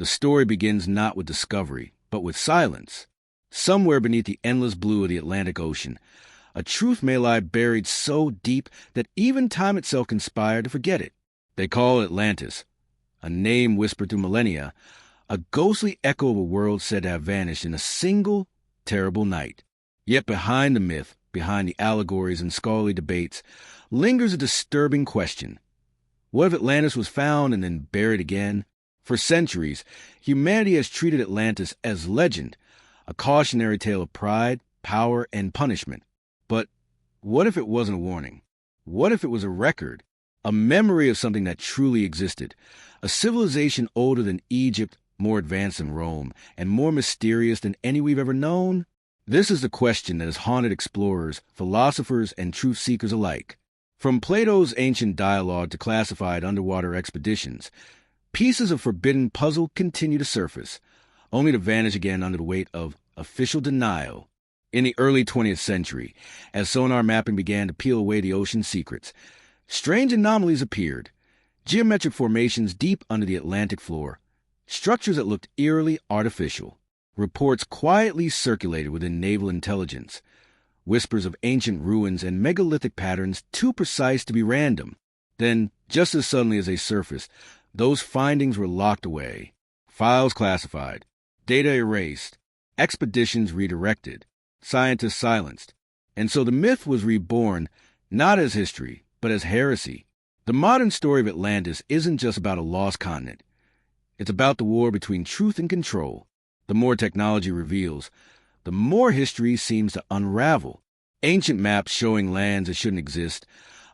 The story begins not with discovery, but with silence. Somewhere beneath the endless blue of the Atlantic Ocean, a truth may lie buried so deep that even time itself conspired to forget it. They call it Atlantis, a name whispered through millennia, a ghostly echo of a world said to have vanished in a single terrible night. Yet behind the myth, behind the allegories and scholarly debates, lingers a disturbing question. What if Atlantis was found and then buried again? For centuries, humanity has treated Atlantis as legend, a cautionary tale of pride, power, and punishment. But what if it wasn't a warning? What if it was a record, a memory of something that truly existed, a civilization older than Egypt, more advanced than Rome, and more mysterious than any we've ever known? This is the question that has haunted explorers, philosophers, and truth seekers alike. From Plato's ancient dialogue to classified underwater expeditions, pieces of forbidden puzzle continue to surface, only to vanish again under the weight of official denial. In the early 20th century, as sonar mapping began to peel away the ocean's secrets, strange anomalies appeared. Geometric formations deep under the Atlantic floor, structures that looked eerily artificial. Reports quietly circulated within naval intelligence, whispers of ancient ruins and megalithic patterns too precise to be random. Then, just as suddenly as they surfaced, those findings were locked away, files classified, data erased, expeditions redirected, scientists silenced. And so the myth was reborn, not as history, but as heresy. The modern story of Atlantis isn't just about a lost continent. It's about the war between truth and control. The more technology reveals, the more history seems to unravel. Ancient maps showing lands that shouldn't exist,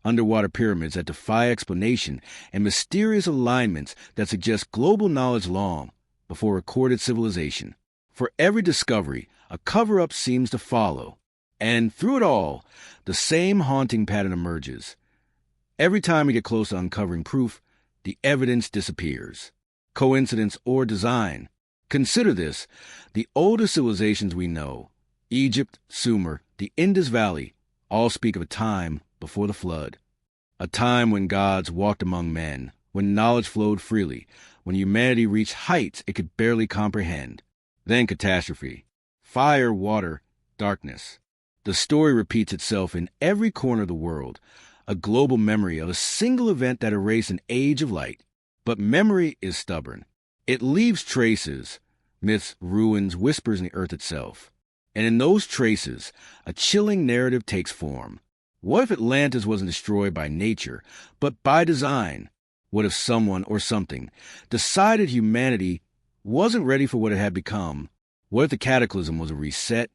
underwater pyramids that defy explanation, and mysterious alignments that suggest global knowledge long before recorded civilization. For every discovery, a cover-up seems to follow. And through it all, the same haunting pattern emerges. Every time we get close to uncovering proof, the evidence disappears. Coincidence or design? Consider this: the oldest civilizations we know, Egypt, Sumer, the Indus Valley, all speak of a time before the flood. A time when gods walked among men, when knowledge flowed freely, when humanity reached heights it could barely comprehend. Then catastrophe. Fire, water, darkness. The story repeats itself in every corner of the world, a global memory of a single event that erased an age of light. But memory is stubborn. It leaves traces, myths, ruins, whispers in the earth itself. And in those traces, a chilling narrative takes form. What if Atlantis wasn't destroyed by nature, but by design? What if someone or something decided humanity wasn't ready for what it had become? What if the cataclysm was a reset,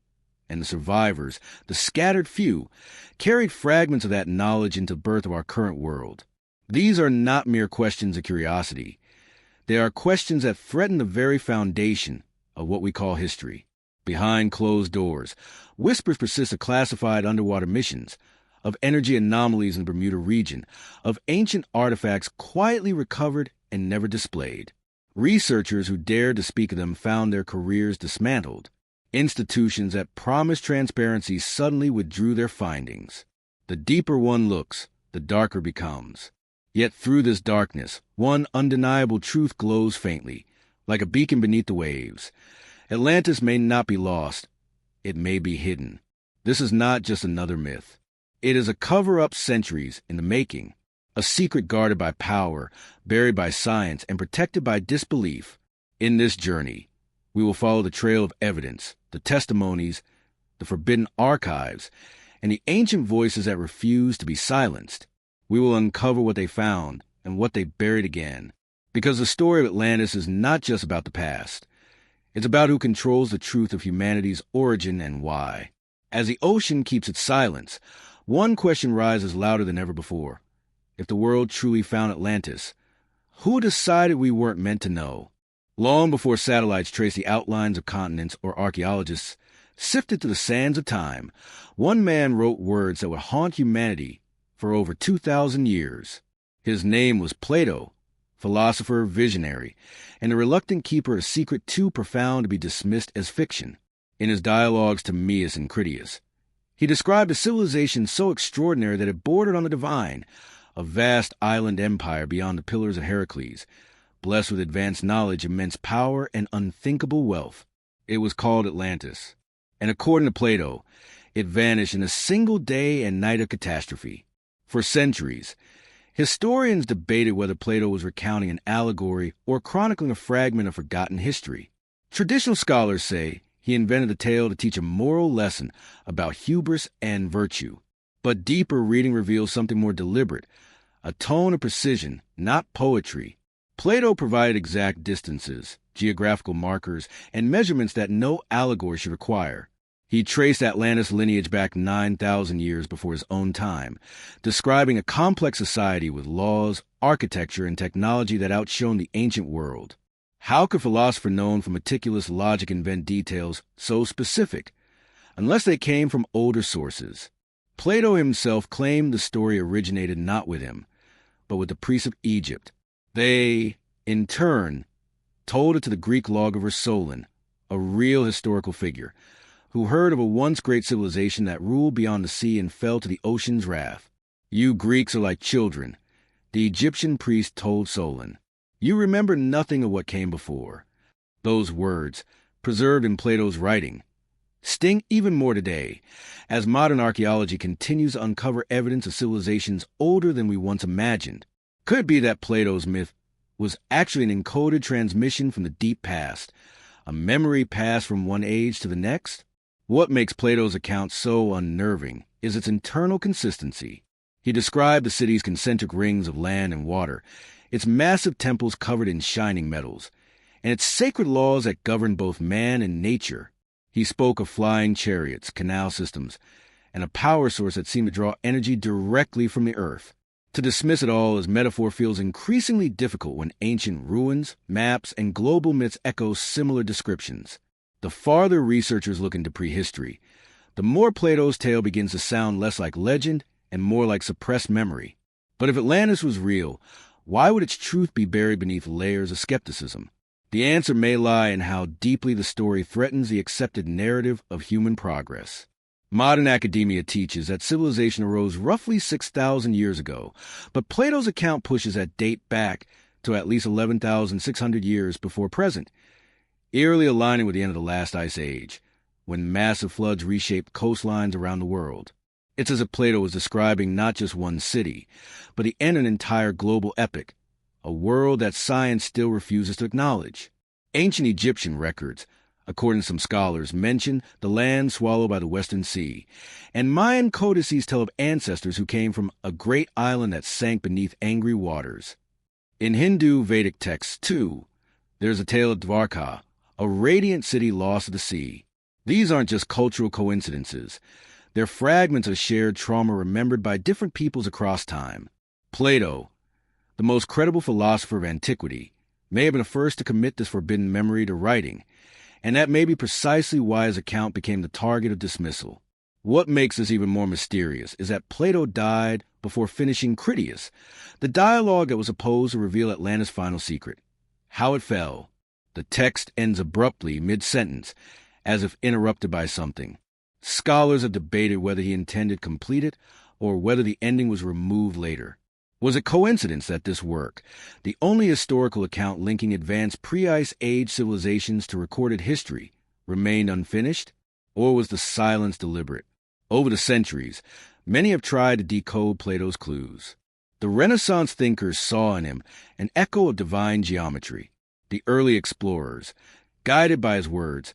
and the survivors, the scattered few, carried fragments of that knowledge into the birth of our current world? These are not mere questions of curiosity. They are questions that threaten the very foundation of what we call history. Behind closed doors, whispers persist of classified underwater missions, of energy anomalies in the Bermuda region, of ancient artifacts quietly recovered and never displayed. Researchers who dared to speak of them found their careers dismantled. Institutions that promised transparency suddenly withdrew their findings. The deeper one looks, the darker becomes. Yet through this darkness, one undeniable truth glows faintly, like a beacon beneath the waves. Atlantis may not be lost. It may be hidden. This is not just another myth. It is a cover-up centuries in the making, a secret guarded by power, buried by science, and protected by disbelief. In this journey, we will follow the trail of evidence, the testimonies, the forbidden archives, and the ancient voices that refuse to be silenced. We will uncover what they found and what they buried again. Because the story of Atlantis is not just about the past. It's about who controls the truth of humanity's origin and why. As the ocean keeps its silence, one question rises louder than ever before. If the world truly found Atlantis, who decided we weren't meant to know? Long before satellites traced the outlines of continents or archaeologists sifted through the sands of time, one man wrote words that would haunt humanity for over 2,000 years. His name was Plato, philosopher, visionary, and a reluctant keeper of a secret too profound to be dismissed as fiction. In his dialogues to Timaeus and Critias, he described a civilization so extraordinary that it bordered on the divine, a vast island empire beyond the pillars of Heracles, blessed with advanced knowledge, immense power, and unthinkable wealth. It was called Atlantis, and according to Plato, it vanished in a single day and night of catastrophe. For centuries, historians debated whether Plato was recounting an allegory or chronicling a fragment of forgotten history. Traditional scholars say he invented the tale to teach a moral lesson about hubris and virtue. But deeper reading reveals something more deliberate, a tone of precision, not poetry. Plato provided exact distances, geographical markers, and measurements that no allegory should require. He traced Atlantis' lineage back 9,000 years before his own time, describing a complex society with laws, architecture, and technology that outshone the ancient world. How could a philosopher known for meticulous logic invent details so specific, unless they came from older sources? Plato himself claimed the story originated not with him, but with the priests of Egypt. They, in turn, told it to the Greek lawgiver Solon, a real historical figure, who heard of a once great civilization that ruled beyond the sea and fell to the ocean's wrath. "You Greeks are like children," the Egyptian priest told Solon. "You remember nothing of what came before." Those words, preserved in Plato's writing, sting even more today, as modern archaeology continues to uncover evidence of civilizations older than we once imagined. Could it be that Plato's myth was actually an encoded transmission from the deep past, a memory passed from one age to the next? What makes Plato's account so unnerving is its internal consistency. He described the city's concentric rings of land and water, its massive temples covered in shining metals, and its sacred laws that govern both man and nature. He spoke of flying chariots, canal systems, and a power source that seemed to draw energy directly from the earth. To dismiss it all as metaphor feels increasingly difficult when ancient ruins, maps, and global myths echo similar descriptions. The farther researchers look into prehistory, the more Plato's tale begins to sound less like legend and more like suppressed memory. But if Atlantis was real, why would its truth be buried beneath layers of skepticism? The answer may lie in how deeply the story threatens the accepted narrative of human progress. Modern academia teaches that civilization arose roughly 6,000 years ago, but Plato's account pushes that date back to at least 11,600 years before present, eerily aligning with the end of the last ice age, when massive floods reshaped coastlines around the world. It's as if Plato was describing not just one city, but the end of an entire global epic, a world that science still refuses to acknowledge. Ancient Egyptian records, according to some scholars, mention the land swallowed by the Western Sea, and Mayan codices tell of ancestors who came from a great island that sank beneath angry waters. In Hindu Vedic texts, too, there's a tale of Dwarka, a radiant city lost to the sea. These aren't just cultural coincidences. They're fragments of shared trauma remembered by different peoples across time. Plato, the most credible philosopher of antiquity, may have been the first to commit this forbidden memory to writing, and that may be precisely why his account became the target of dismissal. What makes this even more mysterious is that Plato died before finishing Critias, the dialogue that was supposed to reveal Atlantis' final secret. How it fell. The text ends abruptly mid-sentence, as if interrupted by something. Scholars have debated whether he intended to complete it or whether the ending was removed later. Was it coincidence that this work, the only historical account linking advanced pre-Ice Age civilizations to recorded history, remained unfinished? Or was the silence deliberate? Over the centuries, many have tried to decode Plato's clues. The Renaissance thinkers saw in him an echo of divine geometry. The early explorers, guided by his words,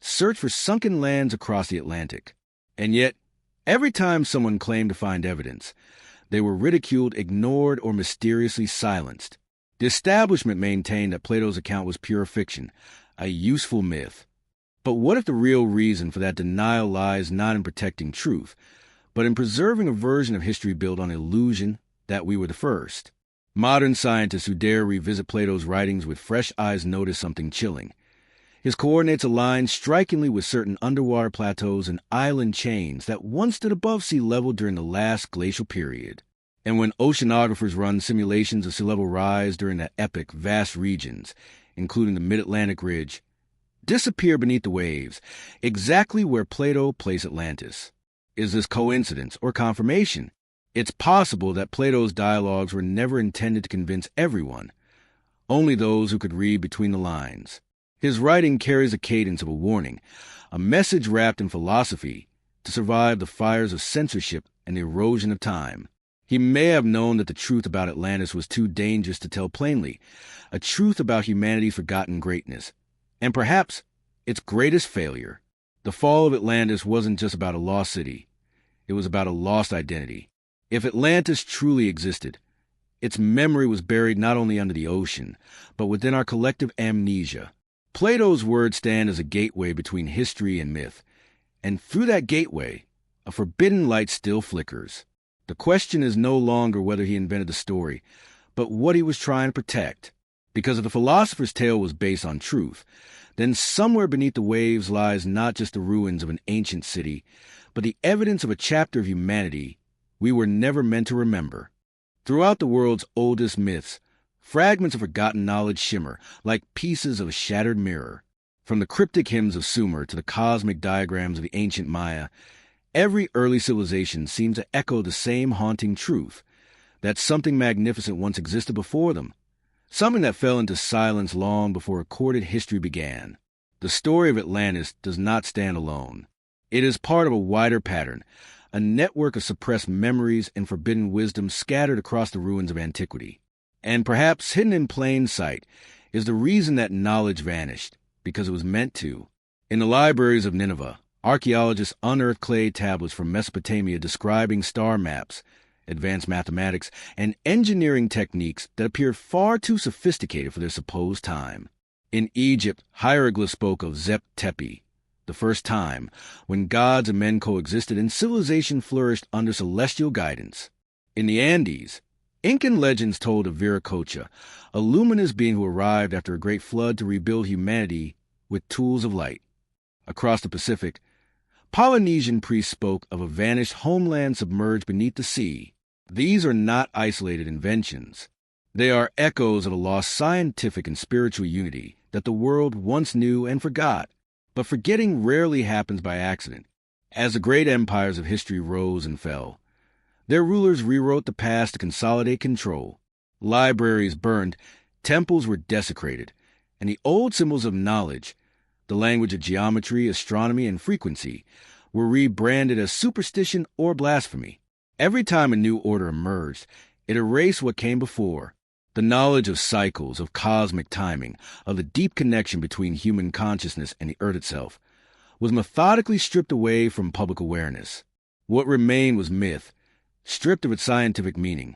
searched for sunken lands across the Atlantic. And yet, every time someone claimed to find evidence, they were ridiculed, ignored, or mysteriously silenced. The establishment maintained that Plato's account was pure fiction, a useful myth. But what if the real reason for that denial lies not in protecting truth, but in preserving a version of history built on illusion that we were the first? Modern scientists who dare revisit Plato's writings with fresh eyes notice something chilling. His coordinates align strikingly with certain underwater plateaus and island chains that once stood above sea level during the last glacial period. And when oceanographers run simulations of sea level rise during that epoch, vast regions, including the mid-Atlantic ridge, disappear beneath the waves, exactly where Plato placed Atlantis. Is this coincidence or confirmation? It's possible that Plato's dialogues were never intended to convince everyone. only those who could read between the lines. His writing carries the cadence of a warning, a message wrapped in philosophy to survive the fires of censorship and the erosion of time. He may have known that the truth about Atlantis was too dangerous to tell plainly, a truth about humanity's forgotten greatness, and perhaps its greatest failure. The fall of Atlantis wasn't just about a lost city. It was about a lost identity. If Atlantis truly existed, its memory was buried not only under the ocean, but within our collective amnesia. Plato's words stand as a gateway between history and myth, and through that gateway, a forbidden light still flickers. The question is no longer whether he invented the story, but what he was trying to protect. Because if the philosopher's tale was based on truth, then somewhere beneath the waves lies not just the ruins of an ancient city, but the evidence of a chapter of humanity we were never meant to remember. Throughout the world's oldest myths, fragments of forgotten knowledge shimmer like pieces of a shattered mirror. From the cryptic hymns of Sumer to the cosmic diagrams of the ancient Maya, every early civilization seems to echo the same haunting truth, that something magnificent once existed before them, something that fell into silence long before recorded history began. The story of Atlantis does not stand alone. It is part of a wider pattern, a network of suppressed memories and forbidden wisdom scattered across the ruins of antiquity. And perhaps hidden in plain sight is the reason that knowledge vanished, because it was meant to. In the libraries of Nineveh, archaeologists unearthed clay tablets from Mesopotamia describing star maps, advanced mathematics, and engineering techniques that appeared far too sophisticated for their supposed time. In Egypt, hieroglyphs spoke of Zep Tepi, the first time when gods and men coexisted and civilization flourished under celestial guidance. In the Andes, Incan legends told of Viracocha, a luminous being who arrived after a great flood to rebuild humanity with tools of light. Across the Pacific, Polynesian priests spoke of a vanished homeland submerged beneath the sea. These are not isolated inventions. They are echoes of a lost scientific and spiritual unity that the world once knew and forgot. But forgetting rarely happens by accident. As the great empires of history rose and fell, their rulers rewrote the past to consolidate control. Libraries burned, temples were desecrated, and the old symbols of knowledge, the language of geometry, astronomy, and frequency, were rebranded as superstition or blasphemy. Every time a new order emerged, it erased what came before. The knowledge of cycles, of cosmic timing, of the deep connection between human consciousness and the earth itself, was methodically stripped away from public awareness. What remained was myth, stripped of its scientific meaning,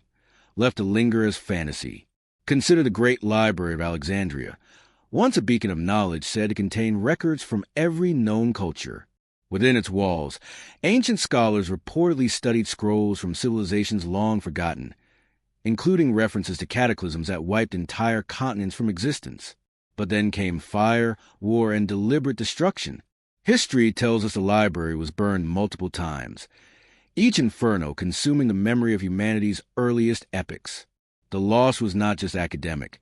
left to linger as fantasy. Consider the great library of Alexandria, once a beacon of knowledge said to contain records from every known culture. Within its walls, ancient scholars reportedly studied scrolls from civilizations long forgotten, including references to cataclysms that wiped entire continents from existence. But then came fire, war, and deliberate destruction. History tells us the library was burned multiple times, each inferno consuming the memory of humanity's earliest epics. The loss was not just academic.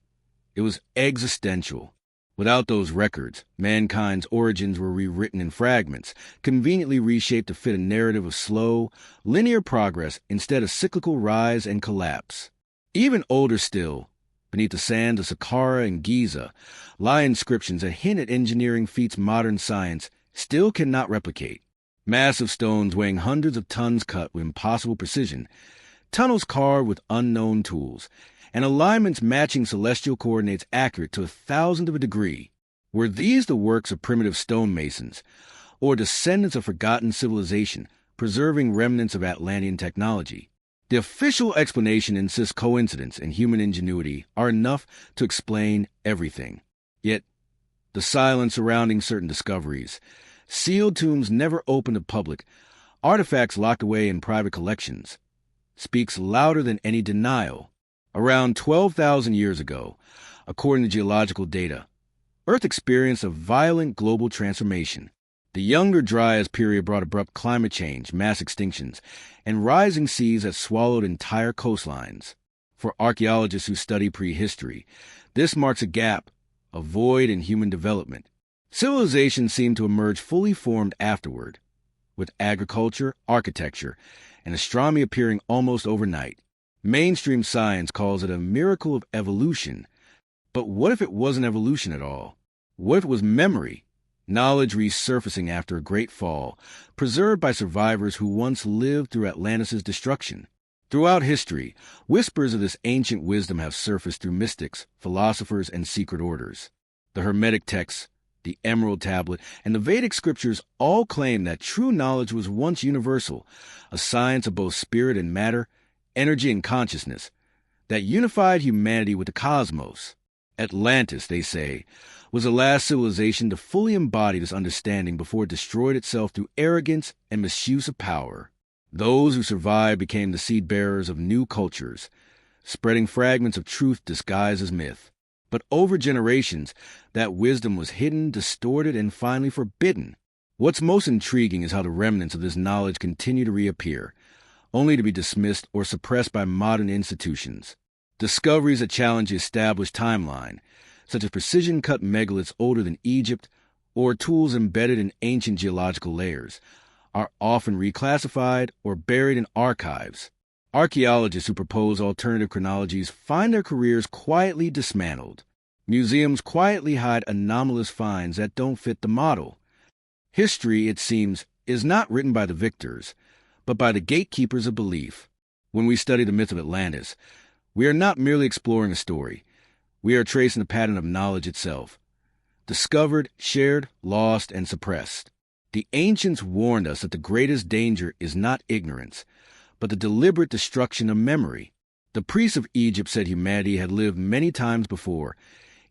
It was existential. Without those records, mankind's origins were rewritten in fragments, conveniently reshaped to fit a narrative of slow, linear progress instead of cyclical rise and collapse. Even older still, beneath the sands of Saqqara and Giza, lie inscriptions that hint at engineering feats modern science still cannot replicate. Massive stones weighing hundreds of tons cut with impossible precision, tunnels carved with unknown tools, and alignments matching celestial coordinates accurate to 1,000th of a degree. Were these the works of primitive stonemasons, or descendants of forgotten civilization, preserving remnants of Atlantean technology? The official explanation insists coincidence and human ingenuity are enough to explain everything. Yet, the silence surrounding certain discoveries, sealed tombs never open to public, artifacts locked away in private collections, speaks louder than any denial. Around 12,000 years ago, according to geological data, Earth experienced a violent global transformation. The Younger Dryas period brought abrupt climate change, mass extinctions, and rising seas that swallowed entire coastlines. For archaeologists who study prehistory, this marks a gap, a void in human development. Civilization seemed to emerge fully formed afterward, with agriculture, architecture, and astronomy appearing almost overnight. Mainstream science calls it a miracle of evolution, But what if it wasn't evolution at all? What if it was memory? Knowledge resurfacing after a great fall, preserved by survivors who once lived through Atlantis' destruction. Throughout history, whispers of this ancient wisdom have surfaced through mystics, philosophers, and secret orders. The Hermetic texts, the Emerald Tablet, and the Vedic scriptures all claim that true knowledge was once universal, a science of both spirit and matter, energy and consciousness, that unified humanity with the cosmos. Atlantis, they say, was the last civilization to fully embody this understanding before it destroyed itself through arrogance and misuse of power. Those who survived became the seed-bearers of new cultures, spreading fragments of truth disguised as myth. But over generations, that wisdom was hidden, distorted, and finally forbidden. What's most intriguing is how the remnants of this knowledge continue to reappear, only to be dismissed or suppressed by modern institutions. Discoveries that challenge the established timeline, such as precision-cut megaliths older than Egypt or tools embedded in ancient geological layers, are often reclassified or buried in archives. Archaeologists who propose alternative chronologies find their careers quietly dismantled. Museums quietly hide anomalous finds that don't fit the model. History, it seems, is not written by the victors, but by the gatekeepers of belief. When we study the myth of Atlantis, we are not merely exploring a story. We are tracing the pattern of knowledge itself. Discovered, shared, lost, and suppressed. The ancients warned us that the greatest danger is not ignorance, but the deliberate destruction of memory. The priests of Egypt said humanity had lived many times before,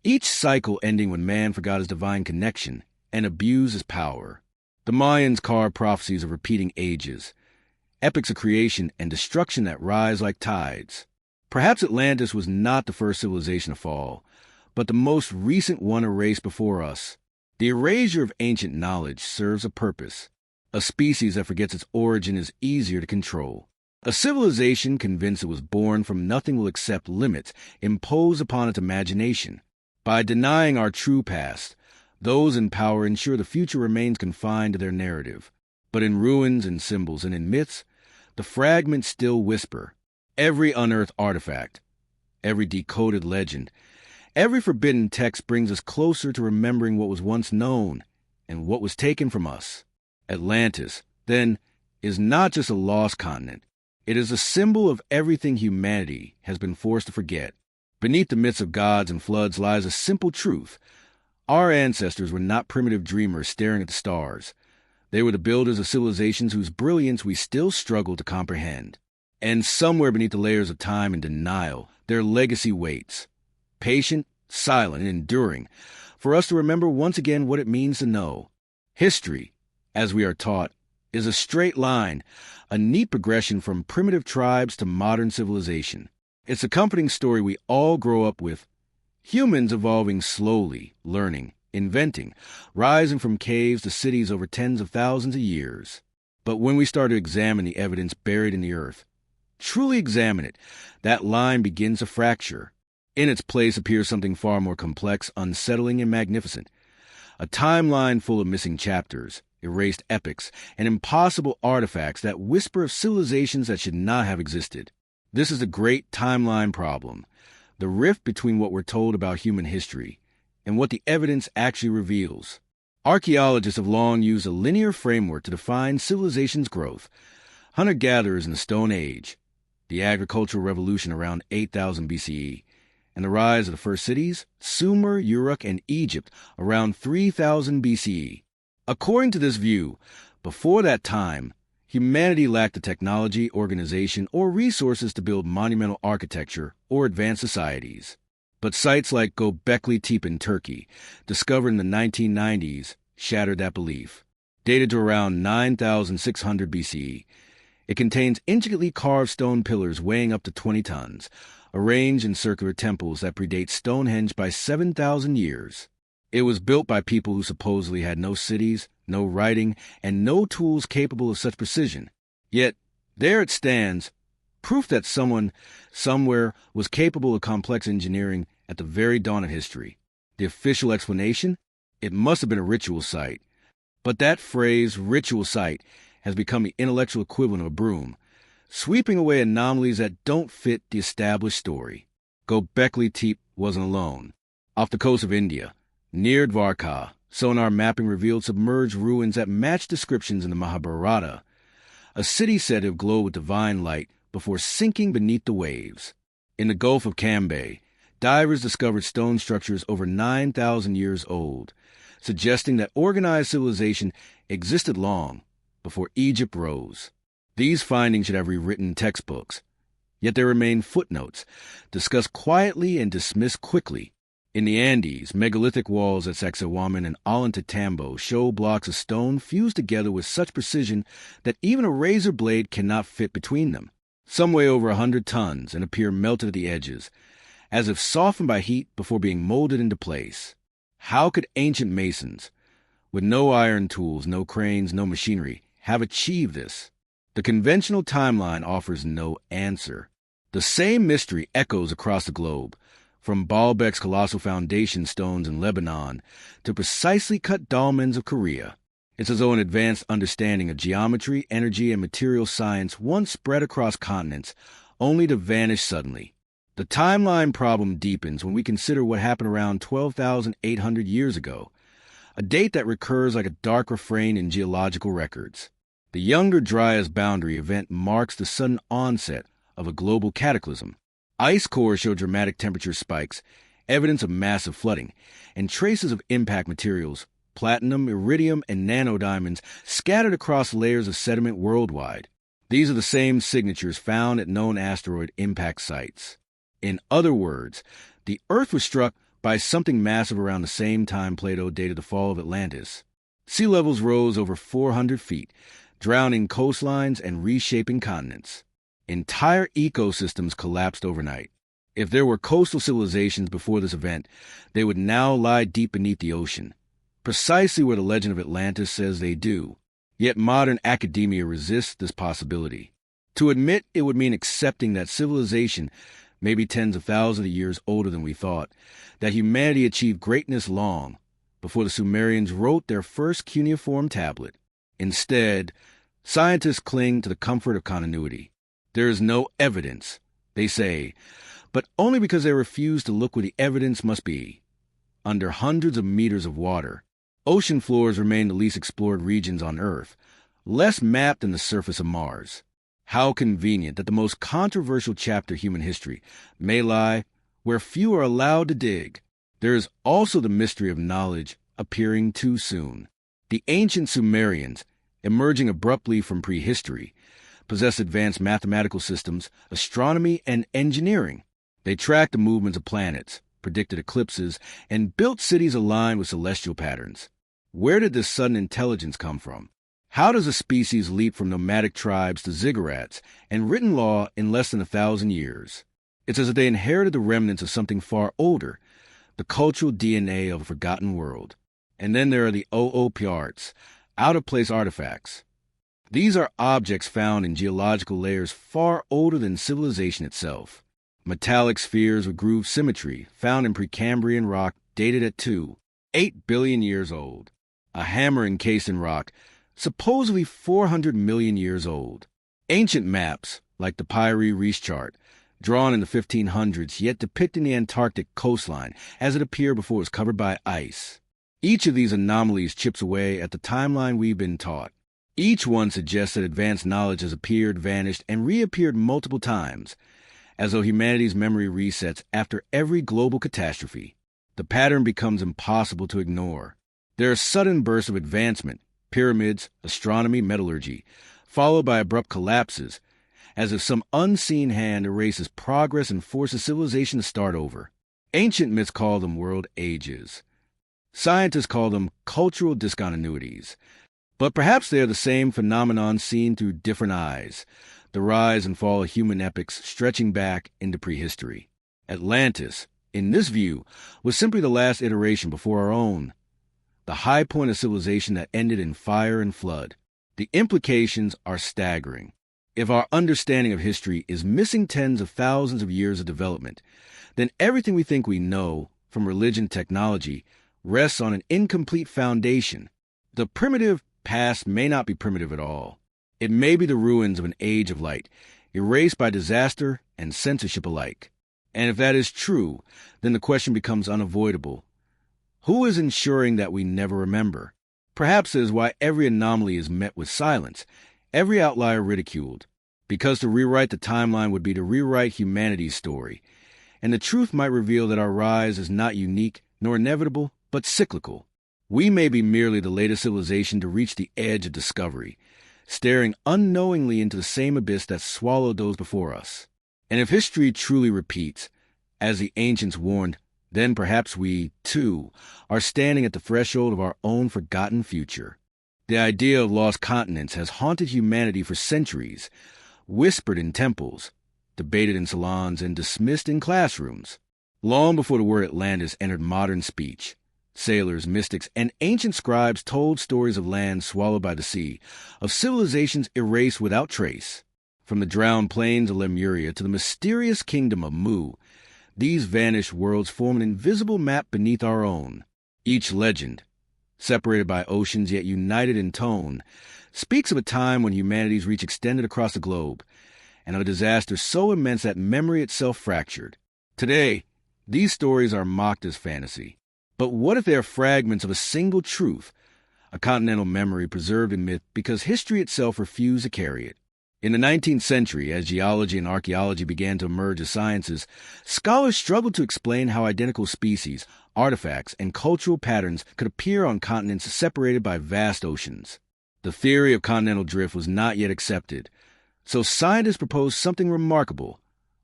each cycle ending when man forgot his divine connection and abused his power. The Mayans carved prophecies of repeating ages, epics of creation and destruction that rise like tides. Perhaps Atlantis was not the first civilization to fall, but the most recent one erased before us. The erasure of ancient knowledge serves a purpose. A species that forgets its origin is easier to control. A civilization convinced it was born from nothing will accept limits imposed upon its imagination. By denying our true past, those in power ensure the future remains confined to their narrative. But in ruins and symbols and in myths, the fragments still whisper. Every unearthed artifact, every decoded legend, every forbidden text brings us closer to remembering what was once known and what was taken from us. Atlantis, then, is not just a lost continent. It is a symbol of everything humanity has been forced to forget. Beneath the myths of gods and floods lies a simple truth. Our ancestors were not primitive dreamers staring at the stars. They were the builders of civilizations whose brilliance we still struggle to comprehend. And somewhere beneath the layers of time and denial, their legacy waits. Patient, silent, and enduring, for us to remember once again what it means to know. History, as we are taught, is a straight line, a neat progression from primitive tribes to modern civilization. It's a comforting story we all grow up with. Humans evolving slowly, learning, inventing, rising from caves to cities over tens of thousands of years. But when we start to examine the evidence buried in the earth, truly examine it, that line begins to fracture. In its place appears something far more complex, unsettling, and magnificent. A timeline full of missing chapters, erased epics, and impossible artifacts that whisper of civilizations that should not have existed. This is the great timeline problem, the rift between what we're told about human history and what the evidence actually reveals. Archaeologists have long used a linear framework to define civilization's growth. Hunter-gatherers in the Stone Age, the agricultural revolution around 8000 BCE, and the rise of the first cities, Sumer, Uruk, and Egypt, around 3000 BCE. According to this view, before that time, humanity lacked the technology, organization, or resources to build monumental architecture or advanced societies. But sites like Göbekli Tepe in Turkey, discovered in the 1990s, shattered that belief. Dated to around 9600 BCE, it contains intricately carved stone pillars weighing up to 20 tons, arranged in circular temples that predate Stonehenge by 7,000 years. It was built by people who supposedly had no cities, no writing, and no tools capable of such precision. Yet, there it stands, proof that someone, somewhere, was capable of complex engineering at the very dawn of history. The official explanation? It must have been a ritual site. But that phrase, ritual site, has become the intellectual equivalent of a broom, sweeping away anomalies that don't fit the established story. Göbekli Tepe wasn't alone. Off the coast of India, near Dwarka, sonar mapping revealed submerged ruins that matched descriptions in the Mahabharata. A city said to have glowed with divine light before sinking beneath the waves. In the Gulf of Cambay, divers discovered stone structures over 9,000 years old, suggesting that organized civilization existed long before Egypt rose. These findings should have rewritten textbooks, yet there remain footnotes, discussed quietly and dismissed quickly. In the Andes, megalithic walls at Sacsayhuaman and Ollantaytambo show blocks of stone fused together with such precision that even a razor blade cannot fit between them. Some weigh over 100 tons and appear melted at the edges, as if softened by heat before being molded into place. How could ancient masons, with no iron tools, no cranes, no machinery, have achieved this? The conventional timeline offers no answer. The same mystery echoes across the globe, from Baalbek's colossal foundation stones in Lebanon to precisely cut dolmens of Korea. It's as though an advanced understanding of geometry, energy, and material science once spread across continents, only to vanish suddenly. The timeline problem deepens when we consider what happened around 12,800 years ago, a date that recurs like a dark refrain in geological records. The Younger Dryas boundary event marks the sudden onset of a global cataclysm. Ice cores show dramatic temperature spikes, evidence of massive flooding, and traces of impact materials, platinum, iridium, and nanodiamonds scattered across layers of sediment worldwide. These are the same signatures found at known asteroid impact sites. In other words, the Earth was struck by something massive around the same time Plato dated the fall of Atlantis. Sea levels rose over 400 feet, drowning coastlines and reshaping continents. Entire ecosystems collapsed overnight. If there were coastal civilizations before this event, they would now lie deep beneath the ocean, precisely where the legend of Atlantis says they do. Yet modern academia resists this possibility. To admit it would mean accepting that civilization may be tens of thousands of years older than we thought, that humanity achieved greatness long before the Sumerians wrote their first cuneiform tablet. Instead, scientists cling to the comfort of continuity. There is no evidence, they say, but only because they refuse to look where the evidence must be. Under hundreds of meters of water, ocean floors remain the least explored regions on Earth, less mapped than the surface of Mars. How convenient that the most controversial chapter of human history may lie where few are allowed to dig. There is also the mystery of knowledge appearing too soon. The ancient Sumerians, emerging abruptly from prehistory, possessed advanced mathematical systems, astronomy, and engineering. They tracked the movements of planets, predicted eclipses, and built cities aligned with celestial patterns. Where did this sudden intelligence come from? How does a species leap from nomadic tribes to ziggurats and written law in less than 1,000 years? It's as if they inherited the remnants of something far older, the cultural DNA of a forgotten world. And then there are the OOPRs, out-of-place artifacts. These are objects found in geological layers far older than civilization itself. Metallic spheres with grooved symmetry found in Precambrian rock dated at 8 billion years old. A hammer encased in rock, supposedly 400 million years old. Ancient maps, like the Pyrie Reese chart, drawn in the 1500s, yet depicting the Antarctic coastline as it appeared before it was covered by ice. Each of these anomalies chips away at the timeline we've been taught. Each one suggests that advanced knowledge has appeared, vanished, and reappeared multiple times, as though humanity's memory resets after every global catastrophe. The pattern becomes impossible to ignore. There are sudden bursts of advancement, pyramids, astronomy, metallurgy, followed by abrupt collapses, as if some unseen hand erases progress and forces civilization to start over. Ancient myths call them world ages. Scientists call them cultural discontinuities. But perhaps they are the same phenomenon seen through different eyes, the rise and fall of human epics stretching back into prehistory. Atlantis, in this view, was simply the last iteration before our own, the high point of civilization that ended in fire and flood. The implications are staggering. If our understanding of history is missing tens of thousands of years of development, then everything we think we know, from religion to technology, rests on an incomplete foundation. The primitive past may not be primitive at all. It may be the ruins of an age of light, erased by disaster and censorship alike. And if that is true, then the question becomes unavoidable. Who is ensuring that we never remember? Perhaps that is why every anomaly is met with silence, every outlier ridiculed, because to rewrite the timeline would be to rewrite humanity's story, and the truth might reveal that our rise is not unique nor inevitable, but cyclical. We may be merely the latest civilization to reach the edge of discovery, staring unknowingly into the same abyss that swallowed those before us. And if history truly repeats, as the ancients warned, then perhaps we, too, are standing at the threshold of our own forgotten future. The idea of lost continents has haunted humanity for centuries, whispered in temples, debated in salons, and dismissed in classrooms. Long before the word Atlantis entered modern speech, sailors, mystics, and ancient scribes told stories of lands swallowed by the sea, of civilizations erased without trace. From the drowned plains of Lemuria to the mysterious kingdom of Mu, these vanished worlds form an invisible map beneath our own. Each legend, separated by oceans yet united in tone, speaks of a time when humanity's reach extended across the globe, and of a disaster so immense that memory itself fractured. Today, these stories are mocked as fantasy. But what if they are fragments of a single truth, a continental memory preserved in myth because history itself refused to carry it? In the 19th century, as geology and archaeology began to emerge as sciences, scholars struggled to explain how identical species, artifacts, and cultural patterns could appear on continents separated by vast oceans. The theory of continental drift was not yet accepted, so scientists proposed something remarkable: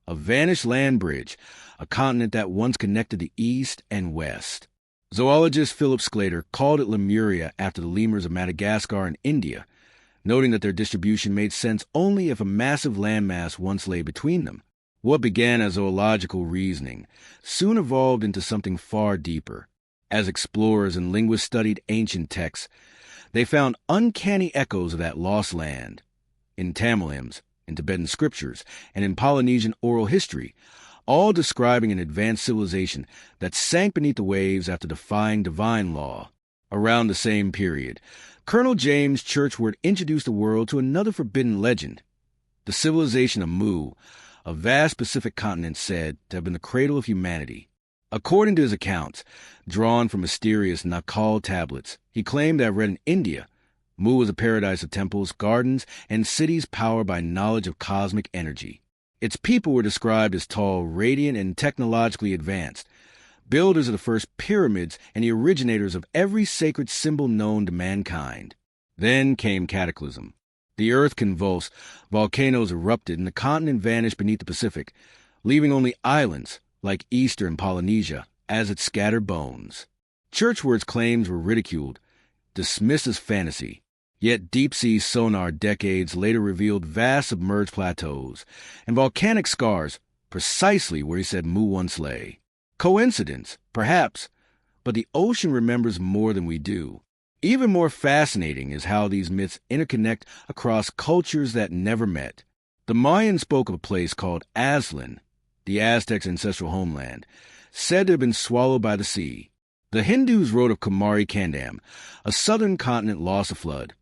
a vanished land bridge, a continent that once connected the East and West. Zoologist Philip Sclater called it Lemuria after the lemurs of Madagascar and India, noting that their distribution made sense only if a massive landmass once lay between them. What began as zoological reasoning soon evolved into something far deeper. As explorers and linguists studied ancient texts, they found uncanny echoes of that lost land. In Tamil hymns, in Tibetan scriptures, and in Polynesian oral history, all describing an advanced civilization that sank beneath the waves after defying divine law. Around the same period, Colonel James Churchward introduced the world to another forbidden legend, the civilization of Mu, a vast Pacific continent said to have been the cradle of humanity. According to his accounts, drawn from mysterious Nakal tablets, he claimed to have read in India, Mu was a paradise of temples, gardens, and cities powered by knowledge of cosmic energy. Its people were described as tall, radiant, and technologically advanced, builders of the first pyramids and the originators of every sacred symbol known to mankind. Then came cataclysm. The earth convulsed, volcanoes erupted, and the continent vanished beneath the Pacific, leaving only islands, like Easter and Polynesia, as its scattered bones. Churchward's claims were ridiculed, dismissed as fantasy. Yet deep-sea sonar decades later revealed vast submerged plateaus and volcanic scars precisely where he said Mu once lay. Coincidence, perhaps, but the ocean remembers more than we do. Even more fascinating is how these myths interconnect across cultures that never met. The Mayans spoke of a place called Aztlan, the Aztecs' ancestral homeland, said to have been swallowed by the sea. The Hindus wrote of Kumari Kandam, a southern continent lost to flood,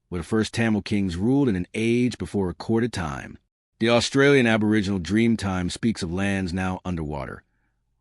where the first Tamil kings ruled in an age before recorded time. The Australian Aboriginal Dreamtime speaks of lands now underwater,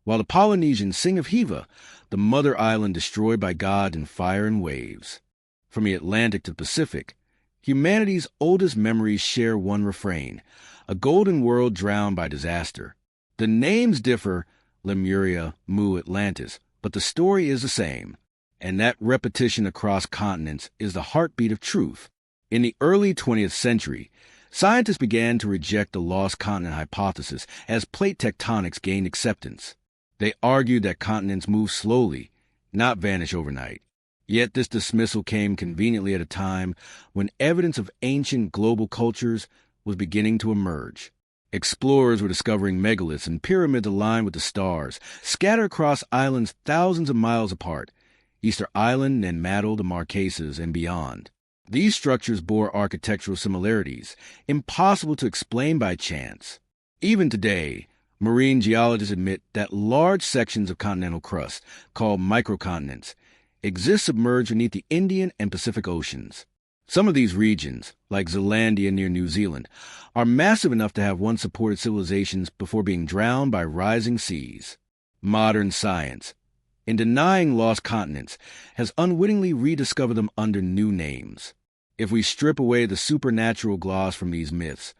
while the Polynesians sing of Hiva, the mother island destroyed by God in fire and waves. From the Atlantic to the Pacific, humanity's oldest memories share one refrain: a golden world drowned by disaster. The names differ, Lemuria, Mu, Atlantis, but the story is the same. And that repetition across continents is the heartbeat of truth. In the early 20th century, scientists began to reject the lost continent hypothesis as plate tectonics gained acceptance. They argued that continents move slowly, not vanish overnight. Yet this dismissal came conveniently at a time when evidence of ancient global cultures was beginning to emerge. Explorers were discovering megaliths and pyramids aligned with the stars, scattered across islands thousands of miles apart, Easter Island and Madel, the Marquesas, and beyond. These structures bore architectural similarities, impossible to explain by chance. Even today, marine geologists admit that large sections of continental crust, called microcontinents, exist submerged beneath the Indian and Pacific Oceans. Some of these regions, like Zealandia near New Zealand, are massive enough to have once supported civilizations before being drowned by rising seas. Modern science, in denying lost continents, has unwittingly rediscovered them under new names. If we strip away the supernatural gloss from these myths,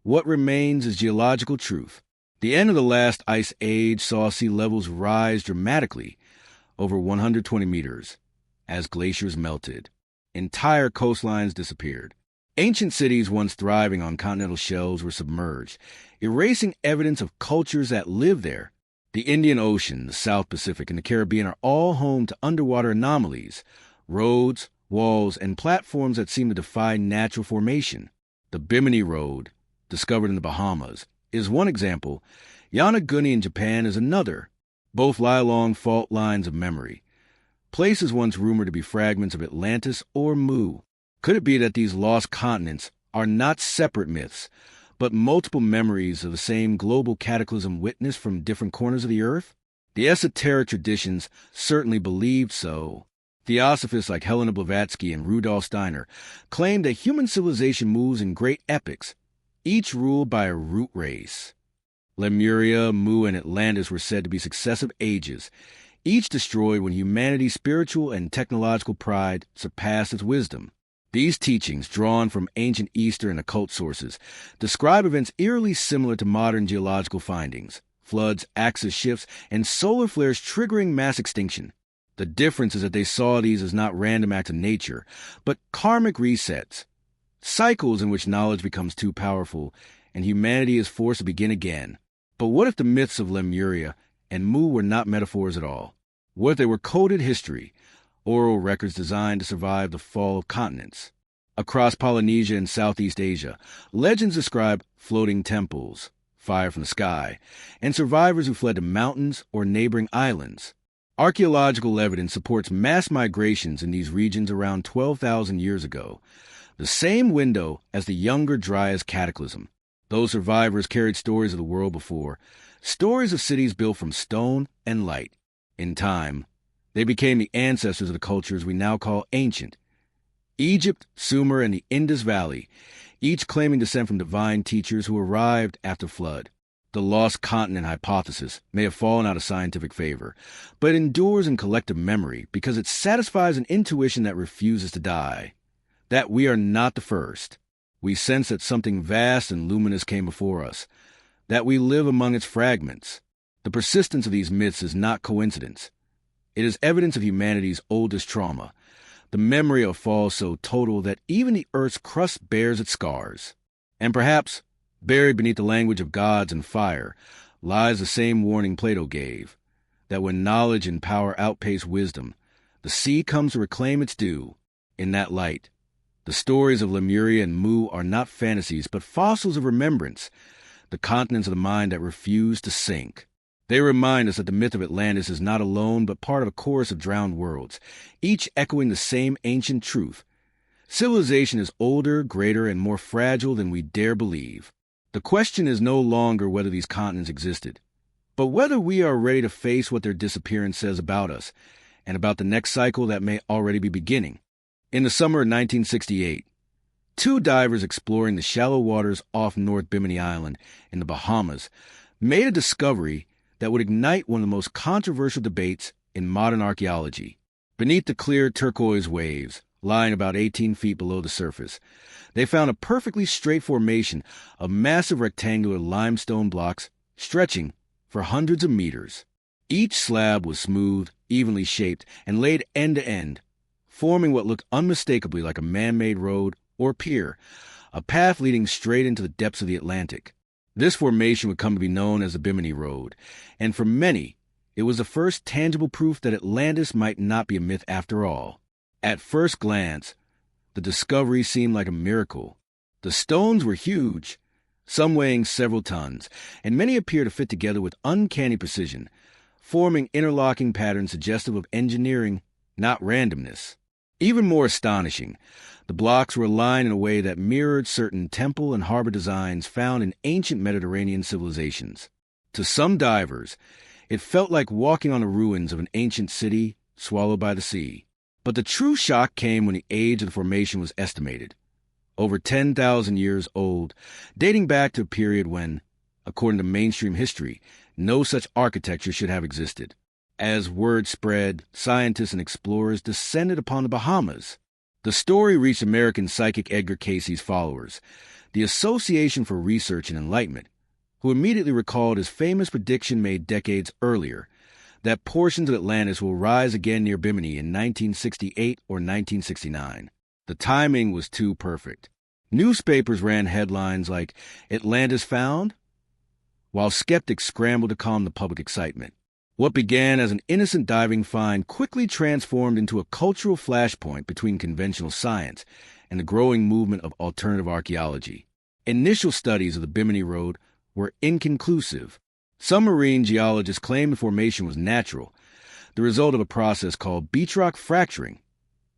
what remains is geological truth. The end of the last ice age saw sea levels rise dramatically, over 120 meters, as glaciers melted. Entire coastlines disappeared. Ancient cities once thriving on continental shelves were submerged, erasing evidence of cultures that lived there. The Indian Ocean, the South Pacific, and the Caribbean are all home to underwater anomalies, roads, walls, and platforms that seem to defy natural formation. The Bimini Road, discovered in the Bahamas, is one example. Yonaguni in Japan is another. Both lie along fault lines of memory. Places once rumored to be fragments of Atlantis or Mu. Could it be that these lost continents are not separate myths, but multiple memories of the same global cataclysm witnessed from different corners of the earth? The esoteric traditions certainly believed so. Theosophists like Helena Blavatsky and Rudolf Steiner claimed that human civilization moves in great epics, each ruled by a root race. Lemuria, Mu, and Atlantis were said to be successive ages, each destroyed when humanity's spiritual and technological pride surpassed its wisdom. These teachings, drawn from ancient Eastern and occult sources, describe events eerily similar to modern geological findings: floods, axis shifts, and solar flares triggering mass extinction. The difference is that they saw these as not random acts of nature, but karmic resets, cycles in which knowledge becomes too powerful and humanity is forced to begin again. But what if the myths of Lemuria and Mu were not metaphors at all? What if they were coded history, oral records designed to survive the fall of continents? Across Polynesia and Southeast Asia, legends describe floating temples, fire from the sky, and survivors who fled to mountains or neighboring islands. Archaeological evidence supports mass migrations in these regions around 12,000 years ago, the same window as the Younger Dryas cataclysm. Those survivors carried stories of the world before, stories of cities built from stone and light. In time, they became the ancestors of the cultures we now call ancient. Egypt, Sumer, and the Indus Valley, each claiming descent from divine teachers who arrived after flood. The lost continent hypothesis may have fallen out of scientific favor, but it endures in collective memory because it satisfies an intuition that refuses to die. That we are not the first. We sense that something vast and luminous came before us, that we live among its fragments. The persistence of these myths is not coincidence. It is evidence of humanity's oldest trauma, the memory of fall so total that even the Earth's crust bears its scars. And perhaps, buried beneath the language of gods and fire, lies the same warning Plato gave, that when knowledge and power outpace wisdom, the sea comes to reclaim its due. In that light, the stories of Lemuria and Mu are not fantasies, but fossils of remembrance, the continents of the mind that refuse to sink. They remind us that the myth of Atlantis is not alone, but part of a chorus of drowned worlds, each echoing the same ancient truth. Civilization is older, greater, and more fragile than we dare believe. The question is no longer whether these continents existed, but whether we are ready to face what their disappearance says about us, and about the next cycle that may already be beginning. In the summer of 1968, two divers exploring the shallow waters off North Bimini Island in the Bahamas made a discovery that would ignite one of the most controversial debates in modern archaeology. Beneath the clear turquoise waves, lying about 18 feet below the surface, they found a perfectly straight formation of massive rectangular limestone blocks stretching for hundreds of meters. Each slab was smooth, evenly shaped, and laid end to end, forming what looked unmistakably like a man-made road or pier, a path leading straight into the depths of the Atlantic. This formation would come to be known as the Bimini Road, and for many, it was the first tangible proof that Atlantis might not be a myth after all. At first glance, the discovery seemed like a miracle. The stones were huge, some weighing several tons, and many appear to fit together with uncanny precision, forming interlocking patterns suggestive of engineering, not randomness. Even more astonishing, the blocks were aligned in a way that mirrored certain temple and harbor designs found in ancient Mediterranean civilizations. To some divers, it felt like walking on the ruins of an ancient city swallowed by the sea. But the true shock came when the age of the formation was estimated. Over 10,000 years old, dating back to a period when, according to mainstream history, no such architecture should have existed. As word spread, scientists and explorers descended upon the Bahamas. The story reached American psychic Edgar Cayce's followers, the Association for Research and Enlightenment, who immediately recalled his famous prediction made decades earlier that portions of Atlantis will rise again near Bimini in 1968 or 1969. The timing was too perfect. Newspapers ran headlines like, "Atlantis found?" while skeptics scrambled to calm the public excitement. What began as an innocent diving find quickly transformed into a cultural flashpoint between conventional science and the growing movement of alternative archaeology. Initial studies of the Bimini Road were inconclusive. Some marine geologists claimed the formation was natural, the result of a process called beach rock fracturing,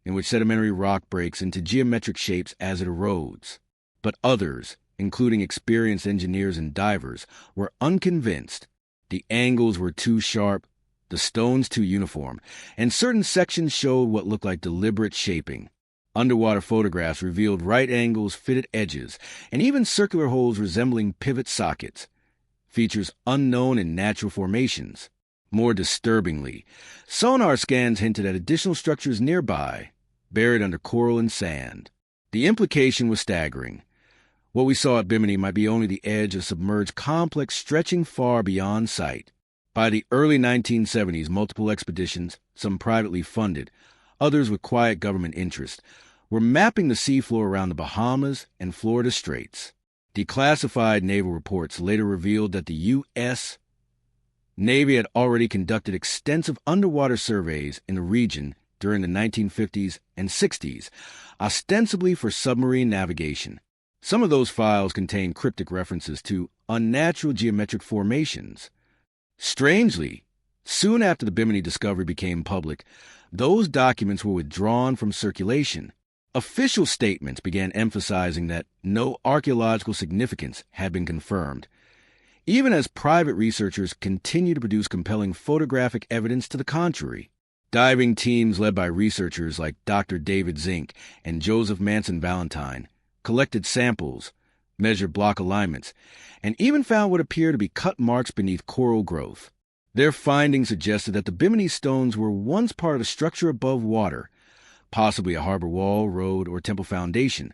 in which sedimentary rock breaks into geometric shapes as it erodes. But others, including experienced engineers and divers, were unconvinced. The angles were too sharp, the stones too uniform, and certain sections showed what looked like deliberate shaping. Underwater photographs revealed right angles, fitted edges, and even circular holes resembling pivot sockets, features unknown in natural formations. More disturbingly, sonar scans hinted at additional structures nearby, buried under coral and sand. The implication was staggering. What we saw at Bimini might be only the edge of a submerged complex stretching far beyond sight. By the early 1970s, multiple expeditions, some privately funded, others with quiet government interest, were mapping the seafloor around the Bahamas and Florida Straits. Declassified naval reports later revealed that the U.S. Navy had already conducted extensive underwater surveys in the region during the 1950s and 60s, ostensibly for submarine navigation. Some of those files contained cryptic references to unnatural geometric formations. Strangely, soon after the Bimini discovery became public, those documents were withdrawn from circulation. Official statements began emphasizing that no archaeological significance had been confirmed, even as private researchers continued to produce compelling photographic evidence to the contrary. Diving teams led by researchers like Dr. David Zink and Joseph Manson Valentine collected samples, measured block alignments, and even found what appeared to be cut marks beneath coral growth. Their findings suggested that the Bimini stones were once part of a structure above water, possibly a harbor wall, road, or temple foundation,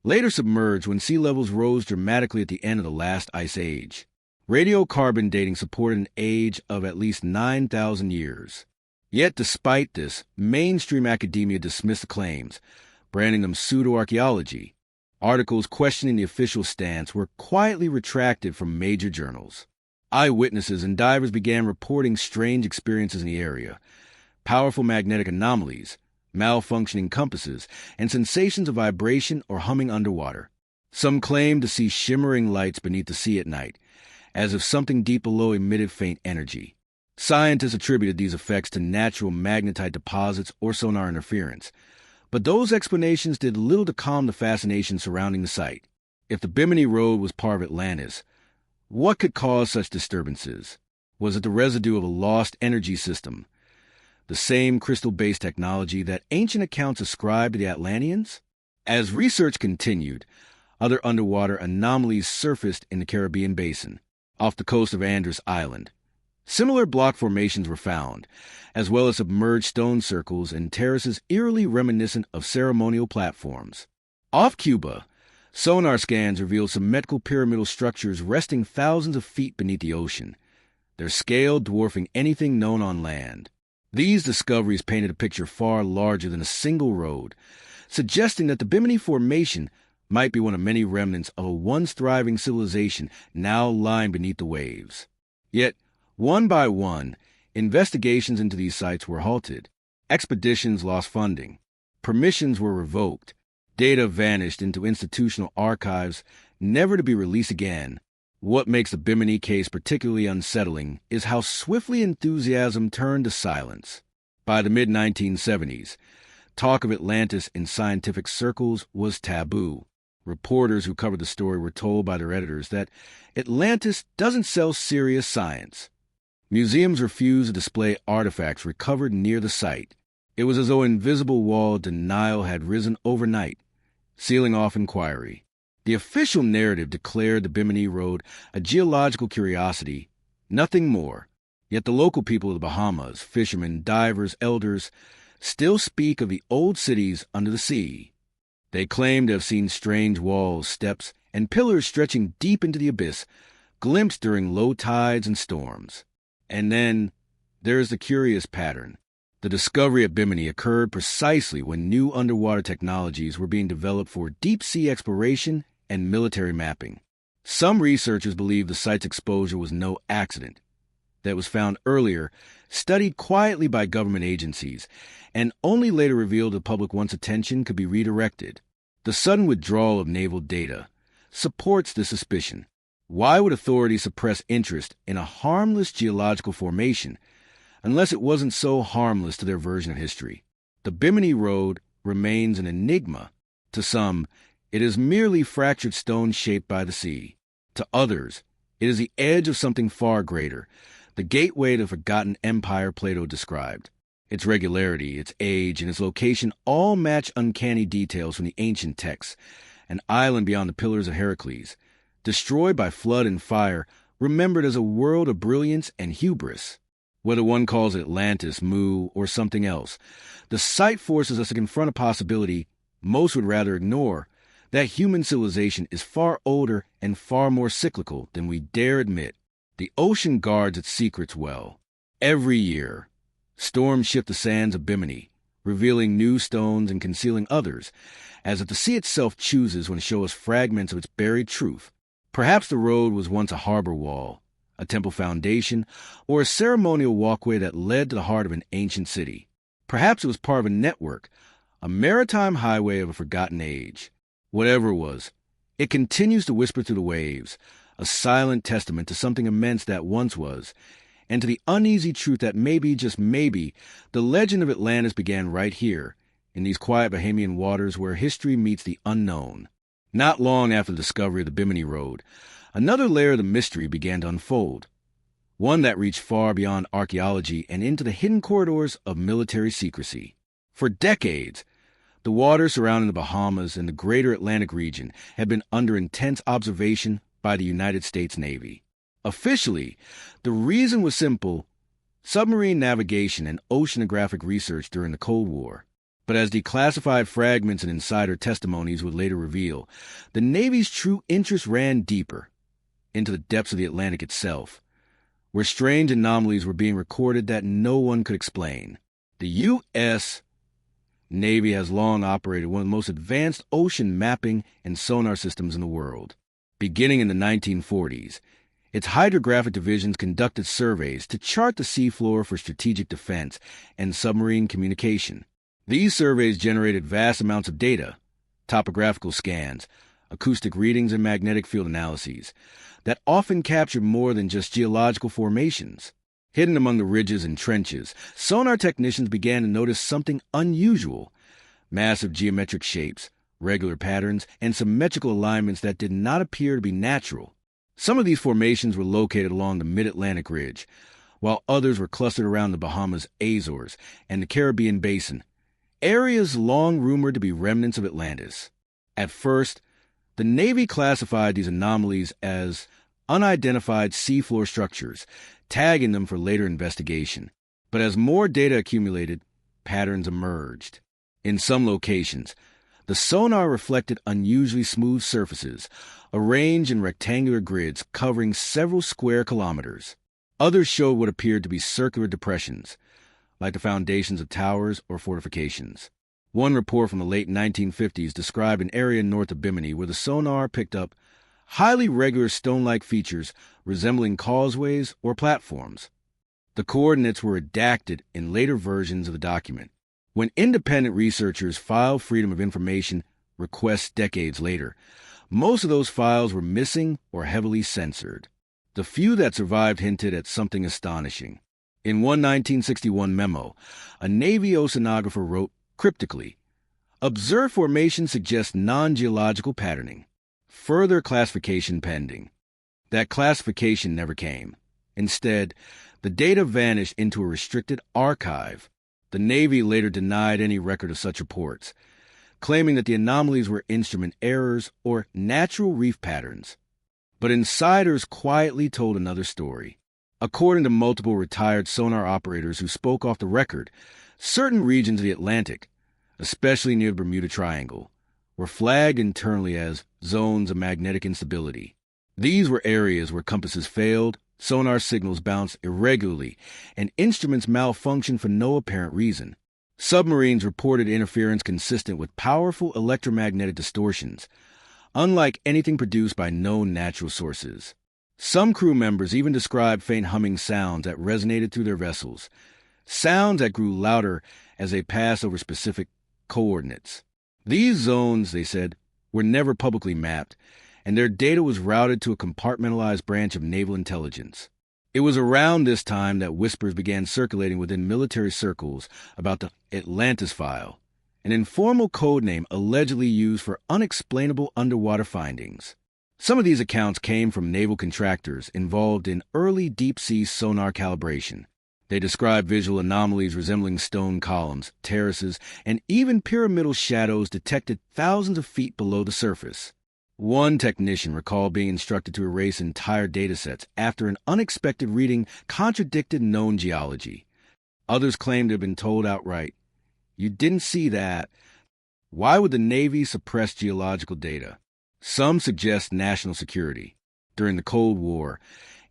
later submerged when sea levels rose dramatically at the end of the last ice age. Radiocarbon dating supported an age of at least 9,000 years. Yet despite this, mainstream academia dismissed the claims, branding them pseudo-archaeology. Articles questioning the official stance were quietly retracted from major journals. Eyewitnesses and divers began reporting strange experiences in the area, powerful magnetic anomalies, malfunctioning compasses, and sensations of vibration or humming underwater. Some claimed to see shimmering lights beneath the sea at night, as if something deep below emitted faint energy. Scientists attributed these effects to natural magnetite deposits or sonar interference, but those explanations did little to calm the fascination surrounding the site. If the Bimini Road was part of Atlantis, what could cause such disturbances? Was it the residue of a lost energy system, the same crystal-based technology that ancient accounts ascribed to the Atlanteans? As research continued, other underwater anomalies surfaced in the Caribbean basin, off the coast of Andros Island. Similar block formations were found, as well as submerged stone circles and terraces eerily reminiscent of ceremonial platforms. Off Cuba, sonar scans revealed symmetrical pyramidal structures resting thousands of feet beneath the ocean, their scale dwarfing anything known on land. These discoveries painted a picture far larger than a single road, suggesting that the Bimini Formation might be one of many remnants of a once thriving civilization now lying beneath the waves. Yet, one by one, investigations into these sites were halted. Expeditions lost funding. Permissions were revoked. Data vanished into institutional archives, never to be released again. What makes the Bimini case particularly unsettling is how swiftly enthusiasm turned to silence. By the mid-1970s, talk of Atlantis in scientific circles was taboo. Reporters who covered the story were told by their editors that Atlantis doesn't sell serious science. Museums refused to display artifacts recovered near the site. It was as though an invisible wall of denial had risen overnight, sealing off inquiry. The official narrative declared the Bimini Road a geological curiosity, nothing more. Yet the local people of the Bahamas, fishermen, divers, elders, still speak of the old cities under the sea. They claim to have seen strange walls, steps, and pillars stretching deep into the abyss, glimpsed during low tides and storms. And then there is the curious pattern. The discovery at Bimini occurred precisely when new underwater technologies were being developed for deep-sea exploration and military mapping. Some researchers believe the site's exposure was no accident, that it was found earlier, studied quietly by government agencies, and only later revealed to the public once attention could be redirected. The sudden withdrawal of naval data supports this suspicion. Why would authorities suppress interest in a harmless geological formation unless it wasn't so harmless to their version of history? The Bimini Road remains an enigma. To some, it is merely fractured stone shaped by the sea. To others, it is the edge of something far greater, the gateway to the forgotten empire Plato described. Its regularity, its age, and its location all match uncanny details from the ancient texts. An island beyond the Pillars of Heracles, destroyed by flood and fire, remembered as a world of brilliance and hubris. Whether one calls it Atlantis, Mu, or something else, the site forces us to confront a possibility most would rather ignore, that human civilization is far older and far more cyclical than we dare admit. The ocean guards its secrets well. Every year, storms shift the sands of Bimini, revealing new stones and concealing others, as if the sea itself chooses when to show us fragments of its buried truth. Perhaps the road was once a harbor wall, a temple foundation, or a ceremonial walkway that led to the heart of an ancient city. Perhaps it was part of a network, a maritime highway of a forgotten age. Whatever it was, it continues to whisper through the waves, a silent testament to something immense that once was, and to the uneasy truth that maybe, just maybe, the legend of Atlantis began right here, in these quiet Bahamian waters where history meets the unknown. Not long after the discovery of the Bimini Road, another layer of the mystery began to unfold, one that reached far beyond archaeology and into the hidden corridors of military secrecy. For decades, the waters surrounding the Bahamas and the greater Atlantic region had been under intense observation by the United States Navy. Officially, the reason was simple: submarine navigation and oceanographic research during the Cold War. But as declassified fragments and insider testimonies would later reveal, the Navy's true interest ran deeper, into the depths of the Atlantic itself, where strange anomalies were being recorded that no one could explain. The U.S. Navy has long operated one of the most advanced ocean mapping and sonar systems in the world. Beginning in the 1940s, its hydrographic divisions conducted surveys to chart the seafloor for strategic defense and submarine communication. These surveys generated vast amounts of data, topographical scans, acoustic readings, and magnetic field analyses that often captured more than just geological formations. Hidden among the ridges and trenches, sonar technicians began to notice something unusual: massive geometric shapes, regular patterns, and symmetrical alignments that did not appear to be natural. Some of these formations were located along the mid-Atlantic ridge, while others were clustered around the Bahamas, Azores, and the Caribbean basin, areas long rumored to be remnants of Atlantis. At first, the Navy classified these anomalies as unidentified seafloor structures, tagging them for later investigation. But as more data accumulated, patterns emerged. In some locations, the sonar reflected unusually smooth surfaces, arranged in rectangular grids covering several square kilometers. Others showed what appeared to be circular depressions, like the foundations of towers or fortifications. One report from the late 1950s described an area north of Bimini where the sonar picked up highly regular stone-like features resembling causeways or platforms. The coordinates were redacted in later versions of the document. When independent researchers filed Freedom of Information requests decades later, most of those files were missing or heavily censored. The few that survived hinted at something astonishing. In one 1961 memo, a Navy oceanographer wrote cryptically, "Observed formation suggests non-geological patterning. Further classification pending." That classification never came. Instead, the data vanished into a restricted archive. The Navy later denied any record of such reports, claiming that the anomalies were instrument errors or natural reef patterns. But insiders quietly told another story. According to multiple retired sonar operators who spoke off the record, certain regions of the Atlantic, especially near the Bermuda Triangle, were flagged internally as zones of magnetic instability. These were areas where compasses failed, sonar signals bounced irregularly, and instruments malfunctioned for no apparent reason. Submarines reported interference consistent with powerful electromagnetic distortions, unlike anything produced by known natural sources. Some crew members even described faint humming sounds that resonated through their vessels, sounds that grew louder as they passed over specific coordinates. These zones, they said, were never publicly mapped, and their data was routed to a compartmentalized branch of naval intelligence. It was around this time that whispers began circulating within military circles about the Atlantis file, an informal code name allegedly used for unexplainable underwater findings. Some of these accounts came from naval contractors involved in early deep-sea sonar calibration. They described visual anomalies resembling stone columns, terraces, and even pyramidal shadows detected thousands of feet below the surface. One technician recalled being instructed to erase entire datasets after an unexpected reading contradicted known geology. Others claimed to have been told outright, "You didn't see that." Why would the Navy suppress geological data? Some suggest national security. During the Cold War,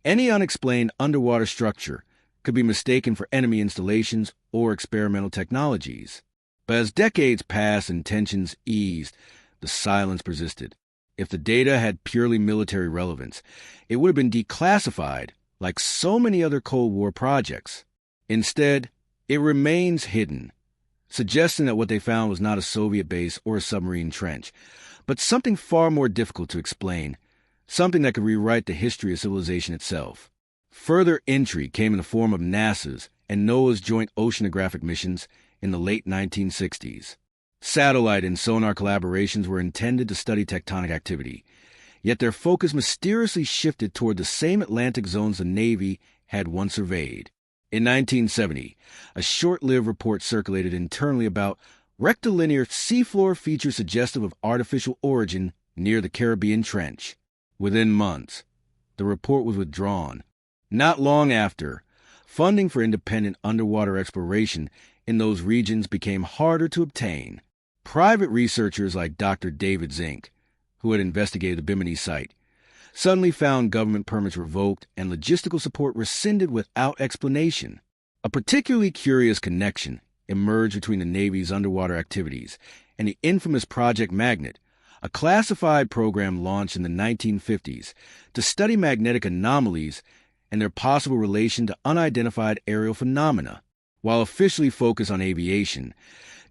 any unexplained underwater structure could be mistaken for enemy installations or experimental technologies. But as decades passed and tensions eased, the silence persisted. If the data had purely military relevance, it would have been declassified like so many other Cold War projects. Instead, it remains hidden, suggesting that what they found was not a Soviet base or a submarine trench, but something far more difficult to explain, something that could rewrite the history of civilization itself. Further intrigue came in the form of NASA's and NOAA's joint oceanographic missions in the late 1960s. Satellite and sonar collaborations were intended to study tectonic activity, yet their focus mysteriously shifted toward the same Atlantic zones the Navy had once surveyed. In 1970, a short-lived report circulated internally about rectilinear seafloor features suggestive of artificial origin near the Caribbean Trench. Within months, the report was withdrawn. Not long after, funding for independent underwater exploration in those regions became harder to obtain. Private researchers like Dr. David Zink, who had investigated the Bimini site, suddenly found government permits revoked and logistical support rescinded without explanation. A particularly curious connection emerged between the Navy's underwater activities and the infamous Project Magnet, a classified program launched in the 1950s to study magnetic anomalies and their possible relation to unidentified aerial phenomena. While officially focused on aviation,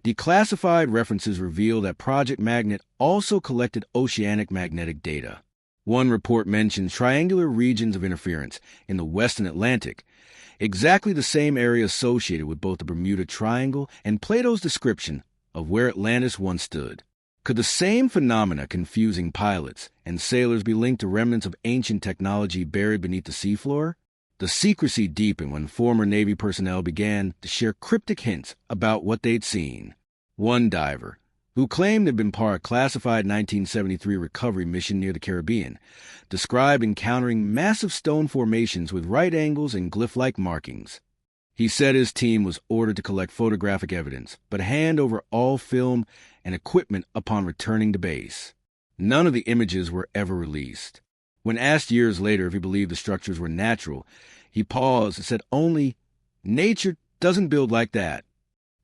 declassified references reveal that Project Magnet also collected oceanic magnetic data. One report mentions triangular regions of interference in the western Atlantic, exactly the same area associated with both the Bermuda Triangle and Plato's description of where Atlantis once stood. Could the same phenomena confusing pilots and sailors be linked to remnants of ancient technology buried beneath the seafloor? The secrecy deepened when former Navy personnel began to share cryptic hints about what they'd seen. One diver, who claimed to have been part of a classified 1973 recovery mission near the Caribbean, described encountering massive stone formations with right angles and glyph-like markings. He said his team was ordered to collect photographic evidence, but hand over all film and equipment upon returning to base. None of the images were ever released. When asked years later if he believed the structures were natural, he paused and said only, "Nature doesn't build like that."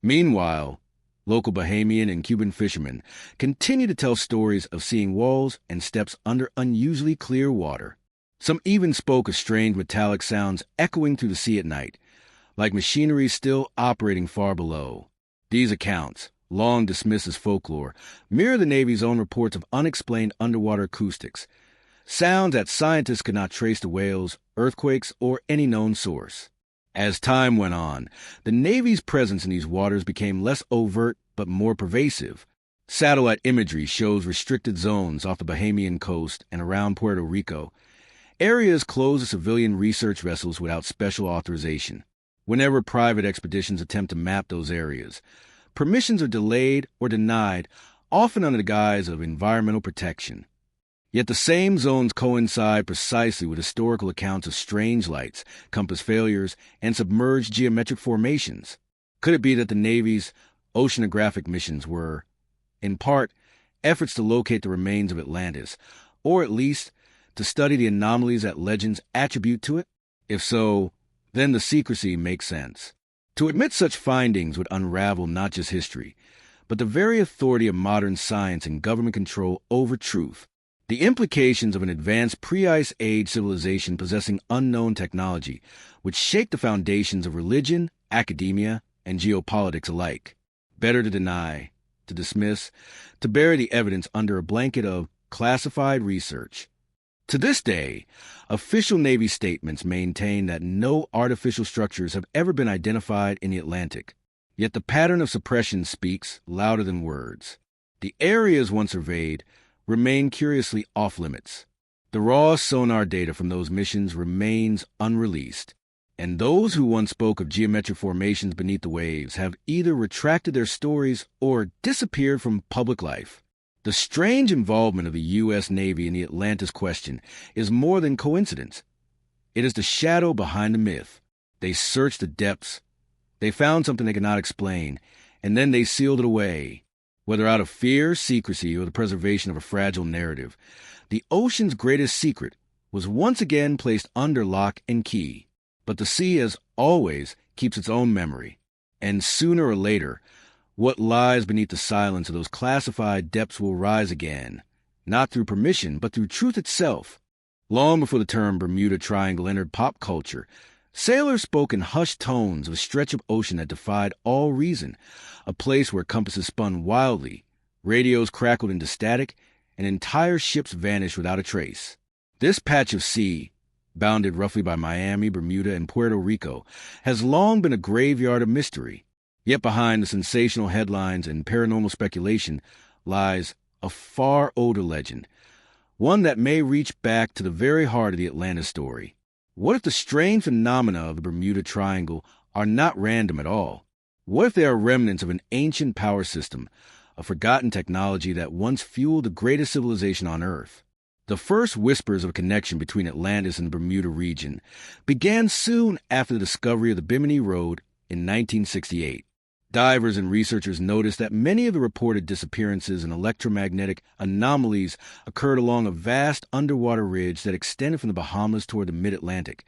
Meanwhile, local Bahamian and Cuban fishermen continue to tell stories of seeing walls and steps under unusually clear water. Some even spoke of strange metallic sounds echoing through the sea at night, like machinery still operating far below. These accounts, long dismissed as folklore, mirror the Navy's own reports of unexplained underwater acoustics, sounds that scientists could not trace to whales, earthquakes, or any known source. As time went on, the Navy's presence in these waters became less overt but more pervasive. Satellite imagery shows restricted zones off the Bahamian coast and around Puerto Rico, areas closed to civilian research vessels without special authorization. Whenever private expeditions attempt to map those areas, permissions are delayed or denied, often under the guise of environmental protection. Yet the same zones coincide precisely with historical accounts of strange lights, compass failures, and submerged geometric formations. Could it be that the Navy's oceanographic missions were, in part, efforts to locate the remains of Atlantis, or at least to study the anomalies that legends attribute to it? If so, then the secrecy makes sense. To admit such findings would unravel not just history, but the very authority of modern science and government control over truth. The implications of an advanced pre-Ice Age civilization possessing unknown technology would shake the foundations of religion, academia, and geopolitics alike. Better to deny, to dismiss, to bury the evidence under a blanket of classified research. To this day, official Navy statements maintain that no artificial structures have ever been identified in the Atlantic. Yet the pattern of suppression speaks louder than words. The areas once surveyed remain curiously off-limits. The raw sonar data from those missions remains unreleased, and those who once spoke of geometric formations beneath the waves have either retracted their stories or disappeared from public life. The strange involvement of the U.S. Navy in the Atlantis question is more than coincidence. It is the shadow behind the myth. They searched the depths, they found something they could not explain, and then they sealed it away. Whether out of fear, secrecy, or the preservation of a fragile narrative, the ocean's greatest secret was once again placed under lock and key. But the sea, as always, keeps its own memory, and sooner or later, what lies beneath the silence of those classified depths will rise again, not through permission, but through truth itself. Long before the term Bermuda Triangle entered pop culture, sailors spoke in hushed tones of a stretch of ocean that defied all reason, a place where compasses spun wildly, radios crackled into static, and entire ships vanished without a trace. This patch of sea, bounded roughly by Miami, Bermuda, and Puerto Rico, has long been a graveyard of mystery. Yet behind the sensational headlines and paranormal speculation lies a far older legend, one that may reach back to the very heart of the Atlantis story. What if the strange phenomena of the Bermuda Triangle are not random at all? What if they are remnants of an ancient power system, a forgotten technology that once fueled the greatest civilization on Earth? The first whispers of a connection between Atlantis and the Bermuda region began soon after the discovery of the Bimini Road in 1968. Divers and researchers noticed that many of the reported disappearances and electromagnetic anomalies occurred along a vast underwater ridge that extended from the Bahamas toward the mid-Atlantic,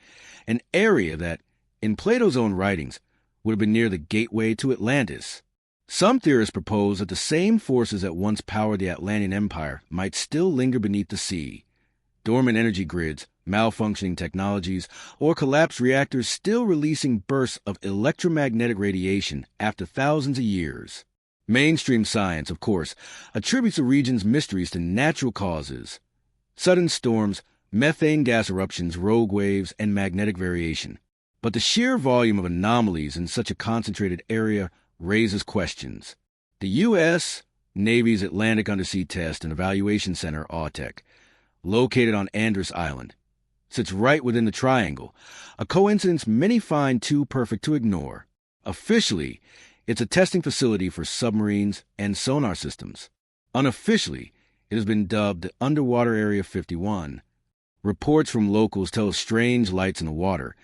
an area that, in Plato's own writings, would have been near the gateway to Atlantis. Some theorists propose that the same forces that once powered the Atlantean Empire might still linger beneath the sea. Dormant energy grids, malfunctioning technologies, or collapsed reactors still releasing bursts of electromagnetic radiation after thousands of years. Mainstream science, of course, attributes the region's mysteries to natural causes: sudden storms, methane gas eruptions, roadways, and magnetic variation. But the sheer volume of anomalies in such a concentrated area raises questions. The U.S. Navy's Atlantic Undersea Test and Evaluation Center, AUTEC, located on Andros Island, sits right within the triangle, a coincidence many find too perfect to ignore. Officially, it's a testing facility for submarines and sonar systems. Unofficially, it has been dubbed the Underwater Area 51. Reports from locals tell of strange lights in the water,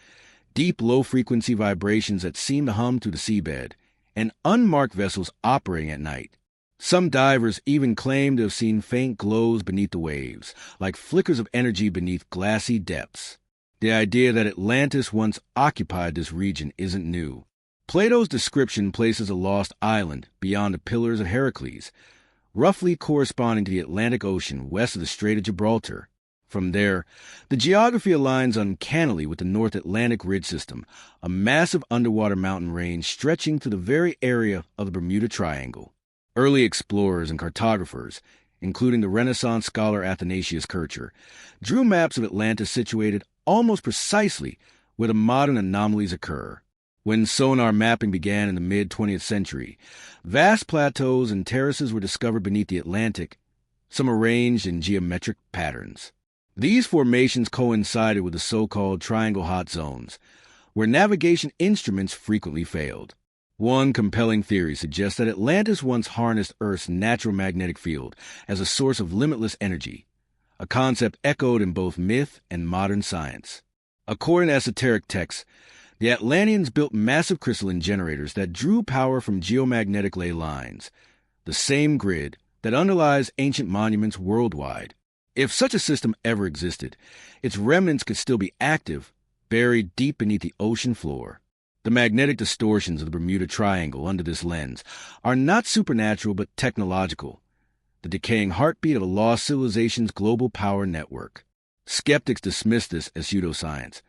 deep low-frequency vibrations that seem to hum through the seabed, and unmarked vessels operating at night. Some divers even claim to have seen faint glows beneath the waves, like flickers of energy beneath glassy depths. The idea that Atlantis once occupied this region isn't new. Plato's description places a lost island beyond the Pillars of Heracles, roughly corresponding to the Atlantic Ocean west of the Strait of Gibraltar. From there, the geography aligns uncannily with the North Atlantic Ridge System, a massive underwater mountain range stretching to the very area of the Bermuda Triangle. Early explorers and cartographers, including the Renaissance scholar Athanasius Kircher, drew maps of Atlantis situated almost precisely where the modern anomalies occur. When sonar mapping began in the mid-20th century, vast plateaus and terraces were discovered beneath the Atlantic, some arranged in geometric patterns. These formations coincided with the so-called triangle hot zones, where navigation instruments frequently failed. One compelling theory suggests that Atlantis once harnessed Earth's natural magnetic field as a source of limitless energy, a concept echoed in both myth and modern science. According to esoteric texts, the Atlanteans built massive crystalline generators that drew power from geomagnetic ley lines, the same grid that underlies ancient monuments worldwide. If such a system ever existed, its remnants could still be active, buried deep beneath the ocean floor. The magnetic distortions of the Bermuda Triangle under this lens are not supernatural but technological, the decaying heartbeat of a lost civilization's global power network. Skeptics dismiss this as pseudoscience,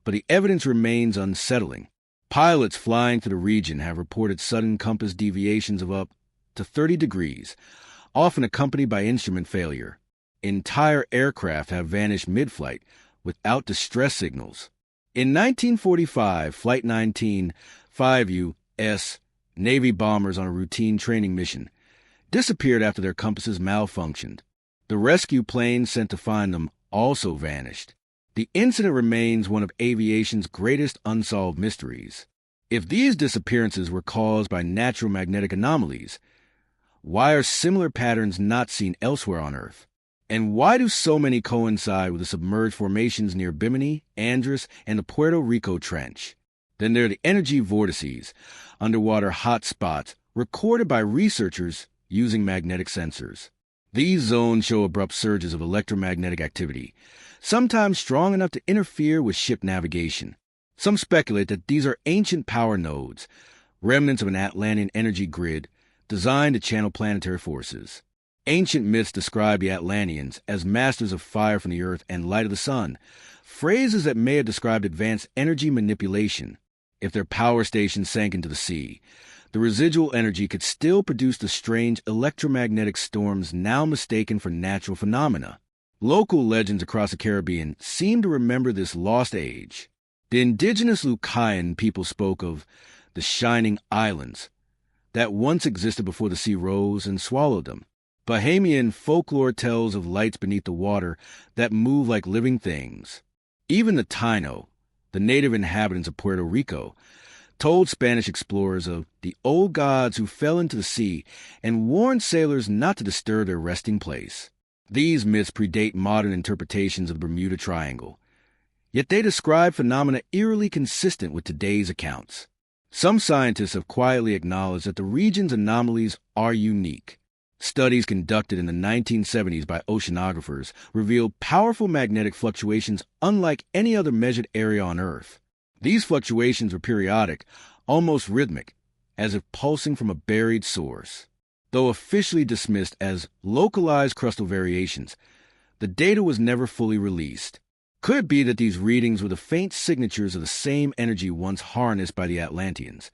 but the evidence remains unsettling. Pilots flying through the region have reported sudden compass deviations of up to 30 degrees, often accompanied by instrument failure. Entire aircraft have vanished mid-flight without distress signals. In 1945, Flight 19, 5 U.S. Navy bombers on a routine training mission disappeared after their compasses malfunctioned. The rescue planes sent to find them also vanished. The incident remains one of aviation's greatest unsolved mysteries. If these disappearances were caused by natural magnetic anomalies, why are similar patterns not seen elsewhere on Earth? And why do so many coincide with the submerged formations near Bimini, Andros, and the Puerto Rico Trench? Then there are the energy vortices, underwater hot spots recorded by researchers using magnetic sensors. These zones show abrupt surges of electromagnetic activity, sometimes strong enough to interfere with ship navigation. Some speculate that these are ancient power nodes, remnants of an Atlantean energy grid designed to channel planetary forces. Ancient myths describe the Atlanteans as masters of fire from the earth and light of the sun, phrases that may have described advanced energy manipulation. If their power stations sank into the sea, the residual energy could still produce the strange electromagnetic storms now mistaken for natural phenomena. Local legends across the Caribbean seem to remember this lost age. The indigenous Lucayan people spoke of the shining islands that once existed before the sea rose and swallowed them. Bahamian folklore tells of lights beneath the water that move like living things. Even the Taino, the native inhabitants of Puerto Rico, told Spanish explorers of the old gods who fell into the sea and warned sailors not to disturb their resting place. These myths predate modern interpretations of the Bermuda Triangle, yet they describe phenomena eerily consistent with today's accounts. Some scientists have quietly acknowledged that the region's anomalies are unique. Studies conducted in the 1970s by oceanographers revealed powerful magnetic fluctuations unlike any other measured area on Earth. These fluctuations were periodic, almost rhythmic, as if pulsing from a buried source. Though officially dismissed as localized crustal variations, the data was never fully released. Could it be that these readings were the faint signatures of the same energy once harnessed by the Atlanteans?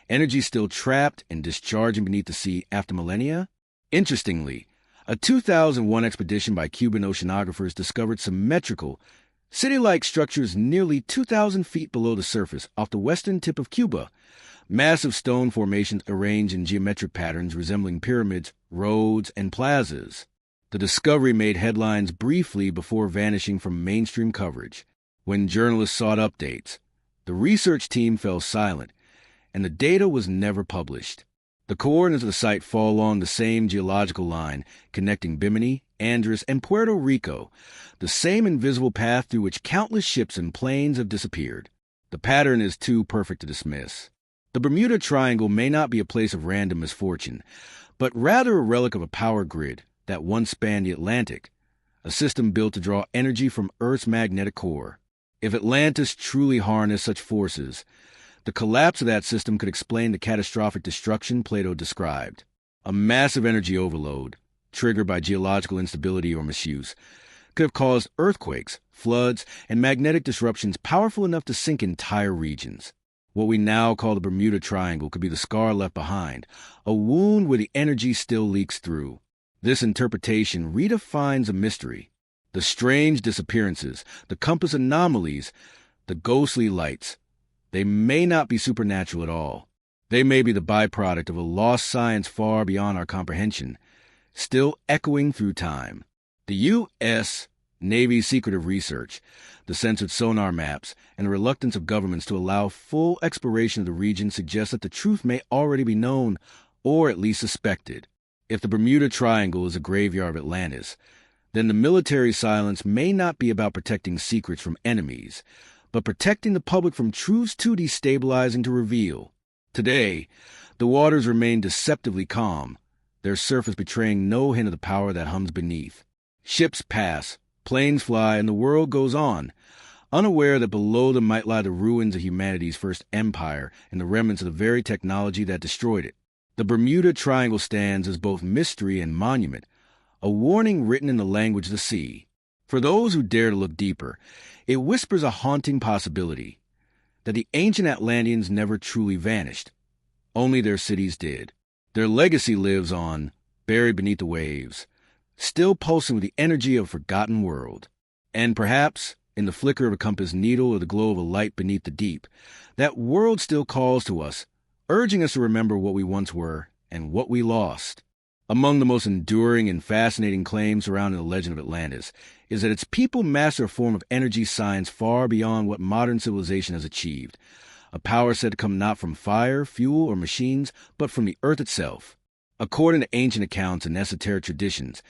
Energy still trapped and discharging beneath the sea after millennia? Interestingly, a 2001 expedition by Cuban oceanographers discovered symmetrical, city-like structures nearly 2,000 feet below the surface off the western tip of Cuba, massive stone formations arranged in geometric patterns resembling pyramids, roads, and plazas. The discovery made headlines briefly before vanishing from mainstream coverage. When journalists sought updates, the research team fell silent, and the data was never published. The coordinates of the site fall along the same geological line connecting Bimini, Andros, and Puerto Rico, the same invisible path through which countless ships and planes have disappeared. The pattern is too perfect to dismiss. The Bermuda Triangle may not be a place of random misfortune, but rather a relic of a power grid that once spanned the Atlantic, a system built to draw energy from Earth's magnetic core. If Atlantis truly harnessed such forces, the collapse of that system could explain the catastrophic destruction Plato described. A massive energy overload, triggered by geological instability or misuse, could have caused earthquakes, floods, and magnetic disruptions powerful enough to sink entire regions. What we now call the Bermuda Triangle could be the scar left behind, a wound where the energy still leaks through. This interpretation redefines a mystery. The strange disappearances, the compass anomalies, the ghostly lights, they may not be supernatural at all. They may be the byproduct of a lost science far beyond our comprehension, still echoing through time. The U.S. Navy's secretive research, the censored sonar maps, and the reluctance of governments to allow full exploration of the region suggest that the truth may already be known, or at least suspected. If the Bermuda Triangle is a graveyard of Atlantis, then the military silence may not be about protecting secrets from enemies, but protecting the public from truths too destabilizing to reveal. Today, the waters remain deceptively calm, their surface betraying no hint of the power that hums beneath. Ships pass, planes fly, and the world goes on, unaware that below them might lie the ruins of humanity's first empire and the remnants of the very technology that destroyed it. The Bermuda Triangle stands as both mystery and monument, a warning written in the language of the sea. For those who dare to look deeper, it whispers a haunting possibility, that the ancient Atlanteans never truly vanished. Only their cities did. Their legacy lives on, buried beneath the waves, still pulsing with the energy of a forgotten world. And perhaps, in the flicker of a compass needle or the glow of a light beneath the deep, that world still calls to us, urging us to remember what we once were and what we lost. Among the most enduring and fascinating claims surrounding the legend of Atlantis is that its people master a form of energy science far beyond what modern civilization has achieved, a power said to come not from fire, fuel, or machines, but from the earth itself. According to ancient accounts and esoteric traditions,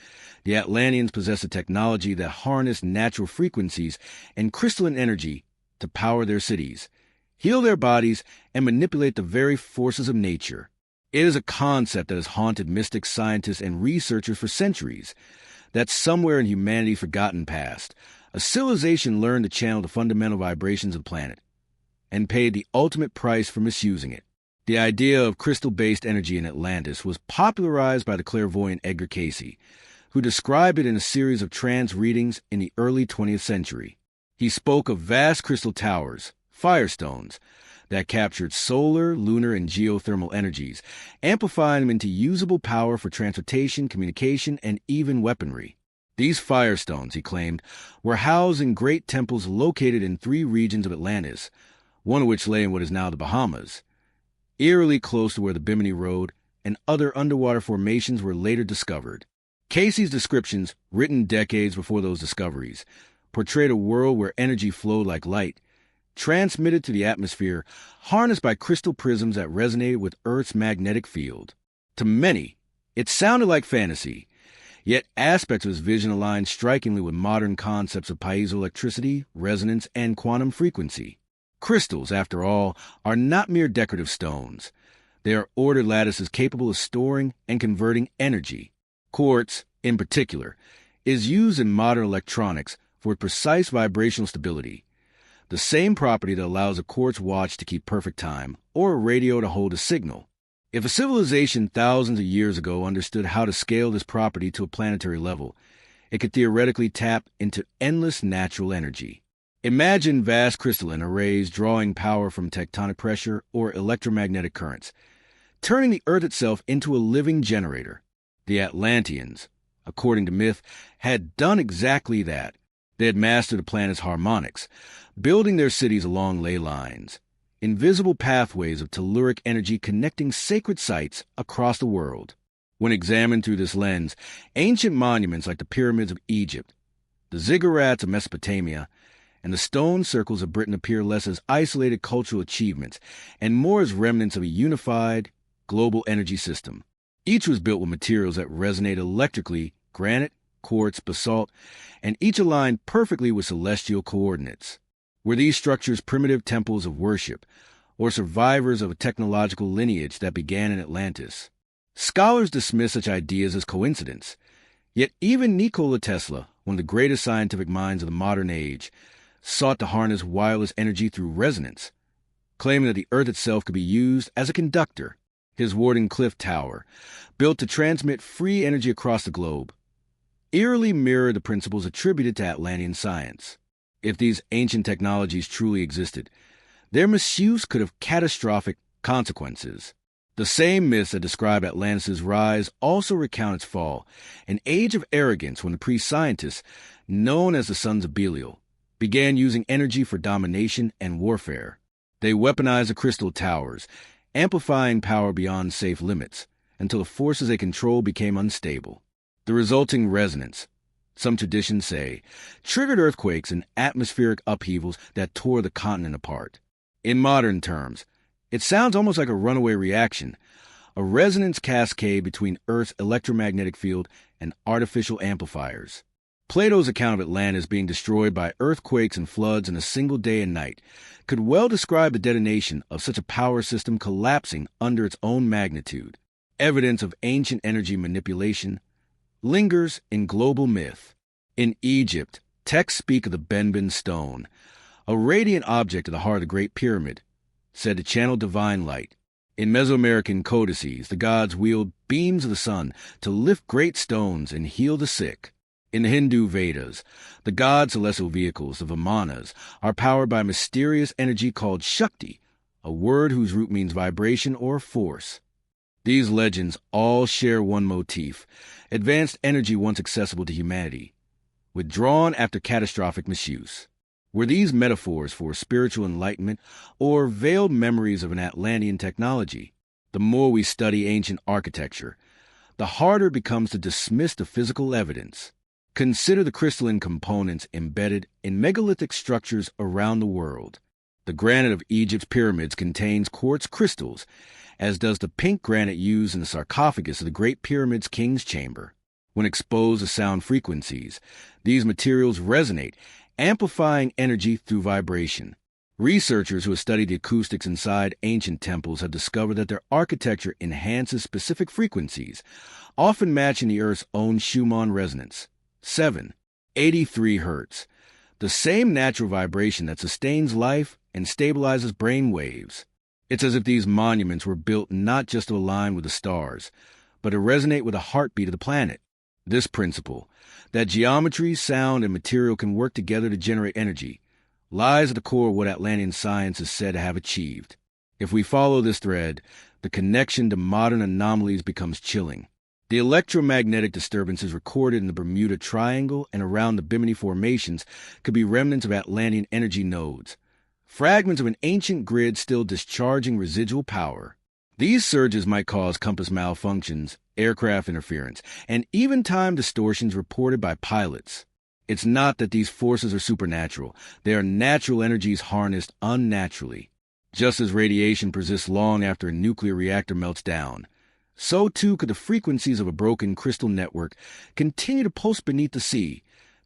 the Atlanteans possessed a technology that harnessed natural frequencies and crystalline energy to power their cities, heal their bodies, and manipulate the very forces of nature. It is a concept that has haunted mystics, scientists, and researchers for centuries, that somewhere in humanity's forgotten past, a civilization learned to channel the fundamental vibrations of the planet, and paid the ultimate price for misusing it. The idea of crystal-based energy in Atlantis was popularized by the clairvoyant Edgar Cayce, who described it in a series of trance readings in the early 20th century. He spoke of vast crystal towers, firestones, that captured solar, lunar, and geothermal energies, amplifying them into usable power for transportation, communication, and even weaponry. These firestones, he claimed, were housed in great temples located in 3 regions of Atlantis, one of which lay in what is now the Bahamas, eerily close to where the Bimini Road and other underwater formations were later discovered. Cayce's descriptions, written decades before those discoveries, portrayed a world where energy flowed like light, transmitted to the atmosphere, harnessed by crystal prisms that resonated with Earth's magnetic field. To many, it sounded like fantasy, yet aspects of his vision aligned strikingly with modern concepts of piezoelectricity, resonance, and quantum frequency. Crystals, after all, are not mere decorative stones. They are ordered lattices capable of storing and converting energy. Quartz, in particular, is used in modern electronics for precise vibrational stability, the same property that allows a quartz watch to keep perfect time or a radio to hold a signal. If a civilization thousands of years ago understood how to scale this property to a planetary level, it could theoretically tap into endless natural energy. Imagine vast crystalline arrays drawing power from tectonic pressure or electromagnetic currents, turning the Earth itself into a living generator. The Atlanteans, according to myth, had done exactly that. They had mastered the planet's harmonics, building their cities along ley lines, invisible pathways of telluric energy connecting sacred sites across the world. When examined through this lens, ancient monuments like the pyramids of Egypt, the ziggurats of Mesopotamia, and the stone circles of Britain appear less as isolated cultural achievements and more as remnants of a unified, global energy system. Each was built with materials that resonate electrically: granite, quartz, basalt, and each aligned perfectly with celestial coordinates. Were these structures primitive temples of worship, or survivors of a technological lineage that began in Atlantis? Scholars dismiss such ideas as coincidence, yet even Nikola Tesla, one of the greatest scientific minds of the modern age, sought to harness wireless energy through resonance, claiming that the Earth itself could be used as a conductor. His Warden Cliff Tower, built to transmit free energy across the globe, eerily mirrored the principles attributed to Atlantean science. If these ancient technologies truly existed, their misuse could have catastrophic consequences. The same myths that describe Atlantis' rise also recount its fall, an age of arrogance when the pre-scientists, known as the Sons of Belial, began using energy for domination and warfare. They weaponized the crystal towers, amplifying power beyond safe limits, until the forces they controlled became unstable. The resulting resonance, Some traditions say, triggered earthquakes and atmospheric upheavals that tore the continent apart. In modern terms, it sounds almost like a runaway reaction, a resonance cascade between Earth's electromagnetic field and artificial amplifiers. Plato's account of Atlantis being destroyed by earthquakes and floods in a single day and night could well describe the detonation of such a power system collapsing under its own magnitude. Evidence of ancient energy manipulation lingers in global myth. In Egypt, texts speak of the Benben stone, a radiant object at the heart of the Great Pyramid, said to channel divine light. In Mesoamerican codices, the gods wield beams of the sun to lift great stones and heal the sick. In the Hindu Vedas, the god celestial vehicles, the Vimanas, are powered by mysterious energy called Shakti, a word whose root means vibration or force. These legends all share one motif: advanced energy once accessible to humanity, withdrawn after catastrophic misuse. Were these metaphors for spiritual enlightenment or veiled memories of an Atlantean technology? The more we study ancient architecture, the harder it becomes to dismiss the physical evidence. Consider the crystalline components embedded in megalithic structures around the world. The granite of Egypt's pyramids contains quartz crystals, as does the pink granite used in the sarcophagus of the Great Pyramid's King's Chamber. When exposed to sound frequencies, these materials resonate, amplifying energy through vibration. Researchers who have studied the acoustics inside ancient temples have discovered that their architecture enhances specific frequencies, often matching the Earth's own Schumann resonance. 83 Hertz, the same natural vibration that sustains life and stabilizes brain waves. It's as if these monuments were built not just to align with the stars, but to resonate with the heartbeat of the planet. This principle, that geometry, sound, and material can work together to generate energy, lies at the core of what Atlantean science is said to have achieved. If we follow this thread, the connection to modern anomalies becomes chilling. The electromagnetic disturbances recorded in the Bermuda Triangle and around the Bimini formations could be remnants of Atlantean energy nodes, fragments of an ancient grid still discharging residual power. These surges might cause compass malfunctions, aircraft interference, and even time distortions reported by pilots. It's not that these forces are supernatural. They are natural energies harnessed unnaturally. Just as radiation persists long after a nuclear reactor melts down, so too could the frequencies of a broken crystal network continue to pulse beneath the sea,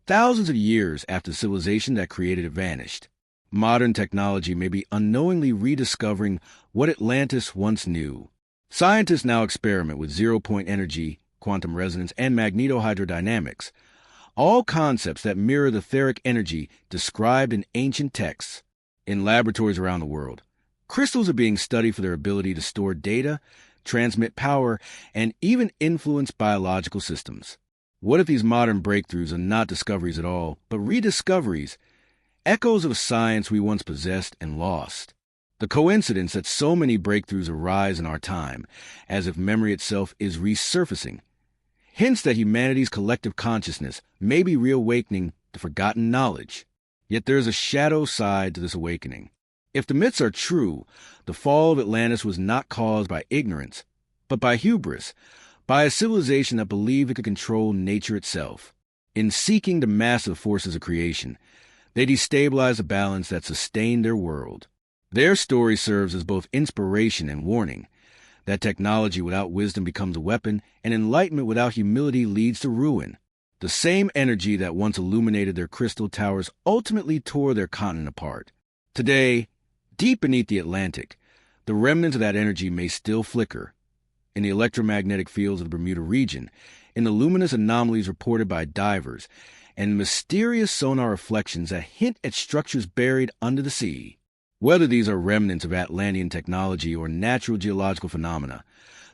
thousands of years after the civilization that created it vanished. Modern technology may be unknowingly rediscovering what Atlantis once knew. Scientists now experiment with zero-point energy, quantum resonance, and magnetohydrodynamics, all concepts that mirror the etheric energy described in ancient texts. In laboratories around the world, crystals are being studied for their ability to store data, transmit power, and even influence biological systems. What if these modern breakthroughs are not discoveries at all, but rediscoveries, echoes of science we once possessed and lost? The coincidence that so many breakthroughs arise in our time, as if memory itself is resurfacing, hints that humanity's collective consciousness may be reawakening the forgotten knowledge. Yet there is a shadow side to this awakening. If the myths are true, the fall of Atlantis was not caused by ignorance, but by hubris, by a civilization that believed it could control nature itself. In seeking to master the forces of creation, they destabilized the balance that sustained their world. Their story serves as both inspiration and warning, that technology without wisdom becomes a weapon, and enlightenment without humility leads to ruin. The same energy that once illuminated their crystal towers ultimately tore their continent apart. Today, deep beneath the Atlantic, the remnants of that energy may still flicker. In the electromagnetic fields of the Bermuda region, in the luminous anomalies reported by divers, and mysterious sonar reflections that hint at structures buried under the sea. Whether these are remnants of Atlantean technology or natural geological phenomena,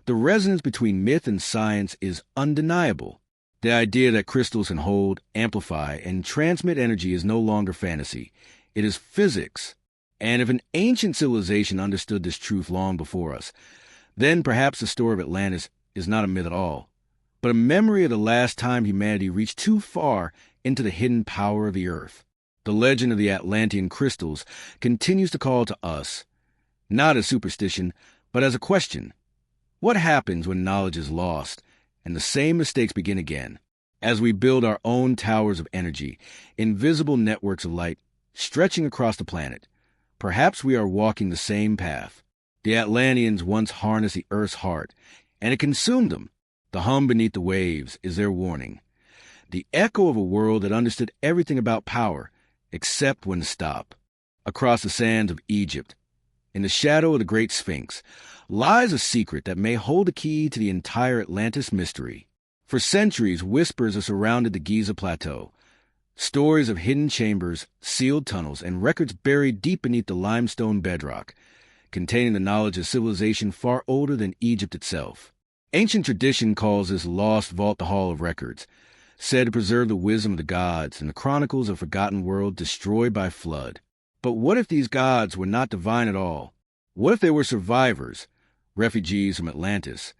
the resonance between myth and science is undeniable. The idea that crystals can hold, amplify, and transmit energy is no longer fantasy. It is physics. And if an ancient civilization understood this truth long before us, then perhaps the story of Atlantis is not a myth at all, but a memory of the last time humanity reached too far into the hidden power of the earth. The legend of the Atlantean crystals continues to call to us, not as superstition, but as a question. What happens when knowledge is lost and the same mistakes begin again? As we build our own towers of energy, invisible networks of light stretching across the planet, perhaps we are walking the same path. The Atlanteans once harnessed the Earth's heart, and it consumed them. The hum beneath the waves is their warning. The echo of a world that understood everything about power, except when to stop. Across the sands of Egypt, in the shadow of the Great Sphinx, lies a secret that may hold the key to the entire Atlantis mystery. For centuries, whispers have surrounded the Giza Plateau. Stories of hidden chambers, sealed tunnels, and records buried deep beneath the limestone bedrock, containing the knowledge of civilization far older than Egypt itself. Ancient tradition calls this lost vault the Hall of Records, said to preserve the wisdom of the gods and the chronicles of a forgotten world destroyed by flood. But what if these gods were not divine at all? What if they were survivors, refugees from Atlantis,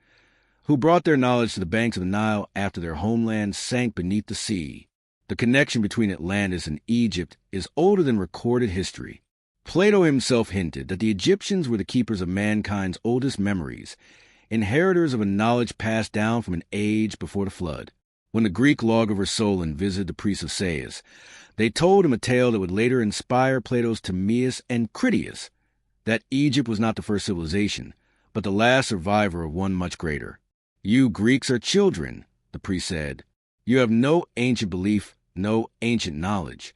who brought their knowledge to the banks of the Nile after their homeland sank beneath the sea? The connection between Atlantis and Egypt is older than recorded history. Plato himself hinted that the Egyptians were the keepers of mankind's oldest memories, inheritors of a knowledge passed down from an age before the flood. When the Greek lawgiver Solon visited the priest of Sais, they told him a tale that would later inspire Plato's Timaeus and Critias, that Egypt was not the first civilization, but the last survivor of one much greater. "You Greeks are children," the priest said. "You have no ancient belief, no ancient knowledge."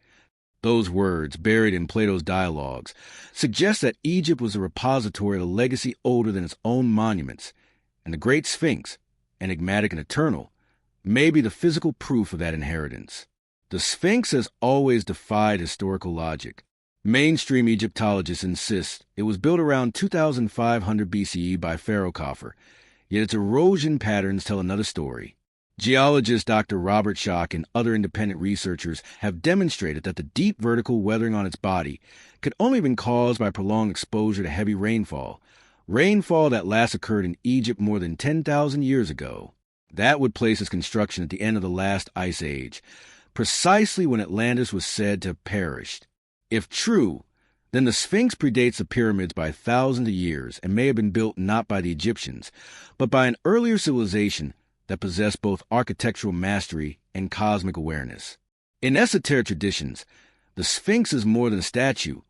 Those words, buried in Plato's dialogues, suggest that Egypt was a repository of a legacy older than its own monuments, and the Great Sphinx, enigmatic and eternal, may be the physical proof of that inheritance. The Sphinx has always defied historical logic. Mainstream Egyptologists insist it was built around 2500 BCE by Pharaoh Khafre, yet its erosion patterns tell another story. Geologist Dr. Robert Schoch and other independent researchers have demonstrated that the deep vertical weathering on its body could only have been caused by prolonged exposure to heavy rainfall that last occurred in Egypt more than 10,000 years ago. That would place its construction at the end of the last ice age, precisely when Atlantis was said to have perished. If true, then the Sphinx predates the pyramids by thousands of years and may have been built not by the Egyptians, but by an earlier civilization that possessed both architectural mastery and cosmic awareness. In esoteric traditions, the Sphinx is more than a statue.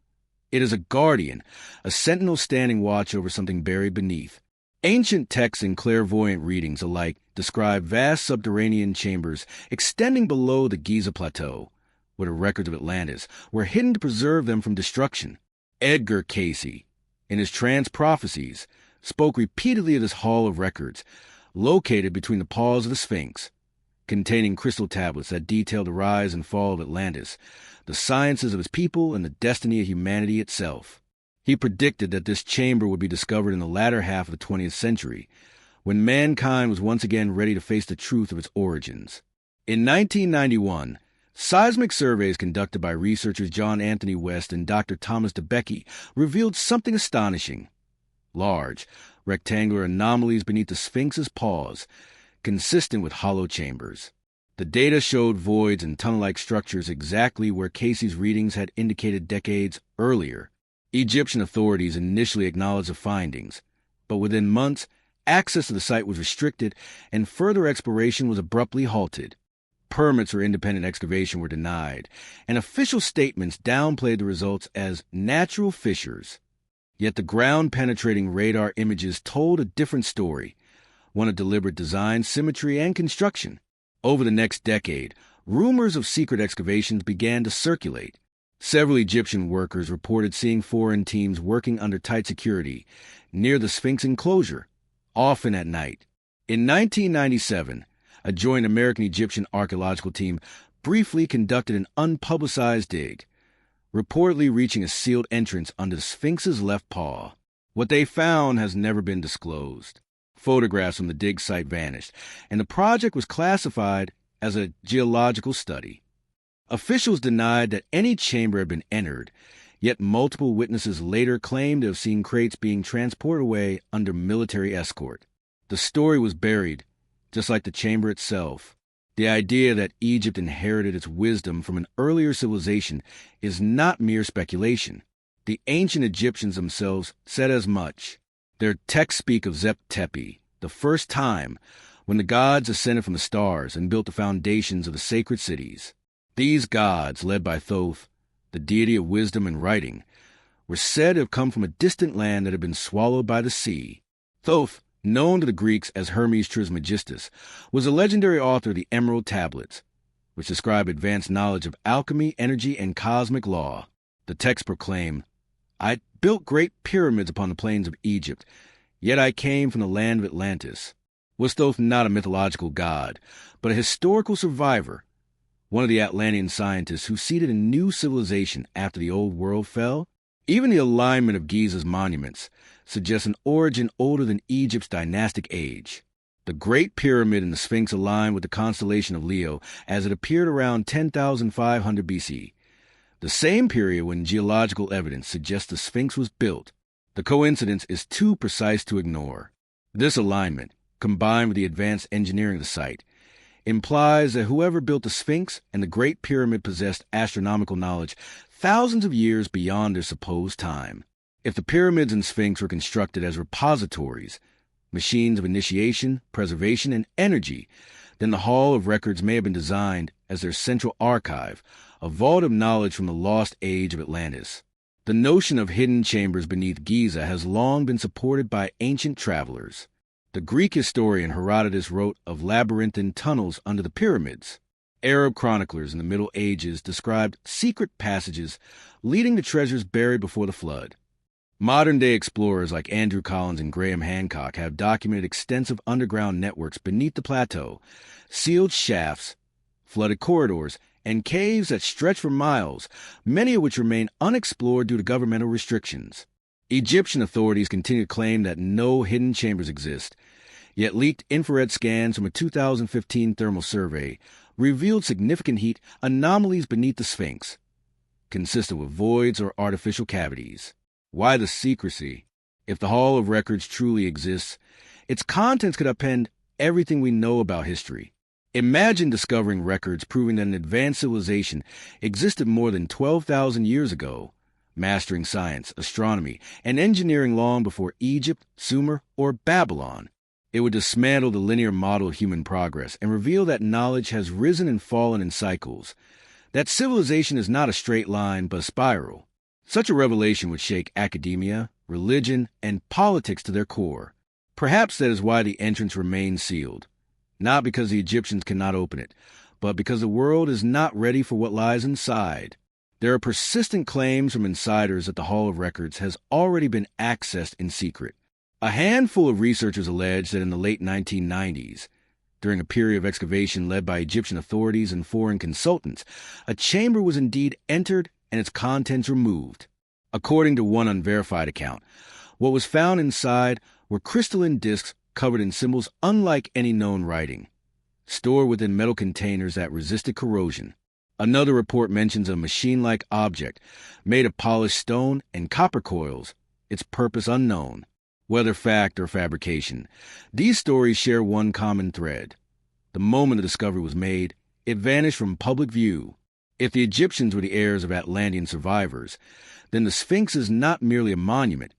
It is a guardian, a sentinel standing watch over something buried beneath. Ancient texts and clairvoyant readings alike describe vast subterranean chambers extending below the Giza Plateau, where the records of Atlantis were hidden to preserve them from destruction. Edgar Cayce, in his trance prophecies, spoke repeatedly of this hall of records, located between the paws of the Sphinx, containing crystal tablets that detail the rise and fall of Atlantis, the sciences of his people, and the destiny of humanity itself. He predicted that this chamber would be discovered in the latter half of the 20th century, when mankind was once again ready to face the truth of its origins. In 1991, seismic surveys conducted by researchers John Anthony West and Dr. Thomas DeBecke revealed something astonishing. Large, rectangular anomalies beneath the Sphinx's paws, consistent with hollow chambers. The data showed voids and tunnel-like structures exactly where Cayce's readings had indicated decades earlier. Egyptian authorities initially acknowledged the findings, but within months, access to the site was restricted and further exploration was abruptly halted. Permits for independent excavation were denied, and official statements downplayed the results as natural fissures. Yet the ground-penetrating radar images told a different story, one of deliberate design, symmetry, and construction. Over the next decade, rumors of secret excavations began to circulate. Several Egyptian workers reported seeing foreign teams working under tight security near the Sphinx enclosure, often at night. In 1997, a joint American-Egyptian archaeological team briefly conducted an unpublicized dig, reportedly reaching a sealed entrance under the Sphinx's left paw. What they found has never been disclosed. Photographs from the dig site vanished, and the project was classified as a geological study. Officials denied that any chamber had been entered, yet multiple witnesses later claimed to have seen crates being transported away under military escort. The story was buried, just like the chamber itself. The idea that Egypt inherited its wisdom from an earlier civilization is not mere speculation. The ancient Egyptians themselves said as much. Their texts speak of Zep Tepi, the first time, when the gods ascended from the stars and built the foundations of the sacred cities. These gods, led by Thoth, the deity of wisdom and writing, were said to have come from a distant land that had been swallowed by the sea. Thoth, known to the Greeks as Hermes Trismegistus, was a legendary author of the Emerald Tablets, which describe advanced knowledge of alchemy, energy, and cosmic law. The texts proclaim, "I built great pyramids upon the plains of Egypt, yet I came from the land of Atlantis." Was Thoth not a mythological god, but a historical survivor, one of the Atlantean scientists who seeded a new civilization after the old world fell? Even the alignment of Giza's monuments suggests an origin older than Egypt's dynastic age. The Great Pyramid and the Sphinx align with the constellation of Leo as it appeared around 10,500 BC, the same period when geological evidence suggests the Sphinx was built. The coincidence is too precise to ignore. This alignment, combined with the advanced engineering of the site, implies that whoever built the Sphinx and the Great Pyramid possessed astronomical knowledge thousands of years beyond their supposed time. If the pyramids and Sphinx were constructed as repositories, machines of initiation, preservation, and energy, then the Hall of Records may have been designed as their central archive, a vault of knowledge from the lost age of Atlantis. The notion of hidden chambers beneath Giza has long been supported by ancient travelers. The Greek historian Herodotus wrote of labyrinthine tunnels under the pyramids. Arab chroniclers in the Middle Ages described secret passages leading to treasures buried before the flood. Modern-day explorers like Andrew Collins and Graham Hancock have documented extensive underground networks beneath the plateau, sealed shafts, flooded corridors, and caves that stretch for miles, many of which remain unexplored due to governmental restrictions. Egyptian authorities continue to claim that no hidden chambers exist, yet leaked infrared scans from a 2015 thermal survey revealed significant heat anomalies beneath the Sphinx, consistent with voids or artificial cavities. Why the secrecy? If the Hall of Records truly exists, its contents could upend everything we know about history. Imagine discovering records proving that an advanced civilization existed more than 12,000 years ago, mastering science, astronomy, and engineering long before Egypt, Sumer, or Babylon. It would dismantle the linear model of human progress and reveal that knowledge has risen and fallen in cycles, that civilization is not a straight line but a spiral. Such a revelation would shake academia, religion, and politics to their core. Perhaps that is why the entrance remains sealed, not because the Egyptians cannot open it, but because the world is not ready for what lies inside. There are persistent claims from insiders that the Hall of Records has already been accessed in secret. A handful of researchers allege that in the late 1990s, during a period of excavation led by Egyptian authorities and foreign consultants, a chamber was indeed entered and its contents removed. According to one unverified account, what was found inside were crystalline discs covered in symbols unlike any known writing, stored within metal containers that resisted corrosion. Another report mentions a machine-like object made of polished stone and copper coils, its purpose unknown. Whether fact or fabrication, these stories share one common thread. The moment the discovery was made, it vanished from public view. If the Egyptians were the heirs of Atlantean survivors, then the Sphinx is not merely a monument.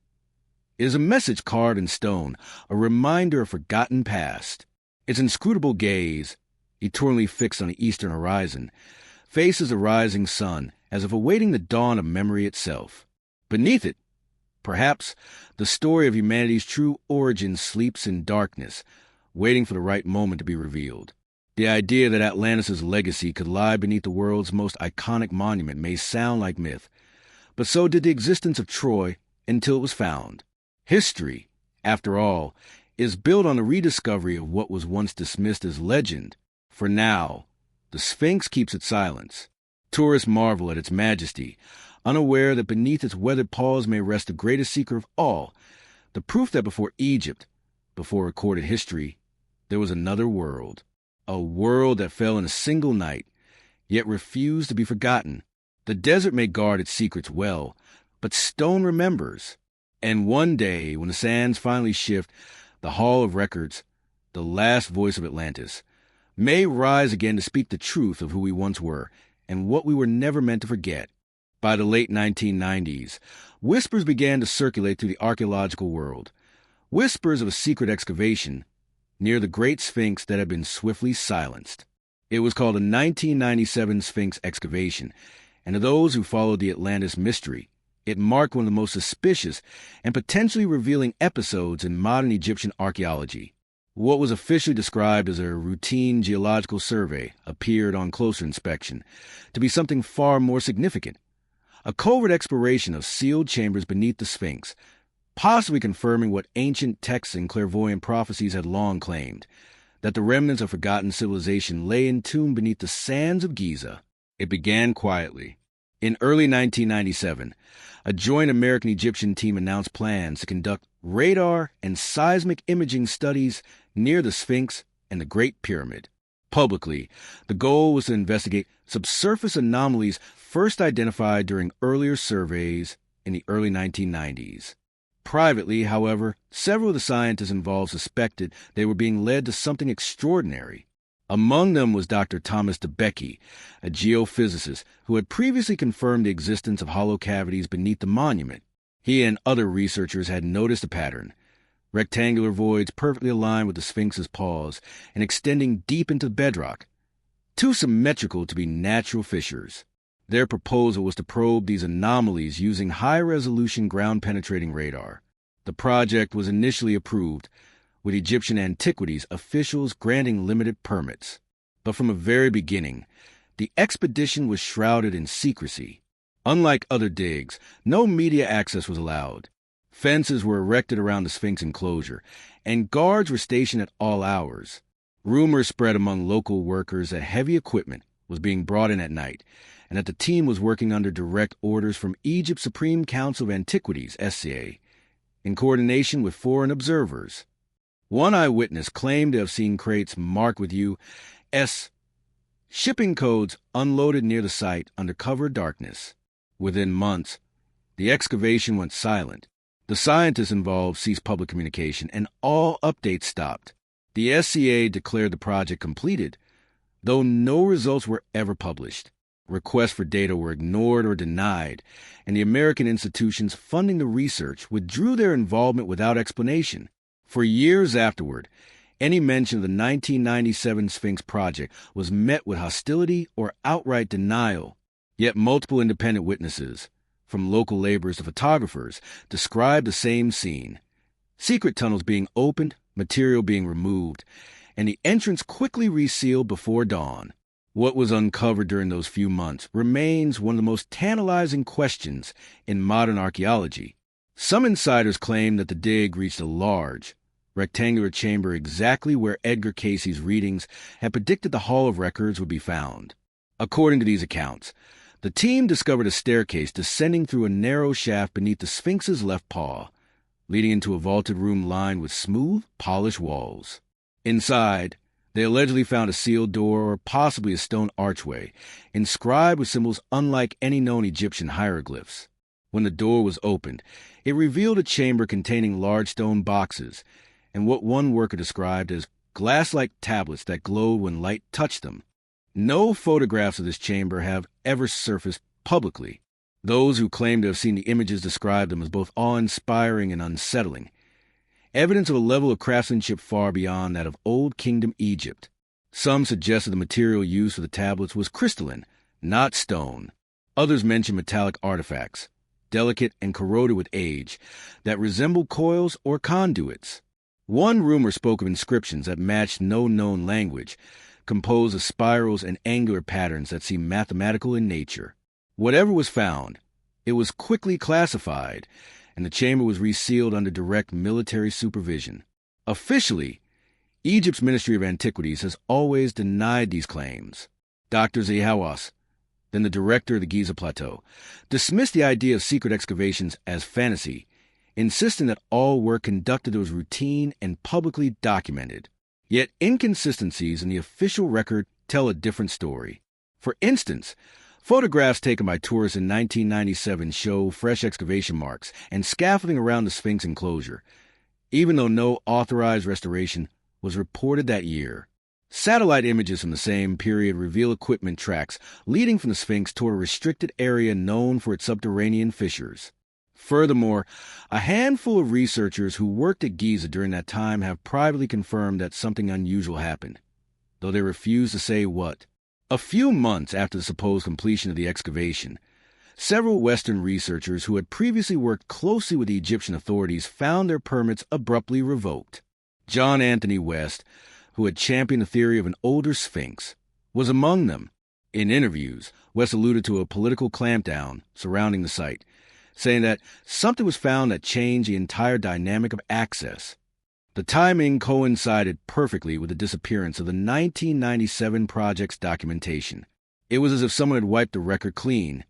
It is a message carved in stone, a reminder of forgotten past. Its inscrutable gaze, eternally fixed on the eastern horizon, faces the rising sun as if awaiting the dawn of memory itself. Beneath it, perhaps, the story of humanity's true origin sleeps in darkness, waiting for the right moment to be revealed. The idea that Atlantis' legacy could lie beneath the world's most iconic monument may sound like myth, but so did the existence of Troy until it was found. History, after all, is built on the rediscovery of what was once dismissed as legend. For now, the Sphinx keeps its silence. Tourists marvel at its majesty, unaware that beneath its weathered paws may rest the greatest secret of all, the proof that before Egypt, before recorded history, there was another world. A world that fell in a single night, yet refused to be forgotten. The desert may guard its secrets well, but stone remembers. And one day, when the sands finally shift, the Hall of Records, the last voice of Atlantis, may rise again to speak the truth of who we once were and what we were never meant to forget. By the late 1990s, whispers began to circulate through the archaeological world. Whispers of a secret excavation, near the Great Sphinx that had been swiftly silenced. It was called a 1997 Sphinx excavation, and to those who followed the Atlantis mystery, it marked one of the most suspicious and potentially revealing episodes in modern Egyptian archaeology. What was officially described as a routine geological survey appeared on closer inspection to be something far more significant. A covert exploration of sealed chambers beneath the Sphinx, possibly confirming what ancient texts and clairvoyant prophecies had long claimed, that the remnants of forgotten civilization lay entombed beneath the sands of Giza. It began quietly. In early 1997, a joint American-Egyptian team announced plans to conduct radar and seismic imaging studies near the Sphinx and the Great Pyramid. Publicly, the goal was to investigate subsurface anomalies first identified during earlier surveys in the early 1990s. Privately, however, several of the scientists involved suspected they were being led to something extraordinary. Among them was Dr. Thomas DeBecke, a geophysicist who had previously confirmed the existence of hollow cavities beneath the monument. He and other researchers had noticed a pattern: rectangular voids perfectly aligned with the Sphinx's paws and extending deep into the bedrock, too symmetrical to be natural fissures. Their proposal was to probe these anomalies using high-resolution ground-penetrating radar. The project was initially approved, with Egyptian antiquities officials granting limited permits. But from the very beginning, the expedition was shrouded in secrecy. Unlike other digs, no media access was allowed. Fences were erected around the Sphinx enclosure, and guards were stationed at all hours. Rumors spread among local workers that heavy equipment was being brought in at night, and that the team was working under direct orders from Egypt's Supreme Council of Antiquities, SCA, in coordination with foreign observers. One eyewitness claimed to have seen crates marked with U.S. shipping codes unloaded near the site under cover of darkness. Within months, the excavation went silent. The scientists involved ceased public communication, and all updates stopped. The SCA declared the project completed, though no results were ever published. Requests for data were ignored or denied, and the American institutions funding the research withdrew their involvement without explanation. For years afterward, any mention of the 1997 Sphinx project was met with hostility or outright denial. Yet multiple independent witnesses, from local laborers to photographers, described the same scene: secret tunnels being opened, material being removed, and the entrance quickly resealed before dawn. What was uncovered during those few months remains one of the most tantalizing questions in modern archaeology. Some insiders claim that the dig reached a large, rectangular chamber exactly where Edgar Cayce's readings had predicted the Hall of Records would be found. According to these accounts, the team discovered a staircase descending through a narrow shaft beneath the Sphinx's left paw, leading into a vaulted room lined with smooth, polished walls. Inside, they allegedly found a sealed door or possibly a stone archway, inscribed with symbols unlike any known Egyptian hieroglyphs. When the door was opened, it revealed a chamber containing large stone boxes, and what one worker described as glass-like tablets that glowed when light touched them. No photographs of this chamber have ever surfaced publicly. Those who claim to have seen the images describe them as both awe-inspiring and unsettling, evidence of a level of craftsmanship far beyond that of Old Kingdom Egypt. Some suggested the material used for the tablets was crystalline, not stone. Others mentioned metallic artifacts, delicate and corroded with age, that resembled coils or conduits. One rumor spoke of inscriptions that matched no known language, composed of spirals and angular patterns that seemed mathematical in nature. Whatever was found, it was quickly classified, and the chamber was resealed under direct military supervision. Officially, Egypt's Ministry of Antiquities has always denied these claims. Dr. Zehawas, then the director of the Giza Plateau, dismissed the idea of secret excavations as fantasy, insisting that all work conducted was routine and publicly documented. Yet inconsistencies in the official record tell a different story. For instance, photographs taken by tourists in 1997 show fresh excavation marks and scaffolding around the Sphinx enclosure, even though no authorized restoration was reported that year. Satellite images from the same period reveal equipment tracks leading from the Sphinx toward a restricted area known for its subterranean fissures. Furthermore, a handful of researchers who worked at Giza during that time have privately confirmed that something unusual happened, though they refuse to say what. A few months after the supposed completion of the excavation, several Western researchers who had previously worked closely with the Egyptian authorities found their permits abruptly revoked. John Anthony West, who had championed the theory of an older Sphinx, was among them. In interviews, West alluded to a political clampdown surrounding the site, saying that something was found that changed the entire dynamic of access. The timing coincided perfectly with the disappearance of the 1997 project's documentation. It was as if someone had wiped the record clean,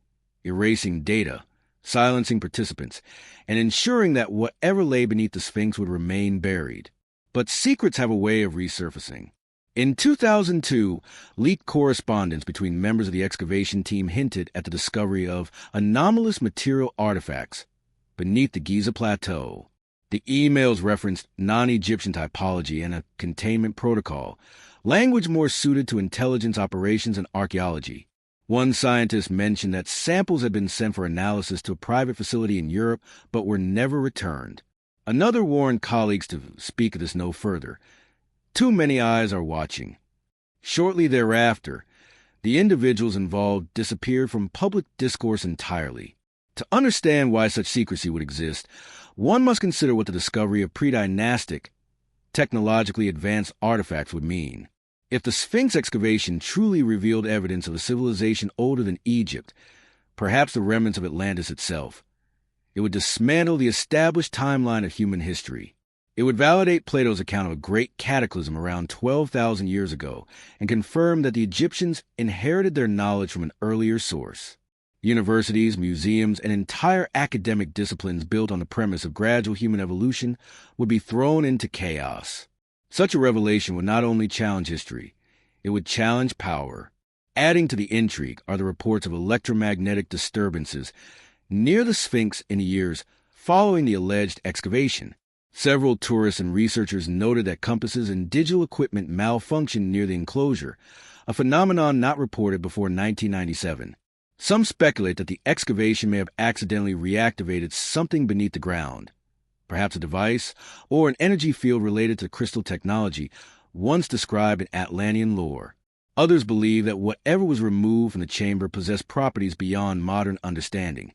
erasing data, silencing participants, and ensuring that whatever lay beneath the Sphinx would remain buried. But secrets have a way of resurfacing. In 2002, leaked correspondence between members of the excavation team hinted at the discovery of anomalous material artifacts beneath the Giza Plateau. The emails referenced non-Egyptian typology and a containment protocol, language more suited to intelligence operations and archaeology. One scientist mentioned that samples had been sent for analysis to a private facility in Europe but were never returned. Another warned colleagues to speak of this no further. Too many eyes are watching. Shortly thereafter, the individuals involved disappeared from public discourse entirely. To understand why such secrecy would exist, one must consider what the discovery of pre-dynastic, technologically advanced artifacts would mean. If the Sphinx excavation truly revealed evidence of a civilization older than Egypt, perhaps the remnants of Atlantis itself, it would dismantle the established timeline of human history. It would validate Plato's account of a great cataclysm around 12,000 years ago and confirm that the Egyptians inherited their knowledge from an earlier source. Universities, museums, and entire academic disciplines built on the premise of gradual human evolution would be thrown into chaos. Such a revelation would not only challenge history, it would challenge power. Adding to the intrigue are the reports of electromagnetic disturbances near the Sphinx in the years following the alleged excavation. Several tourists and researchers noted that compasses and digital equipment malfunctioned near the enclosure, a phenomenon not reported before 1997. Some speculate that the excavation may have accidentally reactivated something beneath the ground, perhaps a device or an energy field related to crystal technology once described in Atlantean lore. Others believe that whatever was removed from the chamber possessed properties beyond modern understanding,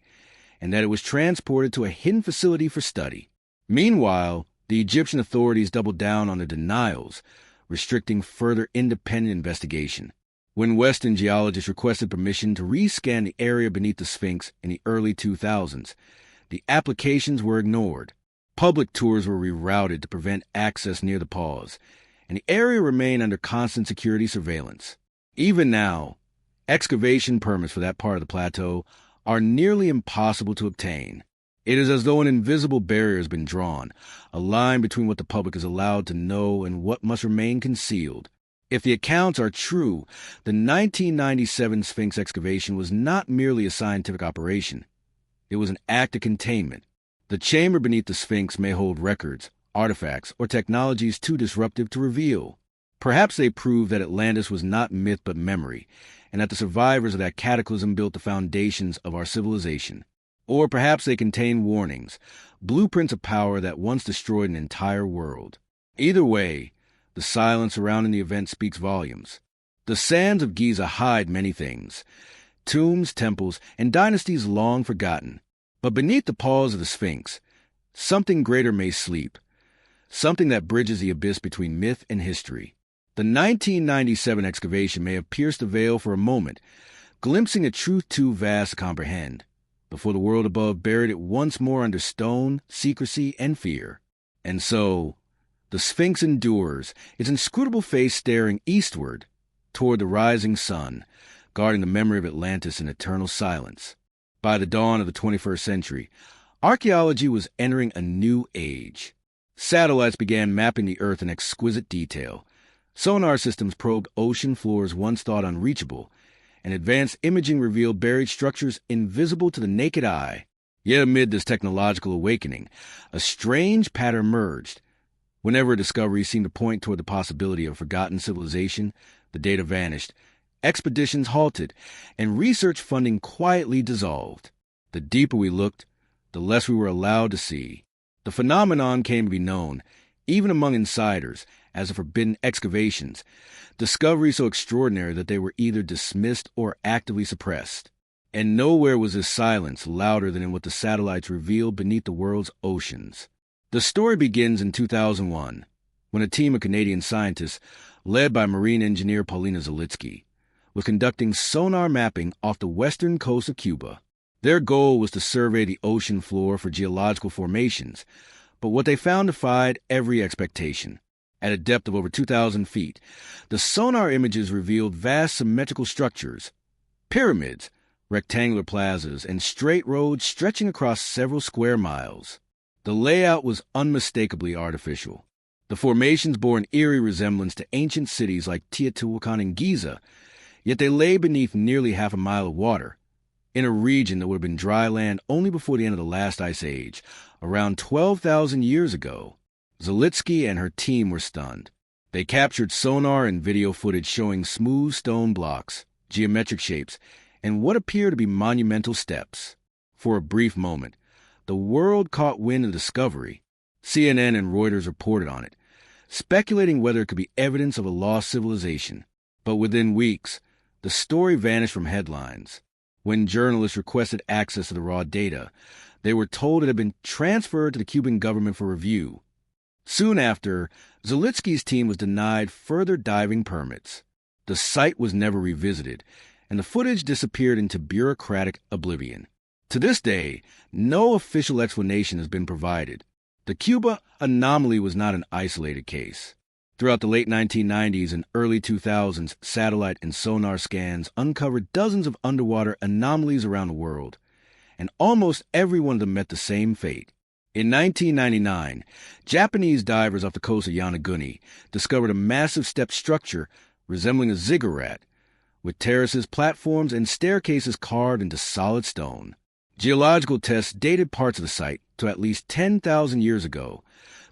and that it was transported to a hidden facility for study. Meanwhile, the Egyptian authorities doubled down on their denials, restricting further independent investigation. When Western geologists requested permission to rescan the area beneath the Sphinx in the early 2000s, the applications were ignored. Public tours were rerouted to prevent access near the pause, and the area remained under constant security surveillance. Even now, excavation permits for that part of the plateau are nearly impossible to obtain. It is as though an invisible barrier has been drawn, a line between what the public is allowed to know and what must remain concealed. If the accounts are true, the 1997 Sphinx excavation was not merely a scientific operation. It was an act of containment. The chamber beneath the Sphinx may hold records, artifacts, or technologies too disruptive to reveal. Perhaps they prove that Atlantis was not myth but memory, and that the survivors of that cataclysm built the foundations of our civilization. Or perhaps they contain warnings, blueprints of power that once destroyed an entire world. Either way, the silence surrounding the event speaks volumes. The sands of Giza hide many things, tombs, temples, and dynasties long forgotten. But beneath the pause of the Sphinx, something greater may sleep, something that bridges the abyss between myth and history. The 1997 excavation may have pierced the veil for a moment, glimpsing a truth too vast to comprehend, before the world above buried it once more under stone, secrecy, and fear. And so, the Sphinx endures, its inscrutable face staring eastward toward the rising sun, guarding the memory of Atlantis in eternal silence. By the dawn of the 21st century, archaeology was entering a new age. Satellites began mapping the Earth in exquisite detail. Sonar systems probed ocean floors once thought unreachable, and advanced imaging revealed buried structures invisible to the naked eye. Yet amid this technological awakening, a strange pattern emerged. Whenever a discovery seemed to point toward the possibility of a forgotten civilization, the data vanished, expeditions halted, and research funding quietly dissolved. The deeper we looked, the less we were allowed to see. The phenomenon came to be known, even among insiders, as the forbidden excavations, discoveries so extraordinary that they were either dismissed or actively suppressed. And nowhere was this silence louder than in what the satellites revealed beneath the world's oceans. The story begins in 2001, when a team of Canadian scientists, led by marine engineer Paulina Zalitsky, was conducting sonar mapping off the western coast of Cuba. Their goal was to survey the ocean floor for geological formations, but what they found defied every expectation. At a depth of over 2,000 feet, the sonar images revealed vast symmetrical structures, pyramids, rectangular plazas, and straight roads stretching across several square miles. The layout was unmistakably artificial. The formations bore an eerie resemblance to ancient cities like Teotihuacan and Giza, yet they lay beneath nearly half a mile of water, in a region that would have been dry land only before the end of the last ice age, around 12,000 years ago. Zalitsky and her team were stunned. They captured sonar and video footage showing smooth stone blocks, geometric shapes, and what appeared to be monumental steps. For a brief moment, the world caught wind of the discovery. CNN and Reuters reported on it, speculating whether it could be evidence of a lost civilization. But within weeks, the story vanished from headlines. When journalists requested access to the raw data, they were told it had been transferred to the Cuban government for review. Soon after, Zalitsky's team was denied further diving permits. The site was never revisited, and the footage disappeared into bureaucratic oblivion. To this day, no official explanation has been provided. The Cuba anomaly was not an isolated case. Throughout the late 1990s and early 2000s, satellite and sonar scans uncovered dozens of underwater anomalies around the world, and almost every one of them met the same fate. In 1999, Japanese divers off the coast of Yonaguni discovered a massive step structure resembling a ziggurat, with terraces, platforms, and staircases carved into solid stone. Geological tests dated parts of the site to at least 10,000 years ago,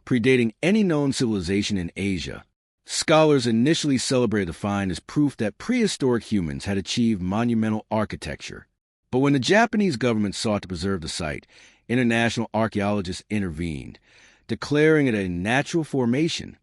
predating any known civilization in Asia. Scholars initially celebrated the find as proof that prehistoric humans had achieved monumental architecture. But when the Japanese government sought to preserve the site, international archaeologists intervened, declaring it a natural formation.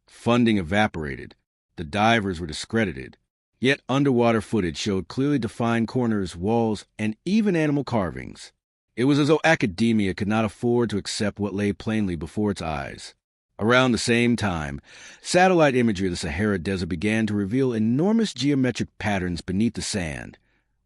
Funding evaporated. The divers were discredited. Yet underwater footage showed clearly defined corners, walls, and even animal carvings. It was as though academia could not afford to accept what lay plainly before its eyes. Around the same time, satellite imagery of the Sahara Desert began to reveal enormous geometric patterns beneath the sand,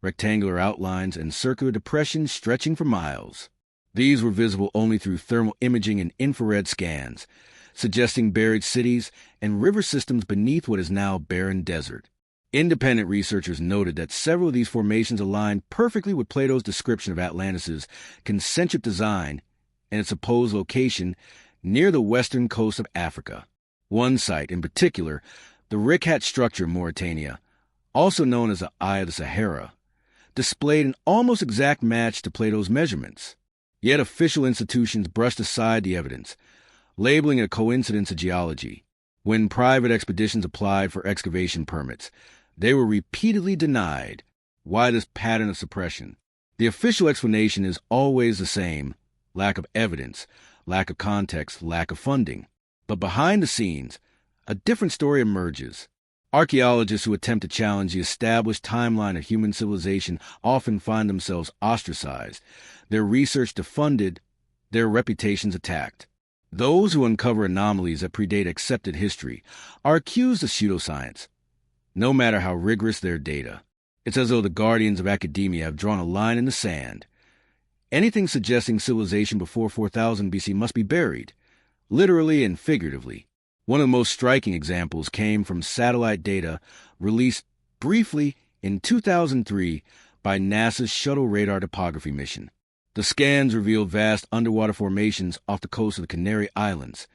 rectangular outlines and circular depressions stretching for miles. These were visible only through thermal imaging and infrared scans, suggesting buried cities and river systems beneath what is now barren desert. Independent researchers noted that several of these formations aligned perfectly with Plato's description of Atlantis' concentric design and its supposed location near the western coast of Africa. One site, in particular, the Rikhat structure in Mauritania, also known as the Eye of the Sahara, displayed an almost exact match to Plato's measurements. Yet official institutions brushed aside the evidence, labeling it a coincidence of geology. When private expeditions applied for excavation permits, they were repeatedly denied. Why this pattern of suppression? The official explanation is always the same: lack of evidence, lack of context, lack of funding. But behind the scenes, a different story emerges. Archaeologists who attempt to challenge the established timeline of human civilization often find themselves ostracized, their research defunded, their reputations attacked. Those who uncover anomalies that predate accepted history are accused of pseudoscience, no matter how rigorous their data. It's as though the guardians of academia have drawn a line in the sand. Anything suggesting civilization before 4000 BC must be buried, literally and figuratively. One of the most striking examples came from satellite data released briefly in 2003 by NASA's Shuttle Radar Topography mission. The scans revealed vast underwater formations off the coast of the Canary Islands,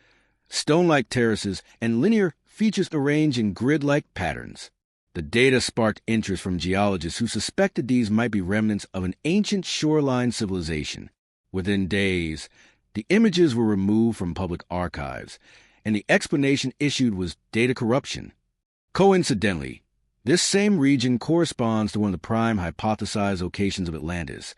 stone-like terraces, and linear features arranged in grid-like patterns. The data sparked interest from geologists who suspected these might be remnants of an ancient shoreline civilization. Within days, the images were removed from public archives, and the explanation issued was data corruption. Coincidentally, this same region corresponds to one of the prime hypothesized locations of Atlantis,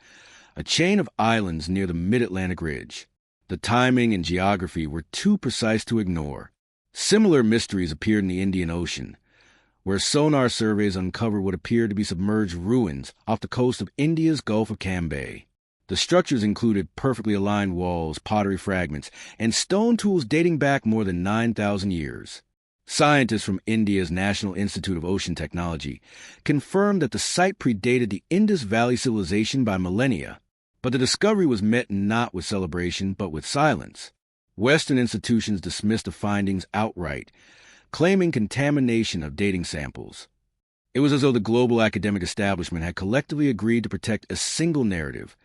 a chain of islands near the mid-Atlantic ridge. The timing and geography were too precise to ignore. Similar mysteries appeared in the Indian Ocean, where sonar surveys uncovered what appeared to be submerged ruins off the coast of India's Gulf of Cambay. The structures included perfectly aligned walls, pottery fragments, and stone tools dating back more than 9,000 years. Scientists from India's National Institute of Ocean Technology confirmed that the site predated the Indus Valley civilization by millennia, but the discovery was met not with celebration but with silence. Western institutions dismissed the findings outright, claiming contamination of dating samples. It was as though the global academic establishment had collectively agreed to protect a single narrative,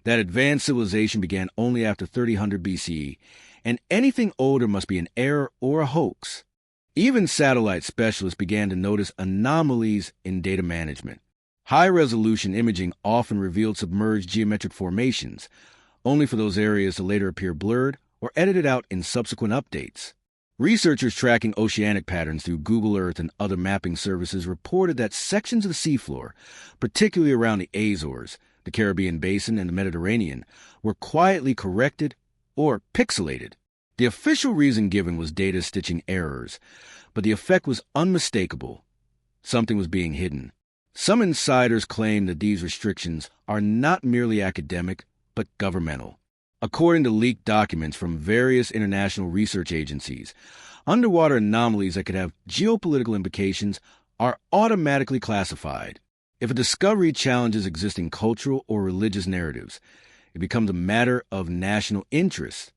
that advanced civilization began only after 3000 BCE, and anything older must be an error or a hoax. Even satellite specialists began to notice anomalies in data management. High-resolution imaging often revealed submerged geometric formations, only for those areas to later appear blurred or edited out in subsequent updates. Researchers tracking oceanic patterns through Google Earth and other mapping services reported that sections of the seafloor, particularly around the Azores, the Caribbean Basin, and the Mediterranean, were quietly corrected or pixelated. The official reason given was data stitching errors, but the effect was unmistakable. Something was being hidden. Some insiders claim that these restrictions are not merely academic, but governmental. According to leaked documents from various international research agencies, underwater anomalies that could have geopolitical implications are automatically classified. If a discovery challenges existing cultural or religious narratives, it becomes a matter of national interest.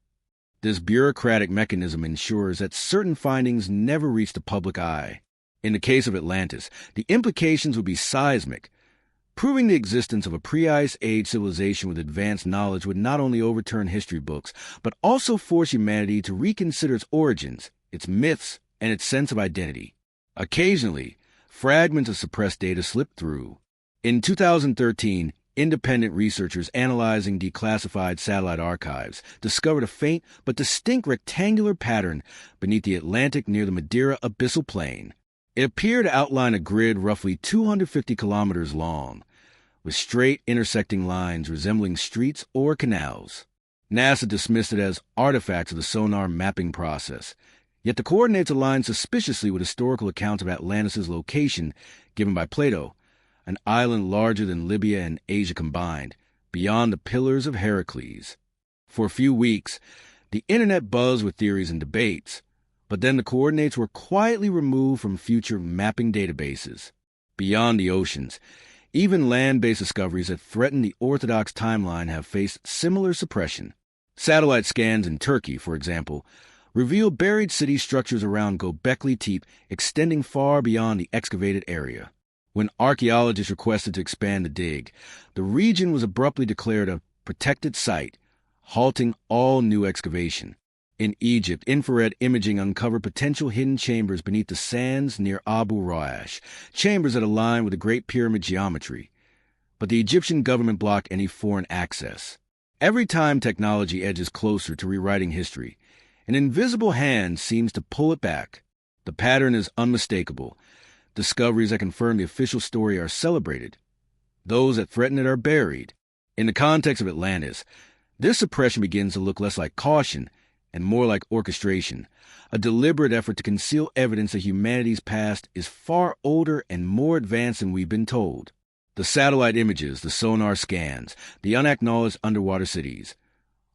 This bureaucratic mechanism ensures that certain findings never reach the public eye. In the case of Atlantis, the implications would be seismic. Proving the existence of a pre-Ice Age civilization with advanced knowledge would not only overturn history books, but also force humanity to reconsider its origins, its myths, and its sense of identity. Occasionally, fragments of suppressed data slip through. In 2013, independent researchers analyzing declassified satellite archives discovered a faint but distinct rectangular pattern beneath the Atlantic near the Madeira abyssal plain. It appeared to outline a grid roughly 250 kilometers long, with straight intersecting lines resembling streets or canals. NASA dismissed it as artifacts of the sonar mapping process, yet the coordinates aligned suspiciously with historical accounts of Atlantis' location given by Plato, an island larger than Libya and Asia combined, beyond the Pillars of Heracles. For a few weeks, the internet buzzed with theories and debates, but then the coordinates were quietly removed from future mapping databases. Beyond the oceans, even land-based discoveries that threaten the orthodox timeline have faced similar suppression. Satellite scans in Turkey, for example, reveal buried city structures around Göbekli Tepe extending far beyond the excavated area. When archaeologists requested to expand the dig, the region was abruptly declared a protected site, halting all new excavation. In Egypt, infrared imaging uncovered potential hidden chambers beneath the sands near Abu Roash, chambers that align with the Great Pyramid geometry. But the Egyptian government blocked any foreign access. Every time technology edges closer to rewriting history, an invisible hand seems to pull it back. The pattern is unmistakable. Discoveries that confirm the official story are celebrated. Those that threaten it are buried. In the context of Atlantis, this suppression begins to look less like caution and more like orchestration, a deliberate effort to conceal evidence that humanity's past is far older and more advanced than we've been told. The satellite images, the sonar scans, the unacknowledged underwater cities,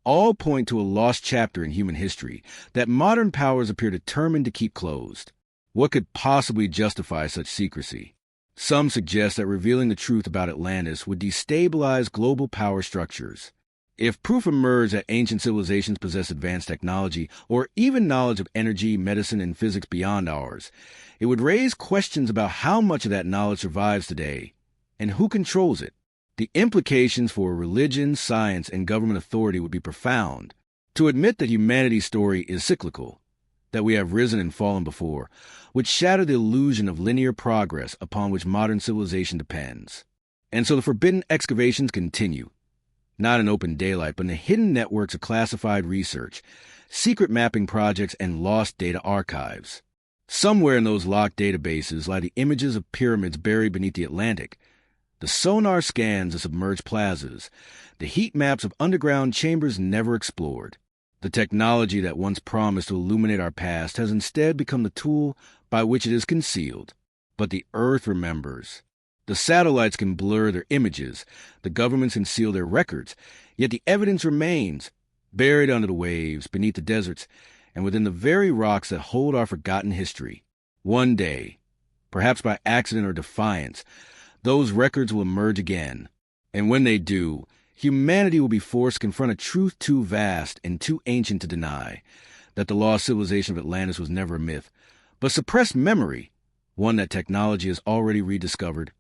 all point to a lost chapter in human history that modern powers appear determined to keep closed. What could possibly justify such secrecy? Some suggest that revealing the truth about Atlantis would destabilize global power structures. If proof emerged that ancient civilizations possess advanced technology or even knowledge of energy, medicine, and physics beyond ours, it would raise questions about how much of that knowledge survives today and who controls it. The implications for religion, science, and government authority would be profound. To admit that humanity's story is cyclical, that we have risen and fallen before, would shatter the illusion of linear progress upon which modern civilization depends. And so the forbidden excavations continue, not in open daylight, but in the hidden networks of classified research, secret mapping projects, and lost data archives. Somewhere in those locked databases lie the images of pyramids buried beneath the Atlantic, The sonar scans of submerged plazas, the heat maps of underground chambers never explored. The technology that once promised to illuminate our past has instead become the tool by which it is concealed. But the Earth remembers. The satellites can blur their images, the governments can seal their records, yet the evidence remains, buried under the waves, beneath the deserts, and within the very rocks that hold our forgotten history. One day, perhaps by accident or defiance, those records will emerge again. And when they do, humanity will be forced to confront a truth too vast and too ancient to deny, that the lost civilization of Atlantis was never a myth, but suppressed memory, one that technology has already rediscovered,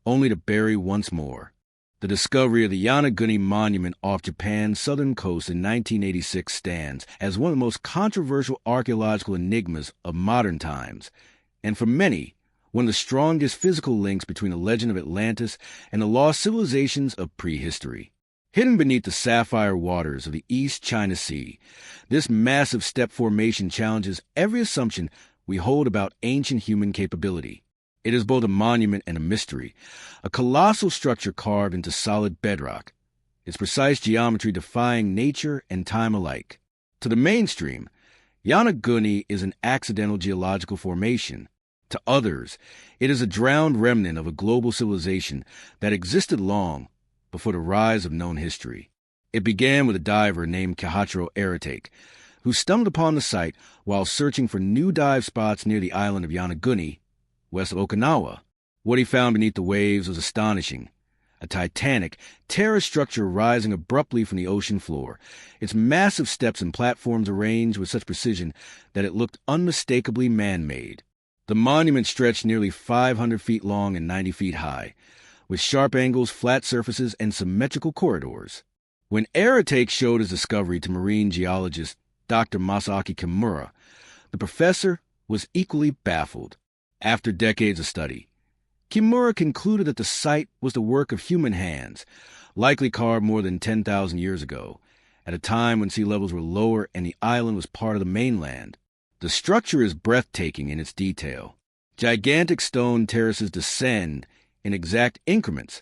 only to bury once more. The discovery of the Yonaguni Monument off Japan's southern coast in 1986 stands as one of the most controversial archaeological enigmas of modern times, and for many, one of the strongest physical links between the legend of Atlantis and the lost civilizations of prehistory. Hidden beneath the sapphire waters of the East China Sea, this massive step formation challenges every assumption we hold about ancient human capability. It is both a monument and a mystery, a colossal structure carved into solid bedrock, its precise geometry defying nature and time alike. To the mainstream, Yonaguni is an accidental geological formation. To others, it is a drowned remnant of a global civilization that existed long before the rise of known history. It began with a diver named Kihachiro Aratake, who stumbled upon the site while searching for new dive spots near the island of Yonaguni, west of Okinawa. What he found beneath the waves was astonishing. A titanic, terrace structure rising abruptly from the ocean floor, its massive steps and platforms arranged with such precision that it looked unmistakably man-made. The monument stretched nearly 500 feet long and 90 feet high, with sharp angles, flat surfaces, and symmetrical corridors. When Aratake showed his discovery to marine geologist Dr. Masaaki Kimura, the professor was equally baffled. After decades of study, Kimura concluded that the site was the work of human hands, likely carved more than 10,000 years ago, at a time when sea levels were lower and the island was part of the mainland. The structure is breathtaking in its detail. Gigantic stone terraces descend in exact increments,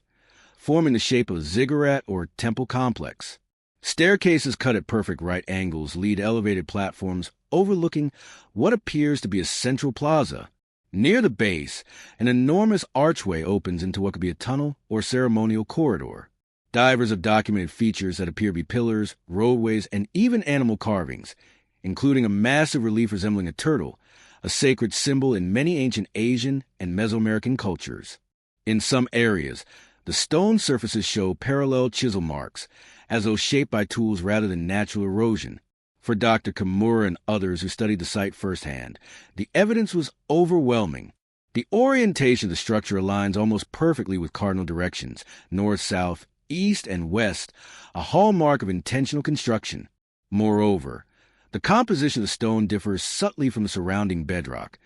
forming the shape of a ziggurat or temple complex. Staircases cut at perfect right angles lead to elevated platforms overlooking what appears to be a central plaza. Near the base, an enormous archway opens into what could be a tunnel or ceremonial corridor. Divers have documented features that appear to be pillars, roadways, and even animal carvings, including a massive relief resembling a turtle, a sacred symbol in many ancient Asian and Mesoamerican cultures. In some areas, the stone surfaces show parallel chisel marks, as though shaped by tools rather than natural erosion. For Dr. Kimura and others who studied the site firsthand, the evidence was overwhelming. The orientation of the structure aligns almost perfectly with cardinal directions, north, south, east, and west, a hallmark of intentional construction. Moreover, the composition of the stone differs subtly from the surrounding bedrock,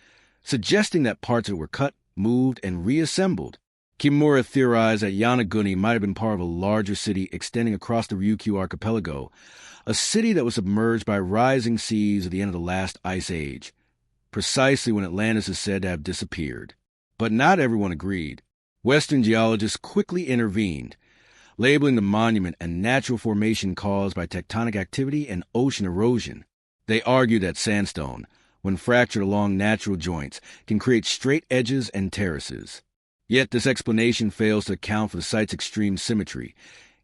suggesting that parts of it were cut, moved, and reassembled. Kimura theorized that Yonaguni might have been part of a larger city extending across the Ryukyu archipelago, a city that was submerged by rising seas at the end of the last ice age, precisely when Atlantis is said to have disappeared. But not everyone agreed. Western geologists quickly intervened, labeling the monument a natural formation caused by tectonic activity and ocean erosion. They argued that sandstone, when fractured along natural joints, can create straight edges and terraces. Yet this explanation fails to account for the site's extreme symmetry,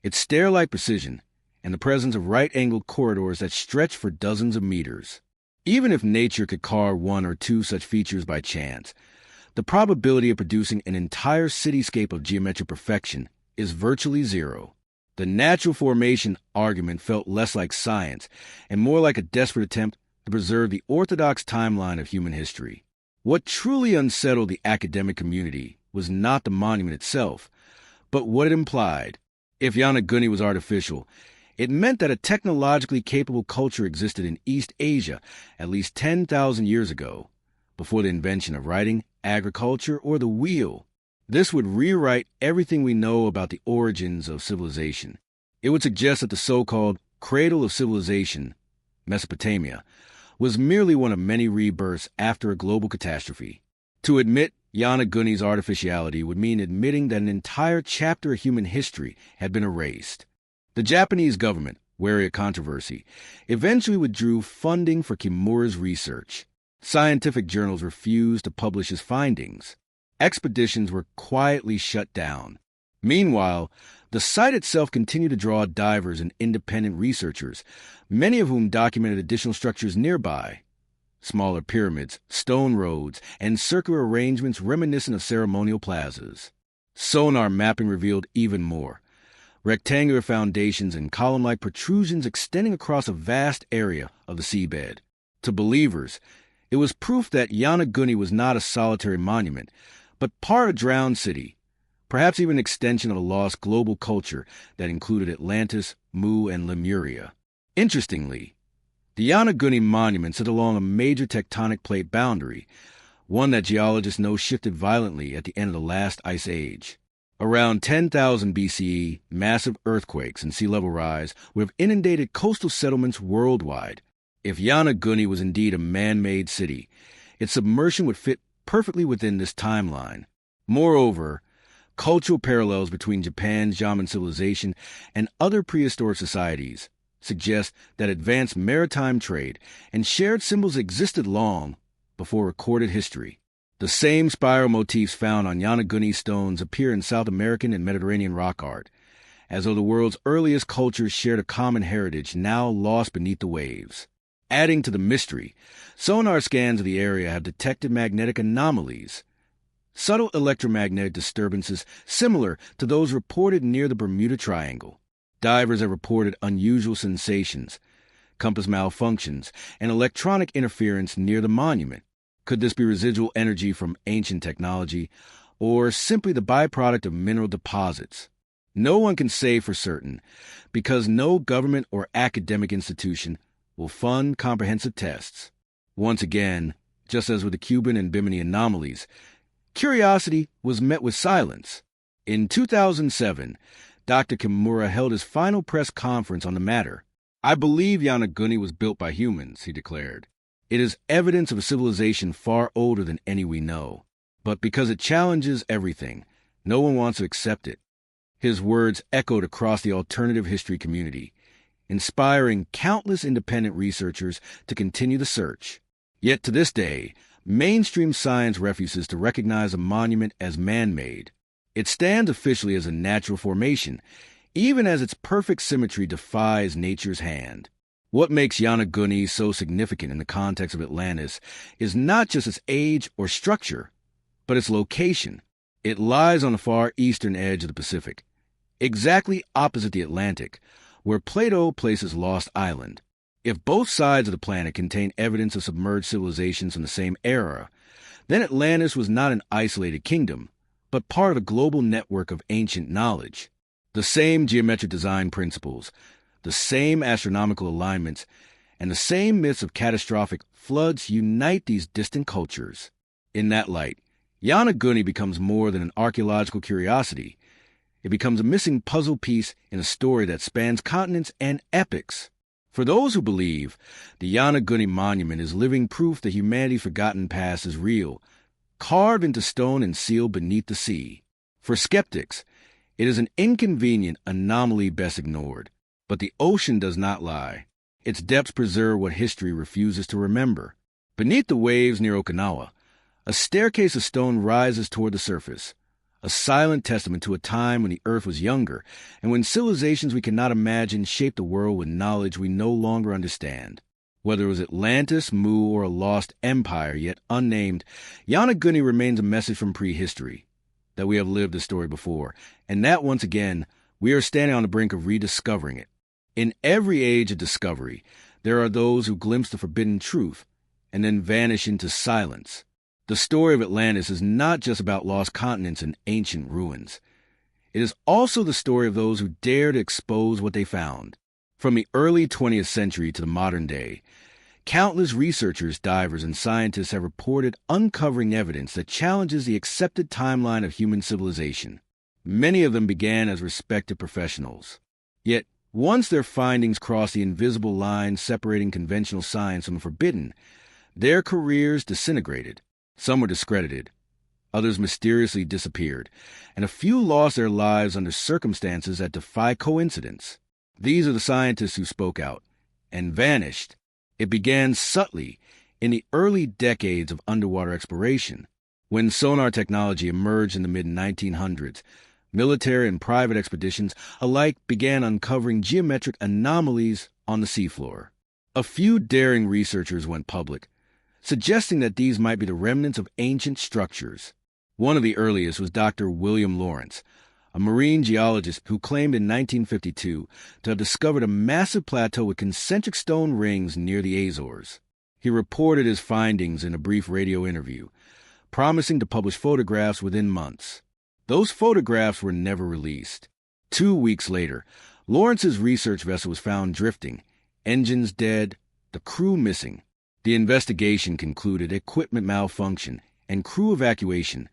its stair-like precision, and the presence of right-angled corridors that stretch for dozens of meters. Even if nature could carve one or two such features by chance, the probability of producing an entire cityscape of geometric perfection is virtually zero. The natural formation argument felt less like science and more like a desperate attempt to preserve the orthodox timeline of human history. What truly unsettled the academic community was not the monument itself, but what it implied. If Yonaguni was artificial, it meant that a technologically capable culture existed in East Asia at least 10,000 years ago, before the invention of writing, agriculture, or the wheel. This would rewrite everything we know about the origins of civilization. It would suggest that the so-called cradle of civilization, Mesopotamia, was merely one of many rebirths after a global catastrophe. To admit Yanaguni's artificiality would mean admitting that an entire chapter of human history had been erased. The Japanese government, wary of controversy, eventually withdrew funding for Kimura's research. Scientific journals refused to publish his findings. Expeditions were quietly shut down. Meanwhile, the site itself continued to draw divers and independent researchers, many of whom documented additional structures nearby. Smaller pyramids, stone roads, and circular arrangements reminiscent of ceremonial plazas. Sonar mapping revealed even more. Rectangular foundations and column-like protrusions extending across a vast area of the seabed. To believers, it was proof that Yanaguni was not a solitary monument, but part of a drowned city, perhaps even an extension of a lost global culture that included Atlantis, Mu, and Lemuria. Interestingly, the Yanaguni monument sit along a major tectonic plate boundary, one that geologists know shifted violently at the end of the last ice age. Around 10,000 BCE, massive earthquakes and sea level rise would have inundated coastal settlements worldwide. If Yanaguni was indeed a man-made city, its submersion would fit perfectly within this timeline. Moreover, cultural parallels between Japan's Yaman civilization and other prehistoric societies suggest that advanced maritime trade and shared symbols existed long before recorded history. The same spiral motifs found on Yanaguni stones appear in South American and Mediterranean rock art, as though the world's earliest cultures shared a common heritage now lost beneath the waves. Adding to the mystery, sonar scans of the area have detected magnetic anomalies, subtle electromagnetic disturbances similar to those reported near the Bermuda Triangle. Divers have reported unusual sensations, compass malfunctions, and electronic interference near the monument. Could this be residual energy from ancient technology, or simply the byproduct of mineral deposits? No one can say for certain, because no government or academic institution will fund comprehensive tests. Once again, just as with the Cuban and Bimini anomalies, curiosity was met with silence. In 2007, Dr. Kimura held his final press conference on the matter. "I believe Yanaguni was built by humans," he declared. "It is evidence of a civilization far older than any we know. But because it challenges everything, no one wants to accept it." His words echoed across the alternative history community, inspiring countless independent researchers to continue the search. Yet to this day, mainstream science refuses to recognize a monument as man-made. It stands officially as a natural formation, even as its perfect symmetry defies nature's hand. What makes Yanaguni so significant in the context of Atlantis is not just its age or structure, but its location. It lies on the far eastern edge of the Pacific, exactly opposite the Atlantic, where Plato places Lost Island. If both sides of the planet contain evidence of submerged civilizations from the same era, then Atlantis was not an isolated kingdom, but part of a global network of ancient knowledge. The same geometric design principles, the same astronomical alignments, and the same myths of catastrophic floods unite these distant cultures. In that light, Yanaguni becomes more than an archaeological curiosity. It becomes a missing puzzle piece in a story that spans continents and epochs. For those who believe, the Yanaguni monument is living proof that humanity's forgotten past is real, carved into stone and sealed beneath the sea. For skeptics, it is an inconvenient anomaly best ignored. But the ocean does not lie. Its depths preserve what history refuses to remember. Beneath the waves near Okinawa, a staircase of stone rises toward the surface, a silent testament to a time when the earth was younger and when civilizations we cannot imagine shaped the world with knowledge we no longer understand. Whether it was Atlantis, Mu, or a lost empire yet unnamed, Yanaguni remains a message from prehistory, that we have lived this story before, and that, once again, we are standing on the brink of rediscovering it. In every age of discovery, there are those who glimpse the forbidden truth and then vanish into silence. The story of Atlantis is not just about lost continents and ancient ruins. It is also the story of those who dare to expose what they found. From the early 20th century to the modern day, countless researchers, divers, and scientists have reported uncovering evidence that challenges the accepted timeline of human civilization. Many of them began as respected professionals. Yet, once their findings crossed the invisible line separating conventional science from the forbidden, their careers disintegrated. Some were discredited. Others mysteriously disappeared, and a few lost their lives under circumstances that defy coincidence. These are the scientists who spoke out and vanished. It began subtly in the early decades of underwater exploration. When sonar technology emerged in the mid-1900s, military and private expeditions alike began uncovering geometric anomalies on the seafloor. A few daring researchers went public, suggesting that these might be the remnants of ancient structures. One of the earliest was Dr. William Lawrence, a marine geologist who claimed in 1952 to have discovered a massive plateau with concentric stone rings near the Azores. He reported his findings in a brief radio interview, promising to publish photographs within months. Those photographs were never released. 2 weeks later, Lawrence's research vessel was found drifting, engines dead, the crew missing. The investigation concluded equipment malfunction and crew evacuation,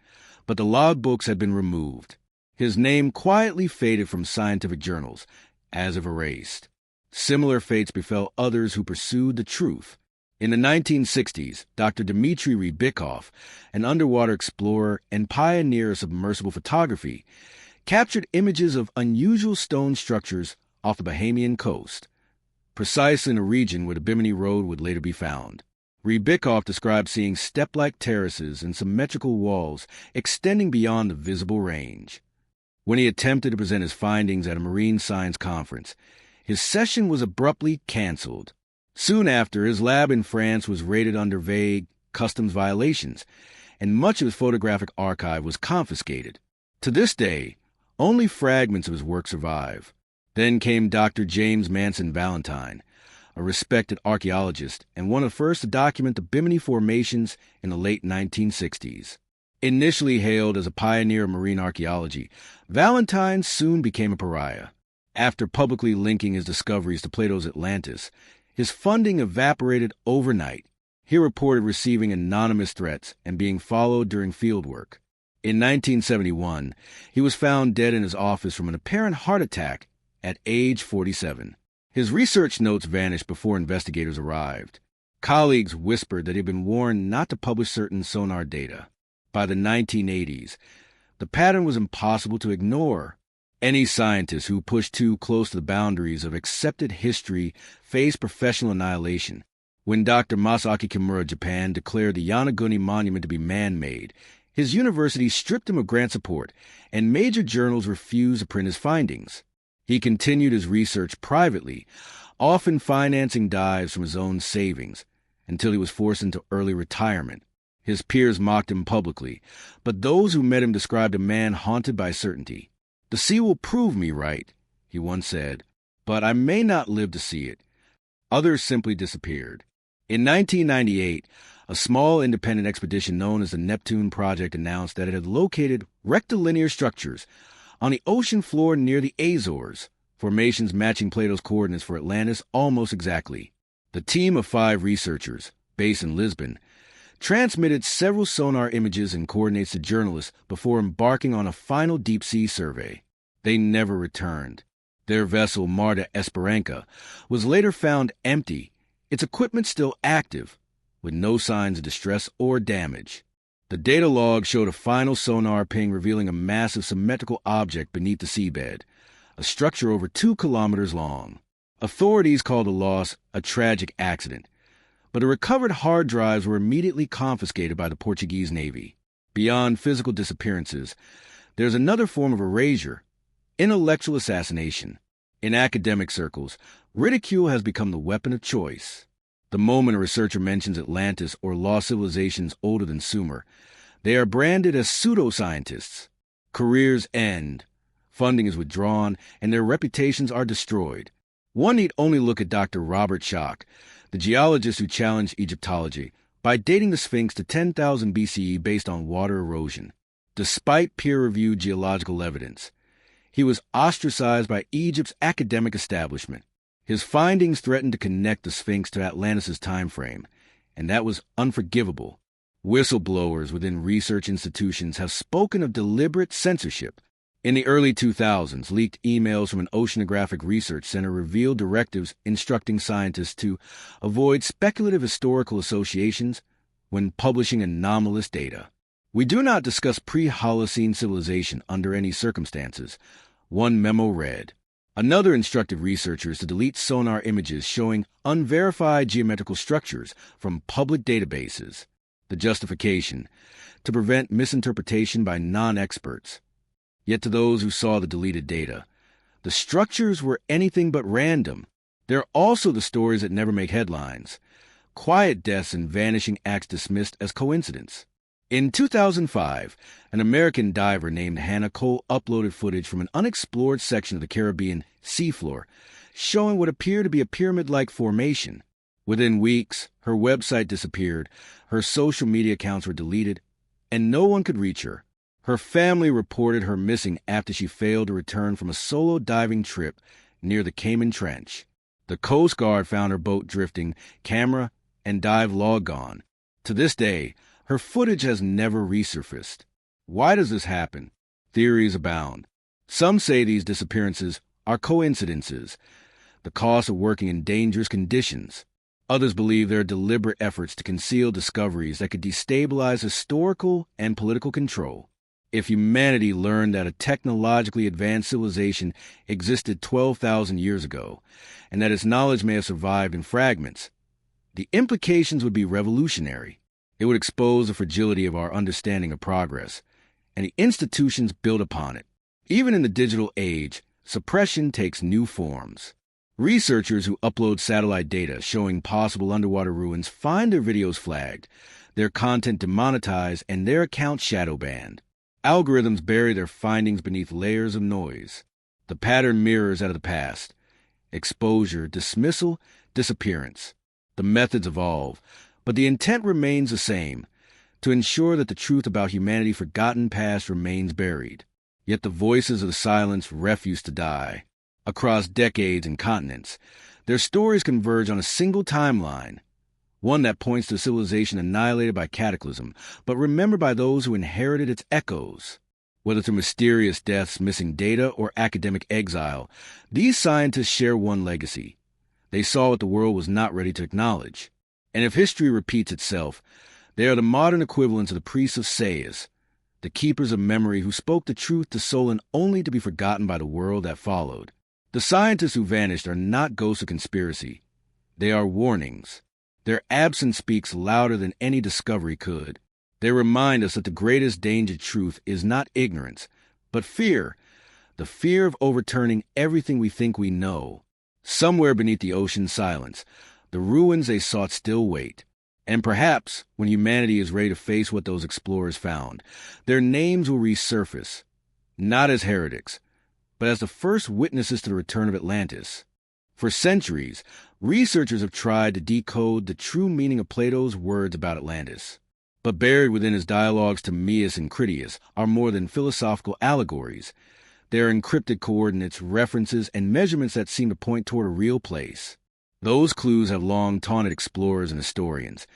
but the logbooks had been removed. His name quietly faded from scientific journals, as if erased. Similar fates befell others who pursued the truth. In the 1960s, Dr. Dmitry Rybakov, an underwater explorer and pioneer of submersible photography, captured images of unusual stone structures off the Bahamian coast, precisely in the region where the Bimini Road would later be found. Rybakov described seeing step-like terraces and symmetrical walls extending beyond the visible range. When he attempted to present his findings at a marine science conference, his session was abruptly canceled. Soon after, his lab in France was raided under vague customs violations, and much of his photographic archive was confiscated. To this day, only fragments of his work survive. Then came Dr. James Manson Valentine, a respected archaeologist and one of the first to document the Bimini formations in the late 1960s. Initially hailed as a pioneer of marine archaeology, Valentine soon became a pariah. After publicly linking his discoveries to Plato's Atlantis, his funding evaporated overnight. He reported receiving anonymous threats and being followed during fieldwork. In 1971, he was found dead in his office from an apparent heart attack at age 47. His research notes vanished before investigators arrived. Colleagues whispered that he had been warned not to publish certain sonar data. By the 1980s, the pattern was impossible to ignore. Any scientist who pushed too close to the boundaries of accepted history faced professional annihilation. When Dr. Masaaki Kimura of Japan declared the Yonaguni Monument to be man-made, his university stripped him of grant support, and major journals refused to print his findings. He continued his research privately, often financing dives from his own savings, until he was forced into early retirement. His peers mocked him publicly, but those who met him described a man haunted by certainty. "The sea will prove me right," he once said, "but I may not live to see it." Others simply disappeared. In 1998, a small independent expedition known as the Neptune Project announced that it had located rectilinear structures on the ocean floor near the Azores, formations matching Plato's coordinates for Atlantis almost exactly. The team of 5 researchers, based in Lisbon, transmitted several sonar images and coordinates to journalists before embarking on a final deep-sea survey. They never returned. Their vessel, Marta Esperanca, was later found empty, its equipment still active, with no signs of distress or damage. The data log showed a final sonar ping revealing a massive symmetrical object beneath the seabed, a structure over 2 kilometers long. Authorities called the loss a tragic accident, but the recovered hard drives were immediately confiscated by the Portuguese Navy. Beyond physical disappearances, there's another form of erasure: intellectual assassination. In academic circles, ridicule has become the weapon of choice. The moment a researcher mentions Atlantis or lost civilizations older than Sumer, they are branded as pseudoscientists. Careers end, funding is withdrawn, and their reputations are destroyed. One need only look at Dr. Robert Schoch, the geologist who challenged Egyptology by dating the Sphinx to 10,000 BCE based on water erosion. Despite peer-reviewed geological evidence, he was ostracized by Egypt's academic establishment. His findings threatened to connect the Sphinx to Atlantis' time frame, and that was unforgivable. Whistleblowers within research institutions have spoken of deliberate censorship. In the early 2000s, leaked emails from an oceanographic research center revealed directives instructing scientists to avoid speculative historical associations when publishing anomalous data. We do not discuss pre-Holocene civilization under any circumstances. One memo read. Another instructed researchers to delete sonar images showing unverified geometrical structures from public databases. The justification, to prevent misinterpretation by non-experts. Yet to those who saw the deleted data, the structures were anything but random. They're also the stories that never make headlines. Quiet deaths and vanishing acts dismissed as coincidence. In 2005, an American diver named Hannah Cole uploaded footage from an unexplored section of the Caribbean seafloor, showing what appeared to be a pyramid-like formation. Within weeks, her website disappeared, her social media accounts were deleted, and no one could reach her. Her family reported her missing after she failed to return from a solo diving trip near the Cayman Trench. The Coast Guard found her boat drifting, camera and dive log gone. To this day, her footage has never resurfaced. Why does this happen? Theories abound. Some say these disappearances are coincidences, the cost of working in dangerous conditions. Others believe there are deliberate efforts to conceal discoveries that could destabilize historical and political control. If humanity learned that a technologically advanced civilization existed 12,000 years ago, and that its knowledge may have survived in fragments, the implications would be revolutionary. It would expose the fragility of our understanding of progress, and the institutions built upon it. Even in the digital age, suppression takes new forms. Researchers who upload satellite data showing possible underwater ruins find their videos flagged, their content demonetized, and their accounts shadow banned. Algorithms bury their findings beneath layers of noise. The pattern mirrors out of the past. Exposure, dismissal, disappearance. The methods evolve, but the intent remains the same, to ensure that the truth about humanity's forgotten past remains buried. Yet the voices of the silence refuse to die. Across decades and continents, their stories converge on a single timeline, one that points to a civilization annihilated by cataclysm, but remembered by those who inherited its echoes. Whether through mysterious deaths, missing data, or academic exile, these scientists share one legacy. They saw what the world was not ready to acknowledge. And if history repeats itself, they are the modern equivalents of the priests of Sais, the keepers of memory who spoke the truth to Solon only to be forgotten by the world that followed. The scientists who vanished are not ghosts of conspiracy. They are warnings. Their absence speaks louder than any discovery could. They remind us that the greatest danger to truth is not ignorance, but fear, the fear of overturning everything we think we know. Somewhere beneath the ocean's silence, the ruins they sought still wait. And perhaps, when humanity is ready to face what those explorers found, their names will resurface, not as heretics, but as the first witnesses to the return of Atlantis. For centuries, researchers have tried to decode the true meaning of Plato's words about Atlantis. But buried within his dialogues Timaeus and Critias are more than philosophical allegories. They are encrypted coordinates, references, and measurements that seem to point toward a real place. Those clues have long taunted explorers and historians,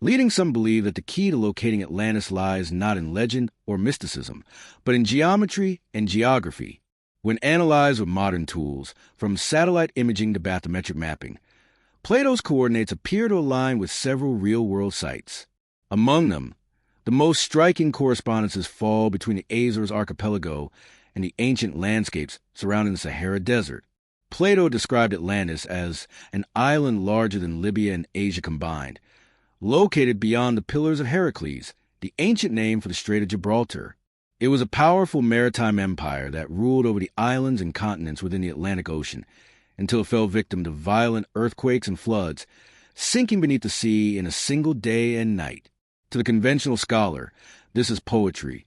leading some to believe that the key to locating Atlantis lies not in legend or mysticism, but in geometry and geography. When analyzed with modern tools, from satellite imaging to bathymetric mapping, Plato's coordinates appear to align with several real-world sites. Among them, the most striking correspondences fall between the Azores archipelago and the ancient landscapes surrounding the Sahara Desert. Plato described Atlantis as an island larger than Libya and Asia combined, located beyond the Pillars of Heracles, the ancient name for the Strait of Gibraltar. It was a powerful maritime empire that ruled over the islands and continents within the Atlantic Ocean until it fell victim to violent earthquakes and floods, sinking beneath the sea in a single day and night. To the conventional scholar, this is poetry.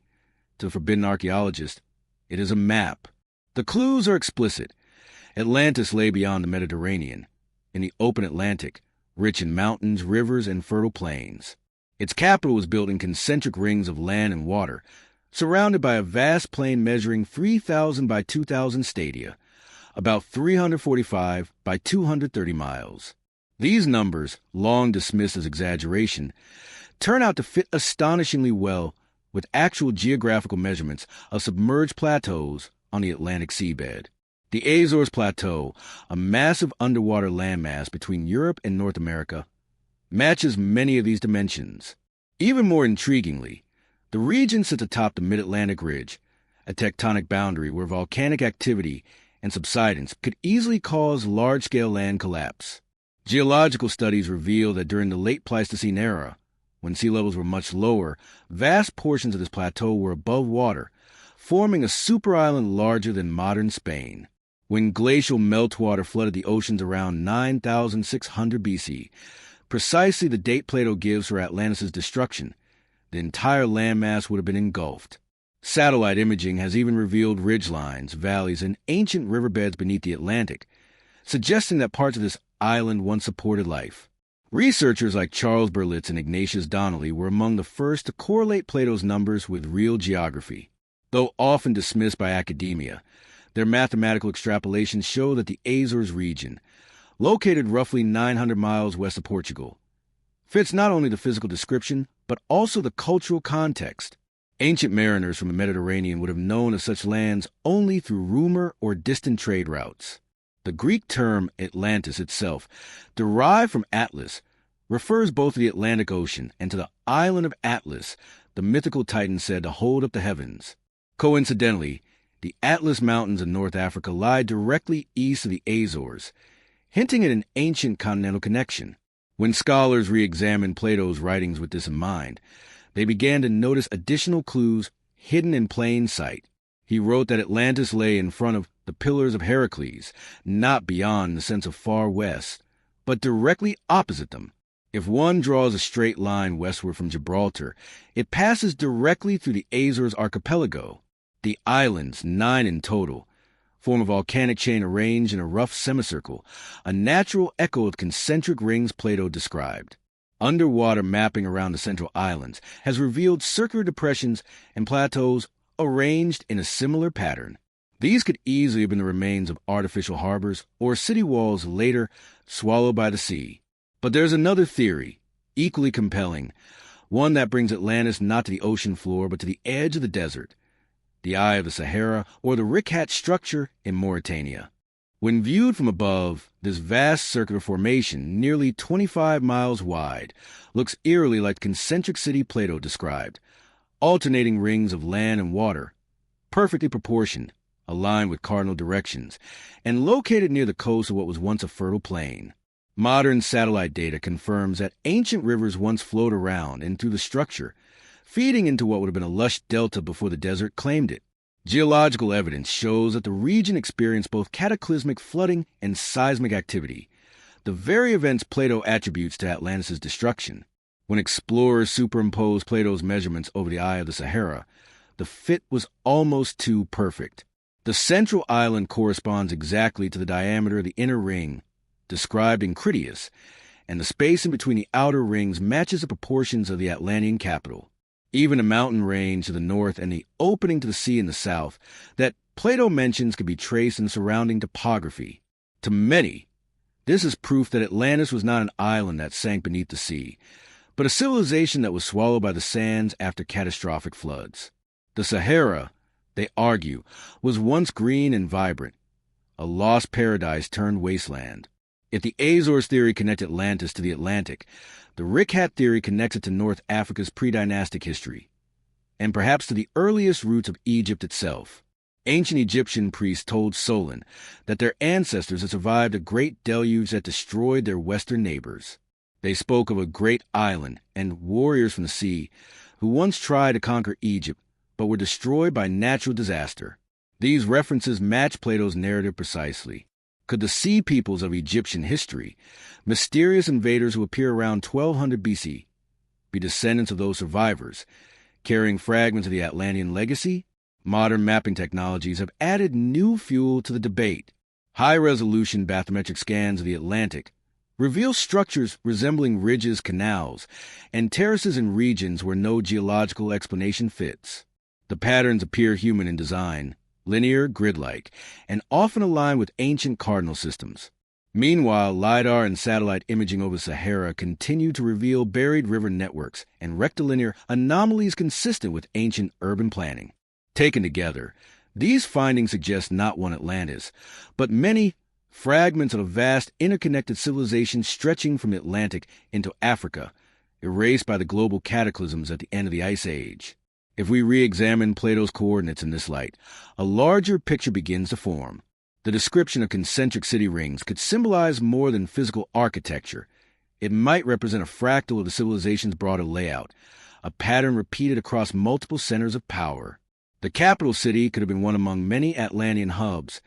To the forbidden archaeologist, it is a map. The clues are explicit. Atlantis lay beyond the Mediterranean, in the open Atlantic, rich in mountains, rivers, and fertile plains. Its capital was built in concentric rings of land and water, surrounded by a vast plain measuring 3,000 by 2,000 stadia, about 345 by 230 miles. These numbers, long dismissed as exaggeration, turn out to fit astonishingly well with actual geographical measurements of submerged plateaus on the Atlantic seabed. The Azores Plateau, a massive underwater landmass between Europe and North America, matches many of these dimensions. Even more intriguingly, The region sits atop the Mid-Atlantic Ridge, a tectonic boundary where volcanic activity and subsidence could easily cause large-scale land collapse. Geological studies reveal that during the late Pleistocene era, when sea levels were much lower, vast portions of this plateau were above water, forming a superisland larger than modern Spain. When glacial meltwater flooded the oceans around 9,600 BC, precisely the date Plato gives for Atlantis' destruction, the entire landmass would have been engulfed. Satellite imaging has even revealed ridgelines, valleys, and ancient riverbeds beneath the Atlantic, suggesting that parts of this island once supported life. Researchers like Charles Berlitz and Ignatius Donnelly were among the first to correlate Plato's numbers with real geography. Though often dismissed by academia, their mathematical extrapolations show that the Azores region, located roughly 900 miles west of Portugal, fits not only the physical description, but also the cultural context. Ancient mariners from the Mediterranean would have known of such lands only through rumor or distant trade routes. The Greek term Atlantis itself, derived from Atlas, refers both to the Atlantic Ocean and to the island of Atlas, the mythical titan said to hold up the heavens. Coincidentally, the Atlas Mountains in North Africa lie directly east of the Azores, hinting at an ancient continental connection. When scholars re-examined Plato's writings with this in mind, they began to notice additional clues hidden in plain sight. He wrote that Atlantis lay in front of the Pillars of Heracles, not beyond the sense of far west, but directly opposite them. If one draws a straight line westward from Gibraltar, it passes directly through the Azores archipelago. The islands, 9 in total, form a volcanic chain arranged in a rough semicircle, a natural echo of the concentric rings Plato described. Underwater mapping around the central islands has revealed circular depressions and plateaus arranged in a similar pattern. These could easily have been the remains of artificial harbors or city walls later swallowed by the sea. But there's another theory, equally compelling, one that brings Atlantis not to the ocean floor but to the edge of the desert, the Eye of the Sahara, or the Rickhat structure in Mauritania. When viewed from above, this vast circular formation, nearly 25 miles wide, looks eerily like the concentric city Plato described, alternating rings of land and water, perfectly proportioned, aligned with cardinal directions, and located near the coast of what was once a fertile plain. Modern satellite data confirms that ancient rivers once flowed around and through the structure, feeding into what would have been a lush delta before the desert claimed it. Geological evidence shows that the region experienced both cataclysmic flooding and seismic activity, the very events Plato attributes to Atlantis' destruction. When explorers superimposed Plato's measurements over the Eye of the Sahara, the fit was almost too perfect. The central island corresponds exactly to the diameter of the inner ring, described in Critias, and the space in between the outer rings matches the proportions of the Atlantean capital. Even a mountain range to the north and the opening to the sea in the south that Plato mentions could be traced in surrounding topography. To many, this is proof that Atlantis was not an island that sank beneath the sea, but a civilization that was swallowed by the sands after catastrophic floods. The Sahara, they argue, was once green and vibrant, a lost paradise turned wasteland. If the Azores theory connected Atlantis to the Atlantic, the Rickhat theory connects it to North Africa's pre-dynastic history, and perhaps to the earliest roots of Egypt itself. Ancient Egyptian priests told Solon that their ancestors had survived a great deluge that destroyed their western neighbors. They spoke of a great island and warriors from the sea who once tried to conquer Egypt but were destroyed by natural disaster. These references match Plato's narrative precisely. Could the sea peoples of Egyptian history, mysterious invaders who appear around 1200 BC, be descendants of those survivors, carrying fragments of the Atlantean legacy? Modern mapping technologies have added new fuel to the debate. High-resolution bathymetric scans of the Atlantic reveal structures resembling ridges, canals, and terraces in regions where no geological explanation fits. The patterns appear human in design, linear, grid-like, and often aligned with ancient cardinal systems. Meanwhile, LiDAR and satellite imaging over the Sahara continue to reveal buried river networks and rectilinear anomalies consistent with ancient urban planning. Taken together, these findings suggest not one Atlantis, but many fragments of a vast interconnected civilization stretching from the Atlantic into Africa, erased by the global cataclysms at the end of the Ice Age. If we re-examine Plato's coordinates in this light, a larger picture begins to form. The description of concentric city rings could symbolize more than physical architecture. It might represent a fractal of the civilization's broader layout, a pattern repeated across multiple centers of power. The capital city could have been one among many Atlantean hubs,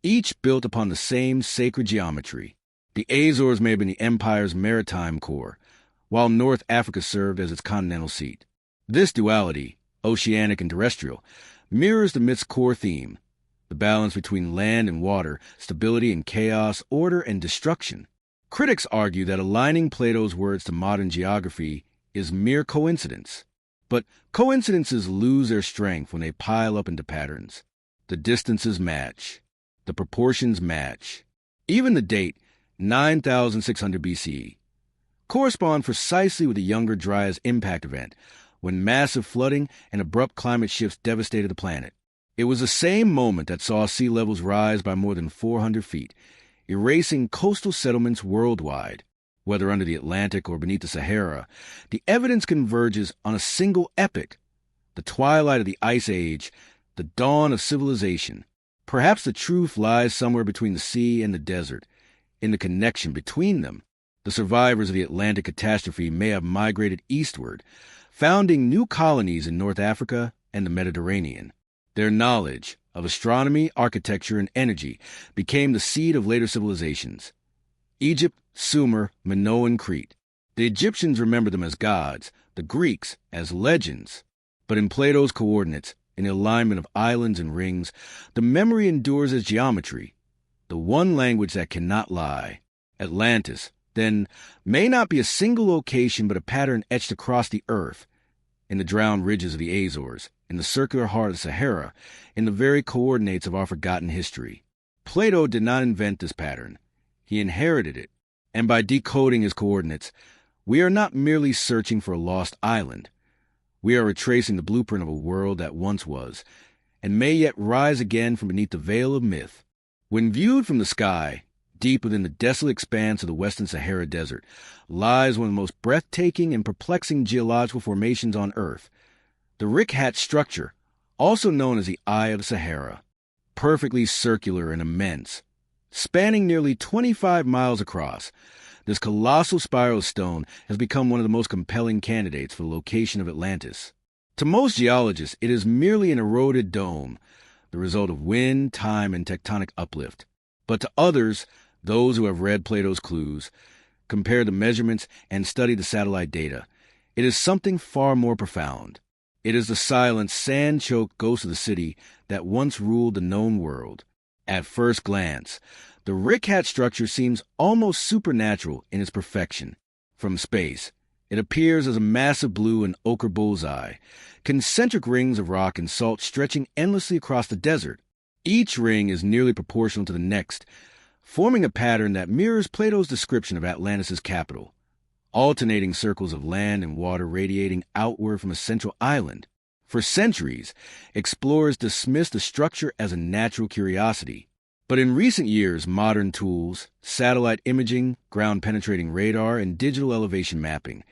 each built upon the same sacred geometry. The Azores may have been the empire's maritime core, while North Africa served as its continental seat. This duality, oceanic and terrestrial, mirrors the myth's core theme, the balance between land and water, stability and chaos, order and destruction. Critics argue that aligning Plato's words to modern geography is mere coincidence. But coincidences lose their strength when they pile up into patterns. The distances match. The proportions match. Even the date, 9,600 BCE, correspond precisely with the Younger Dryas impact event, when massive flooding and abrupt climate shifts devastated the planet. It was the same moment that saw sea levels rise by more than 400 feet, erasing coastal settlements worldwide. Whether under the Atlantic or beneath the Sahara, the evidence converges on a single epoch, the twilight of the Ice Age, the dawn of civilization. Perhaps the truth lies somewhere between the sea and the desert, in the connection between them. The survivors of the Atlantic catastrophe may have migrated eastward, founding new colonies in North Africa and the Mediterranean. Their knowledge of astronomy, architecture, and energy became the seed of later civilizations. Egypt, Sumer, Minoan, Crete. The Egyptians remembered them as gods, the Greeks as legends. But in Plato's coordinates, in the alignment of islands and rings, the memory endures as geometry, the one language that cannot lie. Atlantis, then, may not be a single location but a pattern etched across the earth, in the drowned ridges of the Azores, in the circular heart of the Sahara, in the very coordinates of our forgotten history. Plato did not invent this pattern. He inherited it, and by decoding his coordinates, we are not merely searching for a lost island. We are retracing the blueprint of a world that once was, and may yet rise again from beneath the veil of myth. When viewed from the sky, deep within the desolate expanse of the western Sahara Desert, lies one of the most breathtaking and perplexing geological formations on Earth, the Rick-Hatch structure, also known as the Eye of the Sahara. Perfectly circular and immense, spanning nearly 25 miles across, this colossal spiral of stone has become one of the most compelling candidates for the location of Atlantis. To most geologists, it is merely an eroded dome, the result of wind, time, and tectonic uplift. But to others, those who have read Plato's clues, compared the measurements, and studied the satellite data, it is something far more profound. It is the silent, sand-choked ghost of the city that once ruled the known world. At first glance, the Rick-Hatch structure seems almost supernatural in its perfection. From space, it appears as a massive blue and ochre bullseye, concentric rings of rock and salt stretching endlessly across the desert. Each ring is nearly proportional to the next, forming a pattern that mirrors Plato's description of Atlantis' capital, alternating circles of land and water radiating outward from a central island. For centuries, explorers dismissed the structure as a natural curiosity. But in recent years, modern tools, satellite imaging, ground-penetrating radar, and digital elevation mapping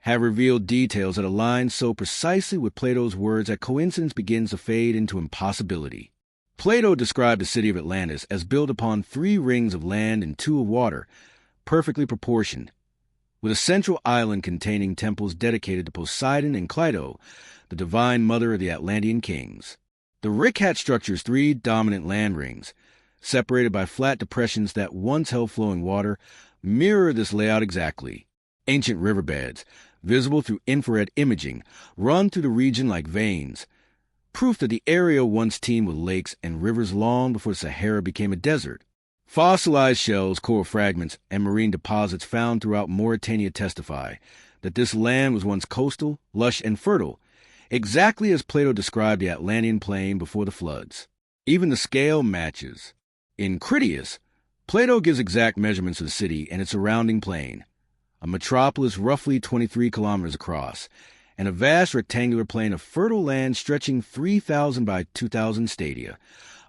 have revealed details that align so precisely with Plato's words that coincidence begins to fade into impossibility. Plato described the city of Atlantis as built upon 3 rings of land and 2 of water, perfectly proportioned, with a central island containing temples dedicated to Poseidon and Cleito, the divine mother of the Atlantean kings. The Rick-Hatch structure's 3 dominant land rings, separated by flat depressions that once held flowing water, mirror this layout exactly. Ancient riverbeds, visible through infrared imaging, run through the region like veins, proof that the area once teemed with lakes and rivers long before the Sahara became a desert. Fossilized shells, coral fragments, and marine deposits found throughout Mauritania testify that this land was once coastal, lush, and fertile, exactly as Plato described the Atlantean plain before the floods. Even the scale matches. In Critias, Plato gives exact measurements of the city and its surrounding plain, a metropolis roughly 23 kilometers across, and a vast rectangular plain of fertile land stretching 3,000 by 2,000 stadia,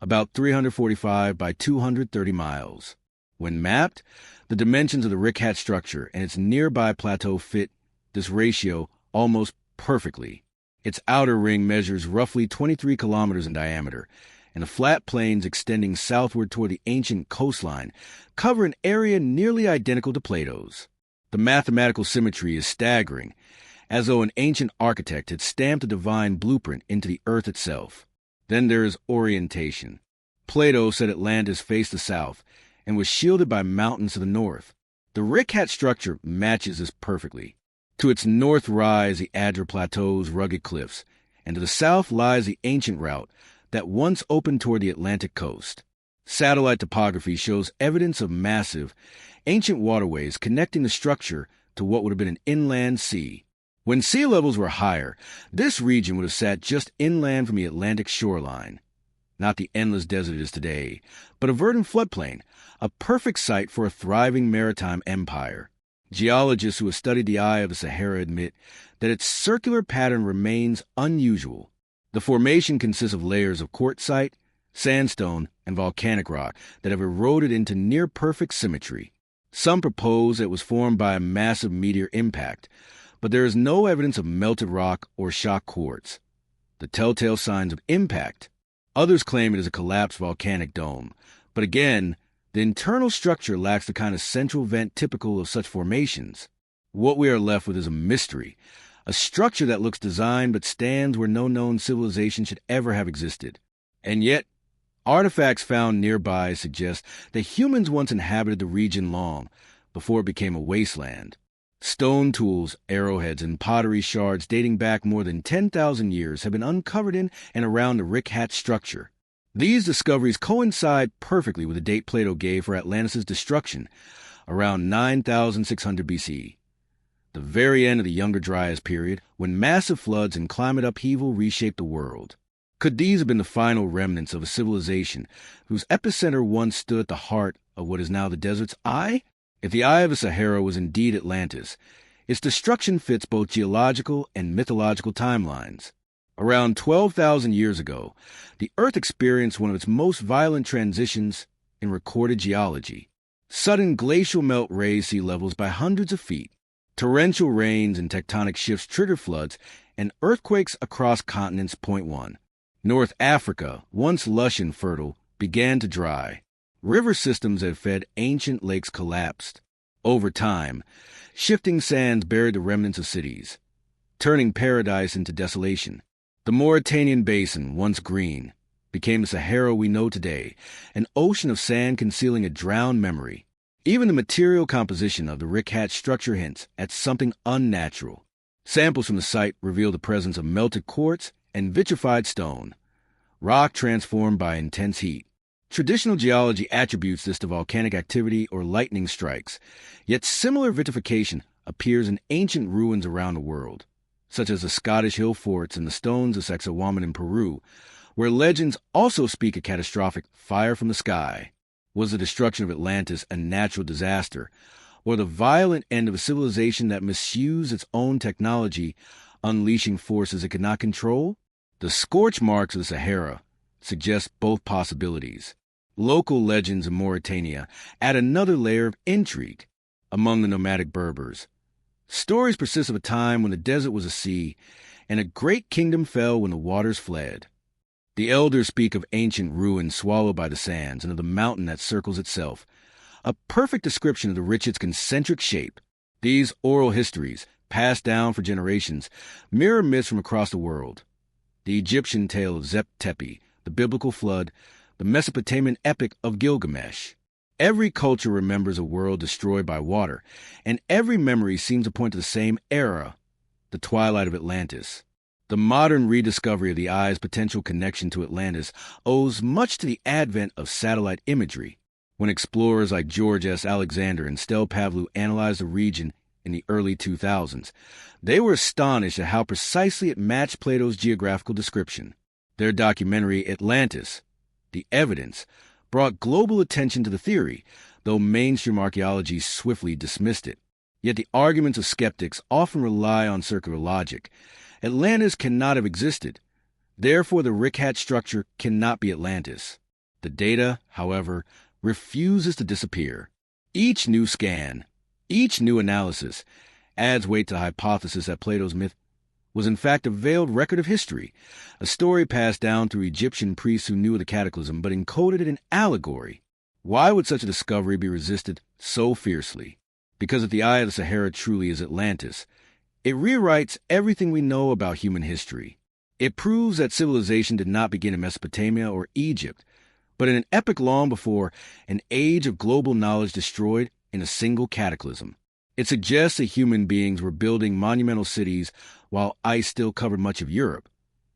about 345 by 230 miles. When mapped, the dimensions of the Rick-Hatch structure and its nearby plateau fit this ratio almost perfectly. Its outer ring measures roughly 23 kilometers in diameter, and the flat plains extending southward toward the ancient coastline cover an area nearly identical to Plato's. The mathematical symmetry is staggering, as though an ancient architect had stamped a divine blueprint into the earth itself. Then there is orientation. Plato said Atlantis faced the south and was shielded by mountains to the north. The Rick-Hat structure matches this perfectly. To its north rise the Adra Plateau's rugged cliffs, and to the south lies the ancient route that once opened toward the Atlantic coast. Satellite topography shows evidence of massive, ancient waterways connecting the structure to what would have been an inland sea. When sea levels were higher, this region would have sat just inland from the Atlantic shoreline. Not the endless desert it is today, but a verdant floodplain, a perfect site for a thriving maritime empire. Geologists who have studied the Eye of the Sahara admit that its circular pattern remains unusual. The formation consists of layers of quartzite, sandstone, and volcanic rock that have eroded into near-perfect symmetry. Some propose it was formed by a massive meteor impact, but there is no evidence of melted rock or shock quartz, the telltale signs of impact. Others claim it is a collapsed volcanic dome, but again, the internal structure lacks the kind of central vent typical of such formations. What we are left with is a mystery, a structure that looks designed but stands where no known civilization should ever have existed. And yet, artifacts found nearby suggest that humans once inhabited the region long before it became a wasteland. Stone tools, arrowheads, and pottery shards dating back more than 10,000 years have been uncovered in and around the Rick-Hat structure. These discoveries coincide perfectly with the date Plato gave for Atlantis' destruction, around 9,600 BC, the very end of the Younger Dryas period, when massive floods and climate upheaval reshaped the world. Could these have been the final remnants of a civilization whose epicenter once stood at the heart of what is now the desert's eye? If the Eye of the Sahara was indeed Atlantis, its destruction fits both geological and mythological timelines. Around 12,000 years ago, the Earth experienced one of its most violent transitions in recorded geology. Sudden glacial melt raised sea levels by hundreds of feet. Torrential rains and tectonic shifts triggered floods, and earthquakes across continents. Point 1. North Africa, once lush and fertile, began to dry. River systems that fed ancient lakes collapsed. Over time, shifting sands buried the remnants of cities, turning paradise into desolation. The Mauritanian basin, once green, became the Sahara we know today, an ocean of sand concealing a drowned memory. Even the material composition of the Rick-Hat structure hints at something unnatural. Samples from the site reveal the presence of melted quartz and vitrified stone, rock transformed by intense heat. Traditional geology attributes this to volcanic activity or lightning strikes, yet similar vitrification appears in ancient ruins around the world, such as the Scottish hill forts and the stones of Sacsayhuaman in Peru, where legends also speak of catastrophic fire from the sky. Was the destruction of Atlantis a natural disaster, or the violent end of a civilization that misused its own technology, unleashing forces it could not control? The scorch marks of the Sahara suggest both possibilities. Local legends in Mauritania add another layer of intrigue. Among the nomadic Berbers, stories persist of a time when the desert was a sea, and a great kingdom fell when the waters fled. The elders speak of ancient ruins swallowed by the sands and of the mountain that circles itself, a perfect description of the rich's concentric shape. These oral histories, passed down for generations, mirror myths from across the world. The Egyptian tale of Zep-Tepi, the biblical flood, the Mesopotamian epic of Gilgamesh. Every culture remembers a world destroyed by water, and every memory seems to point to the same era, the twilight of Atlantis. The modern rediscovery of the Eye's potential connection to Atlantis owes much to the advent of satellite imagery. When explorers like George S. Alexander and Stel Pavlou analyzed the region in the early 2000s, they were astonished at how precisely it matched Plato's geographical description. Their documentary, Atlantis, The Evidence, brought global attention to the theory, though mainstream archaeology swiftly dismissed it. Yet the arguments of skeptics often rely on circular logic. Atlantis cannot have existed. Therefore, the Rick-Hat structure cannot be Atlantis. The data, however, refuses to disappear. Each new scan, each new analysis, adds weight to the hypothesis that Plato's myth was in fact a veiled record of history, a story passed down through Egyptian priests who knew of the cataclysm but encoded it in allegory. Why would such a discovery be resisted so fiercely? Because if the Eye of the Sahara truly is Atlantis, it rewrites everything we know about human history. It proves that civilization did not begin in Mesopotamia or Egypt, but in an epoch long before, an age of global knowledge destroyed in a single cataclysm. It suggests that human beings were building monumental cities while ice still covered much of Europe,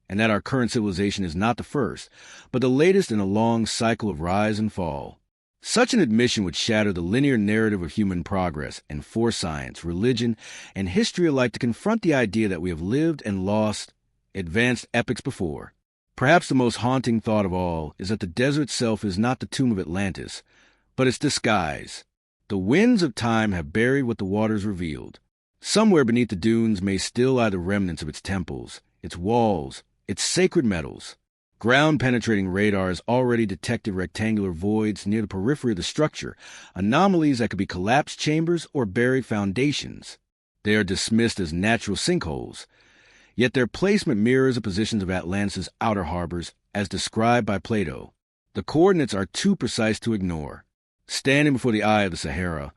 and that our current civilization is not the first, but the latest in a long cycle of rise and fall. Such an admission would shatter the linear narrative of human progress and force science, religion, and history alike to confront the idea that we have lived and lost advanced epochs before. Perhaps the most haunting thought of all is that the desert itself is not the tomb of Atlantis, but its disguise. The winds of time have buried what the waters revealed. Somewhere beneath the dunes may still lie the remnants of its temples, its walls, its sacred metals. Ground-penetrating radar has already detected rectangular voids near the periphery of the structure, anomalies that could be collapsed chambers or buried foundations. They are dismissed as natural sinkholes, yet their placement mirrors the positions of Atlantis' outer harbors as described by Plato. The coordinates are too precise to ignore. Standing before the Eye of the Sahara,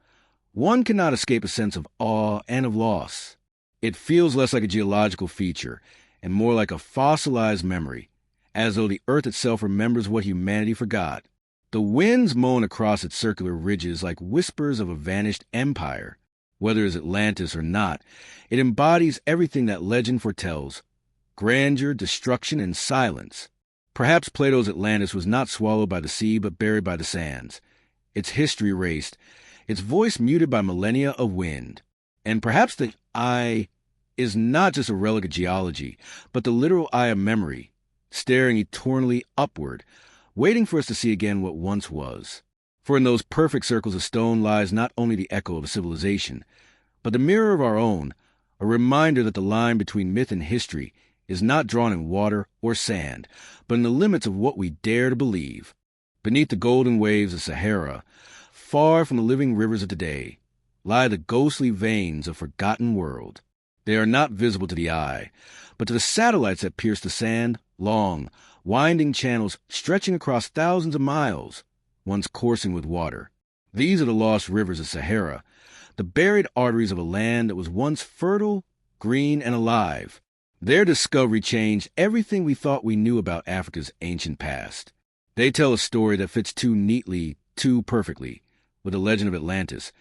one cannot escape a sense of awe and of loss. It feels less like a geological feature and more like a fossilized memory, as though the earth itself remembers what humanity forgot. The winds moan across its circular ridges like whispers of a vanished empire. Whether it is Atlantis or not, it embodies everything that legend foretells: grandeur, destruction, and silence. Perhaps Plato's Atlantis was not swallowed by the sea but buried by the sands, its history erased, its voice muted by millennia of wind. And perhaps the eye is not just a relic of geology, but the literal eye of memory, staring eternally upward, waiting for us to see again what once was. For in those perfect circles of stone lies not only the echo of a civilization, but the mirror of our own, a reminder that the line between myth and history is not drawn in water or sand, but in the limits of what we dare to believe. Beneath the golden waves of Sahara, far from the living rivers of today, lie the ghostly veins of forgotten world. They are not visible to the eye, but to the satellites that pierce the sand, long, winding channels stretching across thousands of miles, once coursing with water. These are the lost rivers of Sahara, the buried arteries of a land that was once fertile, green, and alive. Their discovery changed everything we thought we knew about Africa's ancient past. They tell a story that fits too neatly, too perfectly, with the legend of Atlantis,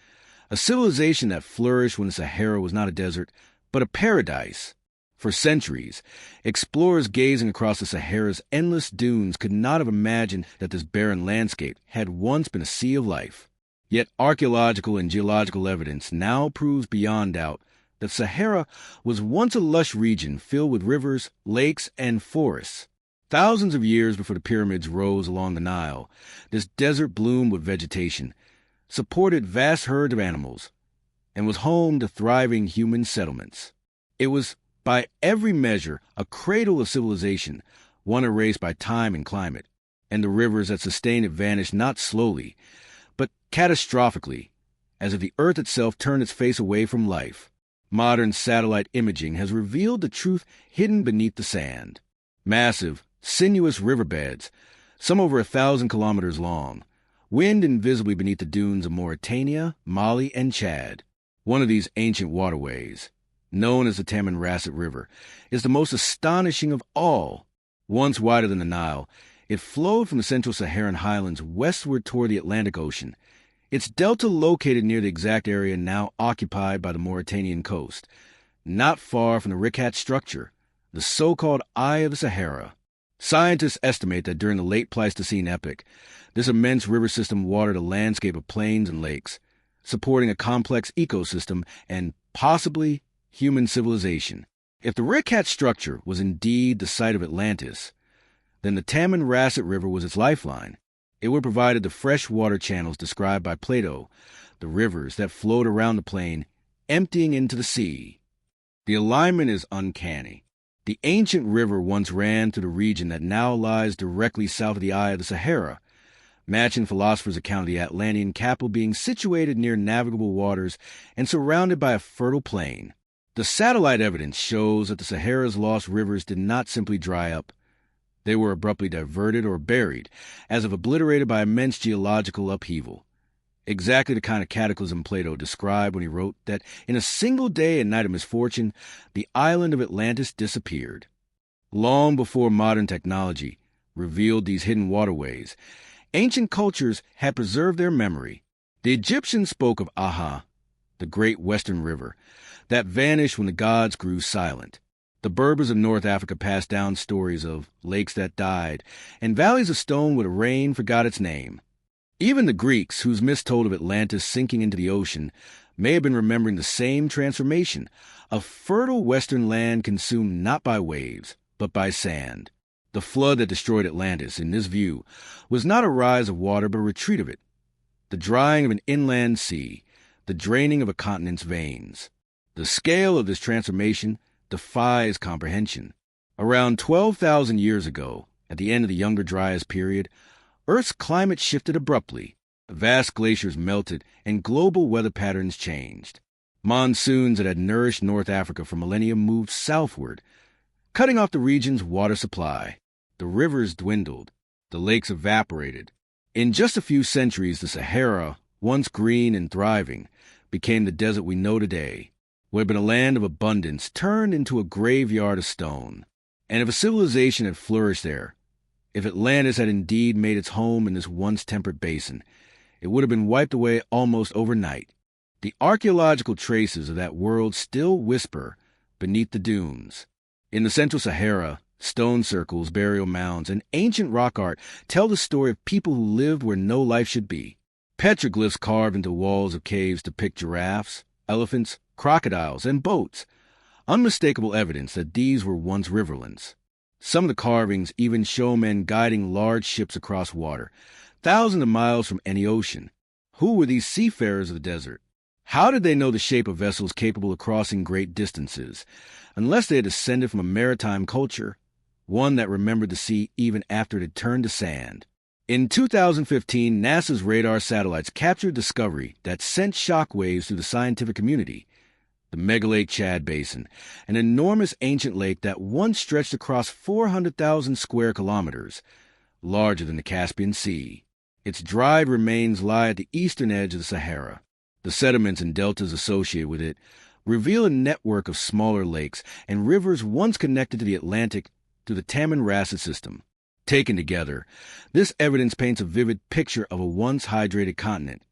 a civilization that flourished when the Sahara was not a desert, but a paradise. For centuries, explorers gazing across the Sahara's endless dunes could not have imagined that this barren landscape had once been a sea of life. Yet archaeological and geological evidence now proves beyond doubt that Sahara was once a lush region filled with rivers, lakes, and forests. Thousands of years before the pyramids rose along the Nile, this desert bloomed with vegetation, supported vast herds of animals, and was home to thriving human settlements. It was, by every measure, a cradle of civilization, one erased by time and climate, and the rivers that sustained it vanished not slowly, but catastrophically, as if the earth itself turned its face away from life. Modern satellite imaging has revealed the truth hidden beneath the sand. Massive, sinuous riverbeds, some over 1,000 kilometers long, wind invisibly beneath the dunes of Mauritania, Mali, and Chad. One of these ancient waterways, known as the Tamanrasset River, is the most astonishing of all. Once wider than the Nile, it flowed from the central Saharan highlands westward toward the Atlantic Ocean. Its delta located near the exact area now occupied by the Mauritanian coast, not far from the Rikat structure, the so-called Eye of the Sahara. Scientists estimate that during the late Pleistocene epoch, this immense river system watered a landscape of plains and lakes, supporting a complex ecosystem and, possibly, human civilization. If the Rikat structure was indeed the site of Atlantis, then the Tamanrasset River was its lifeline. It would provide the fresh water channels described by Plato, the rivers that flowed around the plain, emptying into the sea. The alignment is uncanny. The ancient river once ran through the region that now lies directly south of the Eye of the Sahara, matching philosophers' account of the Atlantean capital being situated near navigable waters and surrounded by a fertile plain. The satellite evidence shows that the Sahara's lost rivers did not simply dry up. They were abruptly diverted or buried, as if obliterated by immense geological upheaval. Exactly the kind of cataclysm Plato described when he wrote that in a single day and night of misfortune, the island of Atlantis disappeared. Long before modern technology revealed these hidden waterways, ancient cultures had preserved their memory. The Egyptians spoke of Aha, the great western river, that vanished when the gods grew silent. The Berbers of North Africa passed down stories of lakes that died, and valleys of stone where the rain forgot its name. Even the Greeks, whose myths told of Atlantis sinking into the ocean, may have been remembering the same transformation, a fertile western land consumed not by waves, but by sand. The flood that destroyed Atlantis, in this view, was not a rise of water but a retreat of it, the drying of an inland sea, the draining of a continent's veins. The scale of this transformation defies comprehension. Around 12,000 years ago, at the end of the Younger Dryas period, Earth's climate shifted abruptly. Vast glaciers melted and global weather patterns changed. Monsoons that had nourished North Africa for millennia moved southward, cutting off the region's water supply. The rivers dwindled. The lakes evaporated. In just a few centuries, the Sahara, once green and thriving, became the desert we know today. What had been a land of abundance turned into a graveyard of stone. And if a civilization had flourished there, if Atlantis had indeed made its home in this once temperate basin, it would have been wiped away almost overnight. The archaeological traces of that world still whisper beneath the dunes. In the Central Sahara, stone circles, burial mounds, and ancient rock art tell the story of people who lived where no life should be. Petroglyphs carved into walls of caves depict giraffes, elephants, crocodiles, and boats, unmistakable evidence that these were once riverlands. Some of the carvings even show men guiding large ships across water, thousands of miles from any ocean. Who were these seafarers of the desert? How did they know the shape of vessels capable of crossing great distances, unless they had descended from a maritime culture, one that remembered the sea even after it had turned to sand? In 2015, NASA's radar satellites captured a discovery that sent shockwaves through the scientific community. The Megalake Chad Basin, an enormous ancient lake that once stretched across 400,000 square kilometers, larger than the Caspian Sea. Its dried remains lie at the eastern edge of the Sahara. The sediments and deltas associated with it reveal a network of smaller lakes and rivers once connected to the Atlantic through the Tamanrasset system. Taken together, this evidence paints a vivid picture of a once hydrated continent,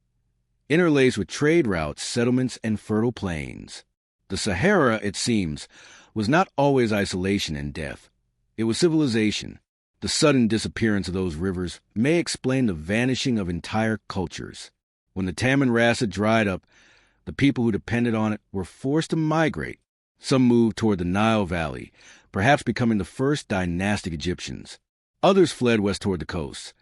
interlaced with trade routes, settlements, and fertile plains. The Sahara, it seems, was not always isolation and death. It was civilization. The sudden disappearance of those rivers may explain the vanishing of entire cultures. When the Tamanrasset dried up, the people who depended on it were forced to migrate. Some moved toward the Nile Valley, perhaps becoming the first dynastic Egyptians. Others fled west toward the coast,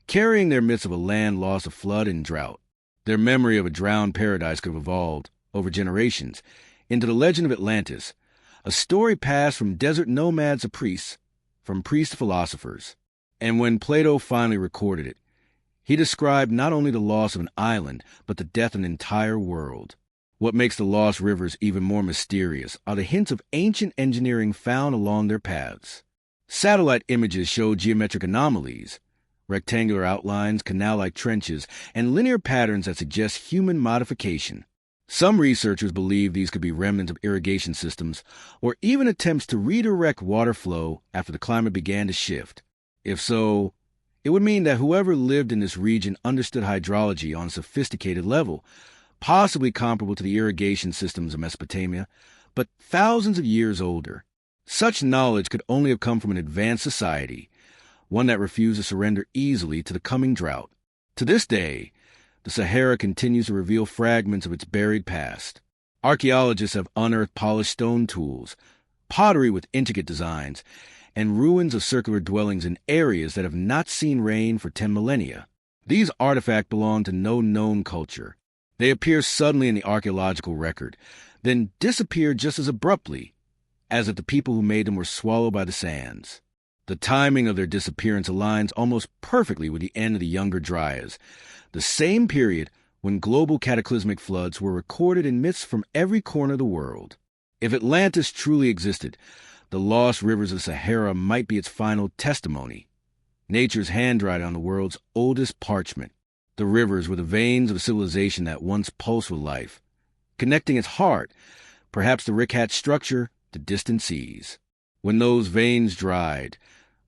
carrying their myths of a land lost to flood and drought. Their memory of a drowned paradise could have evolved, over generations, into the legend of Atlantis, a story passed from desert nomads to priests, from priests to philosophers. And when Plato finally recorded it, he described not only the loss of an island, but the death of an entire world. What makes the lost rivers even more mysterious are the hints of ancient engineering found along their paths. Satellite images show geometric anomalies, rectangular outlines, canal-like trenches, and linear patterns that suggest human modification. Some researchers believe these could be remnants of irrigation systems or even attempts to redirect water flow after the climate began to shift. If so, it would mean that whoever lived in this region understood hydrology on a sophisticated level, possibly comparable to the irrigation systems of Mesopotamia, but thousands of years older. Such knowledge could only have come from an advanced society, one that refused to surrender easily to the coming drought. To this day, the Sahara continues to reveal fragments of its buried past. Archaeologists have unearthed polished stone tools, pottery with intricate designs, and ruins of circular dwellings in areas that have not seen rain for 10 millennia. These artifacts belong to no known culture. They appear suddenly in the archaeological record, then disappear just as abruptly, as if the people who made them were swallowed by the sands. The timing of their disappearance aligns almost perfectly with the end of the Younger Dryas, the same period when global cataclysmic floods were recorded in myths from every corner of the world. If Atlantis truly existed, the lost rivers of Sahara might be its final testimony. Nature's handwriting on the world's oldest parchment. The rivers were the veins of a civilization that once pulsed with life, connecting its heart, perhaps the Rick-Hat structure, to distant seas. When those veins dried,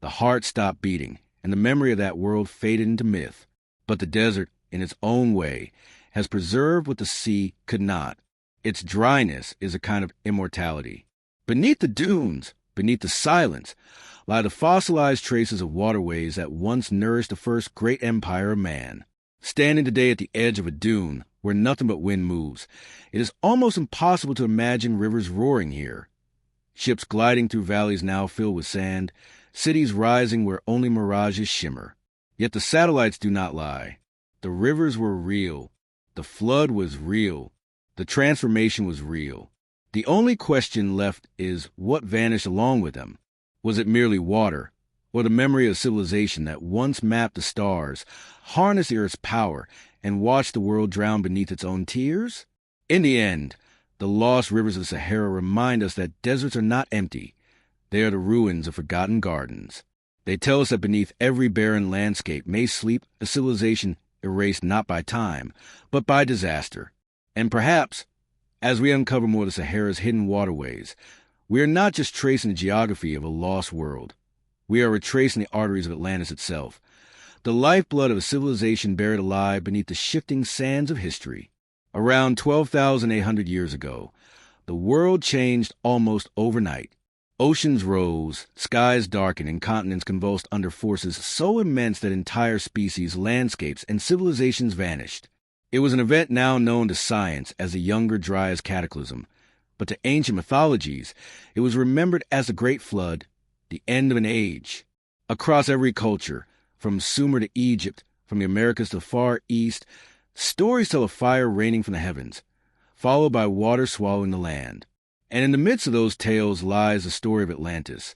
the heart stopped beating, and the memory of that world faded into myth. But the desert, in its own way, has preserved what the sea could not. Its dryness is a kind of immortality. Beneath the dunes, beneath the silence, lie the fossilized traces of waterways that once nourished the first great empire of man. Standing today at the edge of a dune, where nothing but wind moves, it is almost impossible to imagine rivers roaring here. Ships gliding through valleys now filled with sand, cities rising where only mirages shimmer. Yet the satellites do not lie. The rivers were real. The flood was real. The transformation was real. The only question left is what vanished along with them. Was it merely water, or the memory of civilization that once mapped the stars, harnessed the Earth's power, and watched the world drown beneath its own tears? In the end, the lost rivers of Sahara remind us that deserts are not empty. They are the ruins of forgotten gardens. They tell us that beneath every barren landscape may sleep a civilization erased not by time, but by disaster. And perhaps, as we uncover more of the Sahara's hidden waterways, we are not just tracing the geography of a lost world. We are retracing the arteries of Atlantis itself, the lifeblood of a civilization buried alive beneath the shifting sands of history. Around 12,800 years ago, the world changed almost overnight. Oceans rose, skies darkened, and continents convulsed under forces so immense that entire species, landscapes, and civilizations vanished. It was an event now known to science as the Younger Dryas Cataclysm, but to ancient mythologies, it was remembered as the Great Flood, the end of an age. Across every culture, from Sumer to Egypt, from the Americas to the Far East, stories tell of fire raining from the heavens, followed by water swallowing the land. And in the midst of those tales lies the story of Atlantis,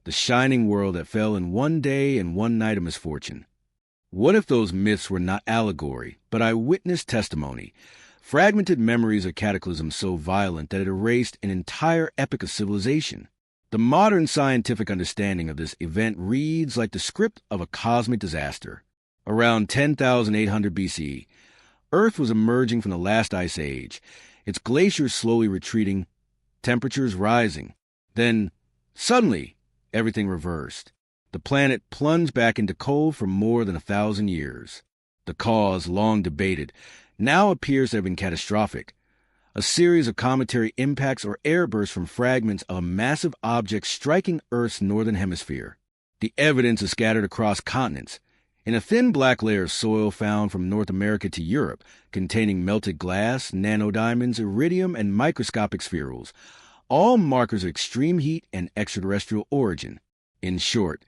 the shining world that fell in one day and one night of misfortune. What if those myths were not allegory, but eyewitness testimony, fragmented memories of cataclysms so violent that it erased an entire epoch of civilization? The modern scientific understanding of this event reads like the script of a cosmic disaster. Around 10,800 BCE, Earth was emerging from the last ice age, its glaciers slowly retreating, temperatures rising. Then, suddenly, everything reversed. The planet plunged back into cold for more than 1,000 years. The cause, long debated, now appears to have been catastrophic. A series of cometary impacts or airbursts from fragments of a massive object striking Earth's northern hemisphere. The evidence is scattered across continents, in a thin black layer of soil found from North America to Europe, containing melted glass, nanodiamonds, iridium, and microscopic spherules, all markers of extreme heat and extraterrestrial origin. In short,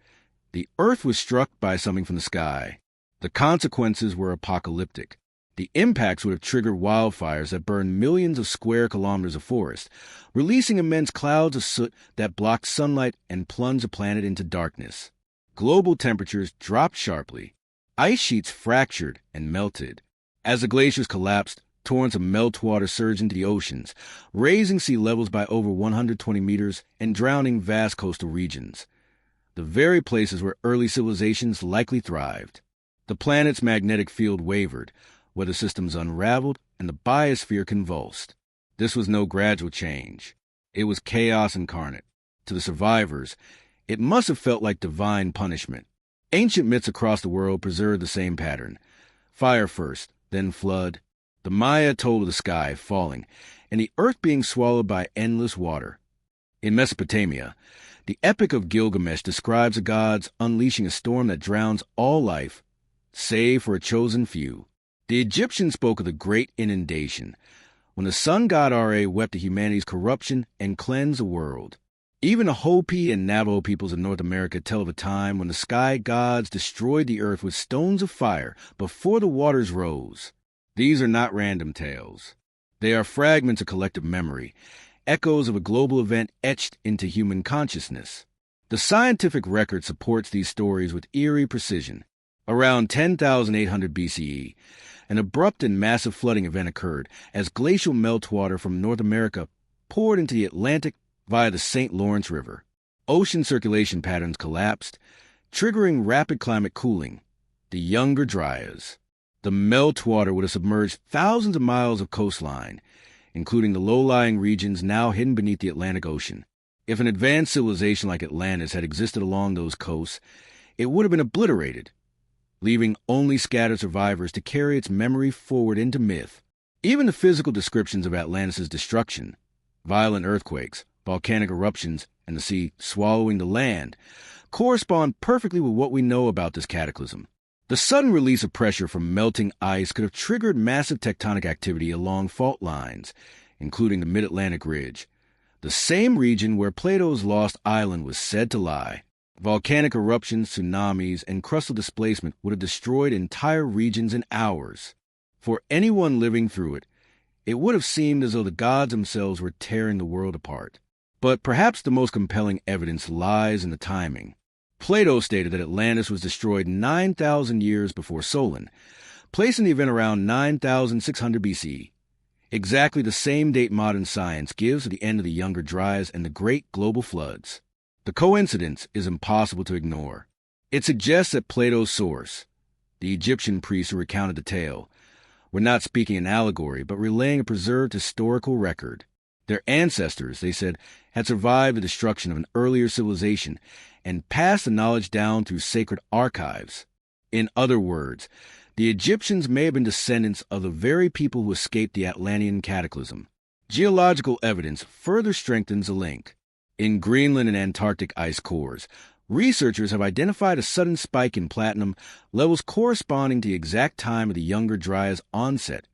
the Earth was struck by something from the sky. The consequences were apocalyptic. The impacts would have triggered wildfires that burned millions of square kilometers of forest, releasing immense clouds of soot that blocked sunlight and plunged the planet into darkness. Global temperatures dropped sharply. Ice sheets fractured and melted. As the glaciers collapsed, torrents of meltwater surged into the oceans, raising sea levels by over 120 meters and drowning vast coastal regions. The very places where early civilizations likely thrived. The planet's magnetic field wavered, weather systems unraveled, and the biosphere convulsed. This was no gradual change. It was chaos incarnate. To the survivors, it must have felt like divine punishment. Ancient myths across the world preserved the same pattern. Fire first, then flood. The Maya told of the sky falling, and the earth being swallowed by endless water. In Mesopotamia, the Epic of Gilgamesh describes the gods unleashing a storm that drowns all life, save for a chosen few. The Egyptians spoke of the Great Inundation, when the sun god Ra wept at humanity's corruption and cleansed the world. Even the Hopi and Navajo peoples of North America tell of a time when the sky gods destroyed the earth with stones of fire before the waters rose. These are not random tales. They are fragments of collective memory, echoes of a global event etched into human consciousness. The scientific record supports these stories with eerie precision. Around 10,800 BCE, an abrupt and massive flooding event occurred as glacial meltwater from North America poured into the Atlantic via the St. Lawrence River. Ocean circulation patterns collapsed, triggering rapid climate cooling. The Younger Dryas. The meltwater would have submerged thousands of miles of coastline, including the low-lying regions now hidden beneath the Atlantic Ocean. If an advanced civilization like Atlantis had existed along those coasts, it would have been obliterated, leaving only scattered survivors to carry its memory forward into myth. Even the physical descriptions of Atlantis' destruction, violent earthquakes, volcanic eruptions, and the sea swallowing the land, correspond perfectly with what we know about this cataclysm. The sudden release of pressure from melting ice could have triggered massive tectonic activity along fault lines, including the Mid-Atlantic Ridge, the same region where Plato's lost island was said to lie. Volcanic eruptions, tsunamis, and crustal displacement would have destroyed entire regions in hours. For anyone living through it, it would have seemed as though the gods themselves were tearing the world apart. But perhaps the most compelling evidence lies in the timing. Plato stated that Atlantis was destroyed 9,000 years before Solon, placing the event around 9,600 BC, exactly the same date modern science gives to the end of the Younger Dryas and the Great Global Floods. The coincidence is impossible to ignore. It suggests that Plato's source, the Egyptian priests who recounted the tale, were not speaking an allegory but relaying a preserved historical record. Their ancestors, they said, had survived the destruction of an earlier civilization and passed the knowledge down through sacred archives. In other words, the Egyptians may have been descendants of the very people who escaped the Atlantean cataclysm. Geological evidence further strengthens the link. In Greenland and Antarctic ice cores, researchers have identified a sudden spike in platinum levels corresponding to the exact time of the Younger Dryas' onset,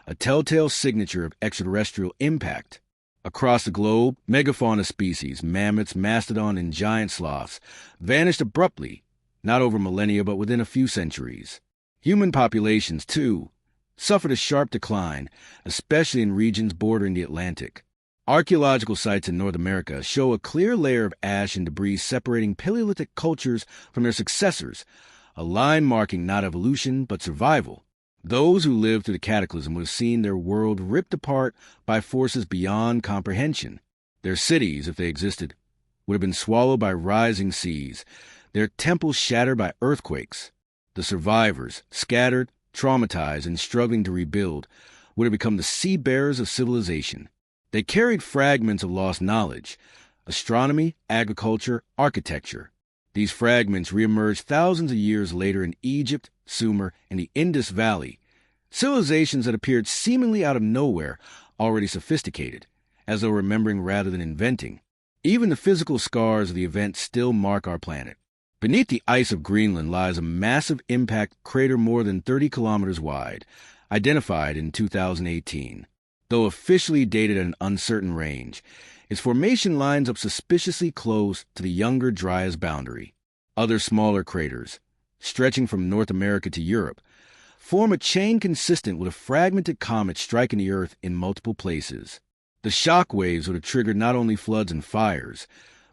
a telltale signature of extraterrestrial impact. Across the globe, megafauna species, mammoths, mastodon, and giant sloths, vanished abruptly, not over millennia but within a few centuries. Human populations, too, suffered a sharp decline, especially in regions bordering the Atlantic. Archaeological sites in North America show a clear layer of ash and debris separating Paleolithic cultures from their successors, a line marking not evolution but survival. Those who lived through the cataclysm would have seen their world ripped apart by forces beyond comprehension. Their cities, if they existed, would have been swallowed by rising seas, their temples shattered by earthquakes. The survivors, scattered, traumatized, and struggling to rebuild, would have become the sea-bearers of civilization. They carried fragments of lost knowledge, astronomy, agriculture, architecture. These fragments reemerged thousands of years later in Egypt, Sumer, and the Indus Valley, civilizations that appeared seemingly out of nowhere, already sophisticated, as though remembering rather than inventing. Even the physical scars of the event still mark our planet. Beneath the ice of Greenland lies a massive impact crater more than 30 kilometers wide, identified in 2018. Though officially dated at an uncertain range, its formation lines up suspiciously close to the Younger Dryas boundary. Other smaller craters, stretching from North America to Europe, form a chain consistent with a fragmented comet striking the Earth in multiple places. The shock waves would have triggered not only floods and fires,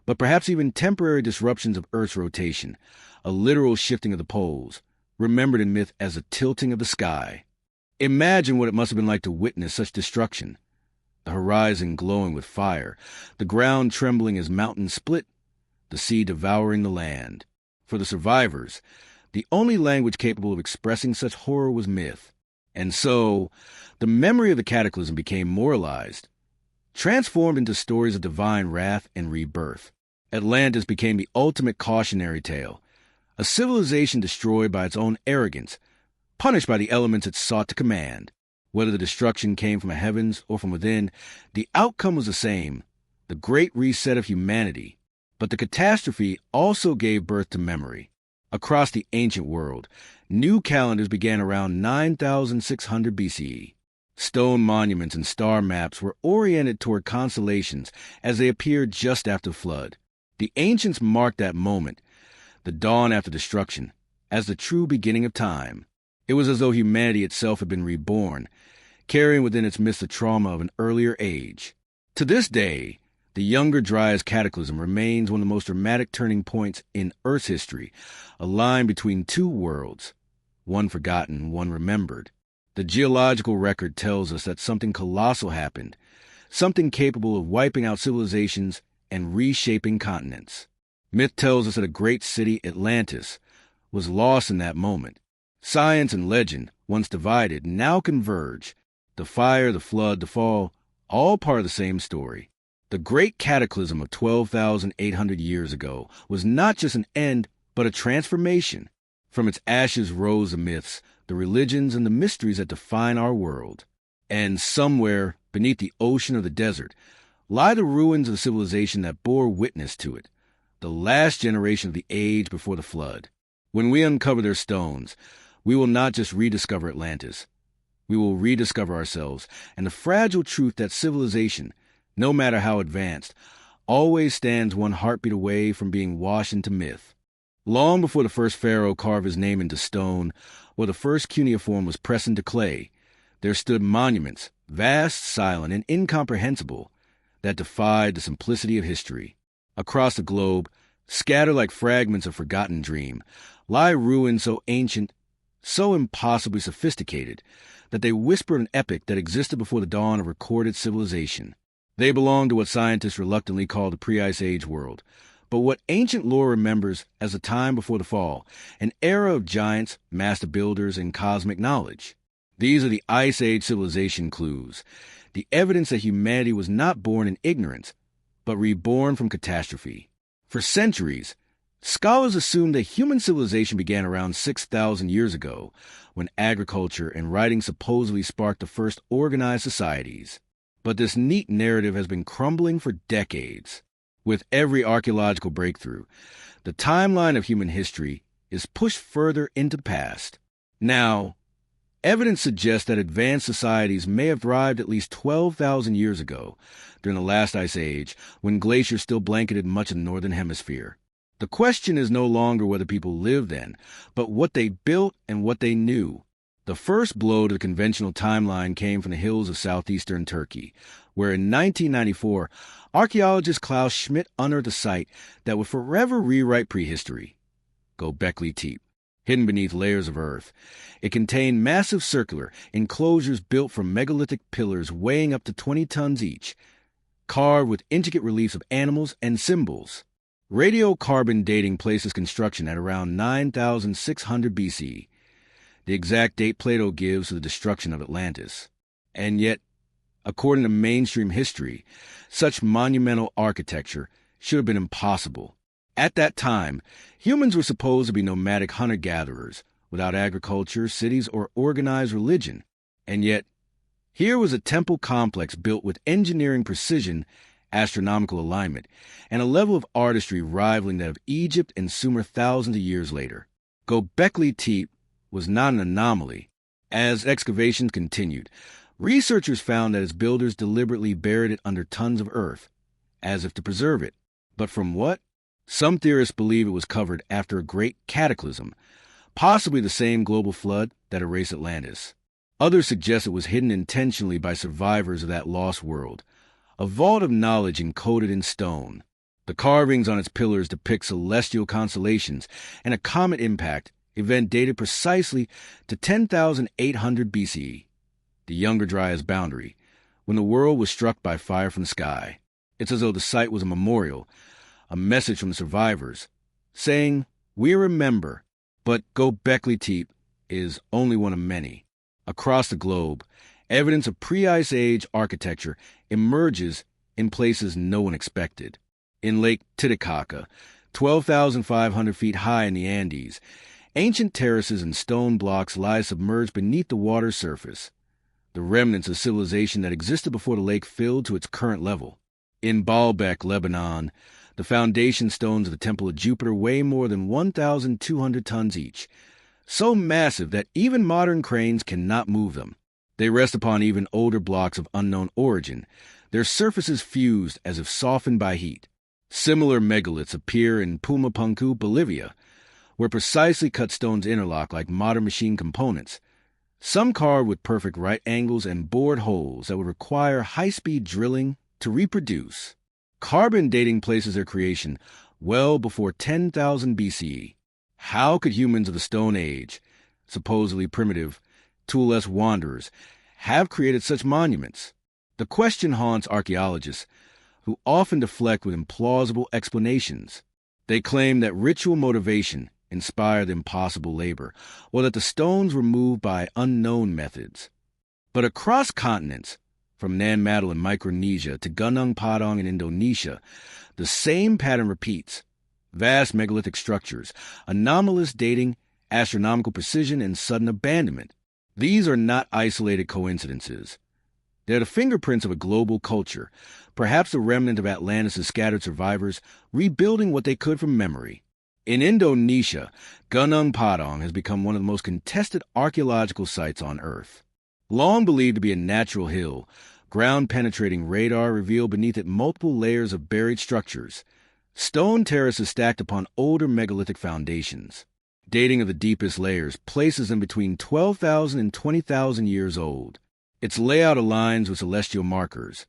but perhaps even temporary disruptions of Earth's rotation, a literal shifting of the poles, remembered in myth as a tilting of the sky. Imagine what it must have been like to witness such destruction. The horizon glowing with fire, the ground trembling as mountains split, the sea devouring the land. For the survivors, the only language capable of expressing such horror was myth. And so, the memory of the cataclysm became moralized, transformed into stories of divine wrath and rebirth. Atlantis became the ultimate cautionary tale, a civilization destroyed by its own arrogance, punished by the elements it sought to command. Whether the destruction came from the heavens or from within, the outcome was the same, the great reset of humanity. But the catastrophe also gave birth to memory. Across the ancient world, new calendars began around 9,600 BCE. Stone monuments and star maps were oriented toward constellations as they appeared just after the flood. The ancients marked that moment, the dawn after destruction, as the true beginning of time. It was as though humanity itself had been reborn, carrying within its midst the trauma of an earlier age. To this day, the Younger Dryas cataclysm remains one of the most dramatic turning points in Earth's history, a line between two worlds, one forgotten, one remembered. The geological record tells us that something colossal happened, something capable of wiping out civilizations and reshaping continents. Myth tells us that a great city, Atlantis, was lost in that moment. Science and legend, once divided, now converge. The fire, the flood, the fall, all part of the same story. The great cataclysm of 12,800 years ago was not just an end, but a transformation. From its ashes rose the myths, the religions, and the mysteries that define our world. And somewhere, beneath the ocean or the desert, lie the ruins of a civilization that bore witness to it, the last generation of the age before the flood. When we uncover their stones, we will not just rediscover Atlantis. We will rediscover ourselves and the fragile truth that civilization, no matter how advanced, always stands one heartbeat away from being washed into myth. Long before the first pharaoh carved his name into stone, or the first cuneiform was pressed into clay, there stood monuments, vast, silent, and incomprehensible, that defied the simplicity of history. Across the globe, scattered like fragments of forgotten dream, lie ruins so ancient, so impossibly sophisticated, that they whisper an epic that existed before the dawn of recorded civilization. They belong to what scientists reluctantly call the pre-Ice Age world, but what ancient lore remembers as a time before the fall, an era of giants, master builders, and cosmic knowledge. These are the Ice Age civilization clues, the evidence that humanity was not born in ignorance, but reborn from catastrophe. For centuries, scholars assumed that human civilization began around 6,000 years ago, when agriculture and writing supposedly sparked the first organized societies. But this neat narrative has been crumbling for decades. With every archaeological breakthrough, the timeline of human history is pushed further into the past. Now, evidence suggests that advanced societies may have thrived at least 12,000 years ago, during the last ice age, when glaciers still blanketed much of the northern hemisphere. The question is no longer whether people lived then, but what they built and what they knew. The first blow to the conventional timeline came from the hills of southeastern Turkey, where in 1994, archaeologist Klaus Schmidt unearthed a site that would forever rewrite prehistory. Göbekli Tepe. Hidden beneath layers of earth, it contained massive circular enclosures built from megalithic pillars weighing up to 20 tons each, carved with intricate reliefs of animals and symbols. Radiocarbon dating places construction at around 9,600 BC, the exact date Plato gives to the destruction of Atlantis. And yet, according to mainstream history, such monumental architecture should have been impossible. At that time, humans were supposed to be nomadic hunter-gatherers, without agriculture, cities, or organized religion. And yet, here was a temple complex built with engineering precision, astronomical alignment, and a level of artistry rivaling that of Egypt and Sumer thousands of years later. Göbekli Tepe was not an anomaly. As excavations continued, researchers found that its builders deliberately buried it under tons of earth, as if to preserve it. But from what? Some theorists believe it was covered after a great cataclysm, possibly the same global flood that erased Atlantis. Others suggest it was hidden intentionally by survivors of that lost world, a vault of knowledge encoded in stone. The carvings on its pillars depict celestial constellations and a comet impact event dated precisely to 10,800 BCE, the Younger Dryas boundary, when the world was struck by fire from the sky. It's as though the site was a memorial, a message from the survivors, saying, "We remember," but Göbekli Tepe is only one of many. Across the globe, evidence of pre-Ice Age architecture emerges in places no one expected. In Lake Titicaca, 12,500 feet high in the Andes, ancient terraces and stone blocks lie submerged beneath the water's surface, the remnants of civilization that existed before the lake filled to its current level. In Baalbek, Lebanon, the foundation stones of the Temple of Jupiter weigh more than 1,200 tons each, so massive that even modern cranes cannot move them. They rest upon even older blocks of unknown origin, their surfaces fused as if softened by heat. Similar megaliths appear in Pumapunku, Bolivia, where precisely cut stones interlock like modern machine components, some carved with perfect right angles and bored holes that would require high-speed drilling to reproduce. Carbon dating places their creation well before 10,000 BCE. How could humans of the Stone Age, supposedly primitive, tool-less wanderers, have created such monuments? The question haunts archaeologists, who often deflect with implausible explanations. They claim that ritual motivation inspired the impossible labor, or that the stones were moved by unknown methods. But across continents, from Nan Madol in Micronesia to Gunung Padang in Indonesia, the same pattern repeats. Vast megalithic structures, anomalous dating, astronomical precision, and sudden abandonment. These are not isolated coincidences. They're the fingerprints of a global culture, perhaps a remnant of Atlantis' scattered survivors, rebuilding what they could from memory. In Indonesia, Gunung Padang has become one of the most contested archaeological sites on Earth. Long believed to be a natural hill, ground-penetrating radar revealed beneath it multiple layers of buried structures. Stone terraces stacked upon older megalithic foundations. Dating of the deepest layers places them between 12,000 and 20,000 years old. Its layout aligns with celestial markers,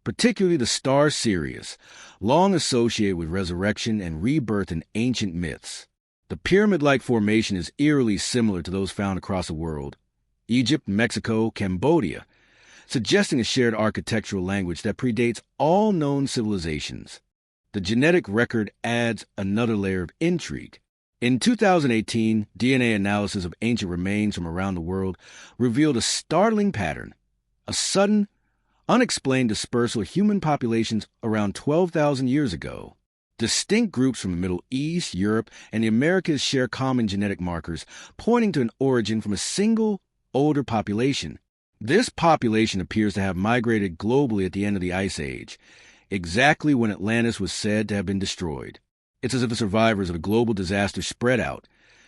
particularly the star Sirius, long associated with resurrection and rebirth in ancient myths. The pyramid-like formation is eerily similar to those found across the world, Egypt, Mexico, Cambodia, suggesting a shared architectural language that predates all known civilizations. The genetic record adds another layer of intrigue. In 2018, DNA analysis of ancient remains from around the world revealed a startling pattern, a sudden, unexplained dispersal of human populations around 12,000 years ago. Distinct groups from the Middle East, Europe, and the Americas share common genetic markers, pointing to an origin from a single, older population. This population appears to have migrated globally at the end of the Ice Age, exactly when Atlantis was said to have been destroyed. It's as if the survivors of a global disaster spread out,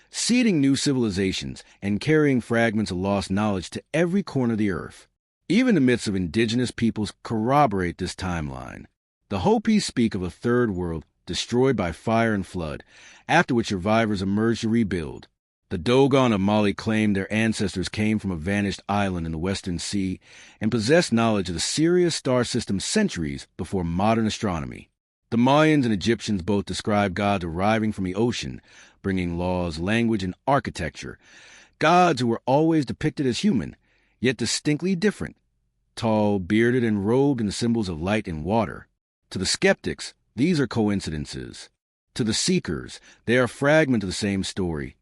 seeding new civilizations and carrying fragments of lost knowledge to every corner of the earth. Even the myths of indigenous peoples corroborate this timeline. The Hopi speak of a third world destroyed by fire and flood, after which survivors emerged to rebuild. The Dogon of Mali claimed their ancestors came from a vanished island in the Western Sea and possessed knowledge of the Sirius star system centuries before modern astronomy. The Mayans and Egyptians both describe gods arriving from the ocean, bringing laws, language, and architecture. Gods who were always depicted as human, yet distinctly different, tall, bearded, and robed in the symbols of light and water. To the skeptics, these are coincidences. To the seekers, they are a fragment of the same story,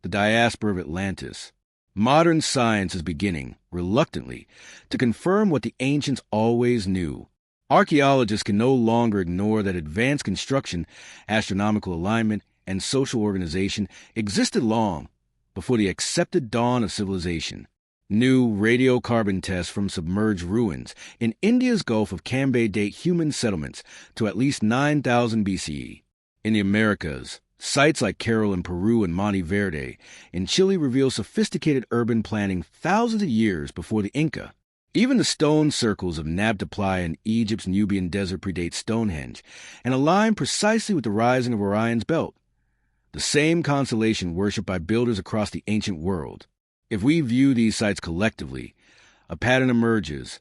the diaspora of Atlantis. Modern science is beginning, reluctantly, to confirm what the ancients always knew. Archaeologists can no longer ignore that advanced construction, astronomical alignment, and social organization existed long before the accepted dawn of civilization. New radiocarbon tests from submerged ruins in India's Gulf of Cambay date human settlements to at least 9,000 BCE. In the Americas, sites like Carroll in Peru and Monte Verde in Chile reveal sophisticated urban planning thousands of years before the Inca. Even the stone circles of Nabta Playa in Egypt's Nubian desert predate Stonehenge and align precisely with the rising of Orion's belt, the same constellation worshipped by builders across the ancient world. If we view these sites collectively, a pattern emerges,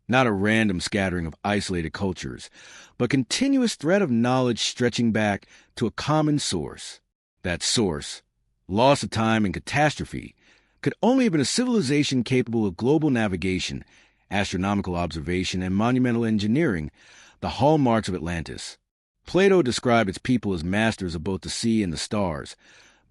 not a random scattering of isolated cultures, but continuous thread of knowledge stretching back to a common source. That source, loss of time and catastrophe, could only have been a civilization capable of global navigation, astronomical observation, and monumental engineering, the hallmarks of Atlantis. Plato described its people as masters of both the sea and the stars,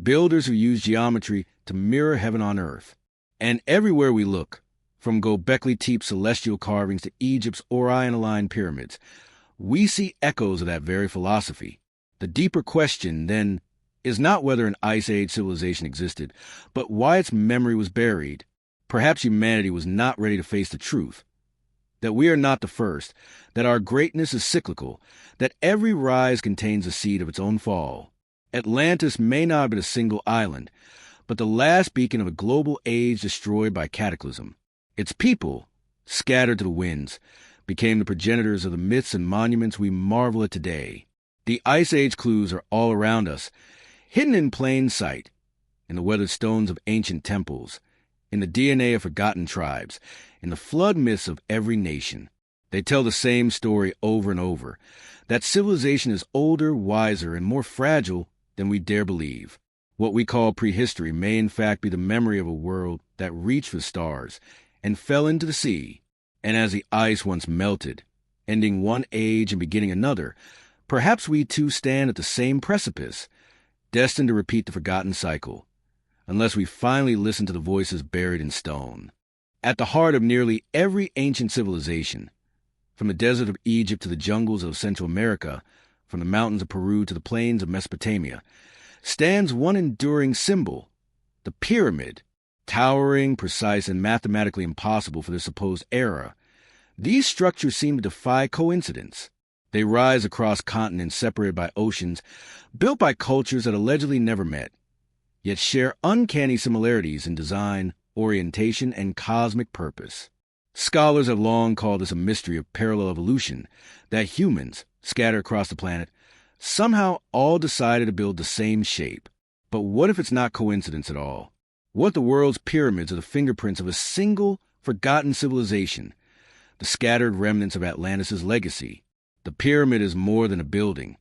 builders who used geometry to mirror heaven on earth. And everywhere we look, from Göbekli Tepe's celestial carvings to Egypt's Orion-aligned pyramids, we see echoes of that very philosophy. The deeper question, then, is not whether an Ice Age civilization existed, but why its memory was buried. Perhaps humanity was not ready to face the truth, that we are not the first, that our greatness is cyclical, that every rise contains a seed of its own fall. Atlantis may not have been a single island, but the last beacon of a global age destroyed by cataclysm. Its people, scattered to the winds, became the progenitors of the myths and monuments we marvel at today. The Ice Age clues are all around us, hidden in plain sight, in the weathered stones of ancient temples, in the DNA of forgotten tribes, in the flood myths of every nation. They tell the same story over and over, that civilization is older, wiser, and more fragile than we dare believe. What we call prehistory may in fact be the memory of a world that reached for stars and fell into the sea. And as the ice once melted, ending one age and beginning another, perhaps we too stand at the same precipice, destined to repeat the forgotten cycle, unless we finally listen to the voices buried in stone. At the heart of nearly every ancient civilization, from the desert of Egypt to the jungles of Central America, from the mountains of Peru to the plains of Mesopotamia, stands one enduring symbol, the pyramid, towering, precise, and mathematically impossible for their supposed era. These structures seem to defy coincidence. They rise across continents separated by oceans, built by cultures that allegedly never met, yet share uncanny similarities in design, orientation, and cosmic purpose. Scholars have long called this a mystery of parallel evolution, that humans, scattered across the planet, somehow all decided to build the same shape. But what if it's not coincidence at all? What if the world's pyramids are the fingerprints of a single, forgotten civilization, the scattered remnants of Atlantis' legacy? The pyramid is more than a building.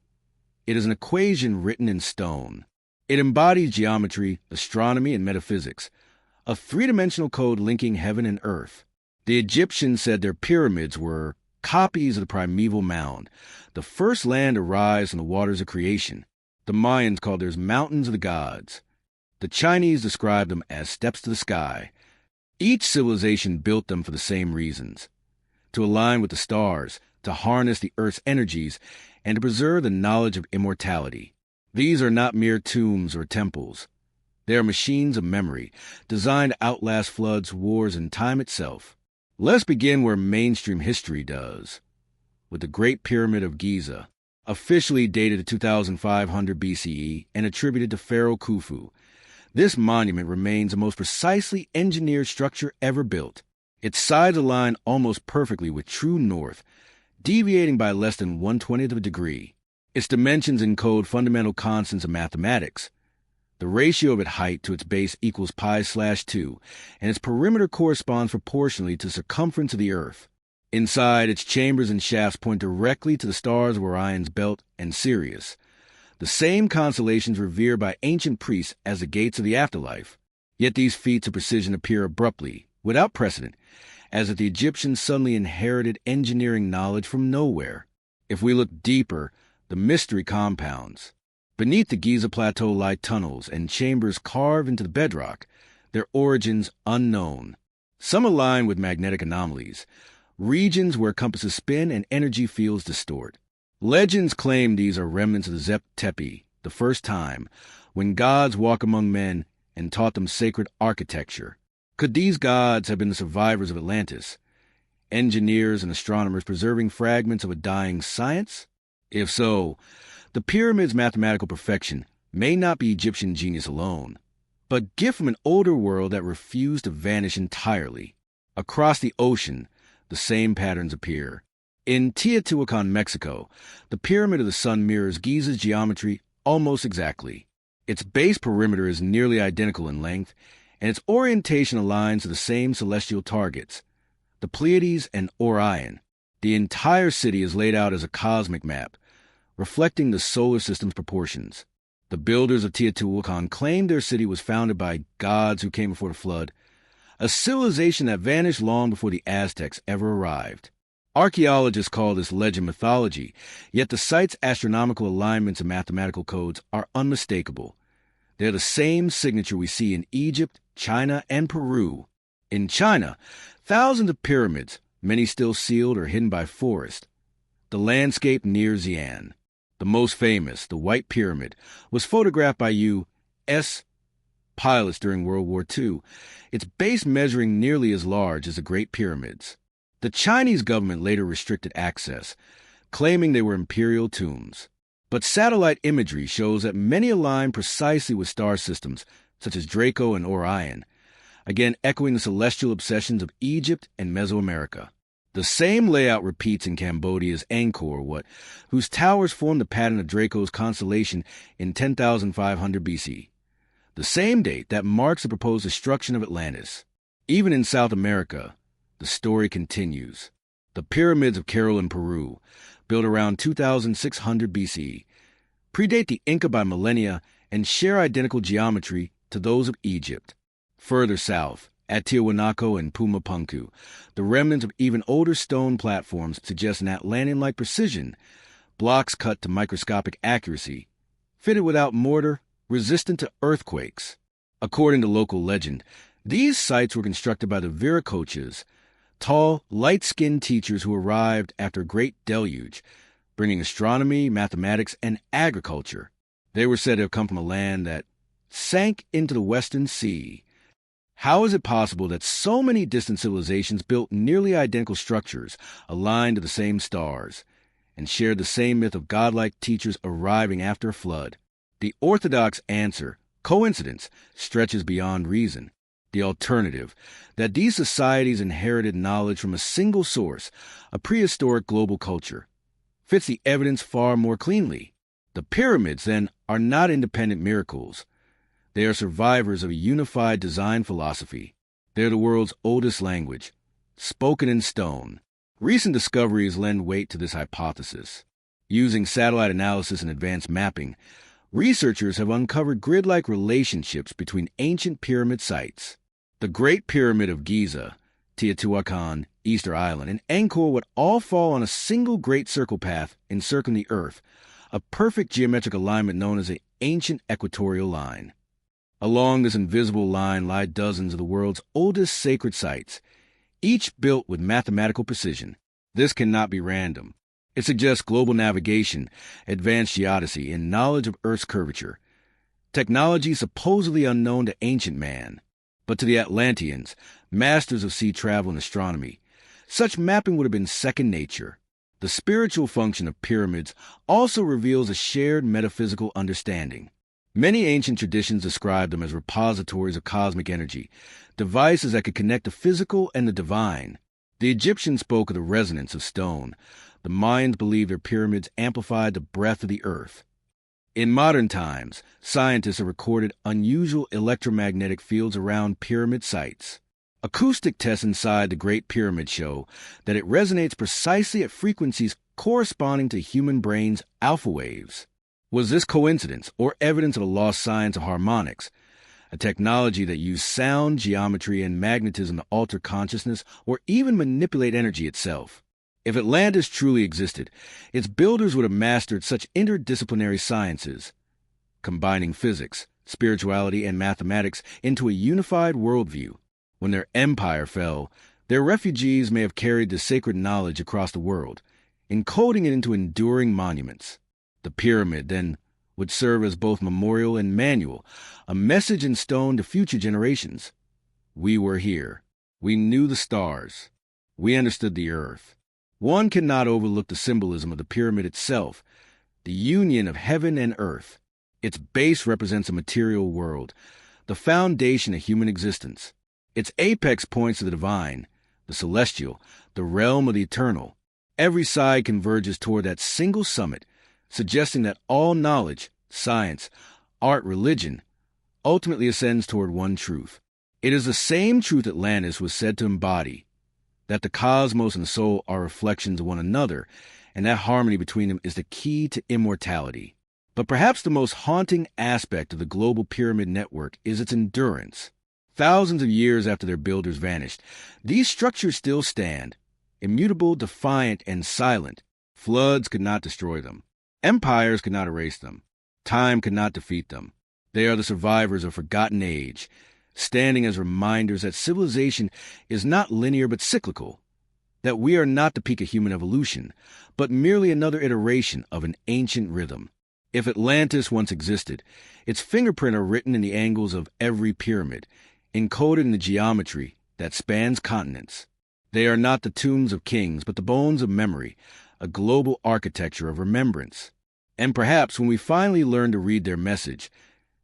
It is an equation written in stone. It embodies geometry, astronomy, and metaphysics, a three-dimensional code linking heaven and earth. The Egyptians said their pyramids were copies of the primeval mound, the first land to rise from the waters of creation. The Mayans called theirs mountains of the gods. The Chinese described them as steps to the sky. Each civilization built them for the same reasons: to align with the stars, to harness the earth's energies, and to preserve the knowledge of immortality. These are not mere tombs or temples. They are machines of memory, designed to outlast floods, wars, and time itself. Let's begin where mainstream history does, with the Great Pyramid of Giza, officially dated to 2500 BCE and attributed to Pharaoh Khufu. This monument remains the most precisely engineered structure ever built. Its sides align almost perfectly with true north, deviating by less than 1/20th of a degree. Its dimensions encode fundamental constants of mathematics. The ratio of its height to its base equals pi/2, and its perimeter corresponds proportionally to the circumference of the Earth. Inside, its chambers and shafts point directly to the stars of Orion's belt and Sirius, the same constellations revered by ancient priests as the gates of the afterlife. Yet these feats of precision appear abruptly, without precedent, as if the Egyptians suddenly inherited engineering knowledge from nowhere. If we look deeper, the mystery compounds. Beneath the Giza Plateau lie tunnels and chambers carved into the bedrock, their origins unknown. Some align with magnetic anomalies, regions where compasses spin and energy fields distort. Legends claim these are remnants of the Zep Tepi, the first time, when gods walked among men and taught them sacred architecture. Could these gods have been the survivors of Atlantis, engineers and astronomers preserving fragments of a dying science? If so, the pyramid's mathematical perfection may not be Egyptian genius alone, but gift from an older world that refused to vanish entirely. Across the ocean, the same patterns appear. In Teotihuacan, Mexico, the Pyramid of the Sun mirrors Giza's geometry almost exactly. Its base perimeter is nearly identical in length, and its orientation aligns to the same celestial targets, the Pleiades and Orion. The entire city is laid out as a cosmic map, reflecting the solar system's proportions. The builders of Teotihuacan claimed their city was founded by gods who came before the flood, a civilization that vanished long before the Aztecs ever arrived. Archaeologists call this legend mythology, yet the site's astronomical alignments and mathematical codes are unmistakable. They're the same signature we see in Egypt, China, and Peru. In China, thousands of pyramids, many still sealed or hidden by forest. The landscape near Xi'an. The most famous, the White Pyramid, was photographed by U.S. pilots during World War II, its base measuring nearly as large as the Great Pyramids. The Chinese government later restricted access, claiming they were imperial tombs. But satellite imagery shows that many align precisely with star systems, such as Draco and Orion, again echoing the celestial obsessions of Egypt and Mesoamerica. The same layout repeats in Cambodia's Angkor Wat, whose towers form the pattern of Draco's constellation in 10,500 BC, the same date that marks the proposed destruction of Atlantis. Even in South America, the story continues. The pyramids of Caral in Peru, built around 2,600 BC, predate the Inca by millennia and share identical geometry to those of Egypt. Further south, At Tiwanaku and Pumapunku, the remnants of even older stone platforms suggest an Atlantean-like precision, blocks cut to microscopic accuracy, fitted without mortar, resistant to earthquakes. According to local legend, these sites were constructed by the Viracochas, tall, light-skinned teachers who arrived after a great deluge, bringing astronomy, mathematics, and agriculture. They were said to have come from a land that sank into the Western Sea. How is it possible that so many distant civilizations built nearly identical structures, aligned to the same stars, and shared the same myth of godlike teachers arriving after a flood? The orthodox answer, coincidence, stretches beyond reason. The alternative, that these societies inherited knowledge from a single source, a prehistoric global culture, fits the evidence far more cleanly. The pyramids, then, are not independent miracles. They are survivors of a unified design philosophy. They are the world's oldest language, spoken in stone. Recent discoveries lend weight to this hypothesis. Using satellite analysis and advanced mapping, researchers have uncovered grid-like relationships between ancient pyramid sites. The Great Pyramid of Giza, Teotihuacan, Easter Island, and Angkor would all fall on a single great circle path encircling the Earth, a perfect geometric alignment known as the ancient equatorial line. Along this invisible line lie dozens of the world's oldest sacred sites, each built with mathematical precision. This cannot be random. It suggests global navigation, advanced geodesy, and knowledge of Earth's curvature, technology supposedly unknown to ancient man. But to the Atlanteans, masters of sea travel and astronomy, such mapping would have been second nature. The spiritual function of pyramids also reveals a shared metaphysical understanding. Many ancient traditions describe them as repositories of cosmic energy, devices that could connect the physical and the divine. The Egyptians spoke of the resonance of stone. The Mayans believed their pyramids amplified the breath of the earth. In modern times, scientists have recorded unusual electromagnetic fields around pyramid sites. Acoustic tests inside the Great Pyramid show that it resonates precisely at frequencies corresponding to the human brain's alpha waves. Was this coincidence or evidence of a lost science of harmonics, a technology that used sound, geometry, and magnetism to alter consciousness or even manipulate energy itself? If Atlantis truly existed, its builders would have mastered such interdisciplinary sciences, combining physics, spirituality, and mathematics into a unified worldview. When their empire fell, their refugees may have carried the sacred knowledge across the world, encoding it into enduring monuments. The pyramid, then, would serve as both memorial and manual, a message in stone to future generations. We were here. We knew the stars. We understood the earth. One cannot overlook the symbolism of the pyramid itself, the union of heaven and earth. Its base represents a material world, the foundation of human existence. Its apex points to the divine, the celestial, the realm of the eternal. Every side converges toward that single summit, suggesting that all knowledge, science, art, religion, ultimately ascends toward one truth. It is the same truth Atlantis was said to embody, that the cosmos and the soul are reflections of one another, and that harmony between them is the key to immortality. But perhaps the most haunting aspect of the global pyramid network is its endurance. Thousands of years after their builders vanished, these structures still stand, immutable, defiant, and silent. Floods could not destroy them. Empires could not erase them. Time could not defeat them. They are the survivors of a forgotten age, standing as reminders that civilization is not linear but cyclical, that we are not the peak of human evolution, but merely another iteration of an ancient rhythm. If Atlantis once existed, its fingerprints are written in the angles of every pyramid, encoded in the geometry that spans continents. They are not the tombs of kings, but the bones of memory, a global architecture of remembrance. And perhaps when we finally learn to read their message,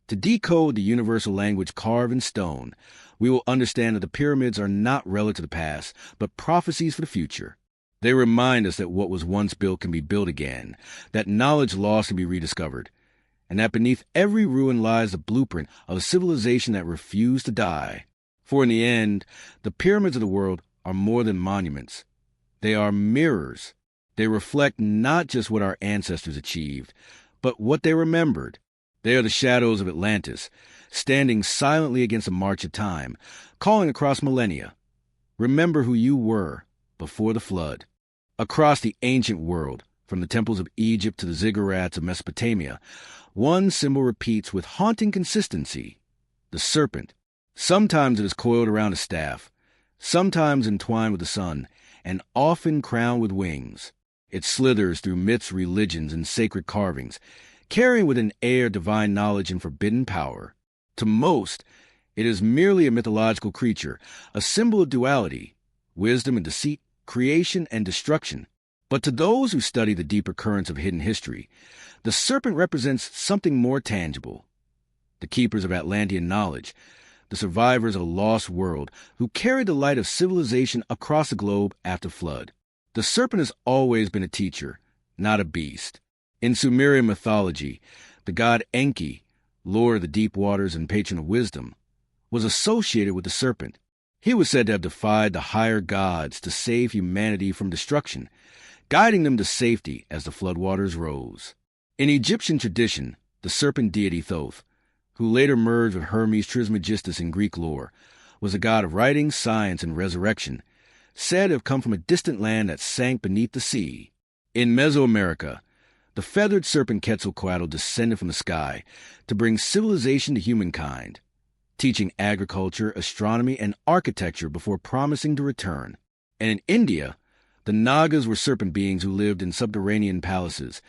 to decode the universal language carved in stone, we will understand that the pyramids are not relics of the past, but prophecies for the future. They remind us that what was once built can be built again, that knowledge lost can be rediscovered, and that beneath every ruin lies the blueprint of a civilization that refused to die. For in the end, the pyramids of the world are more than monuments. They are mirrors. They reflect not just what our ancestors achieved, but what they remembered. They are the shadows of Atlantis, standing silently against the march of time, calling across millennia. Remember who you were before the flood. Across the ancient world, from the temples of Egypt to the ziggurats of Mesopotamia, one symbol repeats with haunting consistency: the serpent. Sometimes it is coiled around a staff, sometimes entwined with the sun, and often crowned with wings. It slithers through myths, religions, and sacred carvings, carrying with an air divine knowledge and forbidden power. To most, it is merely a mythological creature, a symbol of duality, wisdom and deceit, creation and destruction. But to those who study the deeper currents of hidden history, the serpent represents something more tangible. The keepers of Atlantean knowledge, the survivors of a lost world who carried the light of civilization across the globe after flood. The serpent has always been a teacher, not a beast. In Sumerian mythology, the god Enki, lord of the deep waters and patron of wisdom, was associated with the serpent. He was said to have defied the higher gods to save humanity from destruction, guiding them to safety as the floodwaters rose. In Egyptian tradition, the serpent deity Thoth, who later merged with Hermes Trismegistus in Greek lore, was a god of writing, science, and resurrection, said to have come from a distant land that sank beneath the sea. In Mesoamerica, the feathered serpent Quetzalcoatl descended from the sky to bring civilization to humankind, teaching agriculture, astronomy, and architecture before promising to return. And in India, the Nagas were serpent beings who lived in subterranean palaces,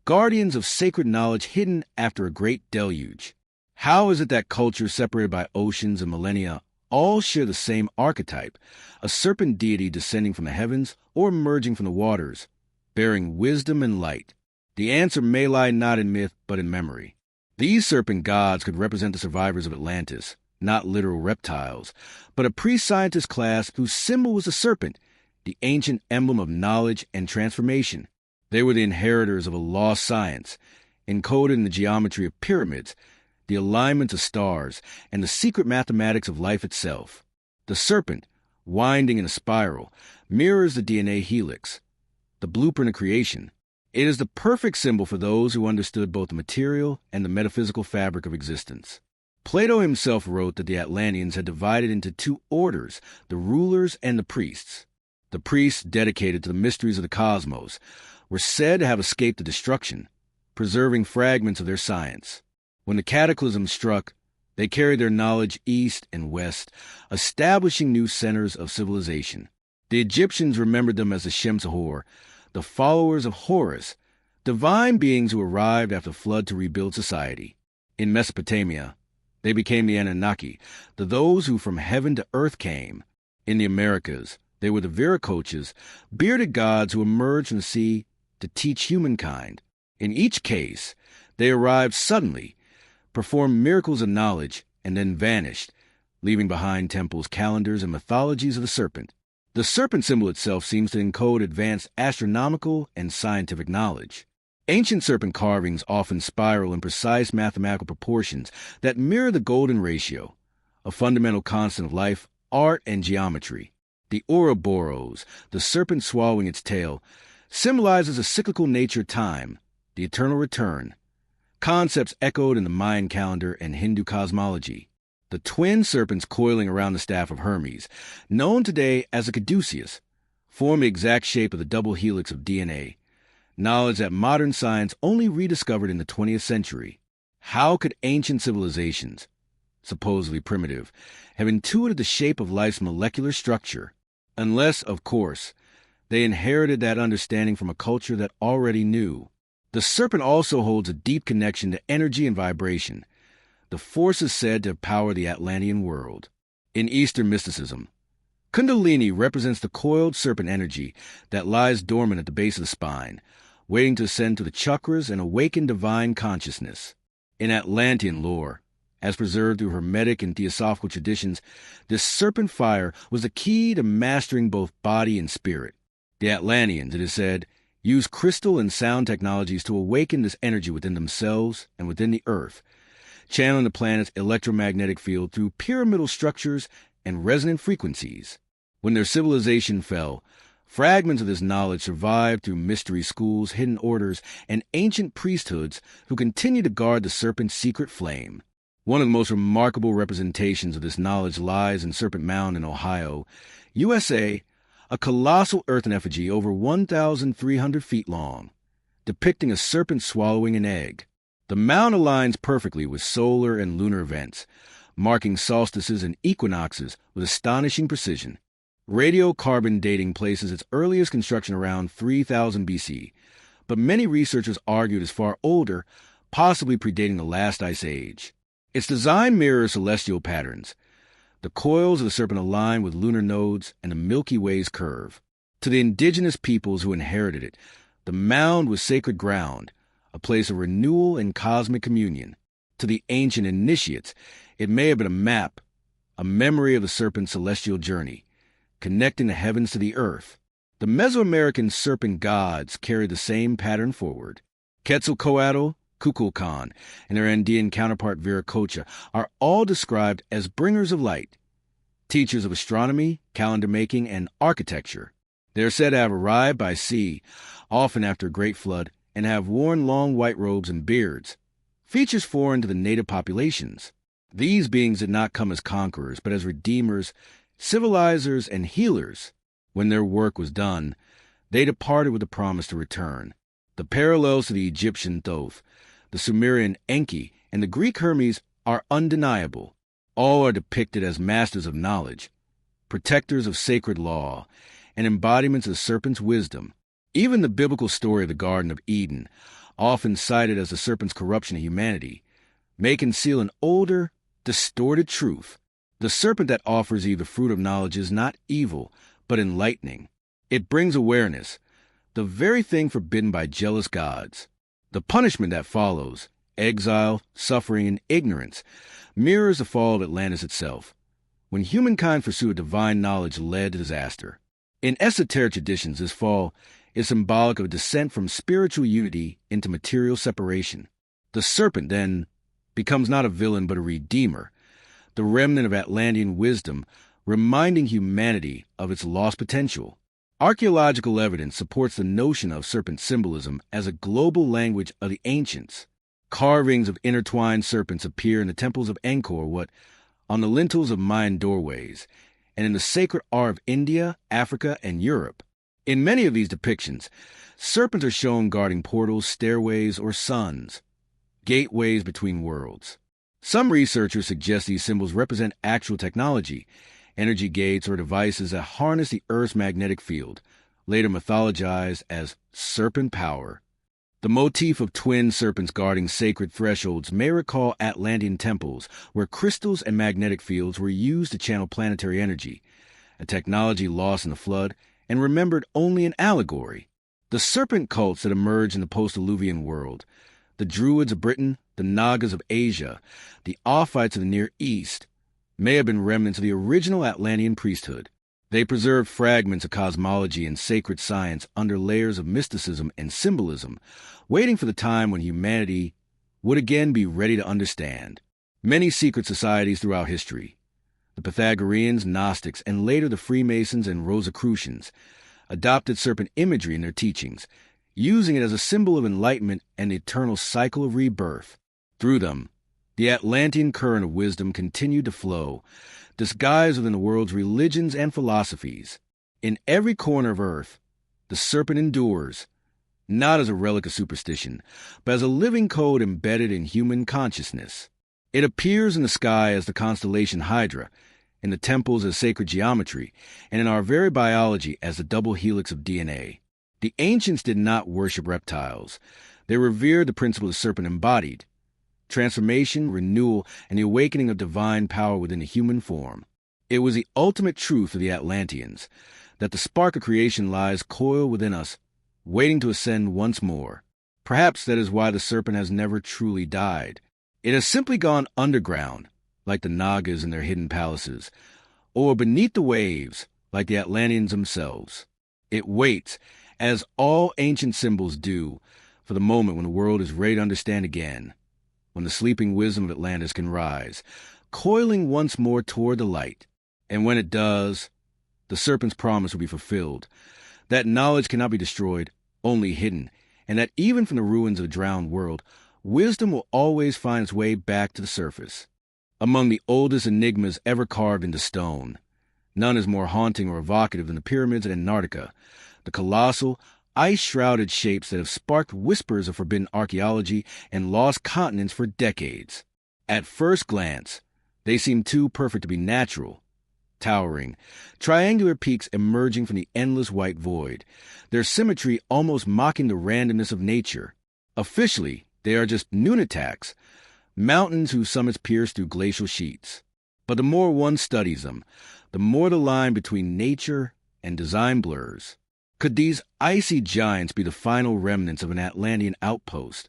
guardians of sacred knowledge hidden after a great deluge. How is it that cultures separated by oceans and millennia all share the same archetype, a serpent deity descending from the heavens or emerging from the waters, bearing wisdom and light? The answer may lie not in myth, but in memory. These serpent gods could represent the survivors of Atlantis, not literal reptiles, but a pre-scientist class whose symbol was the serpent, the ancient emblem of knowledge and transformation. They were the inheritors of a lost science, encoded in the geometry of pyramids, the alignments of stars, and the secret mathematics of life itself. The serpent, winding in a spiral, mirrors the DNA helix, the blueprint of creation. It is the perfect symbol for those who understood both the material and the metaphysical fabric of existence. Plato himself wrote that the Atlanteans had divided into two orders, the rulers and the priests. The priests, dedicated to the mysteries of the cosmos, were said to have escaped the destruction, preserving fragments of their science. When the cataclysm struck, they carried their knowledge east and west, establishing new centers of civilization. The Egyptians remembered them as the Shemsahor, the followers of Horus, divine beings who arrived after flood to rebuild society. In Mesopotamia, they became the Anunnaki, those who from heaven to earth came. In the Americas, they were the Viracochas, bearded gods who emerged from the sea to teach humankind. In each case, they arrived suddenly, performed miracles of knowledge, and then vanished, leaving behind temples, calendars, and mythologies of the serpent. The serpent symbol itself seems to encode advanced astronomical and scientific knowledge. Ancient serpent carvings often spiral in precise mathematical proportions that mirror the golden ratio, a fundamental constant of life, art, and geometry. The Ouroboros, the serpent swallowing its tail, symbolizes a cyclical nature of time, the eternal return, concepts echoed in the Mayan calendar and Hindu cosmology. The twin serpents coiling around the staff of Hermes, known today as a caduceus, form the exact shape of the double helix of DNA, knowledge that modern science only rediscovered in the 20th century. How could ancient civilizations, supposedly primitive, have intuited the shape of life's molecular structure, unless, of course, they inherited that understanding from a culture that already knew? The serpent also holds a deep connection to energy and vibration, the forces said to power the Atlantean world. In Eastern mysticism, Kundalini represents the coiled serpent energy that lies dormant at the base of the spine, waiting to ascend to the chakras and awaken divine consciousness. In Atlantean lore, as preserved through Hermetic and Theosophical traditions, this serpent fire was the key to mastering both body and spirit. The Atlanteans, it is said, used crystal and sound technologies to awaken this energy within themselves and within the earth, channeling the planet's electromagnetic field through pyramidal structures and resonant frequencies. When their civilization fell, fragments of this knowledge survived through mystery schools, hidden orders, and ancient priesthoods who continued to guard the serpent's secret flame. One of the most remarkable representations of this knowledge lies in Serpent Mound in Ohio, USA, a colossal earthen effigy over 1,300 feet long, depicting a serpent swallowing an egg. The mound aligns perfectly with solar and lunar events, marking solstices and equinoxes with astonishing precision. Radiocarbon dating places its earliest construction around 3000 BC, but many researchers argue it is far older, possibly predating the last ice age. Its design mirrors celestial patterns. The coils of the serpent align with lunar nodes and the Milky Way's curve. To the indigenous peoples who inherited it, the mound was sacred ground, a place of renewal and cosmic communion. To the ancient initiates, it may have been a map, a memory of the serpent's celestial journey, connecting the heavens to the earth. The Mesoamerican serpent gods carried the same pattern forward. Quetzalcoatl, Kukulkan, and their Andean counterpart Viracocha are all described as bringers of light, teachers of astronomy, calendar making, and architecture. They are said to have arrived by sea, often after a great flood, and have worn long white robes and beards, features foreign to the native populations. These beings did not come as conquerors, but as redeemers, civilizers, and healers. When their work was done, they departed with the promise to return. The parallels to the Egyptian Thoth, the Sumerian Enki, and the Greek Hermes are undeniable. All are depicted as masters of knowledge, protectors of sacred law, and embodiments of the serpent's wisdom. Even the biblical story of the Garden of Eden, often cited as the serpent's corruption of humanity, may conceal an older, distorted truth. The serpent that offers Eve the fruit of knowledge is not evil, but enlightening. It brings awareness, the very thing forbidden by jealous gods. The punishment that follows, exile, suffering, and ignorance, mirrors the fall of Atlantis itself, when humankind pursued divine knowledge led to disaster. In esoteric traditions, this fall is symbolic of a descent from spiritual unity into material separation. The serpent, then, becomes not a villain but a redeemer, the remnant of Atlantean wisdom, reminding humanity of its lost potential. Archaeological evidence supports the notion of serpent symbolism as a global language of the ancients. Carvings of intertwined serpents appear in the temples of Angkor on the lintels of Mayan doorways, and in the sacred art of India, Africa, and Europe. In many of these depictions, serpents are shown guarding portals, stairways, or suns, gateways between worlds. Some researchers suggest these symbols represent actual technology, energy gates or devices that harness the Earth's magnetic field, later mythologized as serpent power. The motif of twin serpents guarding sacred thresholds may recall Atlantean temples where crystals and magnetic fields were used to channel planetary energy, a technology lost in the flood and remembered only in allegory. The serpent cults that emerged in the post-Diluvian world, the Druids of Britain, the Nagas of Asia, the Ophites of the Near East, may have been remnants of the original Atlantean priesthood. They preserved fragments of cosmology and sacred science under layers of mysticism and symbolism, waiting for the time when humanity would again be ready to understand. Many secret societies throughout history, the Pythagoreans, Gnostics, and later the Freemasons and Rosicrucians, adopted serpent imagery in their teachings, using it as a symbol of enlightenment and the eternal cycle of rebirth. Through them, the Atlantean current of wisdom continued to flow, disguised within the world's religions and philosophies. In every corner of Earth, the serpent endures, not as a relic of superstition, but as a living code embedded in human consciousness. It appears in the sky as the constellation Hydra, in the temples as sacred geometry, and in our very biology as the double helix of DNA. The ancients did not worship reptiles. They revered the principle of the serpent embodied, transformation, renewal, and the awakening of divine power within the human form. It was the ultimate truth of the Atlanteans, that the spark of creation lies coiled within us, waiting to ascend once more. Perhaps that is why the serpent has never truly died. It has simply gone underground, like the Nagas in their hidden palaces, or beneath the waves, like the Atlanteans themselves. It waits, as all ancient symbols do, for the moment when the world is ready to understand again, when the sleeping wisdom of Atlantis can rise, coiling once more toward the light. And when it does, the serpent's promise will be fulfilled, that knowledge cannot be destroyed, only hidden, and that even from the ruins of the drowned world, wisdom will always find its way back to the surface. among the oldest enigmas ever carved into stone. None is more haunting or evocative than the pyramids of Antarctica, the colossal, ice-shrouded shapes that have sparked whispers of forbidden archaeology and lost continents for decades. At first glance, they seem too perfect to be natural. Towering, triangular peaks emerging from the endless white void, their symmetry almost mocking the randomness of nature. Officially, they are just nunataks, mountains whose summits pierce through glacial sheets. But the more one studies them, the more the line between nature and design blurs. Could these icy giants be the final remnants of an Atlantean outpost,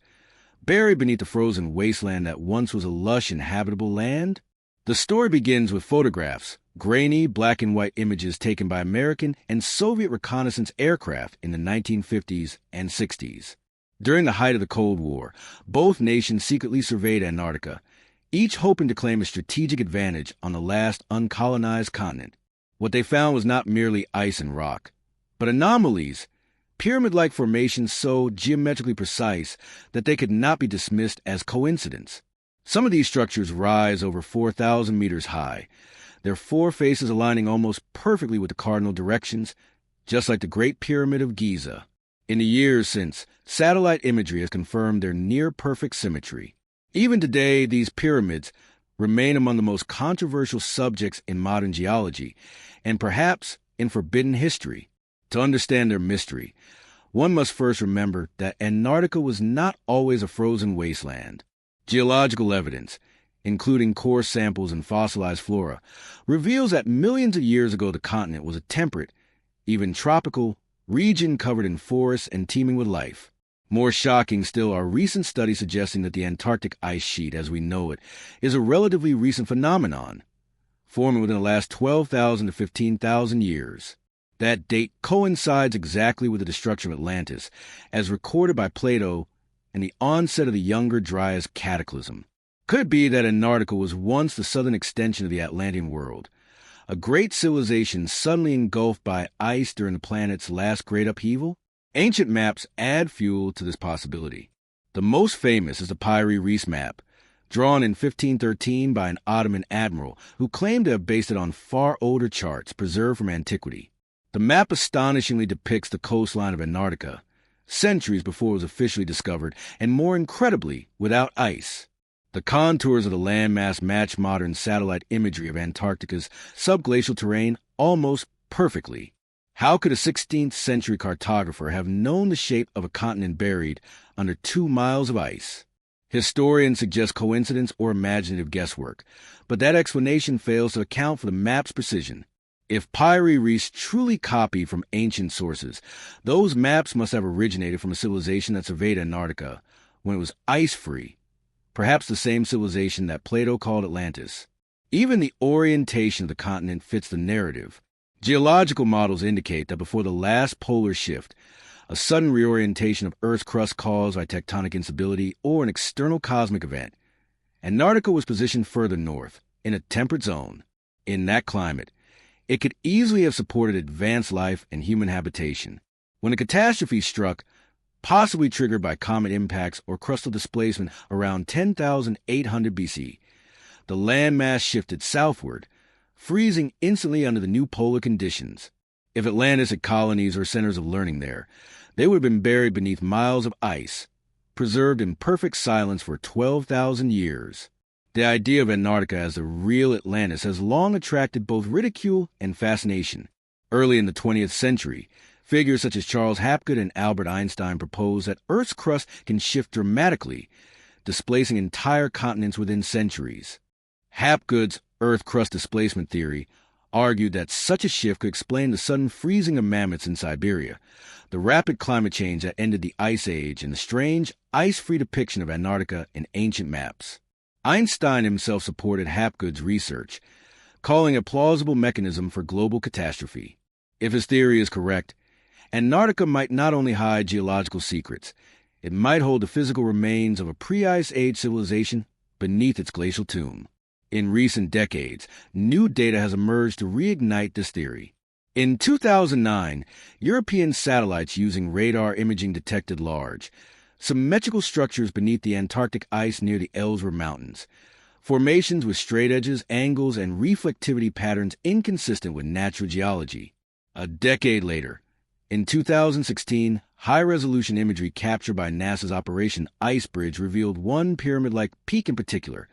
buried beneath the frozen wasteland that once was a lush inhabitable land? The story begins with photographs, grainy black and white images taken by American and Soviet reconnaissance aircraft in the 1950s and 60s. During the height of the Cold War, both nations secretly surveyed Antarctica, each hoping to claim a strategic advantage on the last uncolonized continent. What they found was not merely ice and rock, but anomalies, pyramid-like formations so geometrically precise that they could not be dismissed as coincidence. Some of these structures rise over 4,000 meters high, their four faces aligning almost perfectly with the cardinal directions, just like the Great Pyramid of Giza. In the years since, satellite imagery has confirmed their near-perfect symmetry. Even today, these pyramids remain among the most controversial subjects in modern geology, and perhaps in forbidden history. To understand their mystery, one must first remember that Antarctica was not always a frozen wasteland. Geological evidence, including core samples and fossilized flora, reveals that millions of years ago the continent was a temperate, even tropical, region covered in forests and teeming with life. More shocking still are recent studies suggesting that the Antarctic ice sheet as we know it is a relatively recent phenomenon, forming within the last 12,000 to 15,000 years. That date coincides exactly with the destruction of Atlantis, as recorded by Plato, and the onset of the Younger Dryas cataclysm. Could it be that Antarctica was once the southern extension of the Atlantean world, a great civilization suddenly engulfed by ice during the planet's last great upheaval? Ancient maps add fuel to this possibility. The most famous is the Piri-Reis map, drawn in 1513 by an Ottoman admiral who claimed to have based it on far older charts preserved from antiquity. The map astonishingly depicts the coastline of Antarctica, centuries before it was officially discovered, and more incredibly, without ice. The contours of the landmass match modern satellite imagery of Antarctica's subglacial terrain almost perfectly. How could a 16th century cartographer have known the shape of a continent buried under 2 miles of ice? Historians suggest coincidence or imaginative guesswork, but that explanation fails to account for the map's precision. If Piri-Reis truly copied from ancient sources, those maps must have originated from a civilization that surveyed Antarctica when it was ice-free, perhaps the same civilization that Plato called Atlantis. Even the orientation of the continent fits the narrative. Geological models indicate that before the last polar shift, a sudden reorientation of Earth's crust caused by tectonic instability or an external cosmic event, Antarctica was positioned further north, in a temperate zone. In that climate, it could easily have supported advanced life and human habitation. When a catastrophe struck, possibly triggered by comet impacts or crustal displacement around 10,800 BC, the landmass shifted southward, freezing instantly under the new polar conditions. If Atlantis had colonies or centers of learning there, they would have been buried beneath miles of ice, preserved in perfect silence for 12,000 years. The idea of Antarctica as the real Atlantis has long attracted both ridicule and fascination. Early in the 20th century, figures such as Charles Hapgood and Albert Einstein proposed that Earth's crust can shift dramatically, displacing entire continents within centuries. Hapgood's Earth crust displacement theory argued that such a shift could explain the sudden freezing of mammoths in Siberia, the rapid climate change that ended the Ice Age, and the strange, ice-free depiction of Antarctica in ancient maps. Einstein himself supported Hapgood's research, calling a plausible mechanism for global catastrophe. If his theory is correct, Antarctica might not only hide geological secrets, it might hold the physical remains of a pre-Ice Age civilization beneath its glacial tomb. In recent decades, new data has emerged to reignite this theory. In 2009, European satellites using radar imaging detected large, symmetrical structures beneath the Antarctic ice near the Ellsworth Mountains, Formations with straight edges, angles, and reflectivity patterns inconsistent with natural geology. A decade later, in 2016, high-resolution imagery captured by NASA's Operation Ice Bridge revealed one pyramid-like peak in particular,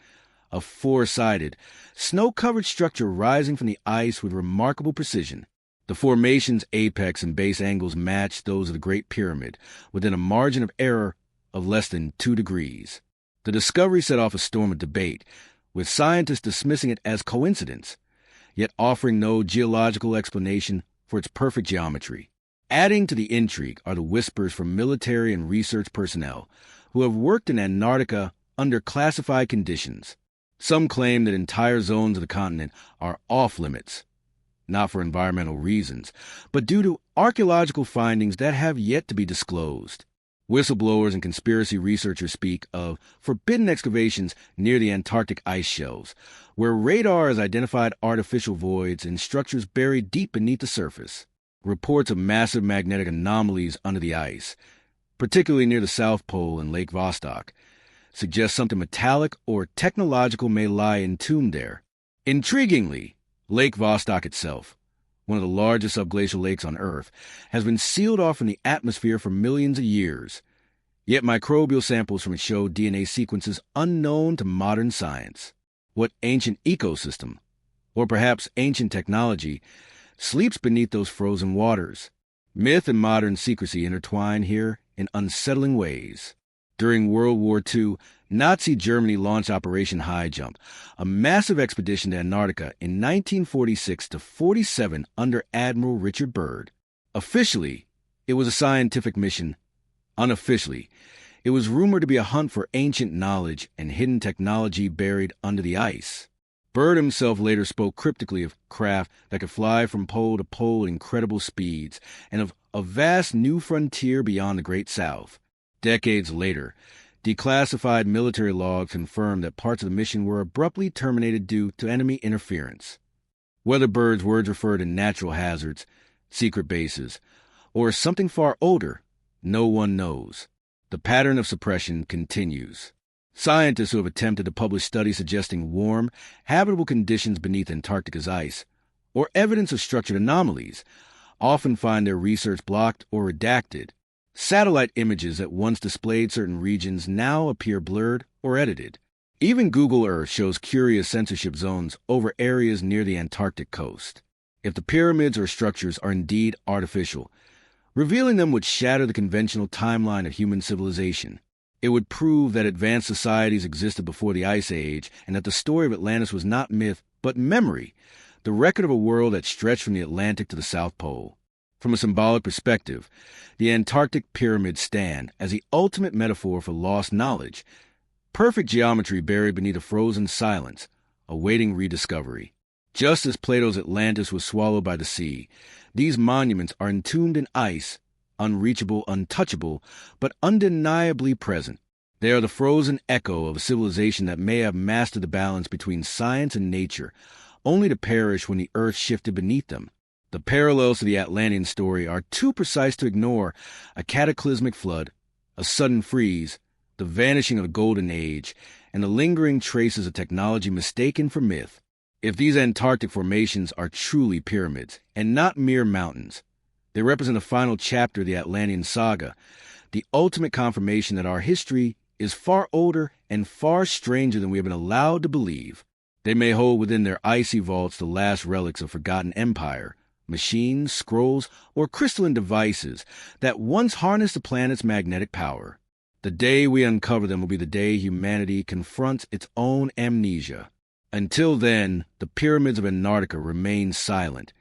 a four-sided, snow-covered structure rising from the ice with remarkable precision. The formation's apex and base angles matched those of the Great Pyramid, within a margin of error of less than 2 degrees. The discovery set off a storm of debate, with scientists dismissing it as coincidence, yet offering no geological explanation for its perfect geometry. Adding to the intrigue are the whispers from military and research personnel who have worked in Antarctica under classified conditions. Some claim that entire zones of the continent are off-limits, not for environmental reasons, but due to archaeological findings that have yet to be disclosed. Whistleblowers and conspiracy researchers speak of forbidden excavations near the Antarctic ice shelves, where radar has identified artificial voids and structures buried deep beneath the surface. Reports of massive magnetic anomalies under the ice, particularly near the South Pole and Lake Vostok, suggest something metallic or technological may lie entombed there. Intriguingly, Lake Vostok itself, one of the largest subglacial lakes on Earth, has been sealed off from the atmosphere for millions of years. Yet microbial samples from it show DNA sequences unknown to modern science. What ancient ecosystem, or perhaps ancient technology, sleeps beneath those frozen waters? Myth and modern secrecy intertwine here in unsettling ways. During World War II, Nazi Germany launched Operation High Jump, a massive expedition to Antarctica in 1946 to 47 under Admiral Richard Byrd. Officially, it was a scientific mission. Unofficially, it was rumored to be a hunt for ancient knowledge and hidden technology buried under the ice. Byrd himself later spoke cryptically of craft that could fly from pole to pole at incredible speeds, and of a vast new frontier beyond the Great South. Decades later, declassified military logs confirmed that parts of the mission were abruptly terminated due to enemy interference. Whether Byrd's words refer to natural hazards, secret bases, or something far older, no one knows. The pattern of suppression continues. Scientists who have attempted to publish studies suggesting warm, habitable conditions beneath Antarctica's ice, or evidence of structured anomalies, often find their research blocked or redacted. Satellite images that once displayed certain regions now appear blurred or edited. Even Google Earth shows curious censorship zones over areas near the Antarctic coast. If the pyramids or structures are indeed artificial, revealing them would shatter the conventional timeline of human civilization. It would prove that advanced societies existed before the Ice Age and that the story of Atlantis was not myth, but memory, the record of a world that stretched from the Atlantic to the South Pole. From a symbolic perspective, the Antarctic pyramids stand as the ultimate metaphor for lost knowledge, perfect geometry buried beneath a frozen silence, awaiting rediscovery. Just as Plato's Atlantis was swallowed by the sea, these monuments are entombed in ice, unreachable, untouchable, but undeniably present. They are the frozen echo of a civilization that may have mastered the balance between science and nature, only to perish when the earth shifted beneath them. The parallels to the Atlantean story are too precise to ignore: a cataclysmic flood, a sudden freeze, the vanishing of the Golden Age, and the lingering traces of technology mistaken for myth. If these Antarctic formations are truly pyramids, and not mere mountains, they represent a final chapter of the Atlantean saga, the ultimate confirmation that our history is far older and far stranger than we have been allowed to believe. They may hold within their icy vaults the last relics of forgotten empire, machines, scrolls, or crystalline devices that once harnessed the planet's magnetic power. The day we uncover them will be the day humanity confronts its own amnesia. Until then, the pyramids of Antarctica remain silent,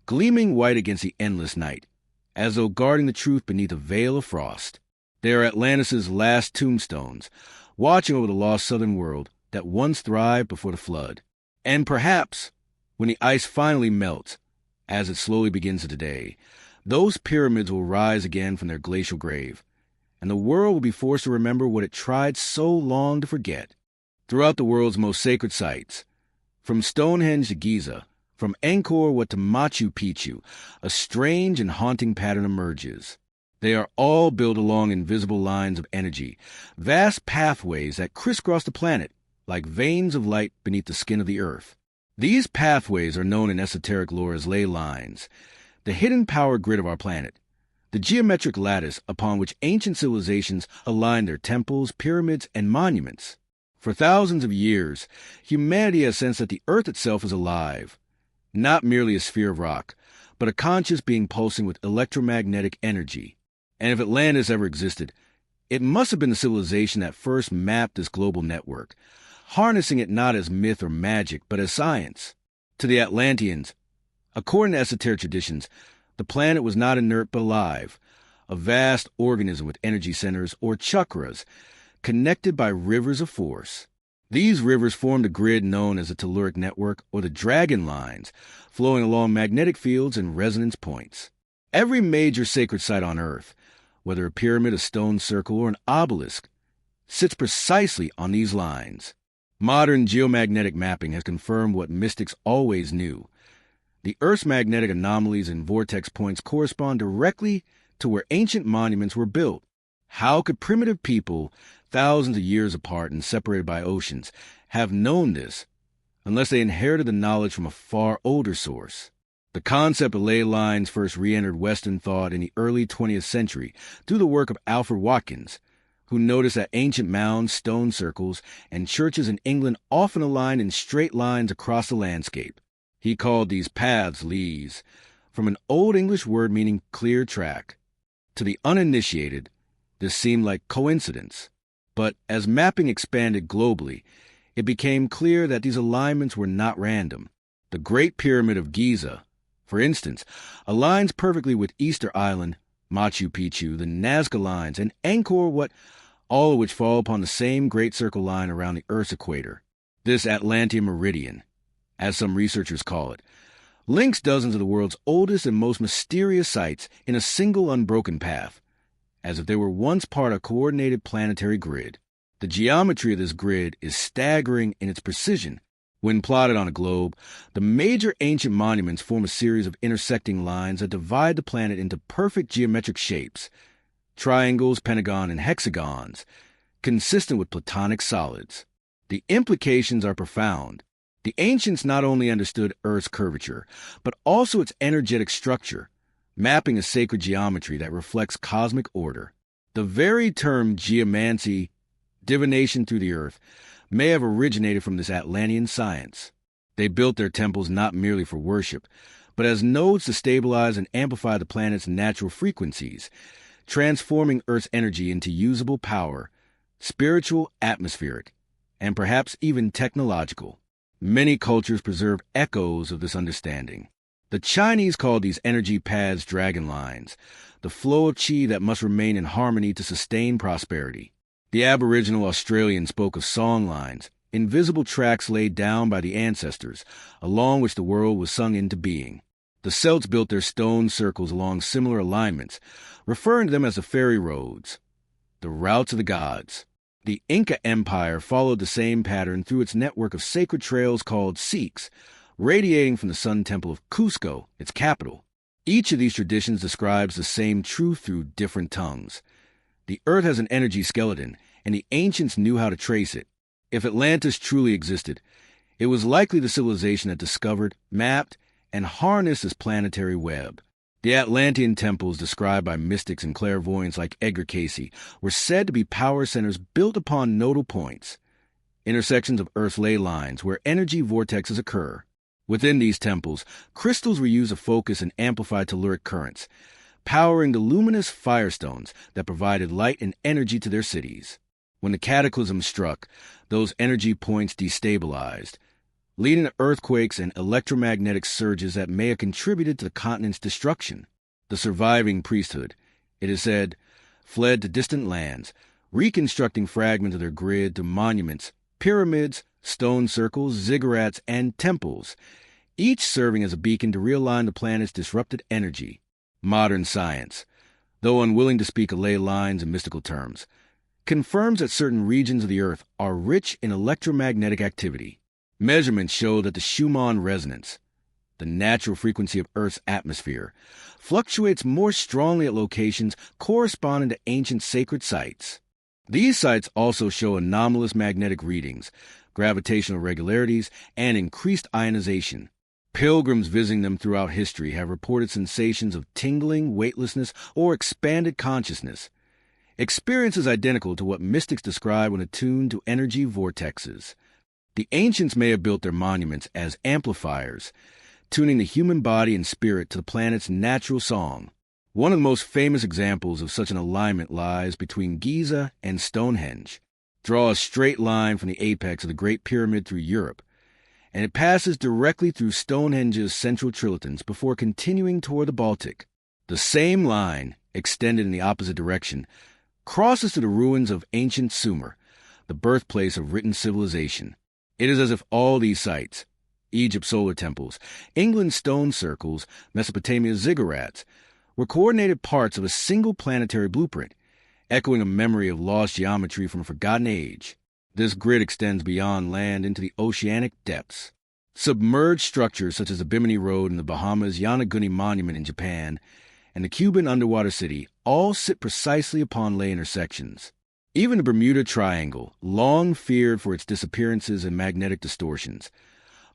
gleaming white against the endless night, as though guarding the truth beneath a veil of frost. They are Atlantis' last tombstones, watching over the lost southern world that once thrived before the flood. And perhaps, when the ice finally melts, as it slowly begins today, those pyramids will rise again from their glacial grave, and the world will be forced to remember what it tried so long to forget. Throughout the world's most sacred sites, from Stonehenge to Giza, from Angkor Wat to Machu Picchu, a strange and haunting pattern emerges. They are all built along invisible lines of energy, vast pathways that crisscross the planet, like veins of light beneath the skin of the Earth. These pathways are known in esoteric lore as ley lines, the hidden power grid of our planet, the geometric lattice upon which ancient civilizations aligned their temples, pyramids, and monuments. For thousands of years, humanity has sensed that the Earth itself is alive, not merely a sphere of rock, but a conscious being pulsing with electromagnetic energy. And if Atlantis ever existed, it must have been the civilization that first mapped this global network, harnessing it not as myth or magic, but as science. To the Atlanteans, according to esoteric traditions, the planet was not inert but alive, a vast organism with energy centers, or chakras, connected by rivers of force. These rivers formed a grid known as the telluric network, or the dragon lines, flowing along magnetic fields and resonance points. Every major sacred site on Earth, whether a pyramid, a stone circle, or an obelisk, sits precisely on these lines. Modern geomagnetic mapping has confirmed what mystics always knew. The Earth's magnetic anomalies and vortex points correspond directly to where ancient monuments were built. How could primitive people, thousands of years apart and separated by oceans, have known this, unless they inherited the knowledge from a far older source? The concept of ley lines first re-entered Western thought in the early 20th century through the work of Alfred Watkins, who noticed that ancient mounds, stone circles, and churches in England often aligned in straight lines across the landscape. He called these paths lees, from an Old English word meaning clear track. To the uninitiated, this seemed like coincidence. But as mapping expanded globally, it became clear that these alignments were not random. The Great Pyramid of Giza, for instance, aligns perfectly with Easter Island, Machu Picchu, the Nazca Lines, and Angkor Wat, all of which fall upon the same Great Circle line around the Earth's equator. This Atlantean meridian, as some researchers call it, links dozens of the world's oldest and most mysterious sites in a single unbroken path, as if they were once part of a coordinated planetary grid. The geometry of this grid is staggering in its precision. When plotted on a globe, the major ancient monuments form a series of intersecting lines that divide the planet into perfect geometric shapes, triangles, pentagons, and hexagons, consistent with Platonic solids. The implications are profound. The ancients not only understood Earth's curvature, but also its energetic structure, mapping a sacred geometry that reflects cosmic order. The very term geomancy, divination through the earth, may have originated from this Atlantean science. They built their temples not merely for worship, but as nodes to stabilize and amplify the planet's natural frequencies, transforming Earth's energy into usable power, spiritual, atmospheric, and perhaps even technological. Many cultures preserve echoes of this understanding. The Chinese called these energy paths dragon lines, the flow of qi that must remain in harmony to sustain prosperity. The Aboriginal Australian spoke of song lines, invisible tracks laid down by the ancestors, along which the world was sung into being. The Celts built their stone circles along similar alignments, referring to them as the fairy roads, the routes of the gods. The Inca Empire followed the same pattern through its network of sacred trails called Sikhs, radiating from the Sun Temple of Cusco, its capital. Each of these traditions describes the same truth through different tongues. The Earth has an energy skeleton, and the ancients knew how to trace it. If Atlantis truly existed, it was likely the civilization that discovered, mapped, and harnessed this planetary web. The Atlantean temples described by mystics and clairvoyants like Edgar Cayce were said to be power centers built upon nodal points, intersections of Earth's ley lines where energy vortexes occur. Within these temples, crystals were used to focus and amplify telluric currents, powering the luminous firestones that provided light and energy to their cities. When the cataclysm struck, those energy points destabilized, leading to earthquakes and electromagnetic surges that may have contributed to the continent's destruction. The surviving priesthood, it is said, fled to distant lands, reconstructing fragments of their grid to monuments, pyramids, stone circles, ziggurats, and temples, each serving as a beacon to realign the planet's disrupted energy. Modern science, though unwilling to speak of ley lines and mystical terms, confirms that certain regions of the Earth are rich in electromagnetic activity. Measurements show that the Schumann resonance, the natural frequency of Earth's atmosphere, fluctuates more strongly at locations corresponding to ancient sacred sites. These sites also show anomalous magnetic readings, gravitational irregularities, and increased ionization. Pilgrims visiting them throughout history have reported sensations of tingling, weightlessness, or expanded consciousness. Experiences identical to what mystics describe when attuned to energy vortexes. The ancients may have built their monuments as amplifiers, tuning the human body and spirit to the planet's natural song. One of the most famous examples of such an alignment lies between Giza and Stonehenge. Draw a straight line from the apex of the Great Pyramid through Europe, and it passes directly through Stonehenge's central trilithons before continuing toward the Baltic. The same line, extended in the opposite direction, crosses to the ruins of ancient Sumer, the birthplace of written civilization. It is as if all these sites, Egypt's solar temples, England's stone circles, Mesopotamia's ziggurats, were coordinated parts of a single planetary blueprint, echoing a memory of lost geometry from a forgotten age. This grid extends beyond land into the oceanic depths. Submerged structures such as the Bimini Road in the Bahamas, Yonaguni Monument in Japan, and the Cuban underwater city all sit precisely upon ley intersections. Even the Bermuda Triangle, long feared for its disappearances and magnetic distortions,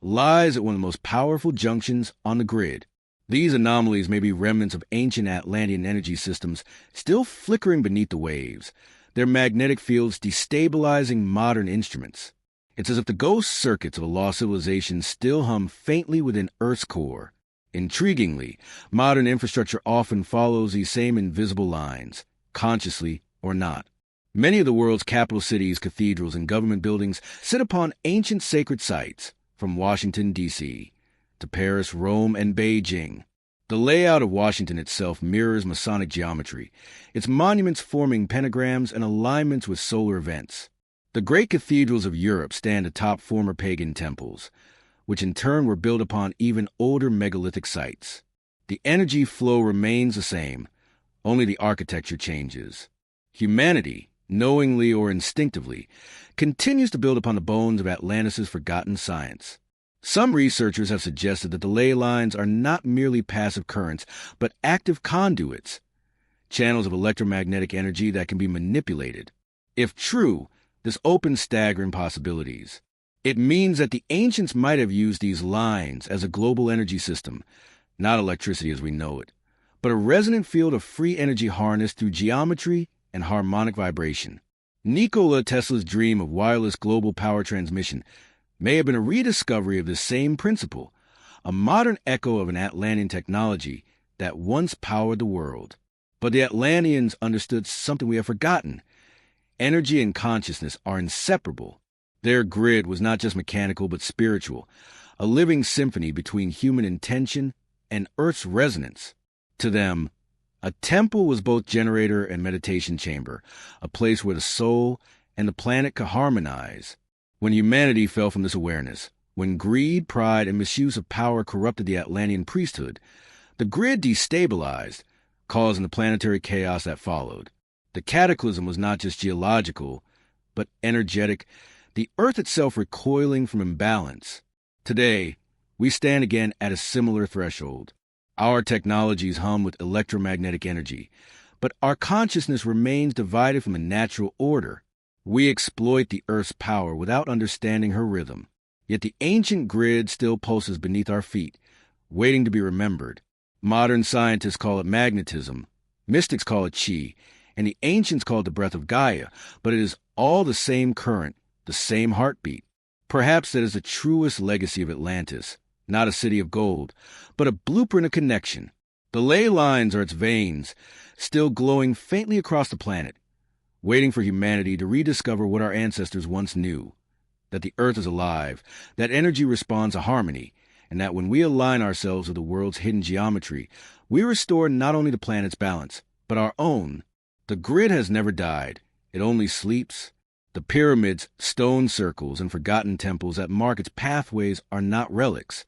lies at one of the most powerful junctions on the grid. These anomalies may be remnants of ancient Atlantean energy systems still flickering beneath the waves, their magnetic fields destabilizing modern instruments. It's as if the ghost circuits of a lost civilization still hum faintly within Earth's core. Intriguingly, modern infrastructure often follows these same invisible lines, consciously or not. Many of the world's capital cities, cathedrals, and government buildings sit upon ancient sacred sites, from Washington, D.C., to Paris, Rome, and Beijing. The layout of Washington itself mirrors Masonic geometry, its monuments forming pentagrams and alignments with solar events. The great cathedrals of Europe stand atop former pagan temples, which in turn were built upon even older megalithic sites. The energy flow remains the same, only the architecture changes. Humanity, knowingly or instinctively, continues to build upon the bones of Atlantis' forgotten science. Some researchers have suggested that the ley lines are not merely passive currents, but active conduits, channels of electromagnetic energy that can be manipulated. If true, this opens staggering possibilities. It means that the ancients might have used these lines as a global energy system, not electricity as we know it, but a resonant field of free energy harnessed through geometry and harmonic vibration. Nikola Tesla's dream of wireless global power transmission may have been a rediscovery of this same principle, a modern echo of an Atlantean technology that once powered the world. But the Atlanteans understood something we have forgotten. Energy and consciousness are inseparable. Their grid was not just mechanical but spiritual, a living symphony between human intention and Earth's resonance. To them, a temple was both generator and meditation chamber, a place where the soul and the planet could harmonize. When humanity fell from this awareness, when greed, pride, and misuse of power corrupted the Atlantean priesthood, the grid destabilized, causing the planetary chaos that followed. The cataclysm was not just geological, but energetic, the Earth itself recoiling from imbalance. Today, we stand again at a similar threshold. Our technologies hum with electromagnetic energy, but our consciousness remains divided from a natural order. We exploit the Earth's power without understanding her rhythm. Yet the ancient grid still pulses beneath our feet, waiting to be remembered. Modern scientists call it magnetism, mystics call it chi, and the ancients call it the breath of Gaia, but it is all the same current, the same heartbeat. Perhaps that is the truest legacy of Atlantis, not a city of gold, but a blueprint of connection. The ley lines are its veins, still glowing faintly across the planet, waiting for humanity to rediscover what our ancestors once knew, that the Earth is alive, that energy responds to harmony, and that when we align ourselves with the world's hidden geometry, we restore not only the planet's balance, but our own. The grid has never died. It only sleeps. The pyramids, stone circles, and forgotten temples that mark its pathways are not relics.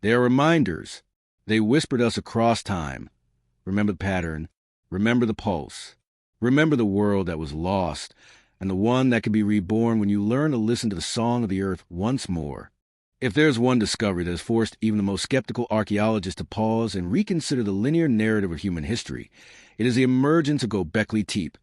They are reminders. They whispered us across time. Remember the pattern. Remember the pulse. Remember the world that was lost, and the one that can be reborn when you learn to listen to the song of the earth once more. If there's one discovery that has forced even the most skeptical archaeologists to pause and reconsider the linear narrative of human history, it is the emergence of Göbekli Tepe,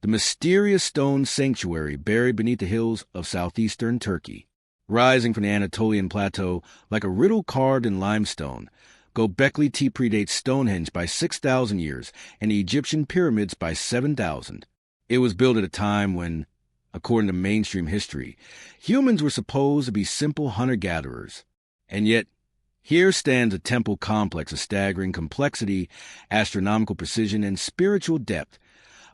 the mysterious stone sanctuary buried beneath the hills of southeastern Turkey. Rising from the Anatolian plateau like a riddle carved in limestone, Göbekli Tepe predates Stonehenge by 6,000 years and the Egyptian pyramids by 7,000. It was built at a time when, according to mainstream history, humans were supposed to be simple hunter-gatherers. And yet, here stands a temple complex of staggering complexity, astronomical precision, and spiritual depth,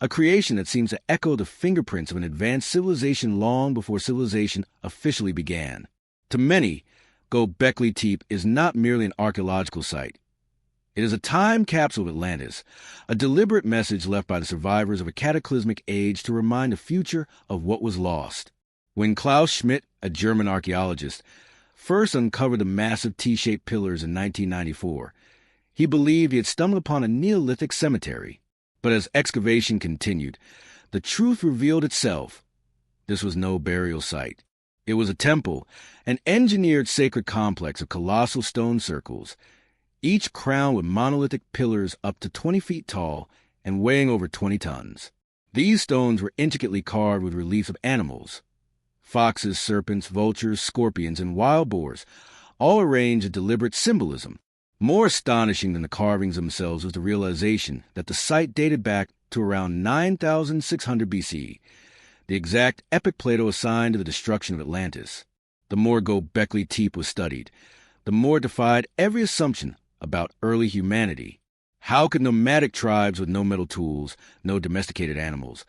a creation that seems to echo the fingerprints of an advanced civilization long before civilization officially began. To many, Göbekli Tepe is not merely an archaeological site. It is a time capsule of Atlantis, a deliberate message left by the survivors of a cataclysmic age to remind the future of what was lost. When Klaus Schmidt, a German archaeologist, first uncovered the massive T-shaped pillars in 1994, he believed he had stumbled upon a Neolithic cemetery. But as excavation continued, the truth revealed itself. This was no burial site. It was a temple, an engineered sacred complex of colossal stone circles, each crowned with monolithic pillars up to 20 feet tall and weighing over 20 tons. These stones were intricately carved with reliefs of animals: foxes, serpents, vultures, scorpions, and wild boars, all arranged in deliberate symbolism. More astonishing than the carvings themselves was the realization that the site dated back to around 9,600 BC, the exact epoch Plato assigned to the destruction of Atlantis. The more Göbekli Tepe was studied, the more it defied every assumption about early humanity. How could nomadic tribes with no metal tools, no domesticated animals,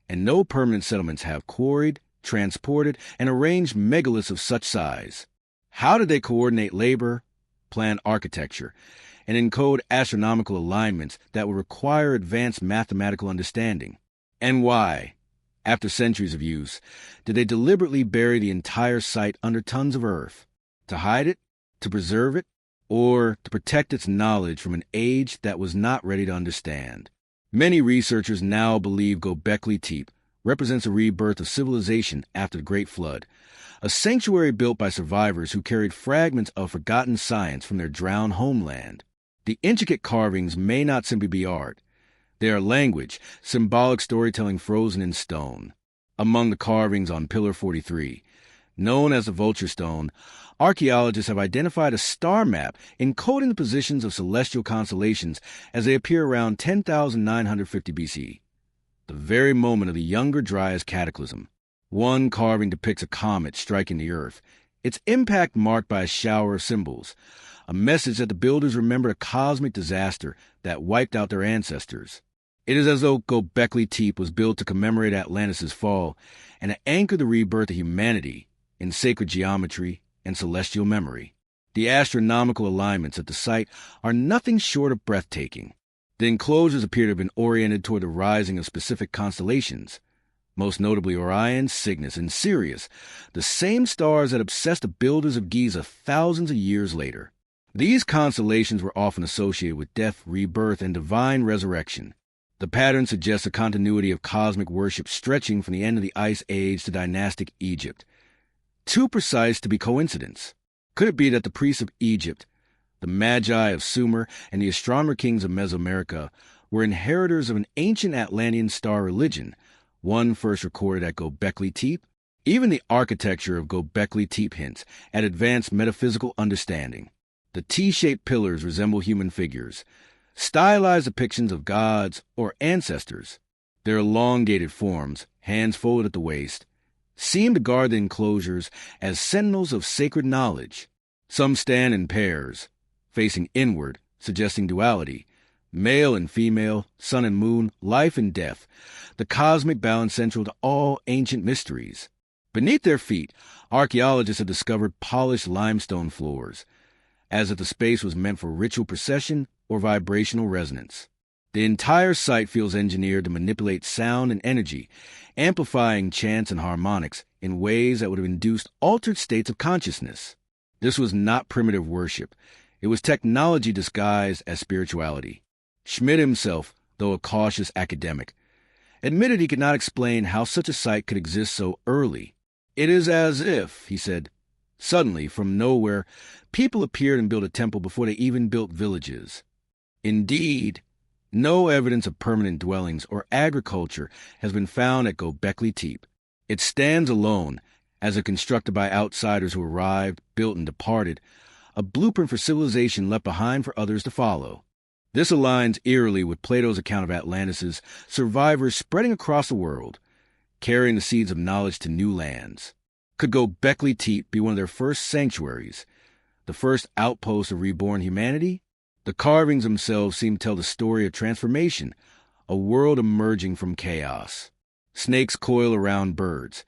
and no permanent settlements have quarried, transported, and arranged megaliths of such size? How did they coordinate labor, plan architecture, and encode astronomical alignments that would require advanced mathematical understanding? And why, after centuries of use, did they deliberately bury the entire site under tons of earth? To hide it? To preserve it? Or to protect its knowledge from an age that was not ready to understand? Many researchers now believe Göbekli Tepe represents a rebirth of civilization after the Great Flood, a sanctuary built by survivors who carried fragments of forgotten science from their drowned homeland. The intricate carvings may not simply be art. They are language, symbolic storytelling frozen in stone. Among the carvings on Pillar 43, known as the Vulture Stone, archaeologists have identified a star map encoding the positions of celestial constellations as they appear around 10,950 BC, the very moment of the Younger Dryas cataclysm. One carving depicts a comet striking the Earth, its impact marked by a shower of symbols, a message that the builders remembered a cosmic disaster that wiped out their ancestors. It is as though Göbekli Tepe was built to commemorate Atlantis' fall and to anchor the rebirth of humanity in sacred geometry and celestial memory. The astronomical alignments at the site are nothing short of breathtaking. The enclosures appear to have been oriented toward the rising of specific constellations, most notably Orion, Cygnus, and Sirius, the same stars that obsessed the builders of Giza thousands of years later. These constellations were often associated with death, rebirth, and divine resurrection. The pattern suggests a continuity of cosmic worship stretching from the end of the Ice Age to dynastic Egypt. Too precise to be coincidence. Could it be that the priests of Egypt, the Magi of Sumer, and the astronomer kings of Mesoamerica were inheritors of an ancient Atlantean star religion, one first recorded at Göbekli Tepe? Even the architecture of Göbekli Tepe hints at advanced metaphysical understanding. The T-shaped pillars resemble human figures, stylized depictions of gods or ancestors. Their elongated forms, hands folded at the waist, seem to guard the enclosures as sentinels of sacred knowledge. Some stand in pairs, facing inward, suggesting duality, male and female, sun and moon, life and death, the cosmic balance central to all ancient mysteries. Beneath their feet, archaeologists have discovered polished limestone floors, as if the space was meant for ritual procession or vibrational resonance. The entire site feels engineered to manipulate sound and energy, amplifying chants and harmonics in ways that would have induced altered states of consciousness. This was not primitive worship. It was technology disguised as spirituality. Schmidt himself, though a cautious academic, admitted he could not explain how such a site could exist so early. It is as if, he said, suddenly, from nowhere, people appeared and built a temple before they even built villages. Indeed, No evidence of permanent dwellings or agriculture has been found at Göbekli Tepe. It stands alone, as if constructed by outsiders who arrived, built, and departed, a blueprint for civilization left behind for others to follow. This aligns eerily with Plato's account of Atlantis' survivors spreading across the world, carrying the seeds of knowledge to new lands. Could Göbekli Tepe be one of their first sanctuaries, the first outpost of reborn humanity? The carvings themselves seem to tell the story of transformation, a world emerging from chaos. Snakes coil around birds.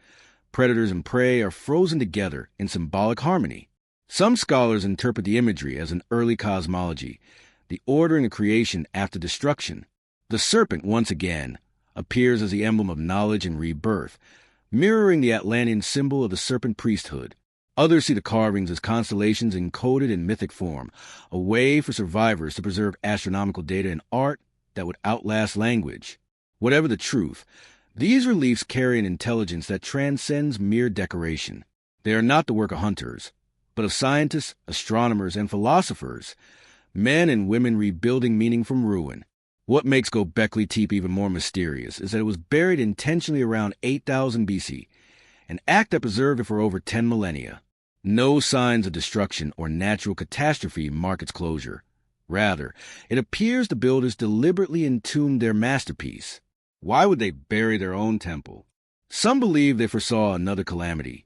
Predators and prey are frozen together in symbolic harmony. Some scholars interpret the imagery as an early cosmology, the ordering of creation after destruction. The serpent, once again, appears as the emblem of knowledge and rebirth, mirroring the Atlantean symbol of the serpent priesthood. Others see the carvings as constellations encoded in mythic form, a way for survivors to preserve astronomical data in art that would outlast language. Whatever the truth, these reliefs carry an intelligence that transcends mere decoration. They are not the work of hunters, but of scientists, astronomers, and philosophers, men and women rebuilding meaning from ruin. What makes Göbekli Tepe even more mysterious is that it was buried intentionally around 8000 BC, an act that preserved it for over 10 millennia. No signs of destruction or natural catastrophe mark its closure. Rather, it appears the builders deliberately entombed their masterpiece. Why would they bury their own temple? Some believe they foresaw another calamity,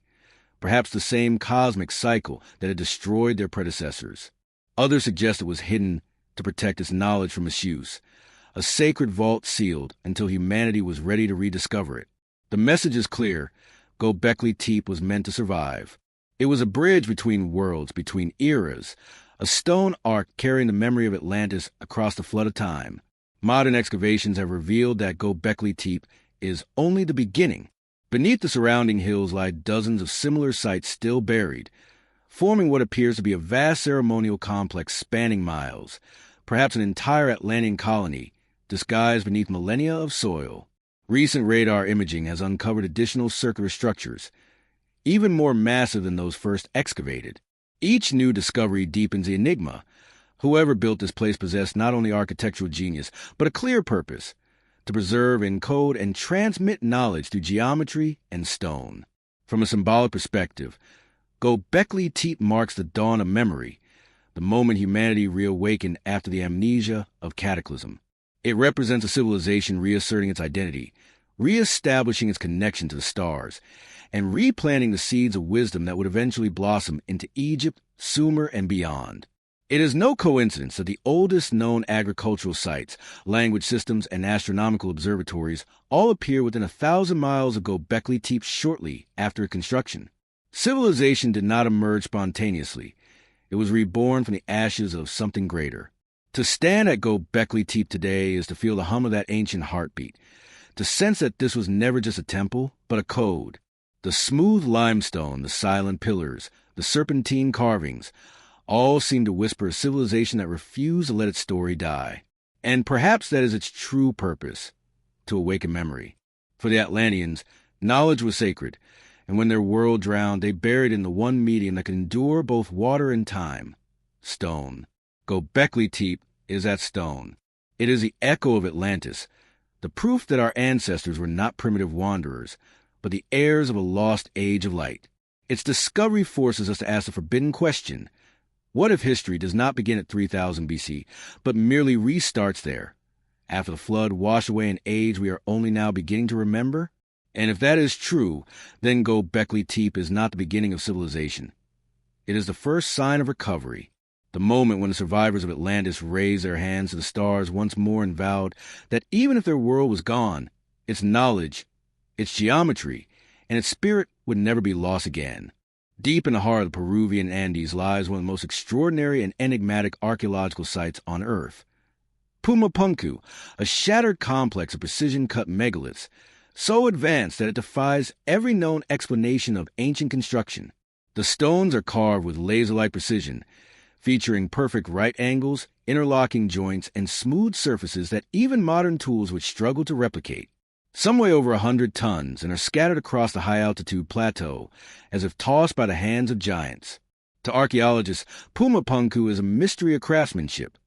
perhaps the same cosmic cycle that had destroyed their predecessors. Others suggest it was hidden to protect its knowledge from misuse, a sacred vault sealed until humanity was ready to rediscover it. The message is clear. Göbekli Tepe was meant to survive. It was a bridge between worlds, between eras, a stone ark carrying the memory of Atlantis across the flood of time. Modern excavations have revealed that Göbekli Tepe is only the beginning. Beneath the surrounding hills lie dozens of similar sites still buried, forming what appears to be a vast ceremonial complex spanning miles, perhaps an entire Atlantean colony, disguised beneath millennia of soil. Recent radar imaging has uncovered additional circular structures, even more massive than those first excavated. Each new discovery deepens the enigma. Whoever built this place possessed not only architectural genius, but a clear purpose: to preserve, encode, and transmit knowledge through geometry and stone. From a symbolic perspective, Göbekli Tepe marks the dawn of memory, the moment humanity reawakened after the amnesia of cataclysm. It represents a civilization reasserting its identity, reestablishing its connection to the stars, and replanting the seeds of wisdom that would eventually blossom into Egypt, Sumer, and beyond. It is no coincidence that the oldest known agricultural sites, language systems, and astronomical observatories all appear within 1,000 miles of Göbekli Tepe shortly after construction. Civilization did not emerge spontaneously. It was reborn from the ashes of something greater. To stand at Göbekli Tepe today is to feel the hum of that ancient heartbeat, to sense that this was never just a temple, but a code. The smooth limestone, the silent pillars, the serpentine carvings, all seem to whisper a civilization that refused to let its story die. And perhaps that is its true purpose, to awaken memory. For the Atlanteans, knowledge was sacred, and when their world drowned, they buried in the one medium that could endure both water and time: stone. Göbekli Tepe is that stone. It is the echo of Atlantis, the proof that our ancestors were not primitive wanderers, but the heirs of a lost age of light. Its discovery forces us to ask the forbidden question: what if history does not begin at 3000 BC, but merely restarts there, after the flood washed away an age we are only now beginning to remember? And if that is true, then Göbekli Tepe is not the beginning of civilization. It is the first sign of recovery, the moment when the survivors of Atlantis raised their hands to the stars once more and vowed that even if their world was gone, its knowledge, its geometry, and its spirit would never be lost again. Deep in the heart of the Peruvian Andes lies one of the most extraordinary and enigmatic archaeological sites on Earth. Pumapunku, a shattered complex of precision-cut megaliths, so advanced that it defies every known explanation of ancient construction. The stones are carved with laser-like precision, featuring perfect right angles, interlocking joints, and smooth surfaces that even modern tools would struggle to replicate. Some weigh over 100 tons and are scattered across the high-altitude plateau, as if tossed by the hands of giants. To archaeologists, Pumapunku is a mystery of craftsmanship.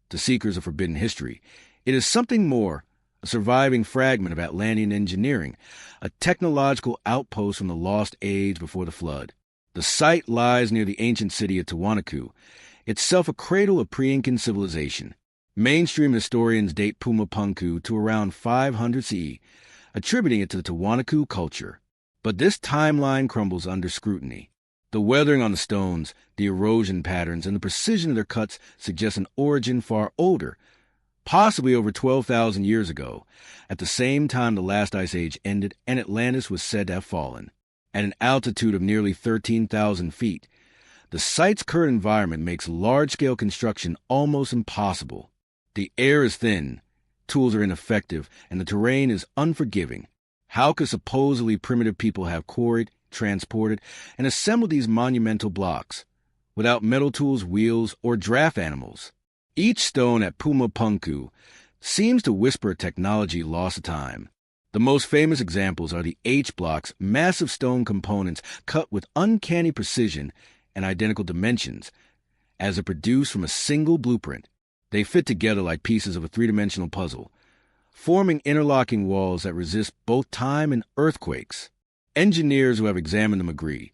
To seekers of forbidden history, It is something more, a surviving fragment of Atlantean engineering, a technological outpost from the lost age before the flood. The site lies near the ancient city of Tiwanaku, itself a cradle of pre-Incan civilization. Mainstream historians date Pumapunku to around 500 CE, attributing it to the Tiwanaku culture. But this timeline crumbles under scrutiny. The weathering on the stones, the erosion patterns, and the precision of their cuts suggest an origin far older, possibly over 12,000 years ago, at the same time the last ice age ended and Atlantis was said to have fallen. At an altitude of nearly 13,000 feet, the site's current environment makes large-scale construction almost impossible. The air is thin, tools are ineffective, and the terrain is unforgiving. How could supposedly primitive people have quarried, transported, and assembled these monumental blocks without metal tools, wheels, or draft animals? Each stone at Pumapunku seems to whisper a technology lost to time. The most famous examples are the H-blocks, massive stone components cut with uncanny precision and identical dimensions, as if produced from a single blueprint. They fit together like pieces of a three-dimensional puzzle, forming interlocking walls that resist both time and earthquakes. Engineers who have examined them agree.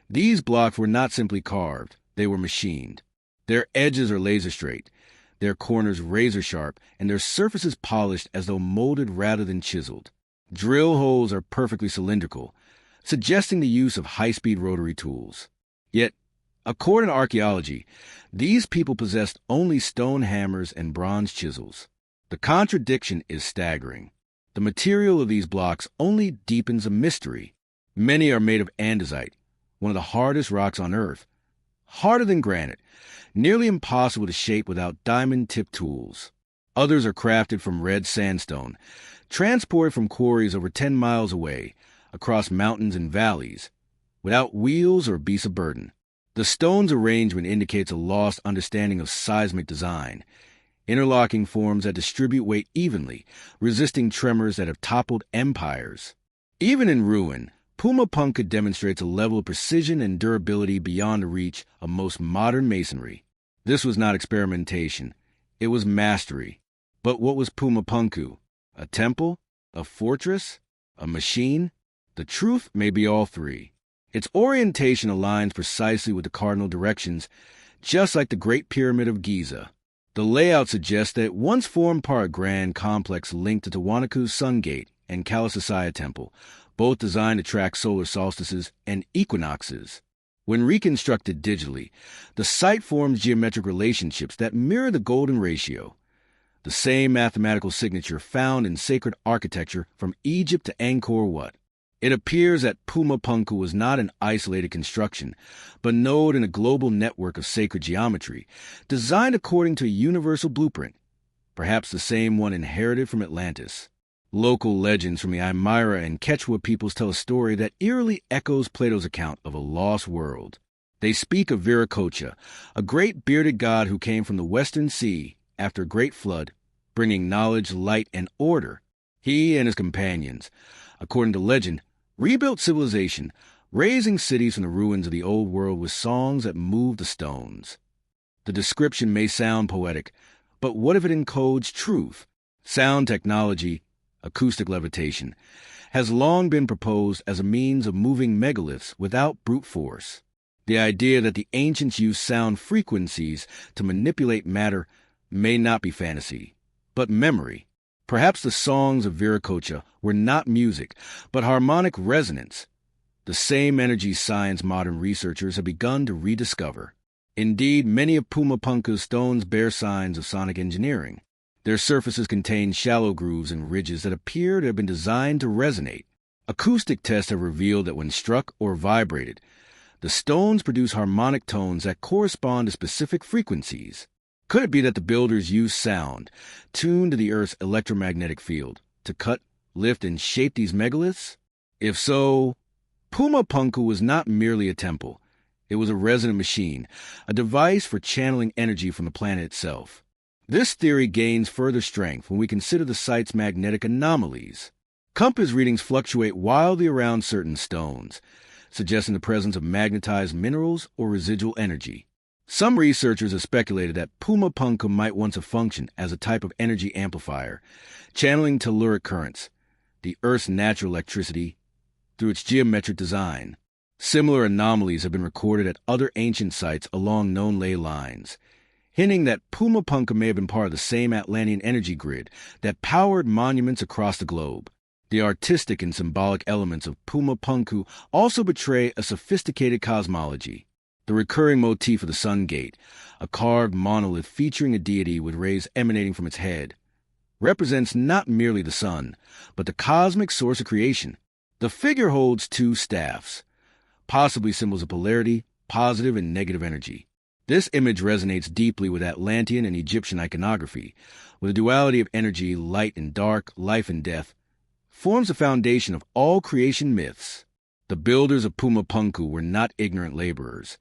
These blocks were not simply carved, they were machined. Their edges are laser straight, their corners razor sharp, and their surfaces polished as though molded rather than chiseled. Drill holes are perfectly cylindrical, suggesting the use of high-speed rotary tools. Yet, according to archaeology, these people possessed only stone hammers and bronze chisels. The contradiction is staggering. The material of these blocks only deepens the mystery. Many are made of andesite, one of the hardest rocks on Earth. Harder than granite, nearly impossible to shape without diamond-tipped tools. Others are crafted from red sandstone, transported from quarries over 10 miles away, across mountains and valleys, without wheels or beasts of burden. The stone's arrangement indicates a lost understanding of seismic design, interlocking forms that distribute weight evenly, resisting tremors that have toppled empires. Even in ruin, Pumapunku demonstrates a level of precision and durability beyond the reach of most modern masonry. This was not experimentation. It was mastery. But what was Pumapunku? A temple? A fortress? A machine? The truth may be all three. Its orientation aligns precisely with the cardinal directions, just like the Great Pyramid of Giza. The layout suggests that it once formed part of a grand complex linked to Tiwanaku's Sun Gate and Kalasasaya Temple, both designed to track solar solstices and equinoxes. When reconstructed digitally, the site forms geometric relationships that mirror the golden ratio, the same mathematical signature found in sacred architecture from Egypt to Angkor Wat. It appears that Pumapunku was not an isolated construction, but node in a global network of sacred geometry, designed according to a universal blueprint, perhaps the same one inherited from Atlantis. Local legends from the Aymara and Quechua peoples tell a story that eerily echoes Plato's account of a lost world. They speak of Viracocha, a great bearded god who came from the western sea after a great flood, bringing knowledge, light, and order. He and his companions, according to legend, rebuilt civilization, raising cities from the ruins of the old world with songs that moved the stones. The description may sound poetic, but what if it encodes truth? Sound technology, acoustic levitation, has long been proposed as a means of moving megaliths without brute force. The idea that the ancients used sound frequencies to manipulate matter may not be fantasy, but memory. Perhaps the songs of Viracocha were not music, but harmonic resonance, the same energy science modern researchers have begun to rediscover. Indeed, many of Pumapunku's stones bear signs of sonic engineering. Their surfaces contain shallow grooves and ridges that appear to have been designed to resonate. Acoustic tests have revealed that when struck or vibrated, the stones produce harmonic tones that correspond to specific frequencies. Could it be that the builders used sound, tuned to the Earth's electromagnetic field, to cut, lift, and shape these megaliths? If so, Pumapunku was not merely a temple. It was a resonant machine, a device for channeling energy from the planet itself. This theory gains further strength when we consider the site's magnetic anomalies. Compass readings fluctuate wildly around certain stones, suggesting the presence of magnetized minerals or residual energy. Some researchers have speculated that Pumapunku might once have functioned as a type of energy amplifier, channeling telluric currents, the Earth's natural electricity, through its geometric design. Similar anomalies have been recorded at other ancient sites along known ley lines, hinting that Pumapunku may have been part of the same Atlantean energy grid that powered monuments across the globe. The artistic and symbolic elements of Pumapunku also betray a sophisticated cosmology. The recurring motif of the sun gate, a carved monolith featuring a deity with rays emanating from its head, represents not merely the sun, but the cosmic source of creation. The figure holds two staffs, possibly symbols of polarity, positive and negative energy. This image resonates deeply with Atlantean and Egyptian iconography, where the duality of energy, light and dark, life and death, forms the foundation of all creation myths. The builders of Pumapunku were not ignorant laborers.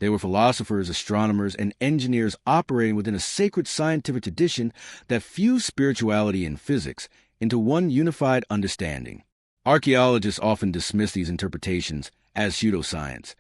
They were philosophers, astronomers, and engineers operating within a sacred scientific tradition that fused spirituality and physics into one unified understanding. Archaeologists often dismiss these interpretations as pseudoscience,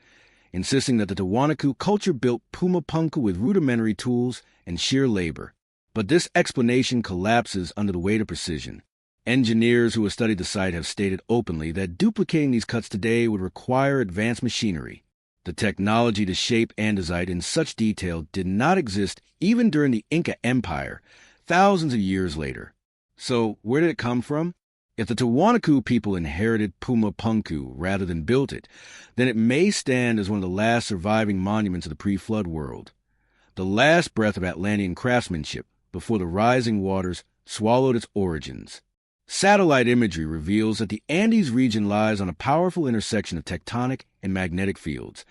insisting that the Tiwanaku culture built Pumapunku with rudimentary tools and sheer labor. But this explanation collapses under the weight of precision. Engineers who have studied the site have stated openly that duplicating these cuts today would require advanced machinery. The technology to shape andesite in such detail did not exist even during the Inca Empire, thousands of years later. So, where did it come from? If the Tiwanaku people inherited Pumapunku rather than built it, then it may stand as one of the last surviving monuments of the pre-flood world, the last breath of Atlantean craftsmanship before the rising waters swallowed its origins. Satellite imagery reveals that the Andes region lies on a powerful intersection of tectonic and magnetic fields,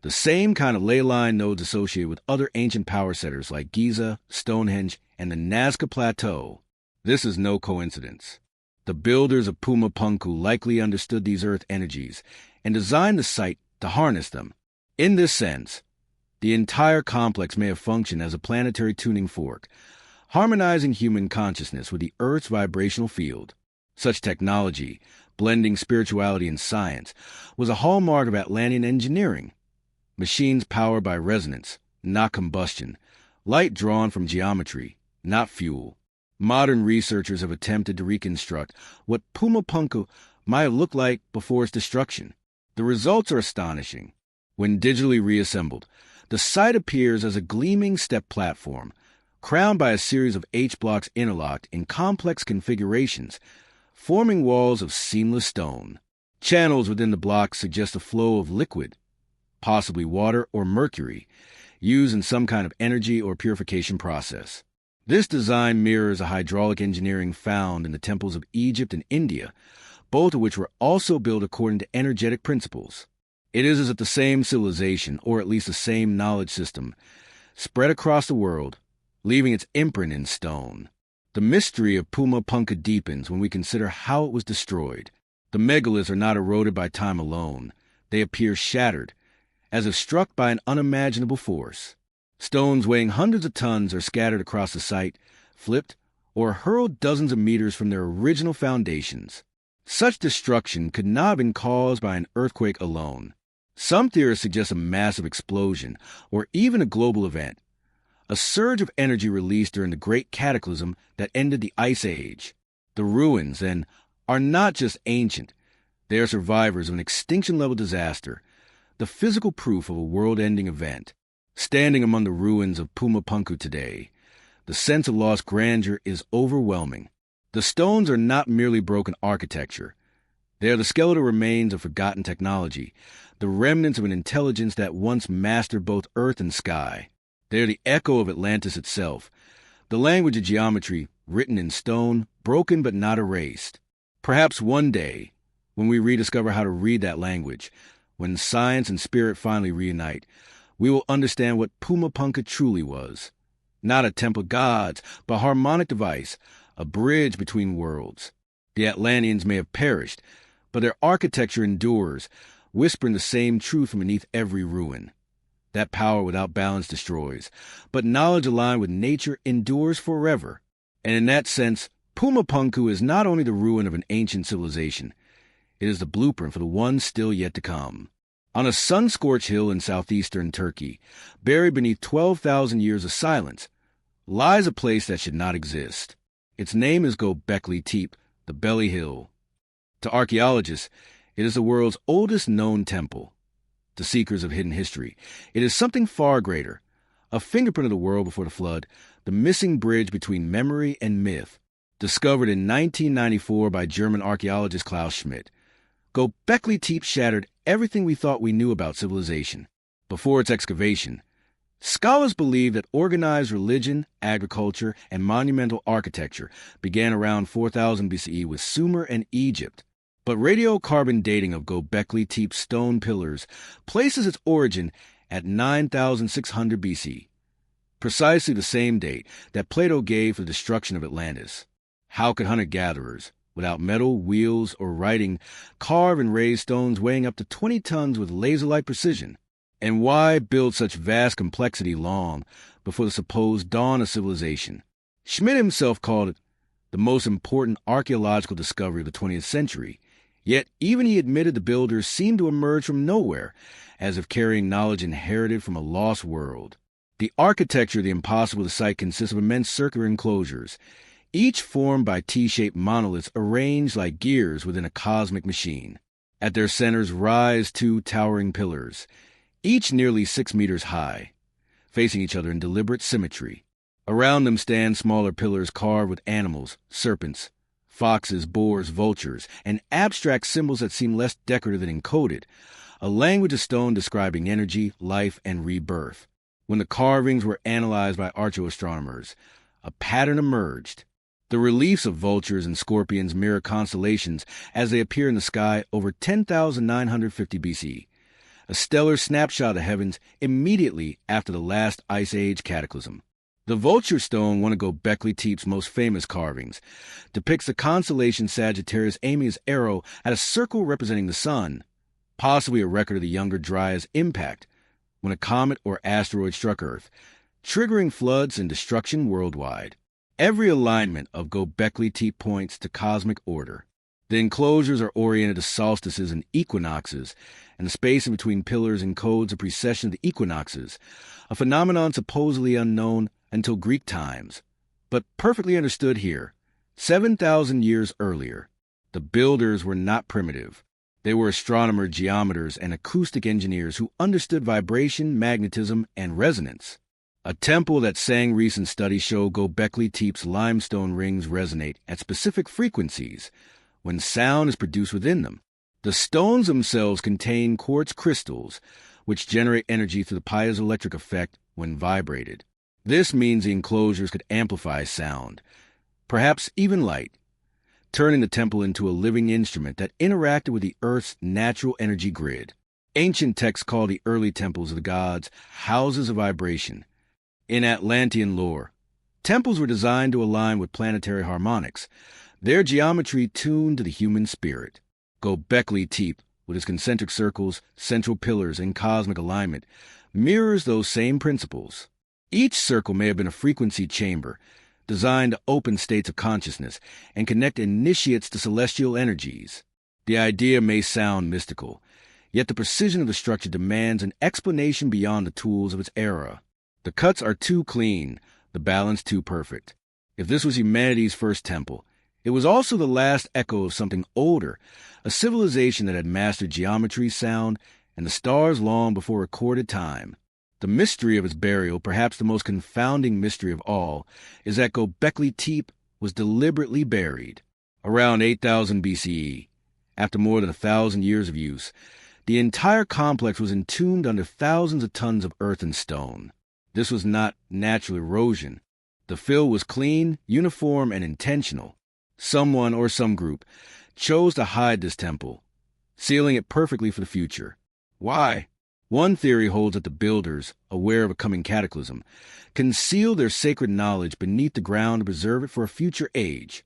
the same kind of ley line nodes associated with other ancient power centers like Giza, Stonehenge, and the Nazca Plateau. This is no coincidence. The builders of Pumapunku likely understood these earth energies and designed the site to harness them. In this sense, the entire complex may have functioned as a planetary tuning fork, harmonizing human consciousness with the Earth's vibrational field. Such technology, blending spirituality and science, was a hallmark of Atlantean engineering. Machines powered by resonance, not combustion, light drawn from geometry, not fuel. Modern researchers have attempted to reconstruct what Pumapunku might have looked like before its destruction. The results are astonishing. When digitally reassembled, the site appears as a gleaming step platform, crowned by a series of H-blocks interlocked in complex configurations, forming walls of seamless stone. Channels within the blocks suggest a flow of liquid, possibly water or mercury, used in some kind of energy or purification process. This design mirrors a hydraulic engineering found in the temples of Egypt and India, both of which were also built according to energetic principles. It is as if the same civilization, or at least the same knowledge system, spread across the world, leaving its imprint in stone. The mystery of Pumapunku deepens when we consider how it was destroyed. The megaliths are not eroded by time alone. They appear shattered, as if struck by an unimaginable force. Stones weighing hundreds of tons are scattered across the site, flipped, or hurled dozens of meters from their original foundations. Such destruction could not have been caused by an earthquake alone. Some theorists suggest a massive explosion, or even a global event, a surge of energy released during the Great Cataclysm that ended the Ice Age. The ruins, then, are not just ancient. They are survivors of an extinction-level disaster, the physical proof of a world-ending event. Standing among the ruins of Pumapunku today, the sense of lost grandeur is overwhelming. The stones are not merely broken architecture. They are the skeletal remains of forgotten technology, the remnants of an intelligence that once mastered both earth and sky. They are the echo of Atlantis itself, the language of geometry written in stone, broken but not erased. Perhaps one day, when we rediscover how to read that language, when science and spirit finally reunite, we will understand what Pumapunku truly was. Not a temple of gods, but a harmonic device, a bridge between worlds. The Atlanteans may have perished, but their architecture endures, whispering the same truth from beneath every ruin. That power without balance destroys, but knowledge aligned with nature endures forever. And in that sense, Pumapunku is not only the ruin of an ancient civilization, it is the blueprint for the one still yet to come. On a sun-scorched hill in southeastern Turkey, buried beneath 12,000 years of silence, lies a place that should not exist. Its name is Göbekli Tepe, the Belly Hill. To archaeologists, it is the world's oldest known temple. To seekers of hidden history, it is something far greater, a fingerprint of the world before the flood, the missing bridge between memory and myth, discovered in 1994 by German archaeologist Klaus Schmidt. Göbekli Tepe shattered everything we thought we knew about civilization. Before its excavation, scholars believe that organized religion, agriculture, and monumental architecture began around 4000 BCE with Sumer and Egypt. But radiocarbon dating of Göbekli Tepe's stone pillars places its origin at 9600 BC, precisely the same date that Plato gave for the destruction of Atlantis. How could hunter-gatherers, without metal, wheels, or writing, carve and raise stones weighing up to 20 tons with laser-like precision? And why build such vast complexity long before the supposed dawn of civilization? Schmidt himself called it the most important archaeological discovery of the 20th century, yet even he admitted the builders seemed to emerge from nowhere, as if carrying knowledge inherited from a lost world. The architecture of the impossible site consists of immense circular enclosures, each formed by T-shaped monoliths arranged like gears within a cosmic machine. At their centers rise two towering pillars, each nearly 6 meters high, facing each other in deliberate symmetry. Around them stand smaller pillars carved with animals, serpents, foxes, boars, vultures, and abstract symbols that seem less decorative than encoded, a language of stone describing energy, life, and rebirth. When the carvings were analyzed by archaeoastronomers, a pattern emerged. The reliefs of vultures and scorpions mirror constellations as they appear in the sky over 10,950 BC, a stellar snapshot of the heavens immediately after the last Ice Age cataclysm. The vulture stone, one of Göbekli Tepe's most famous carvings, depicts the constellation Sagittarius aiming his arrow at a circle representing the sun, possibly a record of the Younger Dryas impact when a comet or asteroid struck Earth, triggering floods and destruction worldwide. Every alignment of Göbekli Tepe points to cosmic order. The enclosures are oriented to solstices and equinoxes, and the space in between pillars encodes a precession of the equinoxes, a phenomenon supposedly unknown until Greek times, but perfectly understood here. 7,000 years earlier, the builders were not primitive. They were astronomers, geometers, and acoustic engineers who understood vibration, magnetism, and resonance. A temple that sang recent studies show Göbekli Tepe's limestone rings resonate at specific frequencies when sound is produced within them. The stones themselves contain quartz crystals, which generate energy through the piezoelectric effect when vibrated. This means the enclosures could amplify sound, perhaps even light, turning the temple into a living instrument that interacted with the Earth's natural energy grid. Ancient texts call the early temples of the gods houses of vibration. In Atlantean lore, temples were designed to align with planetary harmonics, their geometry tuned to the human spirit. Göbekli Tepe, with its concentric circles, central pillars, and cosmic alignment, mirrors those same principles. Each circle may have been a frequency chamber, designed to open states of consciousness and connect initiates to celestial energies. The idea may sound mystical, yet the precision of the structure demands an explanation beyond the tools of its era. The cuts are too clean, the balance too perfect. If this was humanity's first temple, it was also the last echo of something older, a civilization that had mastered geometry, sound, and the stars long before recorded time. The mystery of its burial, perhaps the most confounding mystery of all, is that Göbekli Tepe was deliberately buried. Around 8000 BCE, after more than 1,000 years of use, the entire complex was entombed under thousands of tons of earth and stone. This was not natural erosion. The fill was clean, uniform, and intentional. Someone or some group chose to hide this temple, sealing it perfectly for the future. Why? One theory holds that the builders, aware of a coming cataclysm, concealed their sacred knowledge beneath the ground to preserve it for a future age,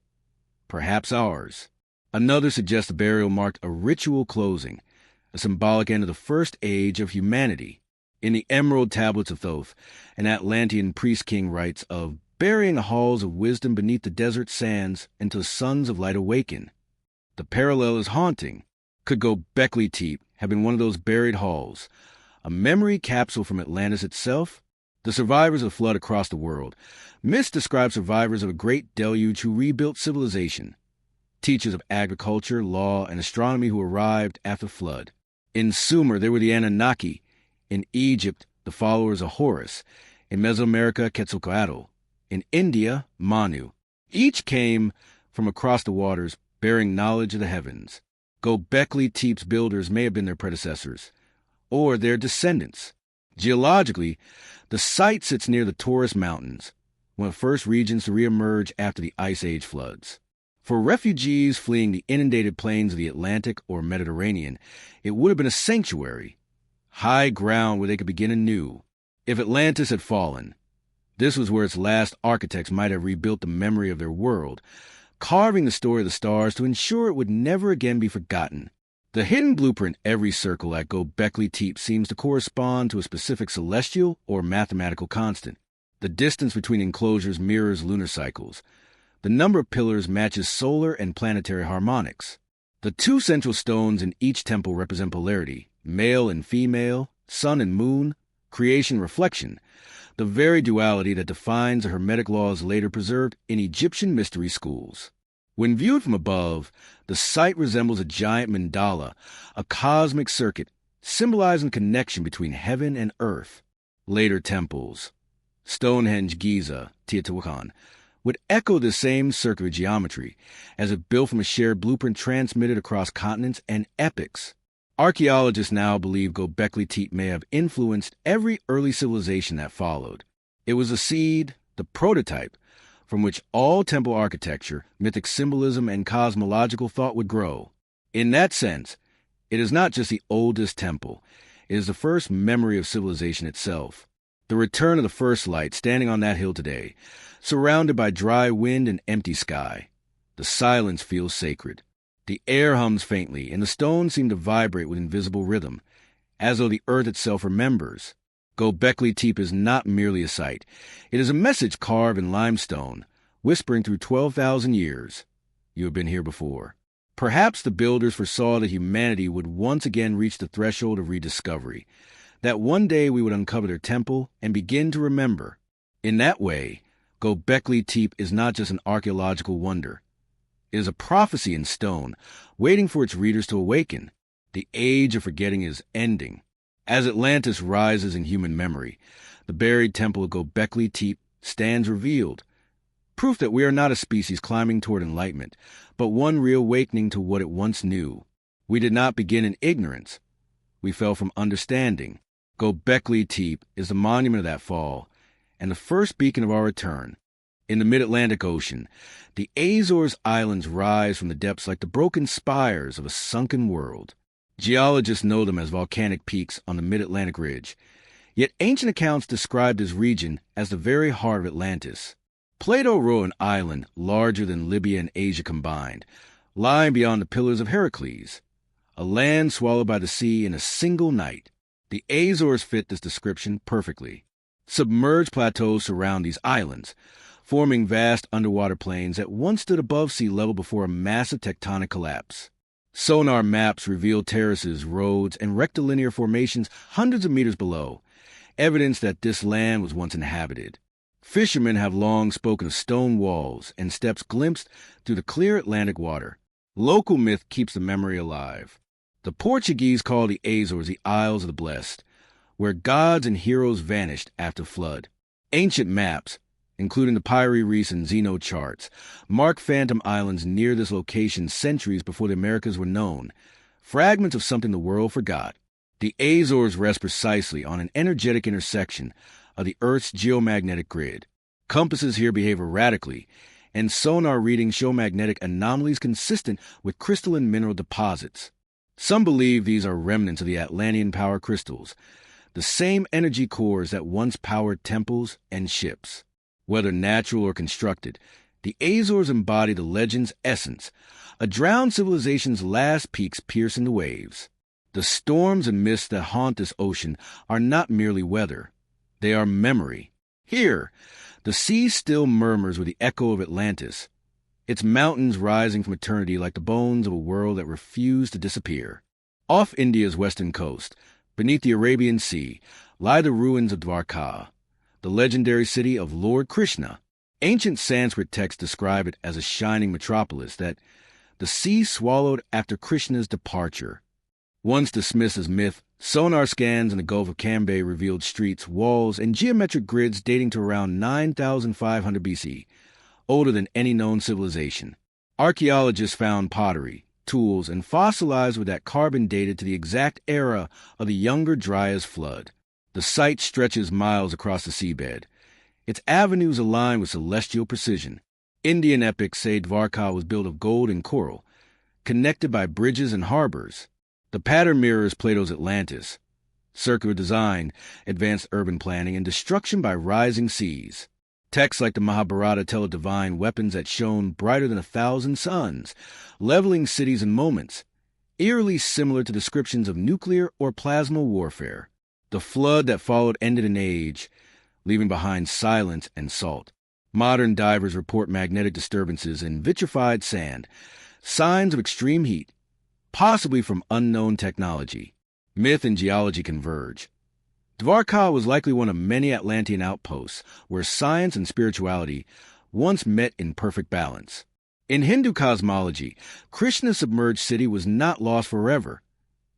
perhaps ours. Another suggests the burial marked a ritual closing, a symbolic end of the first age of humanity. In the Emerald Tablets of Thoth, an Atlantean priest-king writes of burying the halls of wisdom beneath the desert sands until the sons of light awaken. The parallel is haunting. Could Göbekli Tepe have been one of those buried halls, a memory capsule from Atlantis itself? The survivors of the flood across the world. Myths describe survivors of a great deluge who rebuilt civilization. Teachers of agriculture, law, and astronomy who arrived after the flood. In Sumer, there were the Anunnaki. In Egypt, the followers of Horus. In Mesoamerica, Quetzalcoatl. In India, Manu. Each came from across the waters, bearing knowledge of the heavens. Göbekli Tepe's builders may have been their predecessors, or their descendants. Geologically, the site sits near the Taurus Mountains, one of the first regions to reemerge after the Ice Age floods. For refugees fleeing the inundated plains of the Atlantic or Mediterranean, it would have been a sanctuary, high ground where they could begin anew. If Atlantis had fallen, this was where its last architects might have rebuilt the memory of their world, carving the story of the stars to ensure it would never again be forgotten. The hidden blueprint every circle at Göbekli Tepe seems to correspond to a specific celestial or mathematical constant. The distance between enclosures mirrors lunar cycles. The number of pillars matches solar and planetary harmonics. The two central stones in each temple represent polarity, male and female, sun and moon, creation reflection, the very duality that defines the Hermetic laws later preserved in Egyptian mystery schools. When viewed from above, the site resembles a giant mandala, a cosmic circuit, symbolizing connection between heaven and earth. Later temples, Stonehenge, Giza, Teotihuacan, would echo the same circular geometry, as if built from a shared blueprint transmitted across continents and epochs. Archaeologists now believe Göbekli Tepe may have influenced every early civilization that followed. It was a seed, the prototype, from which all temple architecture, mythic symbolism, and cosmological thought would grow. In that sense, it is not just the oldest temple, it is the first memory of civilization itself. The return of the first light standing on that hill today, surrounded by dry wind and empty sky. The silence feels sacred. The air hums faintly, and the stones seem to vibrate with invisible rhythm, as though the earth itself remembers. Göbekli Tepe is not merely a site. It is a message carved in limestone, whispering through 12,000 years. You have been here before. Perhaps the builders foresaw that humanity would once again reach the threshold of rediscovery, that one day we would uncover their temple and begin to remember. In that way, Göbekli Tepe is not just an archaeological wonder. It is a prophecy in stone, waiting for its readers to awaken. The age of forgetting is ending. As Atlantis rises in human memory, the buried temple of Göbekli Tepe stands revealed, proof that we are not a species climbing toward enlightenment, but one reawakening to what it once knew. We did not begin in ignorance. We fell from understanding. Göbekli Tepe is the monument of that fall, and the first beacon of our return. In the mid-Atlantic Ocean, the Azores Islands rise from the depths like the broken spires of a sunken world. Geologists know them as volcanic peaks on the mid-Atlantic ridge, yet ancient accounts describe this region as the very heart of Atlantis. Plato wrote an island larger than Libya and Asia combined, lying beyond the Pillars of Heracles, a land swallowed by the sea in a single night. The Azores fit this description perfectly. Submerged plateaus surround these islands, forming vast underwater plains that once stood above sea level before a massive tectonic collapse. Sonar maps reveal terraces, roads, and rectilinear formations hundreds of meters below, evidence that this land was once inhabited. Fishermen have long spoken of stone walls and steps glimpsed through the clear Atlantic water. Local myth keeps the memory alive. The Portuguese call the Azores the Isles of the Blessed, where gods and heroes vanished after flood. Ancient maps, including the Pyrie Reefs and Zeno charts, mark phantom islands near this location centuries before the Americas were known, fragments of something the world forgot. The Azores rest precisely on an energetic intersection of the Earth's geomagnetic grid. Compasses here behave erratically, and sonar readings show magnetic anomalies consistent with crystalline mineral deposits. Some believe these are remnants of the Atlantean power crystals, the same energy cores that once powered temples and ships. Whether natural or constructed, the Azores embody the legend's essence, a drowned civilization's last peaks piercing the waves. The storms and mists that haunt this ocean are not merely weather. They are memory. Here, the sea still murmurs with the echo of Atlantis. its mountains rising from eternity like the bones of a world that refused to disappear. Off India's western coast, beneath the Arabian Sea, lie the ruins of Dwarka, the legendary city of Lord Krishna. Ancient Sanskrit texts describe it as a shining metropolis that the sea swallowed after Krishna's departure. Once dismissed as myth, sonar scans in the Gulf of Cambay revealed streets, walls, and geometric grids dating to around 9,500 BC, older than any known civilization. Archaeologists found pottery, tools, and fossilized with that carbon dated to the exact era of the Younger Dryas flood. The site stretches miles across the seabed, its avenues align with celestial precision. Indian epics say Dwarka was built of gold and coral, connected by bridges and harbors. The pattern mirrors Plato's Atlantis, circular design, advanced urban planning, and destruction by rising seas. Texts like the Mahabharata tell of divine weapons that shone brighter than 1,000 suns, leveling cities in moments, eerily similar to descriptions of nuclear or plasma warfare. The flood that followed ended an age, leaving behind silence and salt. Modern divers report magnetic disturbances in vitrified sand, signs of extreme heat, possibly from unknown technology. Myth and geology converge. Dwarka was likely one of many Atlantean outposts where science and spirituality once met in perfect balance. In Hindu cosmology, Krishna's submerged city was not lost forever.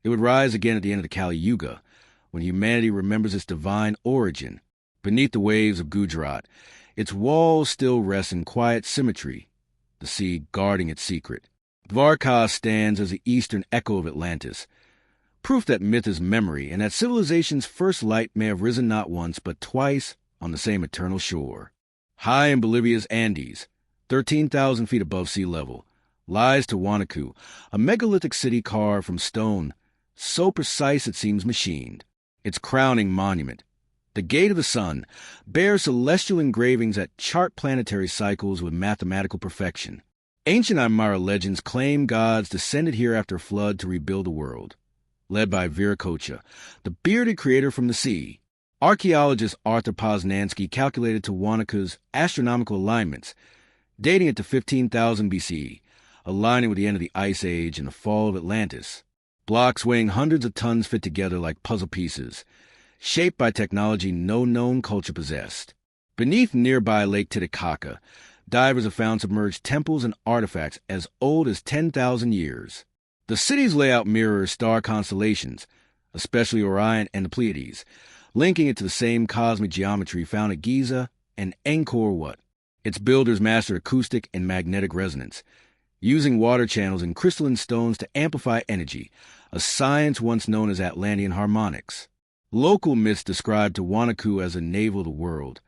It would rise again at the end of the Kali Yuga, when humanity remembers its divine origin. Beneath the waves of Gujarat, its walls still rest in quiet symmetry, the sea guarding its secret. Dwarka stands as the eastern echo of Atlantis, proof that myth is memory and that civilization's first light may have risen not once but twice on the same eternal shore. High in Bolivia's Andes, 13,000 feet above sea level, lies Tiwanaku, a megalithic city carved from stone, so precise it seems machined. Its crowning monument, the Gate of the Sun, bears celestial engravings that chart planetary cycles with mathematical perfection. Ancient Aymara legends claim gods descended here after a flood to rebuild the world. Led by Viracocha, the bearded creator from the sea. Archaeologist Arthur Poznansky calculated Tiwanaku's astronomical alignments, dating it to 15,000 BC, aligning with the end of the Ice Age and the fall of Atlantis. Blocks weighing hundreds of tons fit together like puzzle pieces, shaped by technology no known culture possessed. Beneath nearby Lake Titicaca, divers have found submerged temples and artifacts as old as 10,000 years. The city's layout mirrors star constellations, especially Orion and the Pleiades, linking it to the same cosmic geometry found at Giza and Angkor Wat. Its builders mastered acoustic and magnetic resonance, using water channels and crystalline stones to amplify energy, a science once known as Atlantean harmonics. Local myths describe Tiwanaku as a navel of the world,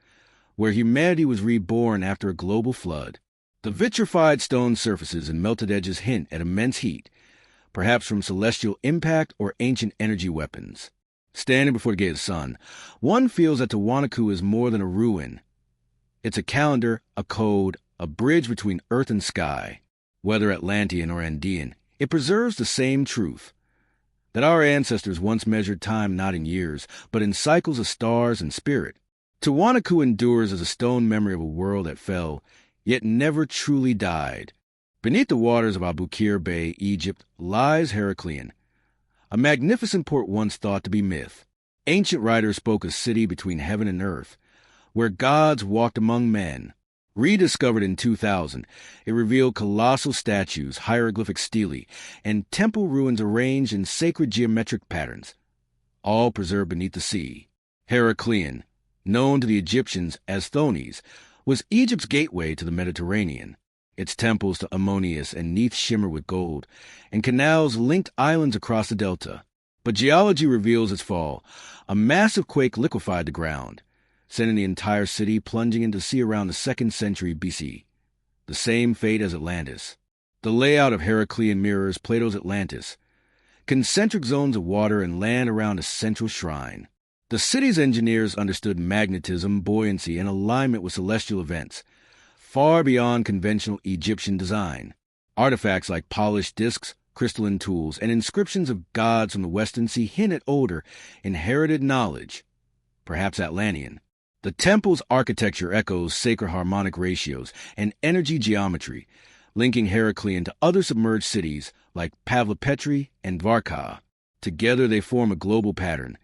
where humanity was reborn after a global flood. The vitrified stone surfaces and melted edges hint at immense heat, perhaps from celestial impact or ancient energy weapons. Standing before the Gate of the Sun, one feels that Tiwanaku is more than a ruin. It's a calendar, a code, a bridge between earth and sky. Whether Atlantean or Andean, it preserves the same truth, that our ancestors once measured time not in years, but in cycles of stars and spirit. Tiwanaku endures as a stone memory of a world that fell, yet never truly died. Beneath the waters of Abu Qir Bay, Egypt, lies Heraclean, a magnificent port once thought to be myth. Ancient writers spoke of a city between heaven and earth, where gods walked among men. Rediscovered in 2000, it revealed colossal statues, hieroglyphic stelae, and temple ruins arranged in sacred geometric patterns, all preserved beneath the sea. Heraclean, known to the Egyptians as Thonis, was Egypt's gateway to the Mediterranean. Its temples to Ammonius and Neith shimmer with gold, and canals linked islands across the delta. But geology reveals its fall. A massive quake liquefied the ground, sending the entire city plunging into the sea around the 2nd century BC. The same fate as Atlantis. The layout of Heraclean mirrors Plato's Atlantis, concentric zones of water and land around a central shrine. The city's engineers understood magnetism, buoyancy, and alignment with celestial events, far beyond conventional Egyptian design. Artifacts like polished discs, crystalline tools, and inscriptions of gods from the Western Sea hint at older, inherited knowledge, perhaps Atlantean. The temple's architecture echoes sacred harmonic ratios and energy geometry, linking Heracleon to other submerged cities like Pavlopetri and Varka. Together they form a global pattern,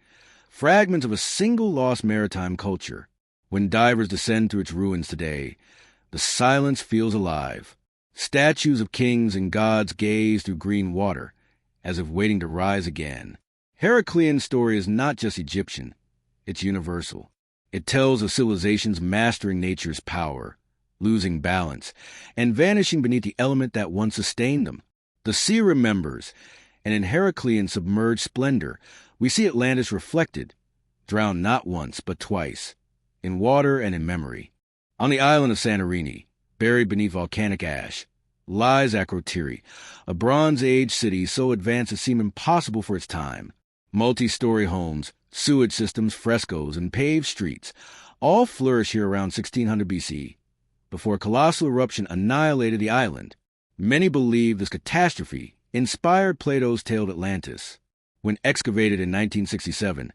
fragments of a single lost maritime culture. When divers descend through its ruins today, the silence feels alive. Statues of kings and gods gaze through green water, as if waiting to rise again. Heracleon's story is not just Egyptian, it's universal. It tells of civilizations mastering nature's power, losing balance, and vanishing beneath the element that once sustained them. The sea remembers, and in Heracleon's submerged splendor, we see Atlantis reflected, drowned not once but twice, in water and in memory. On the island of Santorini, buried beneath volcanic ash, lies Akrotiri, a Bronze Age city so advanced it seemed impossible for its time. Multi-story homes, sewage systems, frescoes, and paved streets all flourish here around 1600 BC, before a colossal eruption annihilated the island. Many believe this catastrophe inspired Plato's tale Atlantis. When excavated in 1967,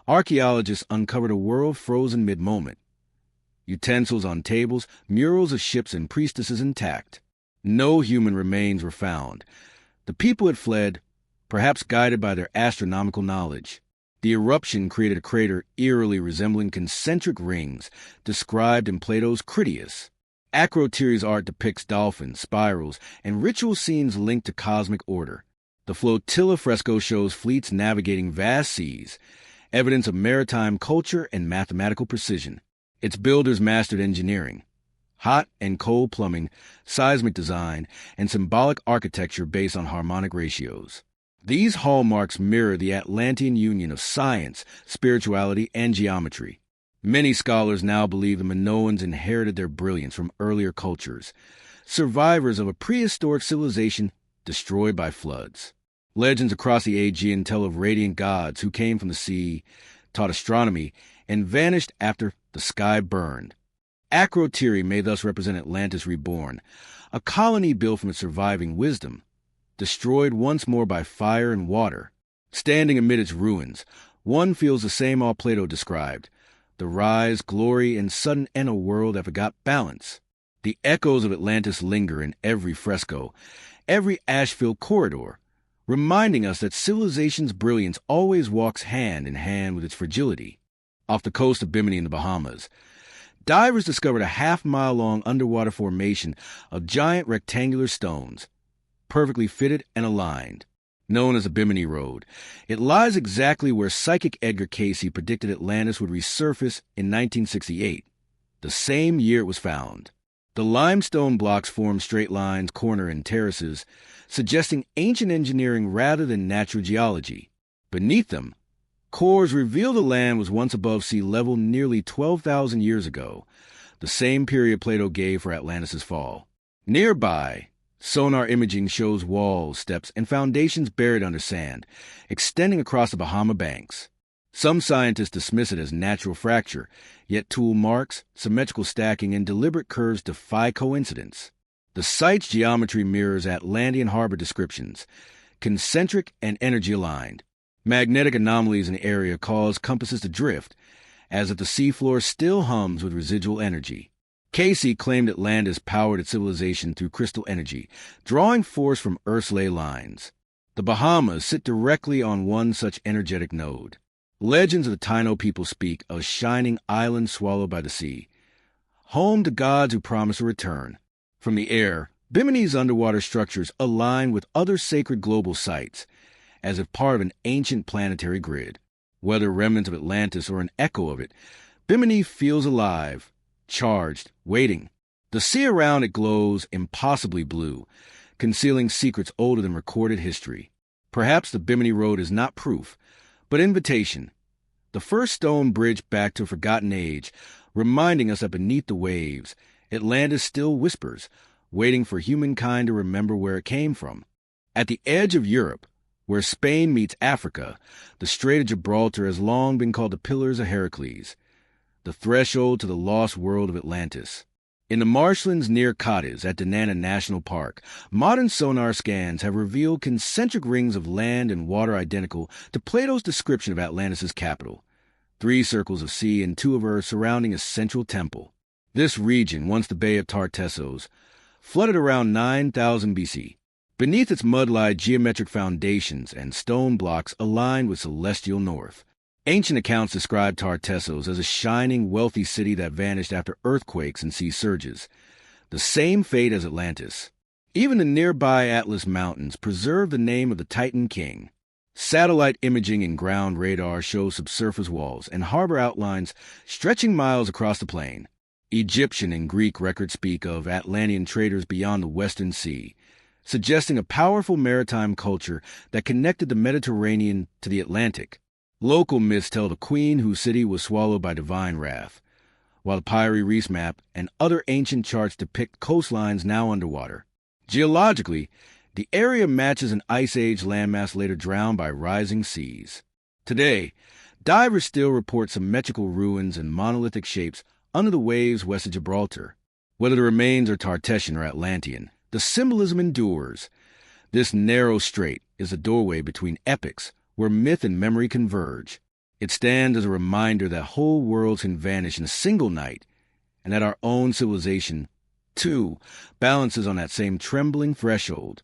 archaeologists uncovered a world frozen mid-moment. Utensils on tables, murals of ships and priestesses intact. No human remains were found. The people had fled, perhaps guided by their astronomical knowledge. The eruption created a crater eerily resembling concentric rings described in Plato's Critias. Akrotiri's art depicts dolphins, spirals, and ritual scenes linked to cosmic order. The flotilla fresco shows fleets navigating vast seas, evidence of maritime culture and mathematical precision. Its builders mastered engineering, hot and cold plumbing, seismic design, and symbolic architecture based on harmonic ratios. These hallmarks mirror the Atlantean union of science, spirituality, and geometry. Many scholars now believe the Minoans inherited their brilliance from earlier cultures, survivors of a prehistoric civilization destroyed by floods. Legends across the Aegean tell of radiant gods who came from the sea, taught astronomy, and vanished after the sky burned. Akrotiri may thus represent Atlantis reborn, a colony built from its surviving wisdom, destroyed once more by fire and water. Standing amid its ruins, one feels the same awe Plato described, the rise, glory, and sudden end of a world that forgot balance. The echoes of Atlantis linger in every fresco, every ash-filled corridor, reminding us that civilization's brilliance always walks hand in hand with its fragility. Off the coast of Bimini in the Bahamas, divers discovered a half-mile-long underwater formation of giant rectangular stones, perfectly fitted and aligned. Known as the Bimini Road, it lies exactly where psychic Edgar Cayce predicted Atlantis would resurface in 1968, the same year it was found. The limestone blocks form straight lines, corner, and terraces, suggesting ancient engineering rather than natural geology. Beneath them, cores reveal the land was once above sea level nearly 12,000 years ago, the same period Plato gave for Atlantis' fall. Nearby, sonar imaging shows walls, steps, and foundations buried under sand, extending across the Bahama banks. Some scientists dismiss it as natural fracture, yet tool marks, symmetrical stacking, and deliberate curves defy coincidence. The site's geometry mirrors Atlantean harbor descriptions, concentric and energy-aligned. Magnetic anomalies in the area cause compasses to drift, as if the seafloor still hums with residual energy. Cayce claimed Atlantis powered its civilization through crystal energy, drawing force from Earth's ley lines. The Bahamas sit directly on one such energetic node. Legends of the Taino people speak of a shining island swallowed by the sea, home to gods who promise a return. From the air, Bimini's underwater structures align with other sacred global sites, as if part of an ancient planetary grid. Whether remnants of Atlantis or an echo of it, Bimini feels alive, charged, waiting. The sea around it glows impossibly blue, concealing secrets older than recorded history. Perhaps the Bimini Road is not proof, but invitation. The first stone bridge back to a forgotten age, reminding us that beneath the waves, Atlantis still whispers, waiting for humankind to remember where it came from. At the edge of Europe, where Spain meets Africa, the Strait of Gibraltar has long been called the Pillars of Heracles, the threshold to the lost world of Atlantis. In the marshlands near Cadiz at Dinana National Park, modern sonar scans have revealed concentric rings of land and water identical to Plato's description of Atlantis' capital, 3 circles of sea and 2 of earth surrounding a central temple. This region, once the Bay of Tartessos, flooded around 9000 BC. Beneath its mud lie geometric foundations and stone blocks aligned with celestial north. Ancient accounts describe Tartessos as a shining, wealthy city that vanished after earthquakes and sea surges. The same fate as Atlantis. Even the nearby Atlas Mountains preserve the name of the Titan King. Satellite imaging and ground radar show subsurface walls and harbor outlines stretching miles across the plain. Egyptian and Greek records speak of Atlantean traders beyond the Western Sea, suggesting a powerful maritime culture that connected the Mediterranean to the Atlantic. Local myths tell the queen whose city was swallowed by divine wrath, while the Pyre Reefs map and other ancient charts depict coastlines now underwater. Geologically, the area matches an Ice Age landmass later drowned by rising seas. Today, divers still report symmetrical ruins and monolithic shapes under the waves west of Gibraltar. Whether the remains are Tartessian or Atlantean, the symbolism endures. This narrow strait is a doorway between epochs where myth and memory converge. It stands as a reminder that whole worlds can vanish in a single night, and that our own civilization, too, balances on that same trembling threshold.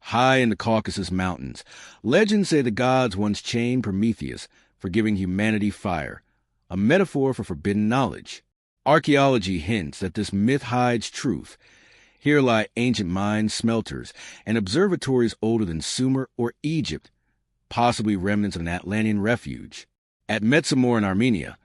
High in the Caucasus Mountains, legends say the gods once chained Prometheus for giving humanity fire, a metaphor for forbidden knowledge. Archaeology hints that this myth hides truth. Here lie ancient mines, smelters, and observatories older than Sumer or Egypt, possibly remnants of an Atlantean refuge. At Metsamor in Armenia,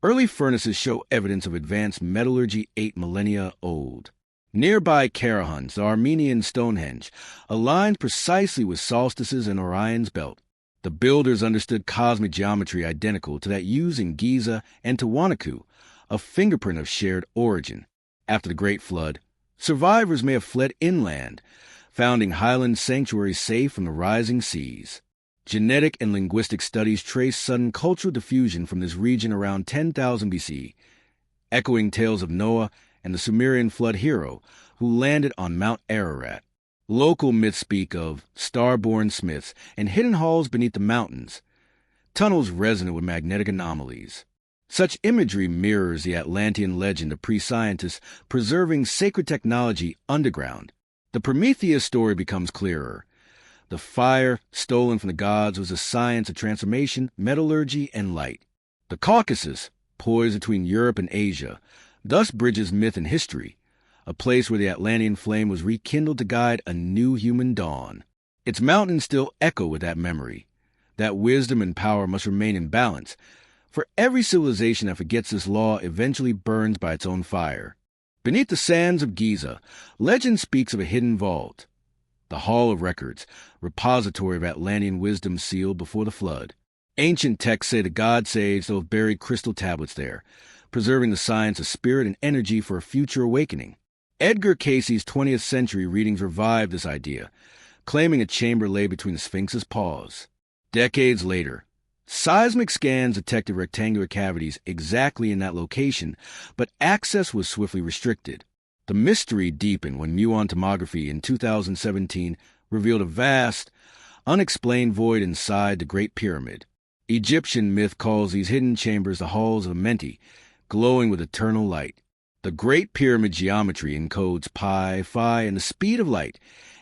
early furnaces show evidence of advanced metallurgy 8 millennia old. Nearby Karahuns, the Armenian Stonehenge, aligned precisely with solstices and Orion's belt. The builders understood cosmic geometry identical to that used in Giza and Tiwanaku, a fingerprint of shared origin. After the Great Flood, survivors may have fled inland, founding highland sanctuaries safe from the rising seas. Genetic and linguistic studies trace sudden cultural diffusion from this region around 10,000 BC, echoing tales of Noah and the Sumerian flood hero who landed on Mount Ararat. Local myths speak of star-born smiths and hidden halls beneath the mountains, tunnels resonant with magnetic anomalies. Such imagery mirrors the Atlantean legend of pre-scientists preserving sacred technology underground. The Prometheus story becomes clearer. The fire stolen from the gods was a science of transformation, metallurgy, and light. The Caucasus, poised between Europe and Asia, thus bridges myth and history, a place where the Atlantean flame was rekindled to guide a new human dawn. Its mountains still echo with that memory. That wisdom and power must remain in balance, for every civilization that forgets this law eventually burns by its own fire. Beneath the sands of Giza, legend speaks of a hidden vault, the Hall of Records, repository of Atlantean wisdom sealed before the flood. Ancient texts say the god sage will have buried crystal tablets there, preserving the science of spirit and energy for a future awakening. Edgar Cayce's 20th century readings revived this idea, claiming a chamber lay between the Sphinx's paws. Decades later, seismic scans detected rectangular cavities exactly in that location, but access was swiftly restricted. The mystery deepened when muon tomography in 2017 revealed a vast, unexplained void inside the Great Pyramid. Egyptian myth calls these hidden chambers the halls of Amenti, glowing with eternal light. The Great Pyramid geometry encodes pi, phi, and the speed of light,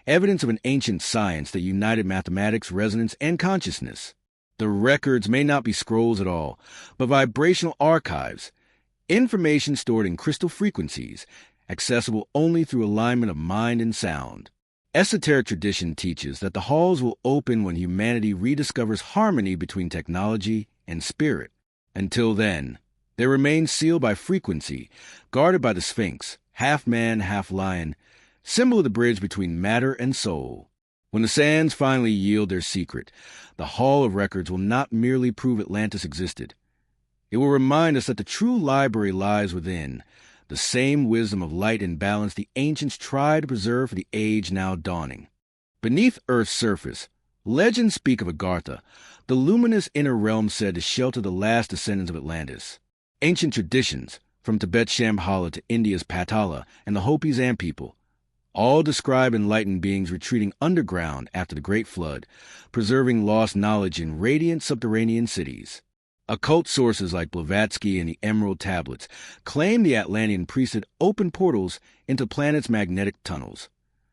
evidence of an ancient science that united mathematics, resonance, and consciousness. The records may not be scrolls at all, but vibrational archives, information stored in crystal frequencies, accessible only through alignment of mind and sound. Esoteric tradition teaches that the halls will open when humanity rediscovers harmony between technology and spirit. Until then, they remain sealed by frequency, guarded by the Sphinx, half man, half lion, symbol of the bridge between matter and soul. When the sands finally yield their secret, the Hall of Records will not merely prove Atlantis existed. It will remind us that the true library lies within, the same wisdom of light and balance the ancients tried to preserve for the age now dawning. Beneath Earth's surface, legends speak of Agartha, the luminous inner realm said to shelter the last descendants of Atlantis. Ancient traditions, from Tibet's Shambhala to India's Patala and the Hopis Ant people, all describe enlightened beings retreating underground after the Great Flood, preserving lost knowledge in radiant subterranean cities. Occult sources like Blavatsky and the Emerald Tablets claim the Atlantean priest had opened portals into the planet's magnetic tunnels,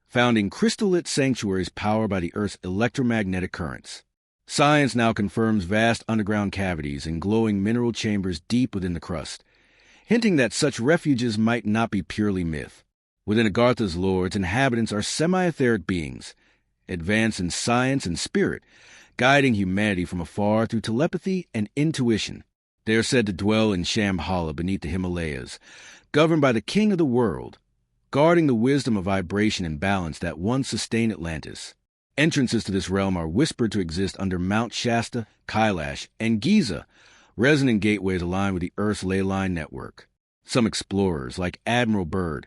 founding crystal-lit sanctuaries powered by the Earth's electromagnetic currents. Science now confirms vast underground cavities and glowing mineral chambers deep within the crust, hinting that such refuges might not be purely myth. Within Agartha's lore, its inhabitants are semi-etheric beings, advanced in science and spirit, guiding humanity from afar through telepathy and intuition. They are said to dwell in Shambhala beneath the Himalayas, governed by the king of the world, guarding the wisdom of vibration and balance that once sustained Atlantis. Entrances to this realm are whispered to exist under Mount Shasta, Kailash, and Giza, resonant gateways aligned with the Earth's ley line network. Some explorers, like Admiral Byrd,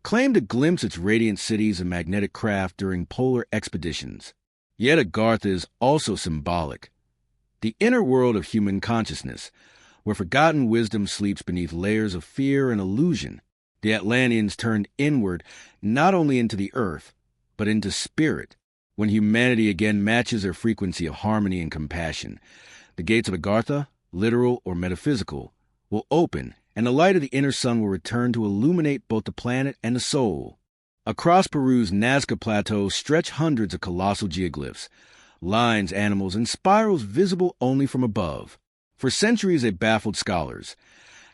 claim to glimpse its radiant cities and magnetic craft during polar expeditions. Yet Agartha is also symbolic. The inner world of human consciousness, where forgotten wisdom sleeps beneath layers of fear and illusion. The Atlanteans turned inward, not only into the earth, but into spirit. When humanity again matches their frequency of harmony and compassion, the gates of Agartha, literal or metaphysical, will open, and the light of the inner sun will return to illuminate both the planet and the soul. Across Peru's Nazca Plateau stretch hundreds of colossal geoglyphs, lines, animals, and spirals visible only from above. For centuries they baffled scholars.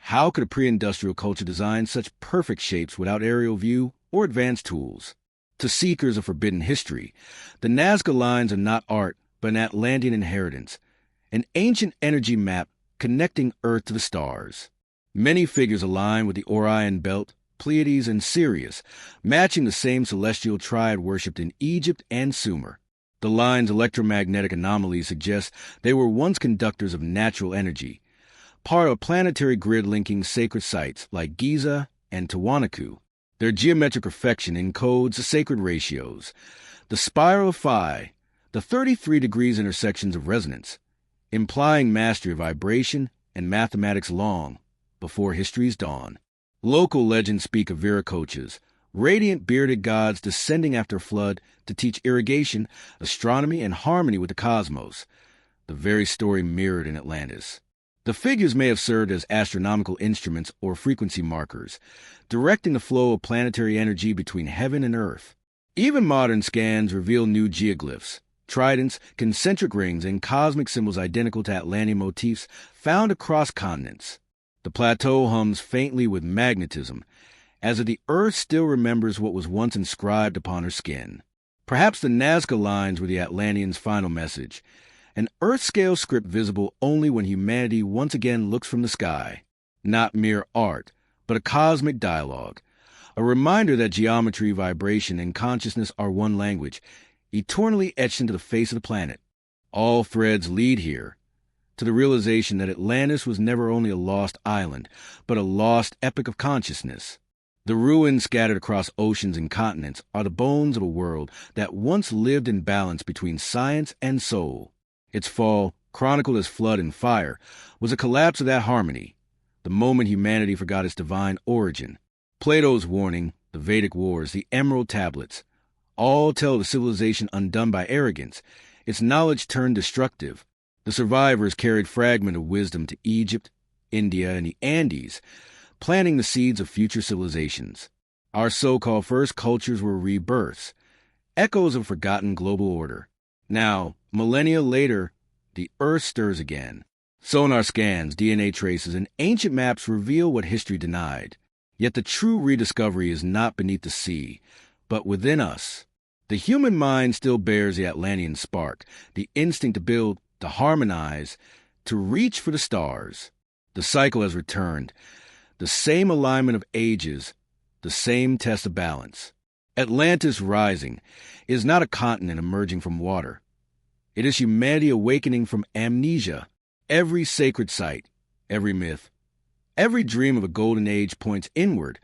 How could a pre-industrial culture design such perfect shapes without aerial view or advanced tools? To seekers of forbidden history, the Nazca lines are not art, but an Atlantean inheritance, an ancient energy map connecting Earth to the stars. Many figures align with the Orion Belt, Pleiades, and Sirius, matching the same celestial triad worshipped in Egypt and Sumer. The line's electromagnetic anomalies suggest they were once conductors of natural energy, part of a planetary grid linking sacred sites like Giza and Tiwanaku. Their geometric perfection encodes the sacred ratios, the spiral of Phi, the 33 degrees intersections of resonance, implying mastery of vibration and mathematics long before history's dawn. Local legends speak of Viracochas, radiant bearded gods descending after flood to teach irrigation, astronomy, and harmony with the cosmos, the very story mirrored in Atlantis. The figures may have served as astronomical instruments or frequency markers, directing the flow of planetary energy between heaven and earth. Even modern scans reveal new geoglyphs, tridents, concentric rings, and cosmic symbols identical to Atlantean motifs found across continents. The plateau hums faintly with magnetism, as if the earth still remembers what was once inscribed upon her skin. Perhaps the Nazca lines were the Atlanteans' final message, an Earth-scale script visible only when humanity once again looks from the sky. Not mere art, but a cosmic dialogue, a reminder that geometry, vibration, and consciousness are one language, eternally etched into the face of the planet. All threads lead here, to the realization that Atlantis was never only a lost island, but a lost epic of consciousness. The ruins scattered across oceans and continents are the bones of a world that once lived in balance between science and soul. Its fall, chronicled as flood and fire, was a collapse of that harmony, the moment humanity forgot its divine origin. Plato's warning, the Vedic wars, the Emerald Tablets, all tell of a civilization undone by arrogance, its knowledge turned destructive. The survivors carried fragments of wisdom to Egypt, India, and the Andes, planting the seeds of future civilizations. Our so-called first cultures were rebirths, echoes of forgotten global order. Now, millennia later, the Earth stirs again. Sonar scans, DNA traces, and ancient maps reveal what history denied. Yet the true rediscovery is not beneath the sea, but within us. The human mind still bears the Atlantean spark, the instinct to build, to harmonize, to reach for the stars. The cycle has returned. The same alignment of ages, the same test of balance. Atlantis rising is not a continent emerging from water. It is humanity awakening from amnesia. Every sacred site, every myth, every dream of a golden age points inward,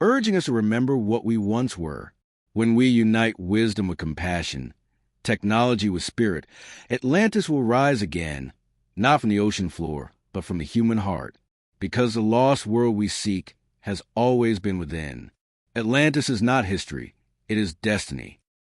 urging us to remember what we once were. When we unite wisdom with compassion, technology with spirit, Atlantis will rise again, not from the ocean floor, but from the human heart, because the lost world we seek has always been within. Atlantis is not history, it is destiny.